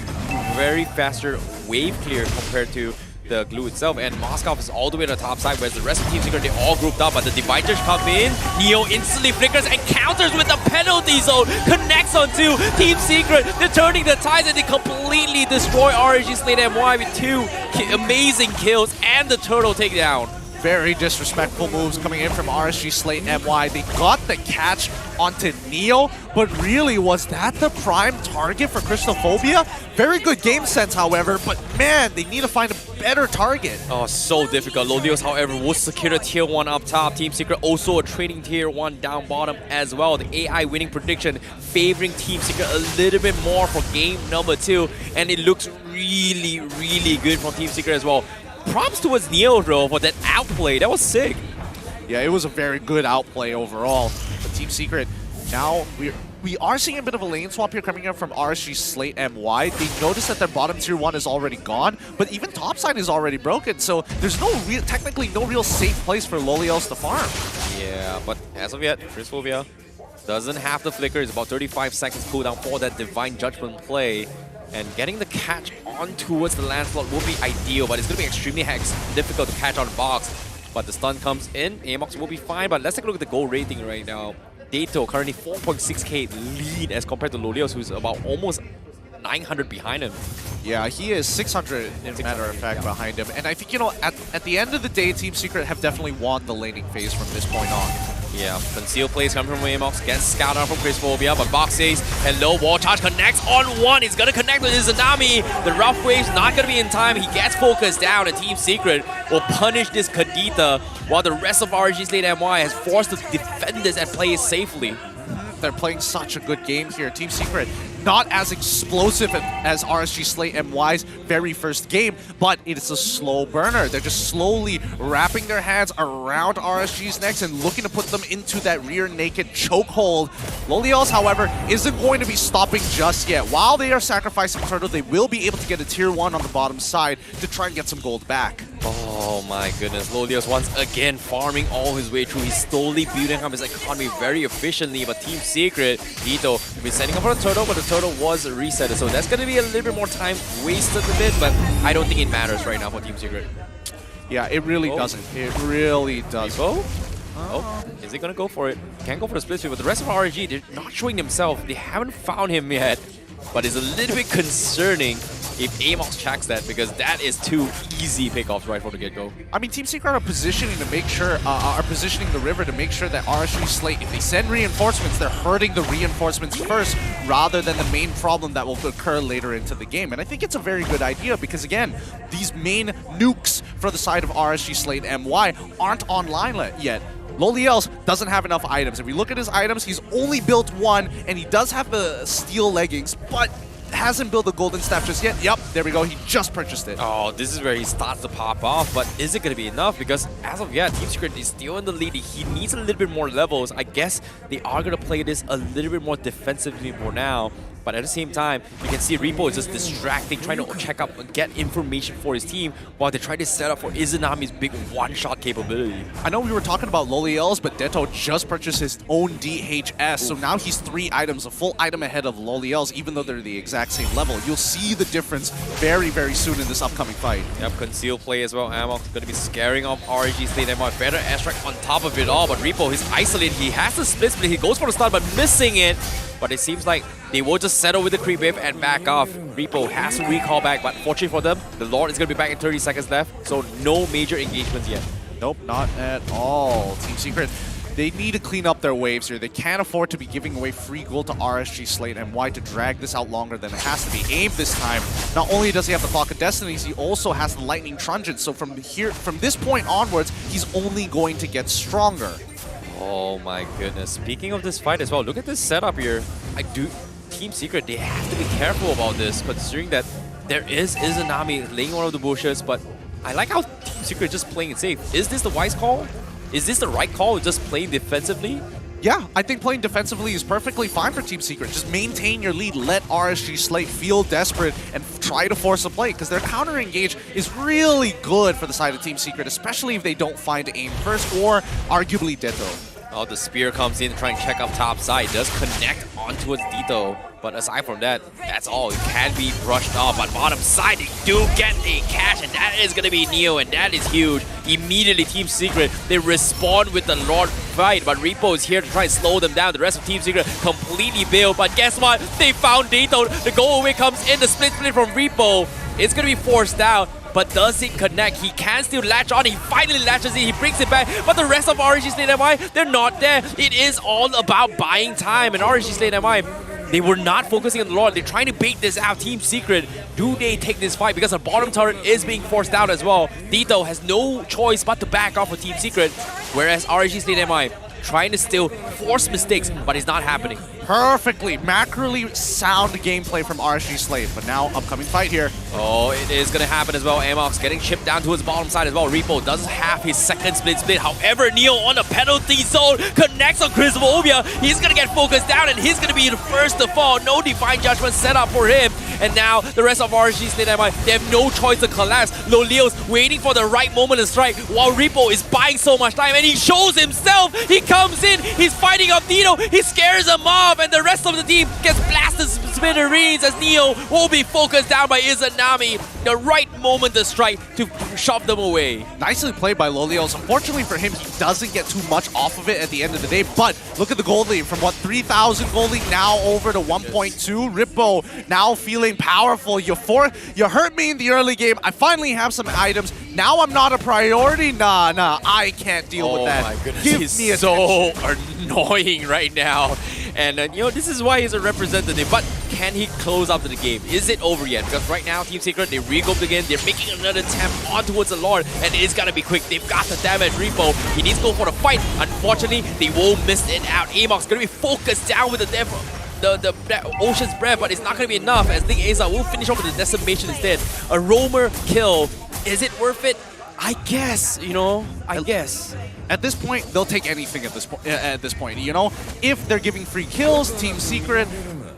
very faster wave clear compared to the glue itself, and Moskov is all the way to the top side, whereas the rest of Team Secret, they all grouped up, but the Dividers come in, Neo instantly flickers and counters with the penalty zone, connects onto Team Secret, they're turning the tides, and they completely destroy RSG Slate MY with 2 amazing kills and the turtle takedown. Very disrespectful moves coming in from RSG Slate MY. They got the catch onto Neo, but really, was that the prime target for Christophobia? Very good game sense, however, but man, they need to find a better target. Oh, so difficult. Lodios, however, will secure a tier 1 up top. Team Secret also a trading tier 1 down bottom as well. The AI winning prediction favoring Team Secret a little bit more for game number 2, and it looks really, really good from Team Secret as well. Props towards Neo, though, for that outplay. That was sick. Yeah, it was a very good outplay overall. But Team Secret, now we are seeing a bit of a lane swap here coming in from RSG Slate MY. They noticed that their bottom tier 1 is already gone, but even topside is already broken, so there's technically no real safe place for Lolios to farm. Yeah, but as of yet, Chrisphobia doesn't have the flicker. It's about 35 seconds cooldown for that Divine Judgment play. And getting the catch on towards the Lancelot will be ideal, but it's going to be extremely difficult to catch on box. But the stun comes in, Amox will be fine, but let's take a look at the goal rating right now. Dato currently 4.6k lead as compared to Lolios, who's about almost 900 behind him. Yeah, he is 600 in matter of fact behind him. And I think, you know, at the end of the day, Team Secret have definitely won the laning phase from this point on. Yeah, concealed plays coming from Amox, gets scouted out from Crisphobia, but Box says, hello, wall charge connects on one. He's gonna connect with his Izanami. The rough wave's not gonna be in time. He gets focused down, and Team Secret will punish this Kadita, while the rest of RG Slate MY has forced to defend this and play it safely. They're playing such a good game here. Team Secret, not as explosive as RSG Slate MY's very first game, but it's a slow burner. They're just slowly wrapping their hands around RSG's necks and looking to put them into that rear naked chokehold. Loliels, however, isn't going to be stopping just yet. While they are sacrificing Turtle, they will be able to get a tier 1 on the bottom side to try and get some gold back. Oh my goodness, Lolios once again farming all his way through. He's slowly building up his economy very efficiently, but Team Secret, Dito, been sending up for the Turtle, but the Turtle was reset. So that's going to be a little bit more time wasted a bit, but I don't think it matters right now for Team Secret. Yeah, it really doesn't. It really doesn't. Oh, is he going to go for it? Can't go for the split speed, but the rest of RG, they're not showing themselves. They haven't found him yet, but it's a little bit concerning if Amox checks that, because that is 2 easy pickoffs right from the get-go. I mean, Team Secret are positioning to make sure, are positioning the river to make sure that RSG Slate, if they send reinforcements, they're hurting the reinforcements first rather than the main problem that will occur later into the game. And I think it's a very good idea because, again, these main nukes for the side of RSG Slate MY aren't online yet. Loliels doesn't have enough items. If we look at his items, he's only built 1, and he does have the steel leggings, but hasn't built the golden staff just yet. Yep, there we go. He just purchased it. Oh, this is where he starts to pop off, but is it going to be enough? Because as of yet, Team Secret is still in the lead. He needs a little bit more levels. I guess they are going to play this a little bit more defensively for now. But at the same time, you can see Repo is just distracting, trying to check up and get information for his team while they try to set up for Izanami's big one-shot capability. I know we were talking about Loliels, but Deto just purchased his own DHS, so now he's 3 items, a full item ahead of Loliels, even though they're the exact same level. You'll see the difference very, very soon in this upcoming fight. Yep, conceal play as well. Amok going to be scaring off RG Slate MY. Better airstrike on top of it all, but Repo, he's isolated. He has the split split. He goes for the stun, but missing it. But it seems like they will just settle with the creep wave and back off. Repo has to recall back, but fortunately for them, the Lord is going to be back in 30 seconds left, so no major engagements yet. Nope, not at all. Team Secret, they need to clean up their waves here. They can't afford to be giving away free gold to RSG Slate MY to drag this out longer than it has to be. Aim this time, not only does he have the Clock of Destinies, he also has the Lightning Truncheon. So from this point onwards, he's only going to get stronger. Oh my goodness. Speaking of this fight as well, look at this setup here. Team Secret, they have to be careful about this, considering that there is Izanami laying one of the bushes, but I like how Team Secret just playing it safe. Is this the wise call? Is this the right call, just playing defensively? Yeah, I think playing defensively is perfectly fine for Team Secret. Just maintain your lead, let RSG Slate feel desperate and try to force a play, because their counter engage is really good for the side of Team Secret, especially if they don't find aim first or arguably Deto. Oh, the spear comes in to try and check up top side. Does connect onto its Dito. But aside from that, that's all. It can be brushed off. But bottom side, they do get a catch, and that is going to be Neo, and that is huge. Immediately, Team Secret, they respond with the Lord fight, but Repo is here to try and slow them down. The rest of Team Secret completely bailed, but guess what? They found Dito. The go away comes in, the split from Repo. It's going to be forced out. But does it connect? He can still latch on. He finally latches it. He brings it back. But the rest of RG Slate MY, they're not there. It is all about buying time. And RG Slate MY, they were not focusing on the Lord. They're trying to bait this out. Team Secret, do they take this fight? Because the bottom turret is being forced out as well. Dito has no choice but to back off for Team Secret. Whereas RG Slate MY, trying to still force mistakes, but it's not happening. Perfectly, macroly sound gameplay from RSG Slate, but now upcoming fight here. Oh, it is going to happen as well. Amox getting chipped down to his bottom side as well. Repo does have his second split. However, Neo on the penalty zone connects on Crisphobia. He's going to get focused down, and he's going to be the first to fall. No Divine Judgment set up for him. And now the rest of RSG Slate MY, they have no choice to collapse. Lolios waiting for the right moment to strike while Repo is buying so much time, and he shows himself. He comes in, he's fighting off Dito, he scares him off, and the rest of the team gets blasted smithereens as Neo will be focused down by Izanami. The right moment to strike to shove them away. Nicely played by Lolios. Unfortunately for him, he doesn't get too much off of it at the end of the day. But look at the gold lead from what 3,000 gold lead now over to 1.2. Rippo now feeling powerful. You hurt me in the early game. I finally have some items. Now I'm not a priority. Nah, I can't deal with that. Oh my goodness, Give he's me a so annoying right now. And this is why he's a representative. But can he close up the game? Is it over yet? Because right now, Team Secret, they regroup again. They're making another attempt on towards the Lord. And it's got to be quick. They've got the damage. Repo, he needs to go for the fight. Unfortunately, they won't miss it out. Amok's going to be focused down with the Ocean's Breath, but it's not going to be enough as Ling Aza will finish off with the Decimation instead. A roamer kill. Is it worth it? I guess, I guess. At this point, they'll take anything at this point, If they're giving free kills, Team Secret,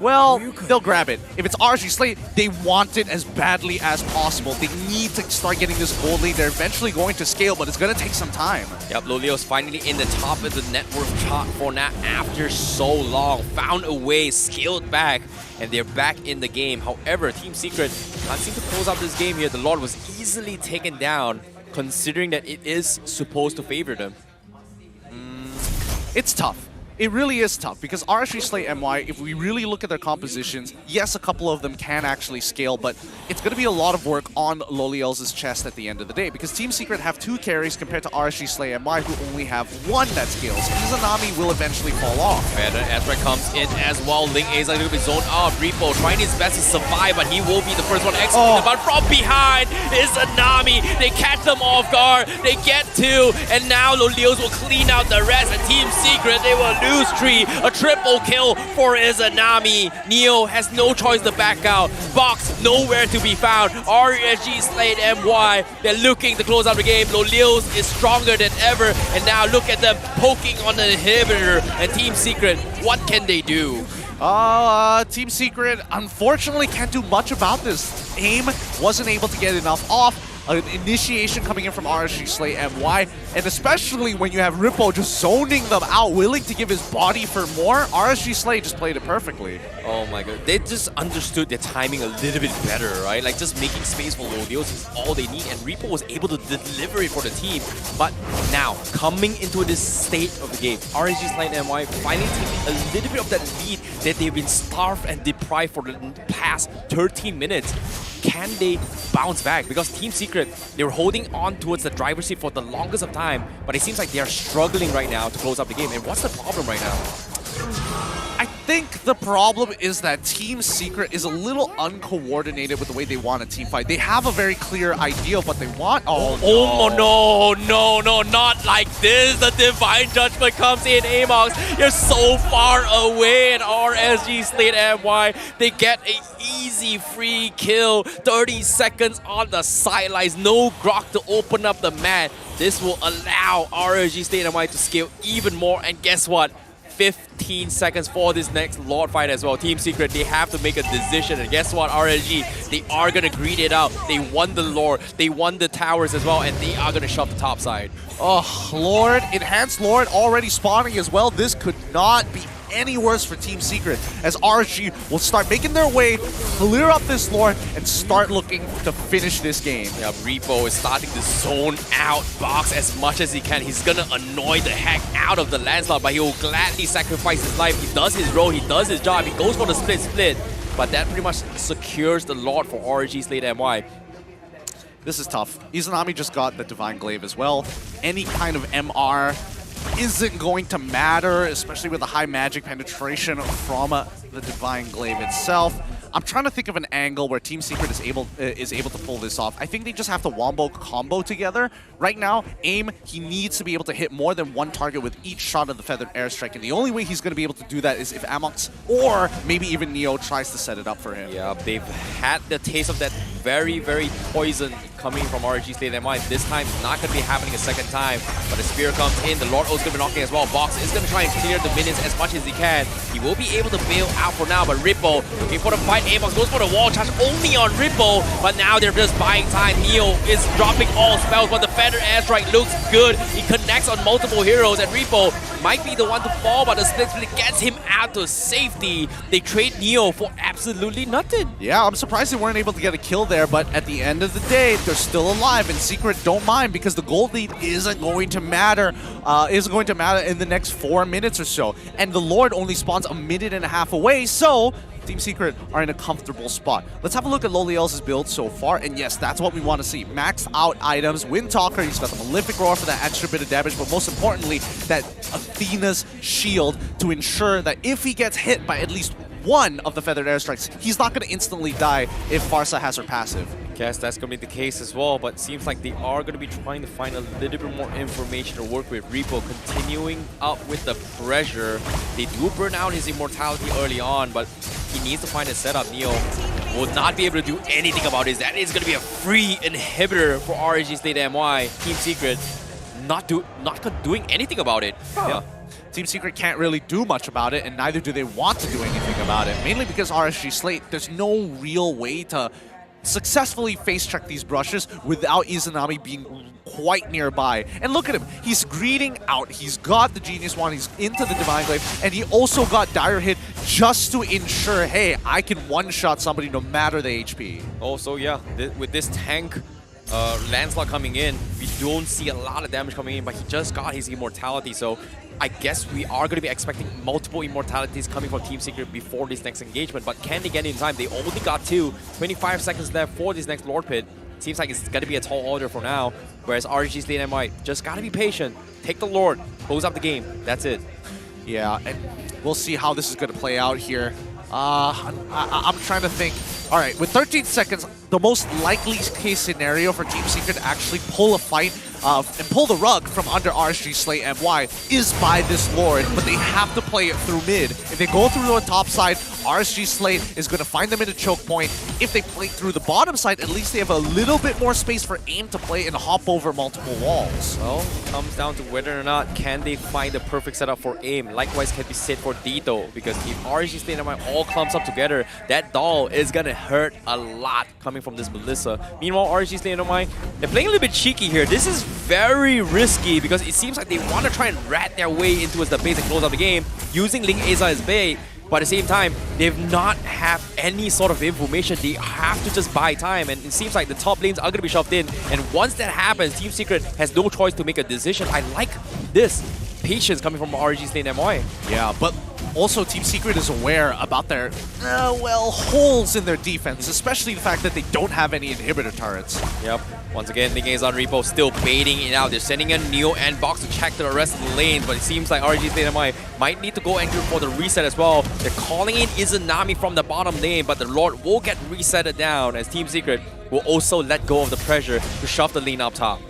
well, they'll grab it. If it's RG Slate, they want it as badly as possible. They need to start getting this gold lead. They're eventually going to scale, but it's going to take some time. Yep, Lolios finally in the top of the net worth chart for now after so long. Found a way, scaled back, and they're back in the game. However, Team Secret can't seem to close out this game here. The Lord was easily taken down, considering that it is supposed to favor them. It's tough. It really is tough because RSG Slay MY, if we really look at their compositions, yes, a couple of them can actually scale, but it's going to be a lot of work on Loliel's chest at the end of the day because Team Secret have 2 carries compared to RSG Slay MY who only have 1 that scales. Izanami will eventually fall off. And Ezra comes in as well. Ling Aza going to be zoned out. Repo trying his best to survive, but he will be the first one executed. But from behind is Izanami. They catch them off guard. They get 2, and now Lolios will clean out the rest. And Team Secret, they will lose 3. A triple kill for Izanami. Neo has no choice to back out. Box nowhere to be found. RSG Slate MY, they're looking to close out the game. Lolios is stronger than ever, and now look at them poking on the inhibitor. And Team Secret, what can they do? Team Secret unfortunately can't do much about this. AIM wasn't able to get enough off. An initiation coming in from RSG Slay MY, and especially when you have Rippo just zoning them out, willing to give his body for more, RSG Slay just played it perfectly. Oh my god, they just understood their timing a little bit better, right? Like just making space for Lolios is all they need, and Rippo was able to deliver it for the team. But now, coming into this state of the game, RSG Slay MY finally taking a little bit of that lead that they've been starved and deprived for the past 13 minutes. Can they bounce back? Because Team Secret, they were holding on towards the driver's seat for the longest of time, but it seems like they are struggling right now to close up the game. And what's the problem right now? I think the problem is that Team Secret is a little uncoordinated with the way they want a team fight. They have a very clear idea of what they want. No, not like this. The Divine Judgment comes in, Amox. You're so far away, and RSG Slate MY, they get an easy free kill. 30 seconds on the sidelines. No Grok to open up the mat. This will allow RSG Slate MY to scale even more, and guess what? 15 seconds for this next Lord fight as well. Team Secret, they have to make a decision, and guess what, RSG, they are going to greed it out. They won the Lord, they won the towers as well, and they are going to shove the top side. Oh, Lord, Enhanced Lord already spawning as well. This could not be any worse for Team Secret, as RSG will start making their way, clear up this Lord, and start looking to finish this game. Yeah, Repo is starting to zone out Box as much as he can. He's gonna annoy the heck out of the Lancelot, but he will gladly sacrifice his life. He does his role, he does his job, he goes for the split, but that pretty much secures the Lord for RSG Slate MY. This is tough. Izanami just got the Divine Glaive as well. Any kind of MR isn't going to matter, especially with the high magic penetration from the Divine Glaive itself. I'm trying to think of an angle where Team Secret is able to pull this off. I think they just have to wombo combo together. Right now, AIM, he needs to be able to hit more than one target with each shot of the Feathered Airstrike, and the only way he's going to be able to do that is if Amox or maybe even Neo tries to set it up for him. Yeah, they've had the taste of that very, very poison coming from RSG Slate MY. This time, not going to be happening a second time, but the Spear comes in. The Lord O's going to be knocking as well. Box is going to try and clear the minions as much as he can. He will be able to bail out for now, but Rippo looking for the fight. Amox goes for the wall charge only on Rippo, but now they're just buying time. Neo is dropping all spells, but the Feather Airstrike looks good. He connects on multiple heroes, and Rippo might be the one to fall, but the split gets him out to safety. They trade Neo for absolutely nothing. Yeah, I'm surprised they weren't able to get a kill there. there, but at the end of the day, they're still alive, and Secret don't mind because the gold lead isn't going to matter in the next 4 minutes or so. And the Lord only spawns a minute and a half away, so Team Secret are in a comfortable spot. Let's have a look at Loliel's build so far, and yes, that's what we want to see. Maxed out items, Wind Talker, he's got the Malefic Roar for that extra bit of damage, but most importantly, that Athena's shield to ensure that if he gets hit by at least one of the Feathered Airstrikes, he's not going to instantly die if Pharsa has her passive. Guess that's going to be the case as well, but seems like they are going to be trying to find a little bit more information to work with. Repo continuing up with the pressure. They do burn out his immortality early on, but he needs to find a setup. Neo will not be able to do anything about it. That is going to be a free inhibitor for RSG Slate MY. Team Secret not doing anything about it. Yeah. Team Secret can't really do much about it, and neither do they want to do anything about it. Mainly because RSG Slate, there's no real way to successfully face check these brushes without Izanami being quite nearby. And look at him, he's greeting out, he's got the Genius Wand, he's into the Divine Glaive, and he also got Dire Hit just to ensure, hey, I can one-shot somebody no matter the HP. Also, yeah, with this tank Lancelot coming in, we don't see a lot of damage coming in, but he just got his immortality, so I guess we are going to be expecting multiple immortalities coming from Team Secret before this next engagement, but can they get it in time? They only got 25 seconds left for this next Lord Pit. Seems like it's going to be a tall order for now, whereas RSG Slate MY just got to be patient, take the Lord, close up the game, that's it. Yeah, and we'll see how this is going to play out here. I'm trying to think. All right, with 13 seconds, the most likely case scenario for Team Secret to actually pull a fight and pull the rug from under RSG Slate MY is by this Lord, but they have to play it through mid. If they go through the top side, RSG Slate is going to find them in a choke point. If they play through the bottom side, at least they have a little bit more space for AIM to play and hop over multiple walls. Well, it comes down to whether or not can they find the perfect setup for AIM. Likewise can be said for Dito, because if RSG Slate MY all clumps up together, that doll is going to hurt a lot coming from this Melissa. Meanwhile, RSG Slate MY, they're playing a little bit cheeky here. This is very risky because it seems like they want to try and rat their way into the base and close out the game using Ling Eza as bait. But at the same time, they've not have any sort of information. They have to just buy time, and it seems like the top lanes are going to be shoved in. And once that happens, Team Secret has no choice to make a decision. I like this patience coming from RSG Slate MY. Yeah, but also Team Secret is aware about their, holes in their defense, especially the fact that they don't have any inhibitor turrets. Yep. Once again, Ling Eza on Repo still baiting it out. They're sending a Neo and Box to check to the rest of the lanes, but it seems like RSG Slate MY might need to go and go for the reset as well. They're calling in Izanami from the bottom lane, but the Lord will get resetted down as Team Secret will also let go of the pressure to shove the lane up top.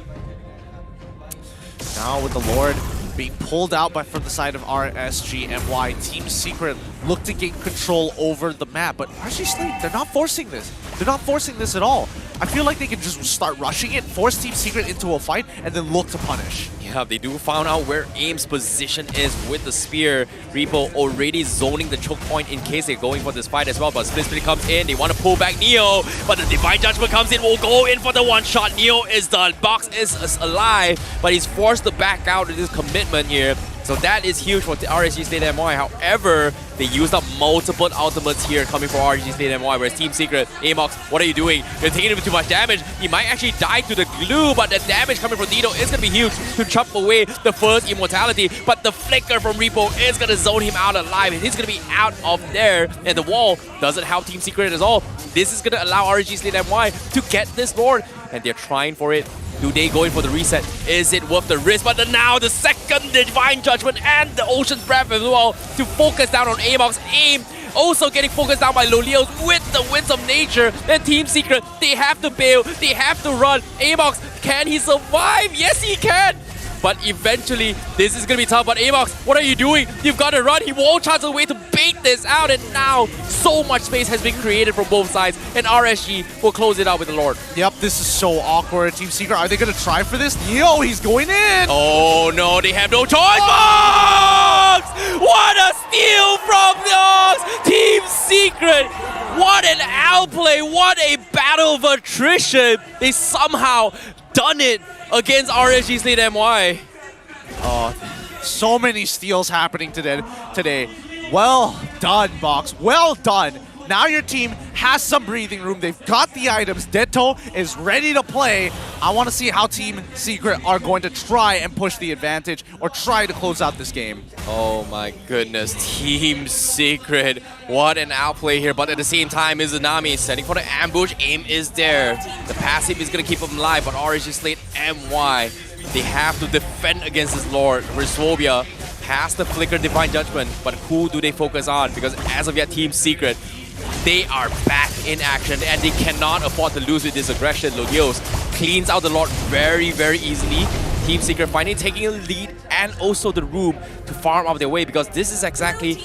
Now with the Lord being pulled out from the side of RSG MY, Team Secret look to gain control over the map, but RSG Slate, they're not forcing this. They're not forcing this at all. I feel like they can just start rushing it, force Team Secret into a fight, and then look to punish. Yeah, they do find out where AIM's position is with the spear. Repo already zoning the choke point in case they're going for this fight as well, but Split comes in, they want to pull back Neo, but the Divine Judgment comes in, will go in for the one-shot. Neo is done, Box is alive, but he's forced to back out of this commitment here. So that is huge for RSG Slate MY. However, they used up multiple ultimates here coming for RSG Slate MY, whereas Team Secret, Amox, what are you doing? You're taking him too much damage. He might actually die to the glue, but the damage coming from Dito is going to be huge to chop away the first immortality. But the flicker from Repo is going to zone him out alive, and he's going to be out of there. And the wall doesn't help Team Secret at all. This is going to allow RSG Slate MY to get this Lord, and they're trying for it. Do they go in for the reset? Is it worth the risk? But now the second Divine Judgment and the Ocean's Breath as well to focus down on Amox. AIM also getting focused down by Lolios with the Winds of Nature. And Team Secret, they have to bail. They have to run. Amox, can he survive? Yes, he can. But eventually, this is going to be tough. But Amox, what are you doing? You've got to run. He won't chance a way to bait this out. And now, so much space has been created from both sides. And RSG will close it out with the Lord. Yep, this is so awkward. Team Secret, are they going to try for this? Yo, he's going in. Oh, no, they have no choice. Box! What a steal from Box! Team Secret! What an outplay. What a battle of attrition. They somehow done it against RSG Slate MY. Oh, so many steals happening today. Well done, Box. Well done. Now your team has some breathing room. They've got the items. Deto is ready to play. I want to see how Team Secret are going to try and push the advantage or try to close out this game. Oh my goodness, Team Secret. What an outplay here, but at the same time, Izanami setting for the ambush. Aim is there. The passive is going to keep him alive, but RSG Slate MY, they have to defend against this Lord. Grisphobia has the Flicker Divine Judgment, but who do they focus on? Because as of yet, Team Secret, they are back in action and they cannot afford to lose with this aggression. Lodios cleans out the Lord very, very easily. Team Secret finally taking a lead and also the room to farm up their way, because this is exactly,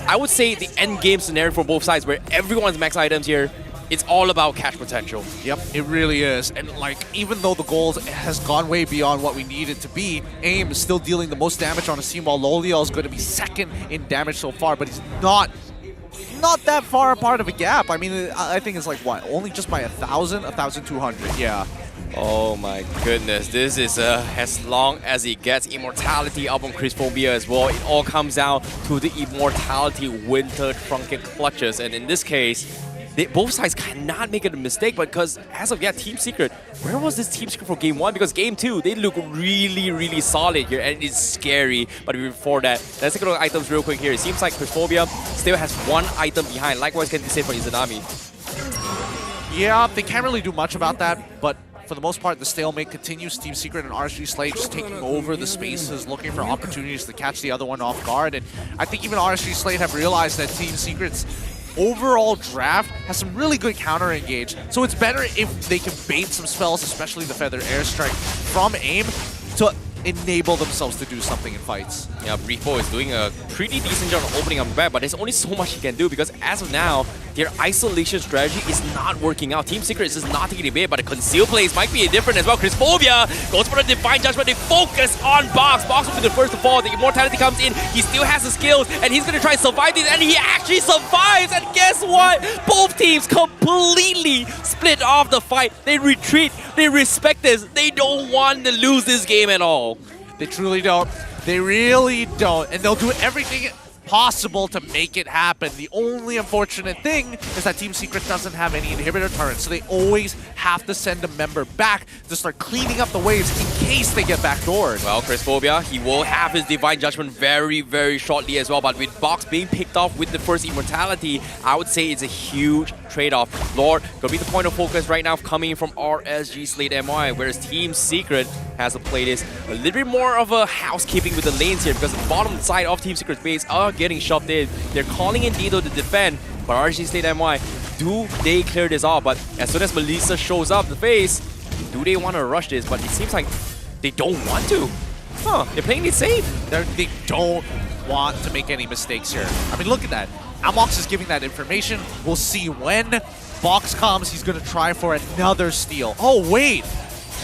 I would say, the end game scenario for both sides where everyone's max items here. It's all about catch potential. Yep, it really is. And like, even though the goals has gone way beyond what we need it to be, AIM is still dealing the most damage on a team, while Loliel is going to be second in damage so far, but he's not that far apart of a gap. I mean, I think it's like, what, only just by 1,000, 1,200, yeah. Oh my goodness, this is as long as it gets. Immortality up on Grisphobia as well. It all comes down to the Immortality Winter Trunket clutches, and in this case, both sides cannot make a mistake, because as of yet, Team Secret, where was this Team Secret for Game 1? Because Game 2, they look really, really solid here, and it's scary. But before that, let's take a look at items real quick here. It seems like Grisphobia still has one item behind. Likewise can be said for Izanami. Yeah, they can't really do much about that, but for the most part, the stalemate continues. Team Secret and RSG Slate just taking over the spaces, looking for opportunities to catch the other one off guard. And I think even RSG Slate have realized that Team Secret's overall draft has some really good counter engage. So it's better if they can bait some spells, especially the Feather Airstrike from AIM, to enable themselves to do something in fights. Yeah, Repo is doing a pretty decent job of opening up the back, but there's only so much he can do, because as of now, their isolation strategy is not working out. Team Secret is just not taking the bait, but the conceal plays might be different as well. Grisphobia goes for the Divine Judgment. They focus on Box. Box will be the first to fall. The Immortality comes in. He still has the skills, and he's going to try and survive this, and he actually survives. And guess what? Both teams completely split off the fight. They retreat. They respect this. They don't want to lose this game at all. They truly don't. They really don't. And they'll do everything possible to make it happen. The only unfortunate thing is that Team Secret doesn't have any inhibitor turrets, so they always have to send a member back to start cleaning up the waves in case they get backdoored. Well, Grisphobia, he will have his Divine Judgment very, very shortly as well, but with Box being picked off with the first Immortality, I would say it's a huge trade-off. Lord, gonna be the point of focus right now coming from RSG Slate MY, whereas Team Secret has to play this a little bit more of a housekeeping with the lanes here, because the bottom side of Team Secret's base are getting shoved in. They're calling in Dido to defend, but RSG Slate MY, do they clear this off? But as soon as Melissa shows up the face, do they want to rush this? But it seems like they don't want to. Huh, they're playing it safe. They don't want to make any mistakes here. I mean, look at that. Amox is giving that information. We'll see when Box comes, he's going to try for another steal. Oh, wait.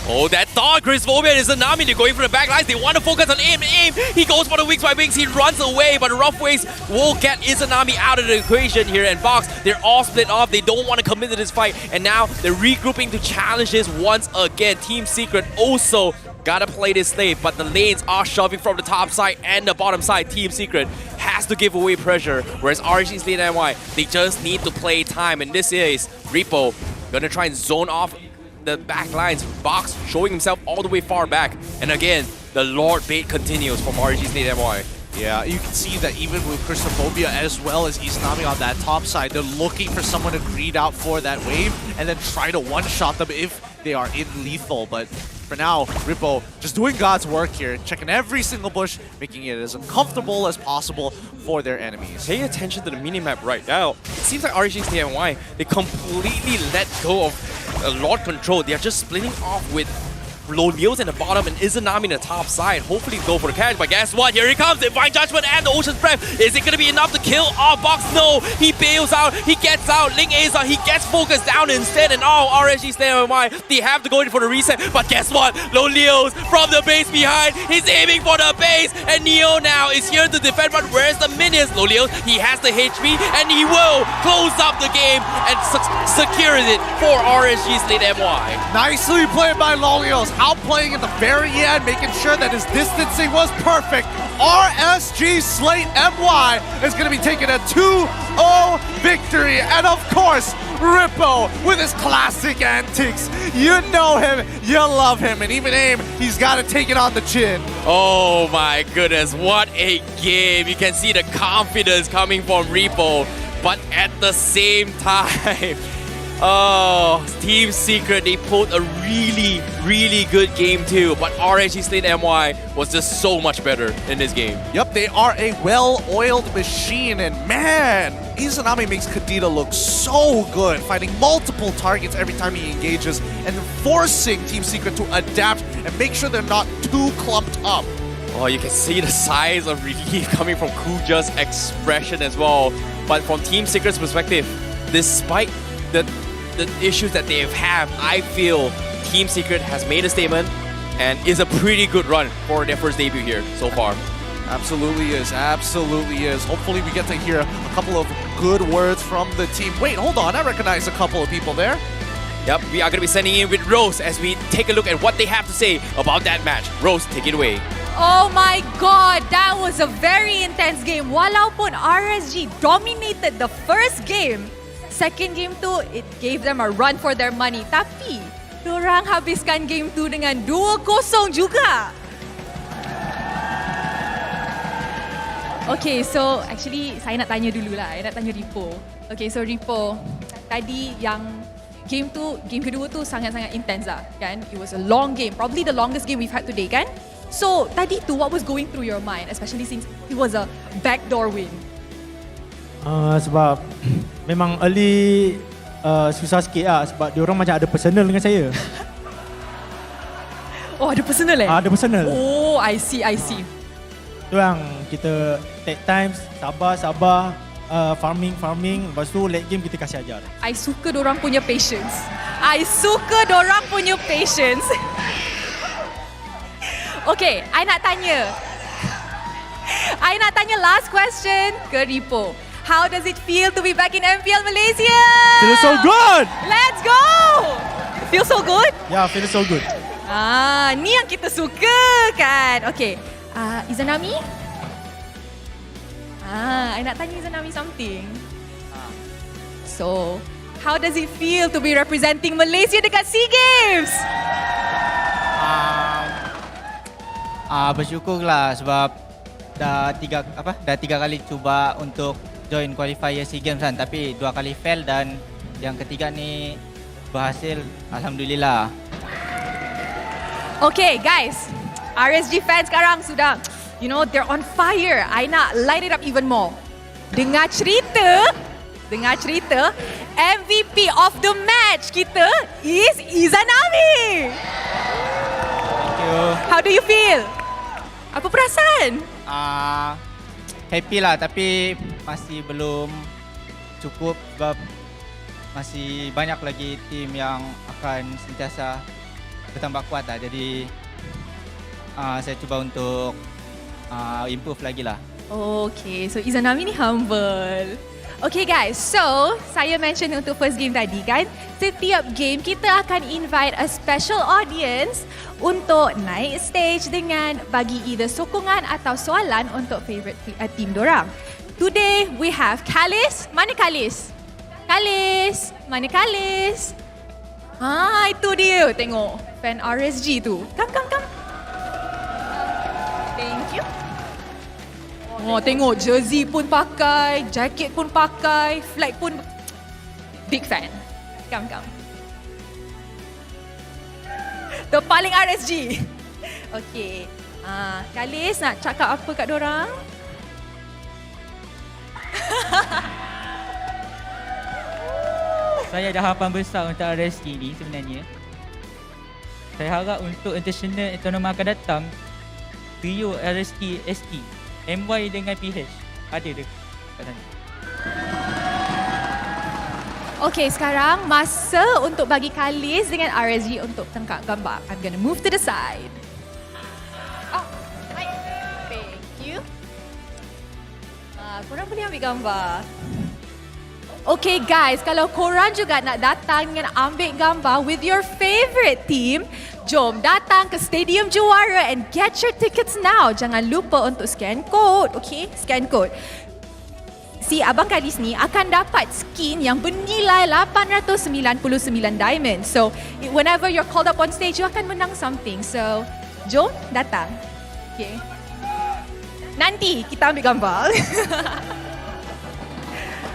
Oh, that thought, Grisphobia and Izanami, they're going for the back lines. They want to focus on AIM. He goes for the wings by wings. He runs away, but Rough Waves will get Izanami out of the equation here. And Box, they're all split off. They don't want to commit to this fight. And now they're regrouping to challenge this once again. Team Secret also gotta play this safe, but the lanes are shoving from the top side and the bottom side. Team Secret has to give away pressure, whereas RSG Slate MY, they just need to play time. And this is Repo gonna try and zone off the back lines. Box showing himself all the way far back. And again, the Lord bait continues from RSG Slate MY. Yeah, you can see that even with Grisphobia as well as Izanami on that top side, they're looking for someone to greed out for that wave and then try to one-shot them if they are in lethal. But for now, Repo just doing God's work here, checking every single bush, making it as uncomfortable as possible for their enemies. Pay attention to the minimap right now. It seems like RSG Slate MY, they completely let go of Lord control. They are just splitting off with Lolios in the bottom and Izanami in the top side. Hopefully go for the catch, but guess what? Here he comes, Divine Judgment and the Ocean's Breath. Is it going to be enough to kill off Box? No, he bails out, he gets out, Ling A's out, he gets focused down instead, and RSG Slate MY, they have to go in for the reset, but guess what? Lolios from the base behind, he's aiming for the base, and Neo now is here to defend, but where's the minions? Lolios, he has the HP, and he will close up the game and secures it for RSG Slate MY. Nicely played by Lolios, outplaying at the very end, making sure that his distancing was perfect. RSG Slate MY is going to be taking a 2-0 victory And of course, Rippo with his classic antics. You know him, you love him, and even AIM, he's got to take it on the chin. Oh my goodness, what a game. You can see the confidence coming from Repo, but at the same time, oh, Team Secret, they pulled a really, really good game too, but RSG Slate MY was just so much better in this game. Yep, they are a well-oiled machine, and man, Izanami makes Kadita look so good, finding multiple targets every time he engages and forcing Team Secret to adapt and make sure they're not too clumped up. Oh, you can see the size of relief coming from Kuja's expression as well. But from Team Secret's perspective, despite the issues that they have had, I feel Team Secret has made a statement and is a pretty good run for their first debut here so far. Absolutely is, absolutely is. Hopefully we get to hear a couple of good words from the team. Wait, hold on, I recognize a couple of people there. Yep, we are going to be sending in with Rose as we take a look at what they have to say about that match. Rose, take it away. Oh my god, that was a very intense game. Walaupun RSG dominated the first game, second game tu, it gave them a run for their money. Tapi, dorang habiskan game tu dengan 2-0 juga. Okay, so actually saya nak tanya dulu lah. Saya nak tanya Ripo. Okay, so Ripo, tadi yang game kedua tu sangat-sangat intense lah, kan? It was a long game, probably the longest game we've had today, kan? So, tadi tu, what was going through your mind, especially since it was a backdoor win? Sebab memang early susah sikit lah sebab diorang macam ada personal dengan saya. Oh, ada personal eh? Ada personal. Oh, I see. Tu yang kita take times, sabar, farming, lepas tu late game kita kasih ajar. I suka dorang punya patience. Okay, I nak tanya last question ke Ripo. How does it feel to be back in MPL Malaysia? Feels so good! Let's go! Feel so good? Yeah, feel so good. Ni yang kita suka kan? Okay, Izanami? I nak tanya Izanami something. So, how does it feel to be representing Malaysia dekat SEA Games? Bersyukurlah sebab dah tiga kali cuba untuk join qualifier SEA Games kan, tapi 2 kali fail dan yang ketiga ni berhasil, alhamdulillah. Okay guys, RSG fans sekarang sudah, they're on fire. I nak light it up even more. Dengar cerita MVP of the match kita is Izanami. Thank you. How do you feel? Apa perasaan? Happy lah, tapi masih belum cukup sebab masih banyak lagi tim yang akan sentiasa bertambah kuat lah. Jadi saya cuba untuk improve lagi lah. Okay, so Izanami ni humble. Okay guys, so saya mention untuk first game tadi kan, setiap game kita akan invite a special audience untuk naik stage dengan bagi either sokongan atau soalan untuk favorite team dorang. Today we have Kalis. Mana Kalis? Mana Kalis? Itu dia. Tengok fan RSG tu. Come. Thank you. Oh, tengok jersey pun pakai, jaket pun pakai, flag pun big fan. Come. The paling RSG. Okay. Kalis nak cakap apa kat dorang? Saya ada harapan besar untuk RSG ni sebenarnya. Saya harap untuk international tournament akan datang, trio RSG ST, MY dengan PH ada dekat sana. Okay, sekarang masa untuk bagi Kalis dengan RSG untuk tangkap gambar. I'm gonna move to the side. Thank you. Korang boleh ambil gambar. Okay guys, kalau korang juga nak datang dengan ambil gambar with your favorite team, jom datang ke Stadium Juara and get your tickets now. Jangan lupa untuk scan code, okay? Scan code. si Abang Kadis ni akan dapat skin yang bernilai 899 diamond. So, whenever you're called up on stage, you akan menang something. So, jom datang. Okay. Nanti kita ambil gambar.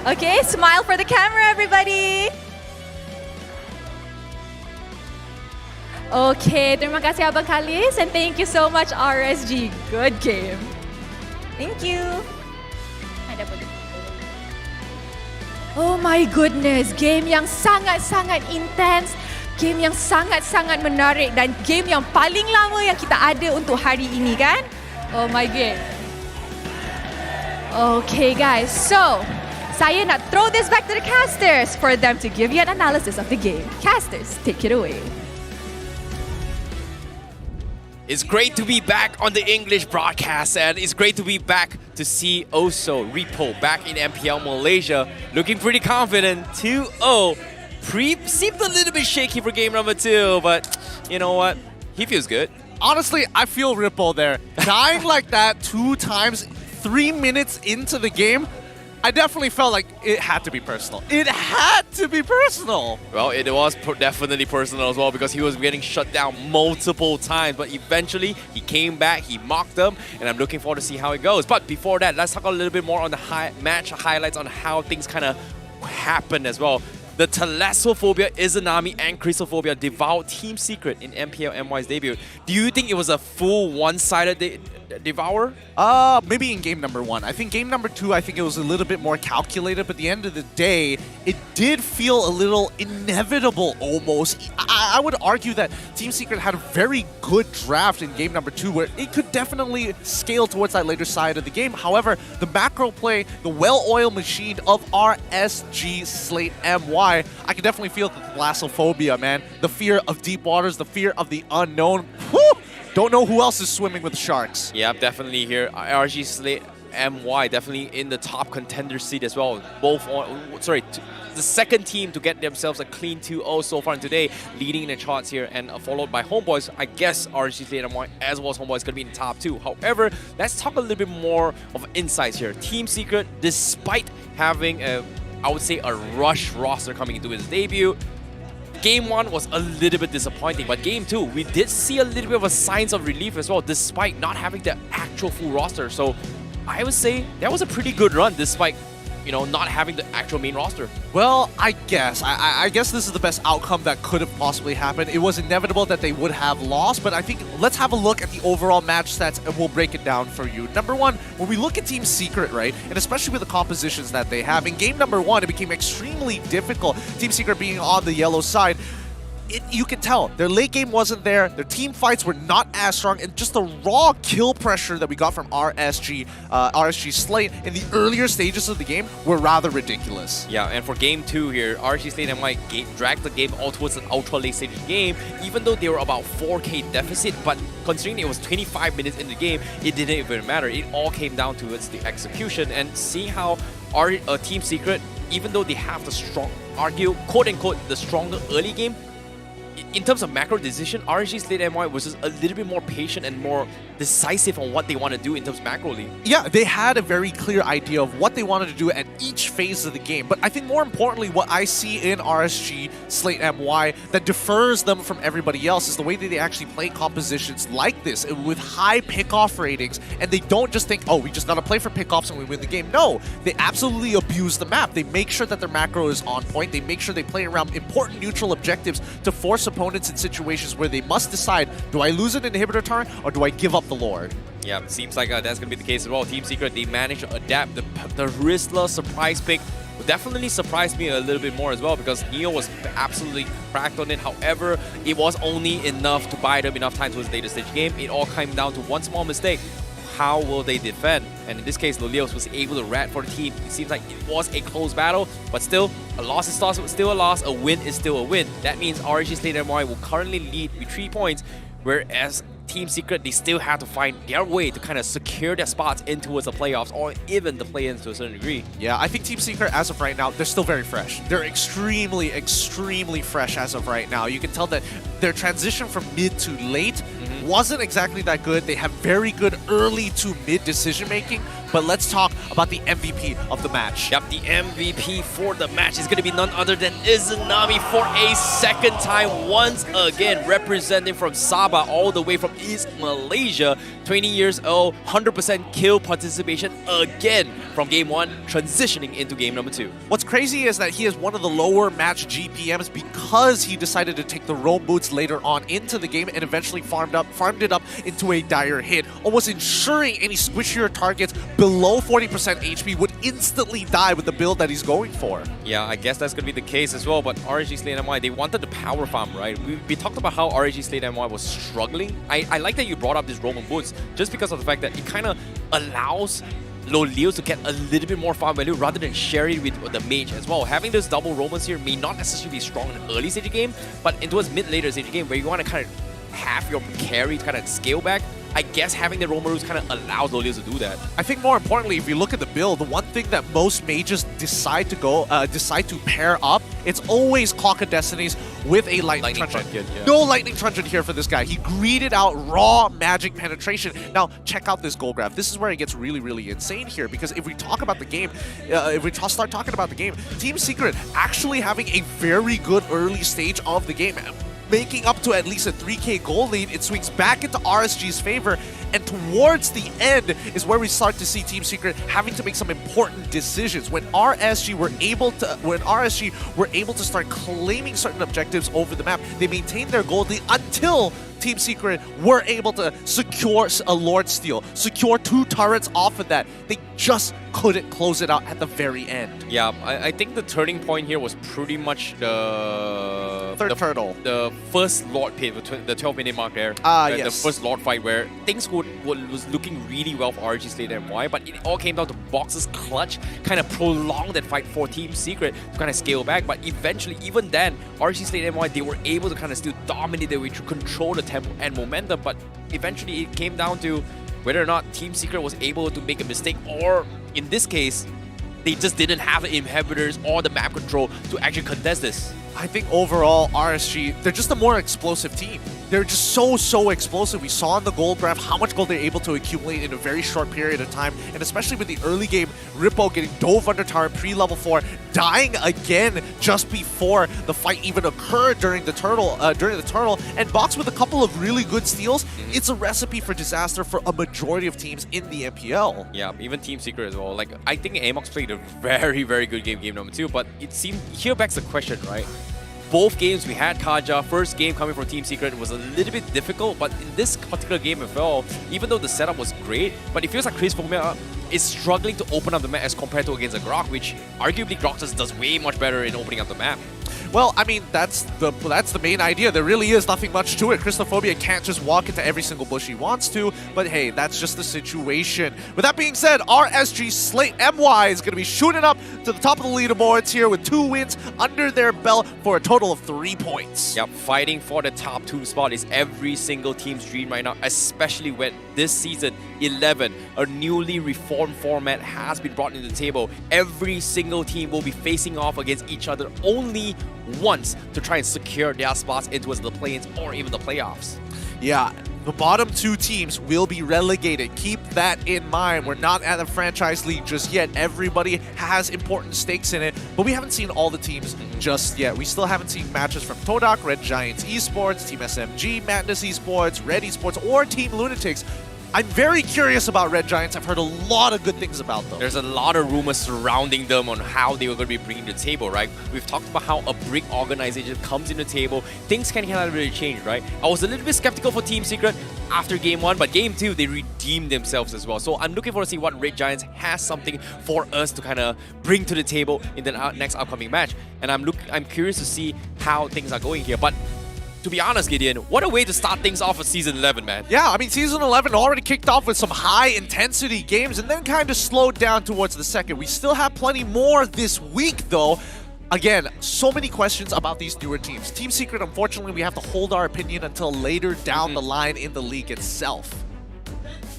Okay, smile for the camera, everybody. Okay, terima kasih Abang Kalis and thank you so much RSG. Good game. Thank you. Oh my goodness, game yang sangat-sangat intense, game yang sangat-sangat menarik dan game yang paling lama yang kita ada untuk hari ini kan? Oh my god. Okay guys, so saya nak throw this back to the casters for them to give you an analysis of the game. Casters, take it away. It's great to be back on the English broadcast, and it's great to be back to see Oso Repo back in MPL Malaysia, looking pretty confident. 2-0. Seemed a little bit shaky for game number 2, but you know what? He feels good. Honestly, I feel Ripple there. Dying like that 2 times, 3 minutes into the game, I definitely felt like it had to be personal. It had to be personal. Well, it was definitely personal as well because he was getting shut down multiple times. But eventually, he came back, he mocked them, and I'm looking forward to see how it goes. But before that, let's talk a little bit more on the match highlights on how things kind of happened as well. The Thalassophobia, Izanami, and Chrysophobia devoured Team Secret in MPL MY's debut. Do you think it was a full one-sided devour? Maybe in game number 1. I think game number 2, I think it was a little bit more calculated, but at the end of the day, it did feel a little inevitable almost. I would argue that Team Secret had a very good draft in game number 2 where it could definitely scale towards that later side of the game. However, the macro play, the well-oiled machine of RSG Slate MY, I can definitely feel the thalassophobia, man. The fear of deep waters, the fear of the unknown. Woo! Don't know who else is swimming with the sharks. Yeah, definitely here. RG Slate MY definitely in the top contender seat as well. The second team to get themselves a clean 2-0 so far today, leading in the charts here, and followed by Homebois. I guess RG Slate MY as well as Homebois is going to be in the top 2. However, let's talk a little bit more of insights here. Team Secret, despite having I would say a rush roster coming into his debut, Game 1 was a little bit disappointing, but Game 2, we did see a little bit of a signs of relief as well, despite not having the actual full roster. So I would say that was a pretty good run, despite, you know, not having the actual main roster. Well, I guess. I guess this is the best outcome that could have possibly happened. It was inevitable that they would have lost, but I think let's have a look at the overall match stats and we'll break it down for you. Number 1, when we look at Team Secret, right, and especially with the compositions that they have, in game number 1, it became extremely difficult. Team Secret being on the yellow side. You can tell their late game wasn't there, their team fights were not as strong, and just the raw kill pressure that we got from RSG Slate in the earlier stages of the game were rather ridiculous. Yeah, and for game 2 here, RSG Slate MY dragged the game all towards an ultra late stage game, even though they were about 4k deficit, but considering it was 25 minutes in the game, it didn't even matter. It all came down to the execution, and seeing how our Team Secret, even though they have the strong, quote-unquote, the stronger early game, in terms of macro decision, RSG Slate MY was just a little bit more patient and more decisive on what they want to do in terms of macroly. Yeah, they had a very clear idea of what they wanted to do at each phase of the game. But I think more importantly, what I see in RSG Slate MY that differs them from everybody else is the way that they actually play compositions like this with high pickoff ratings. And they don't just think, oh, we just got to play for pickoffs and we win the game. No, they absolutely abuse the map. They make sure that their macro is on point. They make sure they play around important neutral objectives to force opponents in situations where they must decide, do I lose an inhibitor turn or do I give up the Lord? Yeah, seems like that's going to be the case as well. Team Secret, they managed to adapt. The Rizzler surprise pick definitely surprised me a little bit more as well because Neo was absolutely cracked on it. However, it was only enough to buy them enough time towards the later stage game. It all came down to one small mistake. How will they defend? And in this case, Lolios was able to rat for the team. It seems like it was a close battle, but still, a loss is still a loss, a win is still a win. That means RSG Slate MY will currently lead with 3 points, whereas Team Secret, they still have to find their way to kind of secure their spots in towards the playoffs or even the play-ins to a certain degree. Yeah, I think Team Secret, as of right now, they're still very fresh. They're extremely, extremely fresh as of right now. You can tell that their transition from mid to late wasn't exactly that good. They have very good early to mid decision-making, But let's talk about the MVP of the match. Yep, the MVP for the match is going to be none other than Izanami for a second time, once again representing from Sabah all the way from East Malaysia. 20 years old, 100% kill participation again from game 1, transitioning into game number 2. What's crazy is that he is one of the lower match GPMs because he decided to take the roam boots later on into the game and eventually farmed it up into a dire hit, almost ensuring any squishier targets below 40% HP would instantly die with the build that he's going for. Yeah, I guess that's going to be the case as well, but RNG Slate MY, they wanted the power farm, right? We talked about how RNG Slate MY was struggling. I like that you brought up this Roman boots, just because of the fact that it kind of allows Loleo to get a little bit more farm value rather than share it with the mage as well. Having this double Romans here may not necessarily be strong in the early stage of the game, but towards mid-later stage of the game where you want to kind of have your carry kind of scale back, I guess having the Romaroos kind of allows Loleo to do that. I think more importantly, if you look at the build, the one thing that most mages decide to pair up, it's always Clock of Destinies with a Lightning Truncheon. Yeah. No Lightning Truncheon here for this guy. He greeted out raw magic penetration. Now, check out this goal graph. This is where it gets really, really insane here, because if we talk about the game, start talking about the game, Team Secret actually having a very good early stage of the game, making up to at least a 3k goal lead. It swings back into RSG's favor, and towards the end is where we start to see Team Secret having to make some important decisions. When RSG were able to start claiming certain objectives over the map, they maintained their goal lead until Team Secret were able to secure a Lord Steal, secure 2 turrets off of that. They just couldn't close it out at the very end. Yeah, I think the turning point here was pretty much the turtle. The first Lord pit, the 12-minute mark there. Yes. The first Lord fight where things was looking really well for RG Slate MY, but it all came down to Box's clutch, kind of prolonged that fight for Team Secret to kind of scale back. But eventually, even then, RG Slate MY, they were able to kind of still dominate their way to control the tempo and momentum, but eventually it came down to whether or not Team Secret was able to make a mistake, or in this case, they just didn't have the inhibitors or the map control to actually contest this. I think overall, RSG, they're just a more explosive team. They're just so explosive. We saw in the gold graph how much gold they're able to accumulate in a very short period of time, and especially with the early game, Rippo getting dove under tower pre-level 4, dying again just before the fight even occurred during the turtle, and Box with a couple of really good steals. It's a recipe for disaster for a majority of teams in the MPL. Yeah, even Team Secret as well. Like, I think Amox played a very good game number 2, but it seemed, here backs the question, right? Both games we had Kaja. First game coming from Team Secret was a little bit difficult, but in this particular game as well, even though the setup was great, but it feels like Chris Fomia is struggling to open up the map as compared to against a Grok, which arguably Grok just does way much better in opening up the map. Well, I mean, that's the main idea. There really is nothing much to it. Christophobia can't just walk into every single bush he wants to, but hey, that's just the situation. With that being said, RSG Slate MY is going to be shooting up to the top of the leaderboards here with 2 wins under their belt for a total of 3 points. Yep, fighting for the top 2 spot is every single team's dream right now, especially when this season 11, a newly reformed format has been brought into the table. Every single team will be facing off against each other only once to try and secure their spots into the play-ins or even the playoffs. Yeah, the bottom 2 teams will be relegated. Keep that in mind. We're not at the franchise league just yet. Everybody has important stakes in it, but we haven't seen all the teams just yet. We still haven't seen matches from Todak, Red Giants Esports, Team SMG, Madness Esports, Red Esports, or Team Lunatics. I'm very curious about Red Giants. I've heard a lot of good things about them. There's a lot of rumors surrounding them on how they were going to be bringing to the table, right? We've talked about how a brick organization comes in the table. Things can really change, right? I was a little bit skeptical for Team Secret after Game 1, but Game 2, they redeemed themselves as well. So I'm looking forward to see what Red Giants has something for us to kind of bring to the table in the next upcoming match. And I'm curious to see how things are going here. But to be honest, Gideon, what a way to start things off for Season 11, man. Yeah, I mean, Season 11 already kicked off with some high-intensity games and then kind of slowed down towards the second. We still have plenty more this week, though. Again, so many questions about these newer teams. Team Secret, unfortunately, we have to hold our opinion until later down the line in the league itself.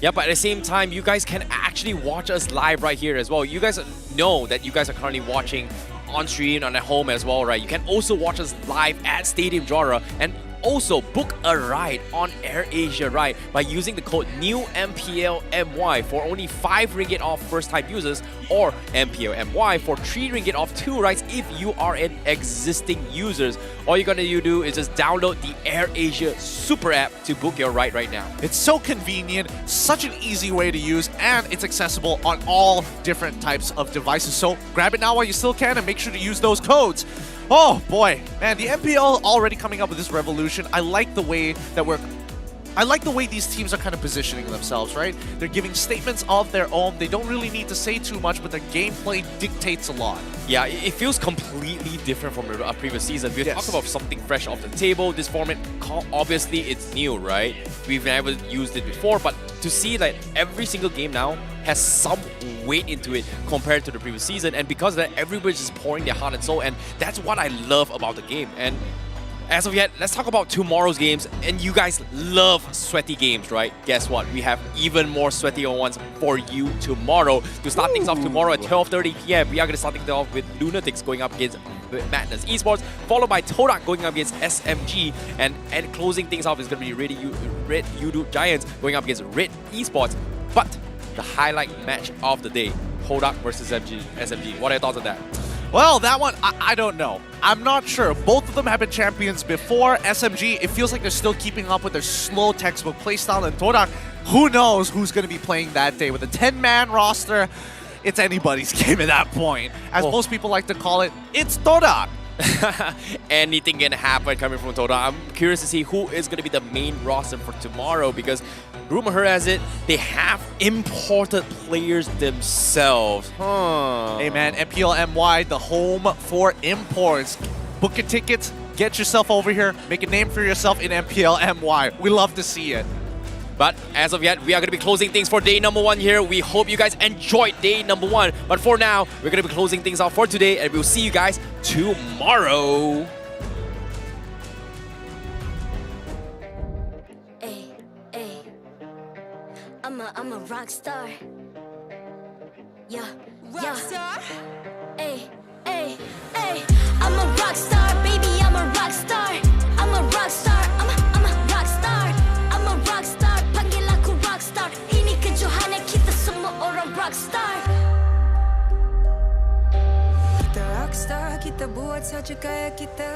Yeah, but at the same time, you guys can actually watch us live right here as well. You guys know that you guys are currently watching on stream and at home as well, right? You can also watch us live at Stadium Jora, and also book a ride on AirAsia Ride by using the code new MPL MY for only 5 ringgit off first-time users, or MPL MY for 3 ringgit off 2 rides if you are an existing user. All you're gonna do is just download the AirAsia Super app to book your ride right now. It's so convenient, such an easy way to use, and it's accessible on all different types of devices. So grab it now while you still can and make sure to use those codes. Oh boy, man, the MPL already coming up with this revolution. I like the way these teams are kind of positioning themselves, right? They're giving statements of their own. They don't really need to say too much, but their gameplay dictates a lot. Yeah, it feels completely different from a previous season. We're talking about something fresh off the table. This format, obviously, it's new, right? We've never used it before, but to see that every single game now has some weight into it compared to the previous season, and because of that, everybody's just pouring their heart and soul, and that's what I love about the game. And as of yet, let's talk about tomorrow's games. And you guys love sweaty games, right? Guess what? We have even more sweaty ones for you tomorrow. To start things off tomorrow at 12:30 p.m., we are going to start things off with Lunatics going up against Madness Esports, followed by Todak going up against SMG, and closing things off is going to be Red Yudu Giants going up against Red Esports. But the highlight match of the day, Todak versus SMG. What are your thoughts on that? Well, that one, I don't know. I'm not sure. Both of them have been champions before. SMG, it feels like they're still keeping up with their slow textbook playstyle. And Todak, who knows who's going to be playing that day. With a 10-man roster, it's anybody's game at that point. As most people like to call it, it's Todak. Anything can happen coming from Todak. I'm curious to see who is going to be the main roster for tomorrow, because rumor has it they have imported players themselves. Hey man, MPL MY, the home for imports. Book your tickets, get yourself over here, make a name for yourself in MPL MY. We love to see it. But as of yet, we are going to be closing things for day number 1 here. We hope you guys enjoyed day number 1. But for now, we're going to be closing things off for today, and we'll see you guys tomorrow. I'm a rock star. Yeah, rock star. Ay. I'm a rock star, baby. I'm a rock star. I'm a rock star. I'm a rock star. I'm a rock star. Panggil aku rock star. Ini kejohanan kita semua orang rock star. Kita rock star, kita buat saja gaya kita.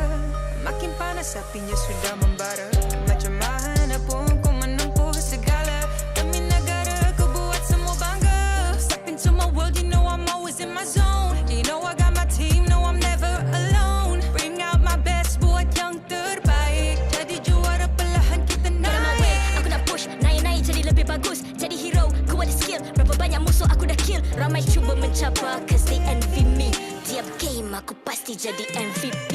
Makin panas apinya sudah membara. Macam mana pun kau menempuh segala. Demi negara kau buat semua bangga. Step into my world, you know I'm always in my zone. You know I got my team, no I'm never alone. Bring out my best, buat yang terbaik. Jadi juara perlahan kita naik. Get on my way, aku nak push. Naik-naik jadi lebih bagus. Jadi hero, ku ada skill. Berapa banyak musuh aku dah kill. Ramai cuba mencapai, cause they envy me. Tiap game aku pasti jadi MVP.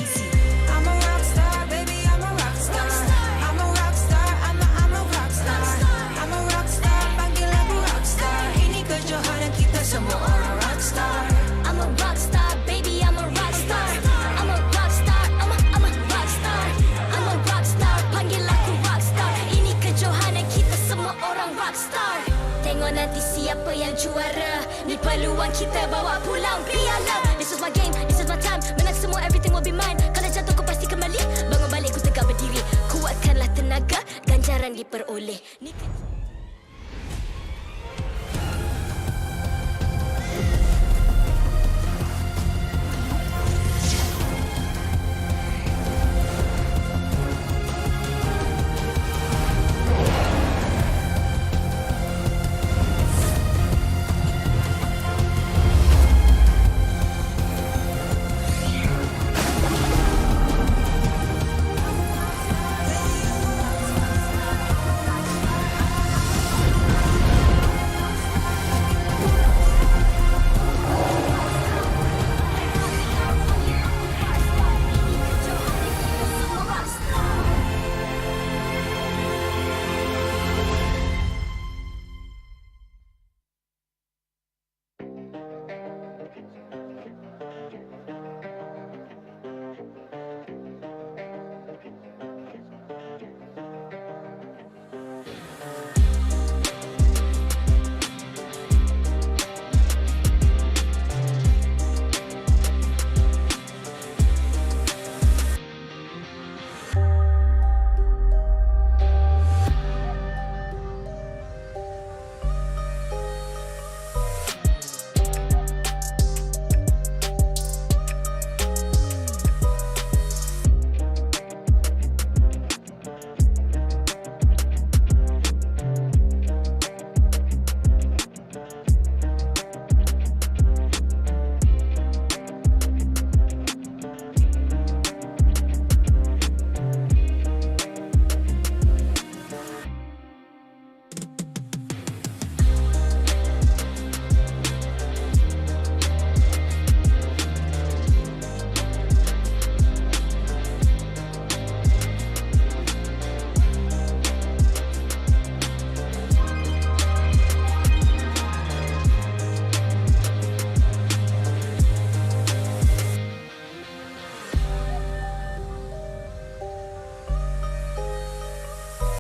Easy. I'm a rock star, baby, I'm a rock star. I'm a rock star, I'm a rock star. I'm a rock star, panggil aku rock star. Ini kejohanan kita semua orang.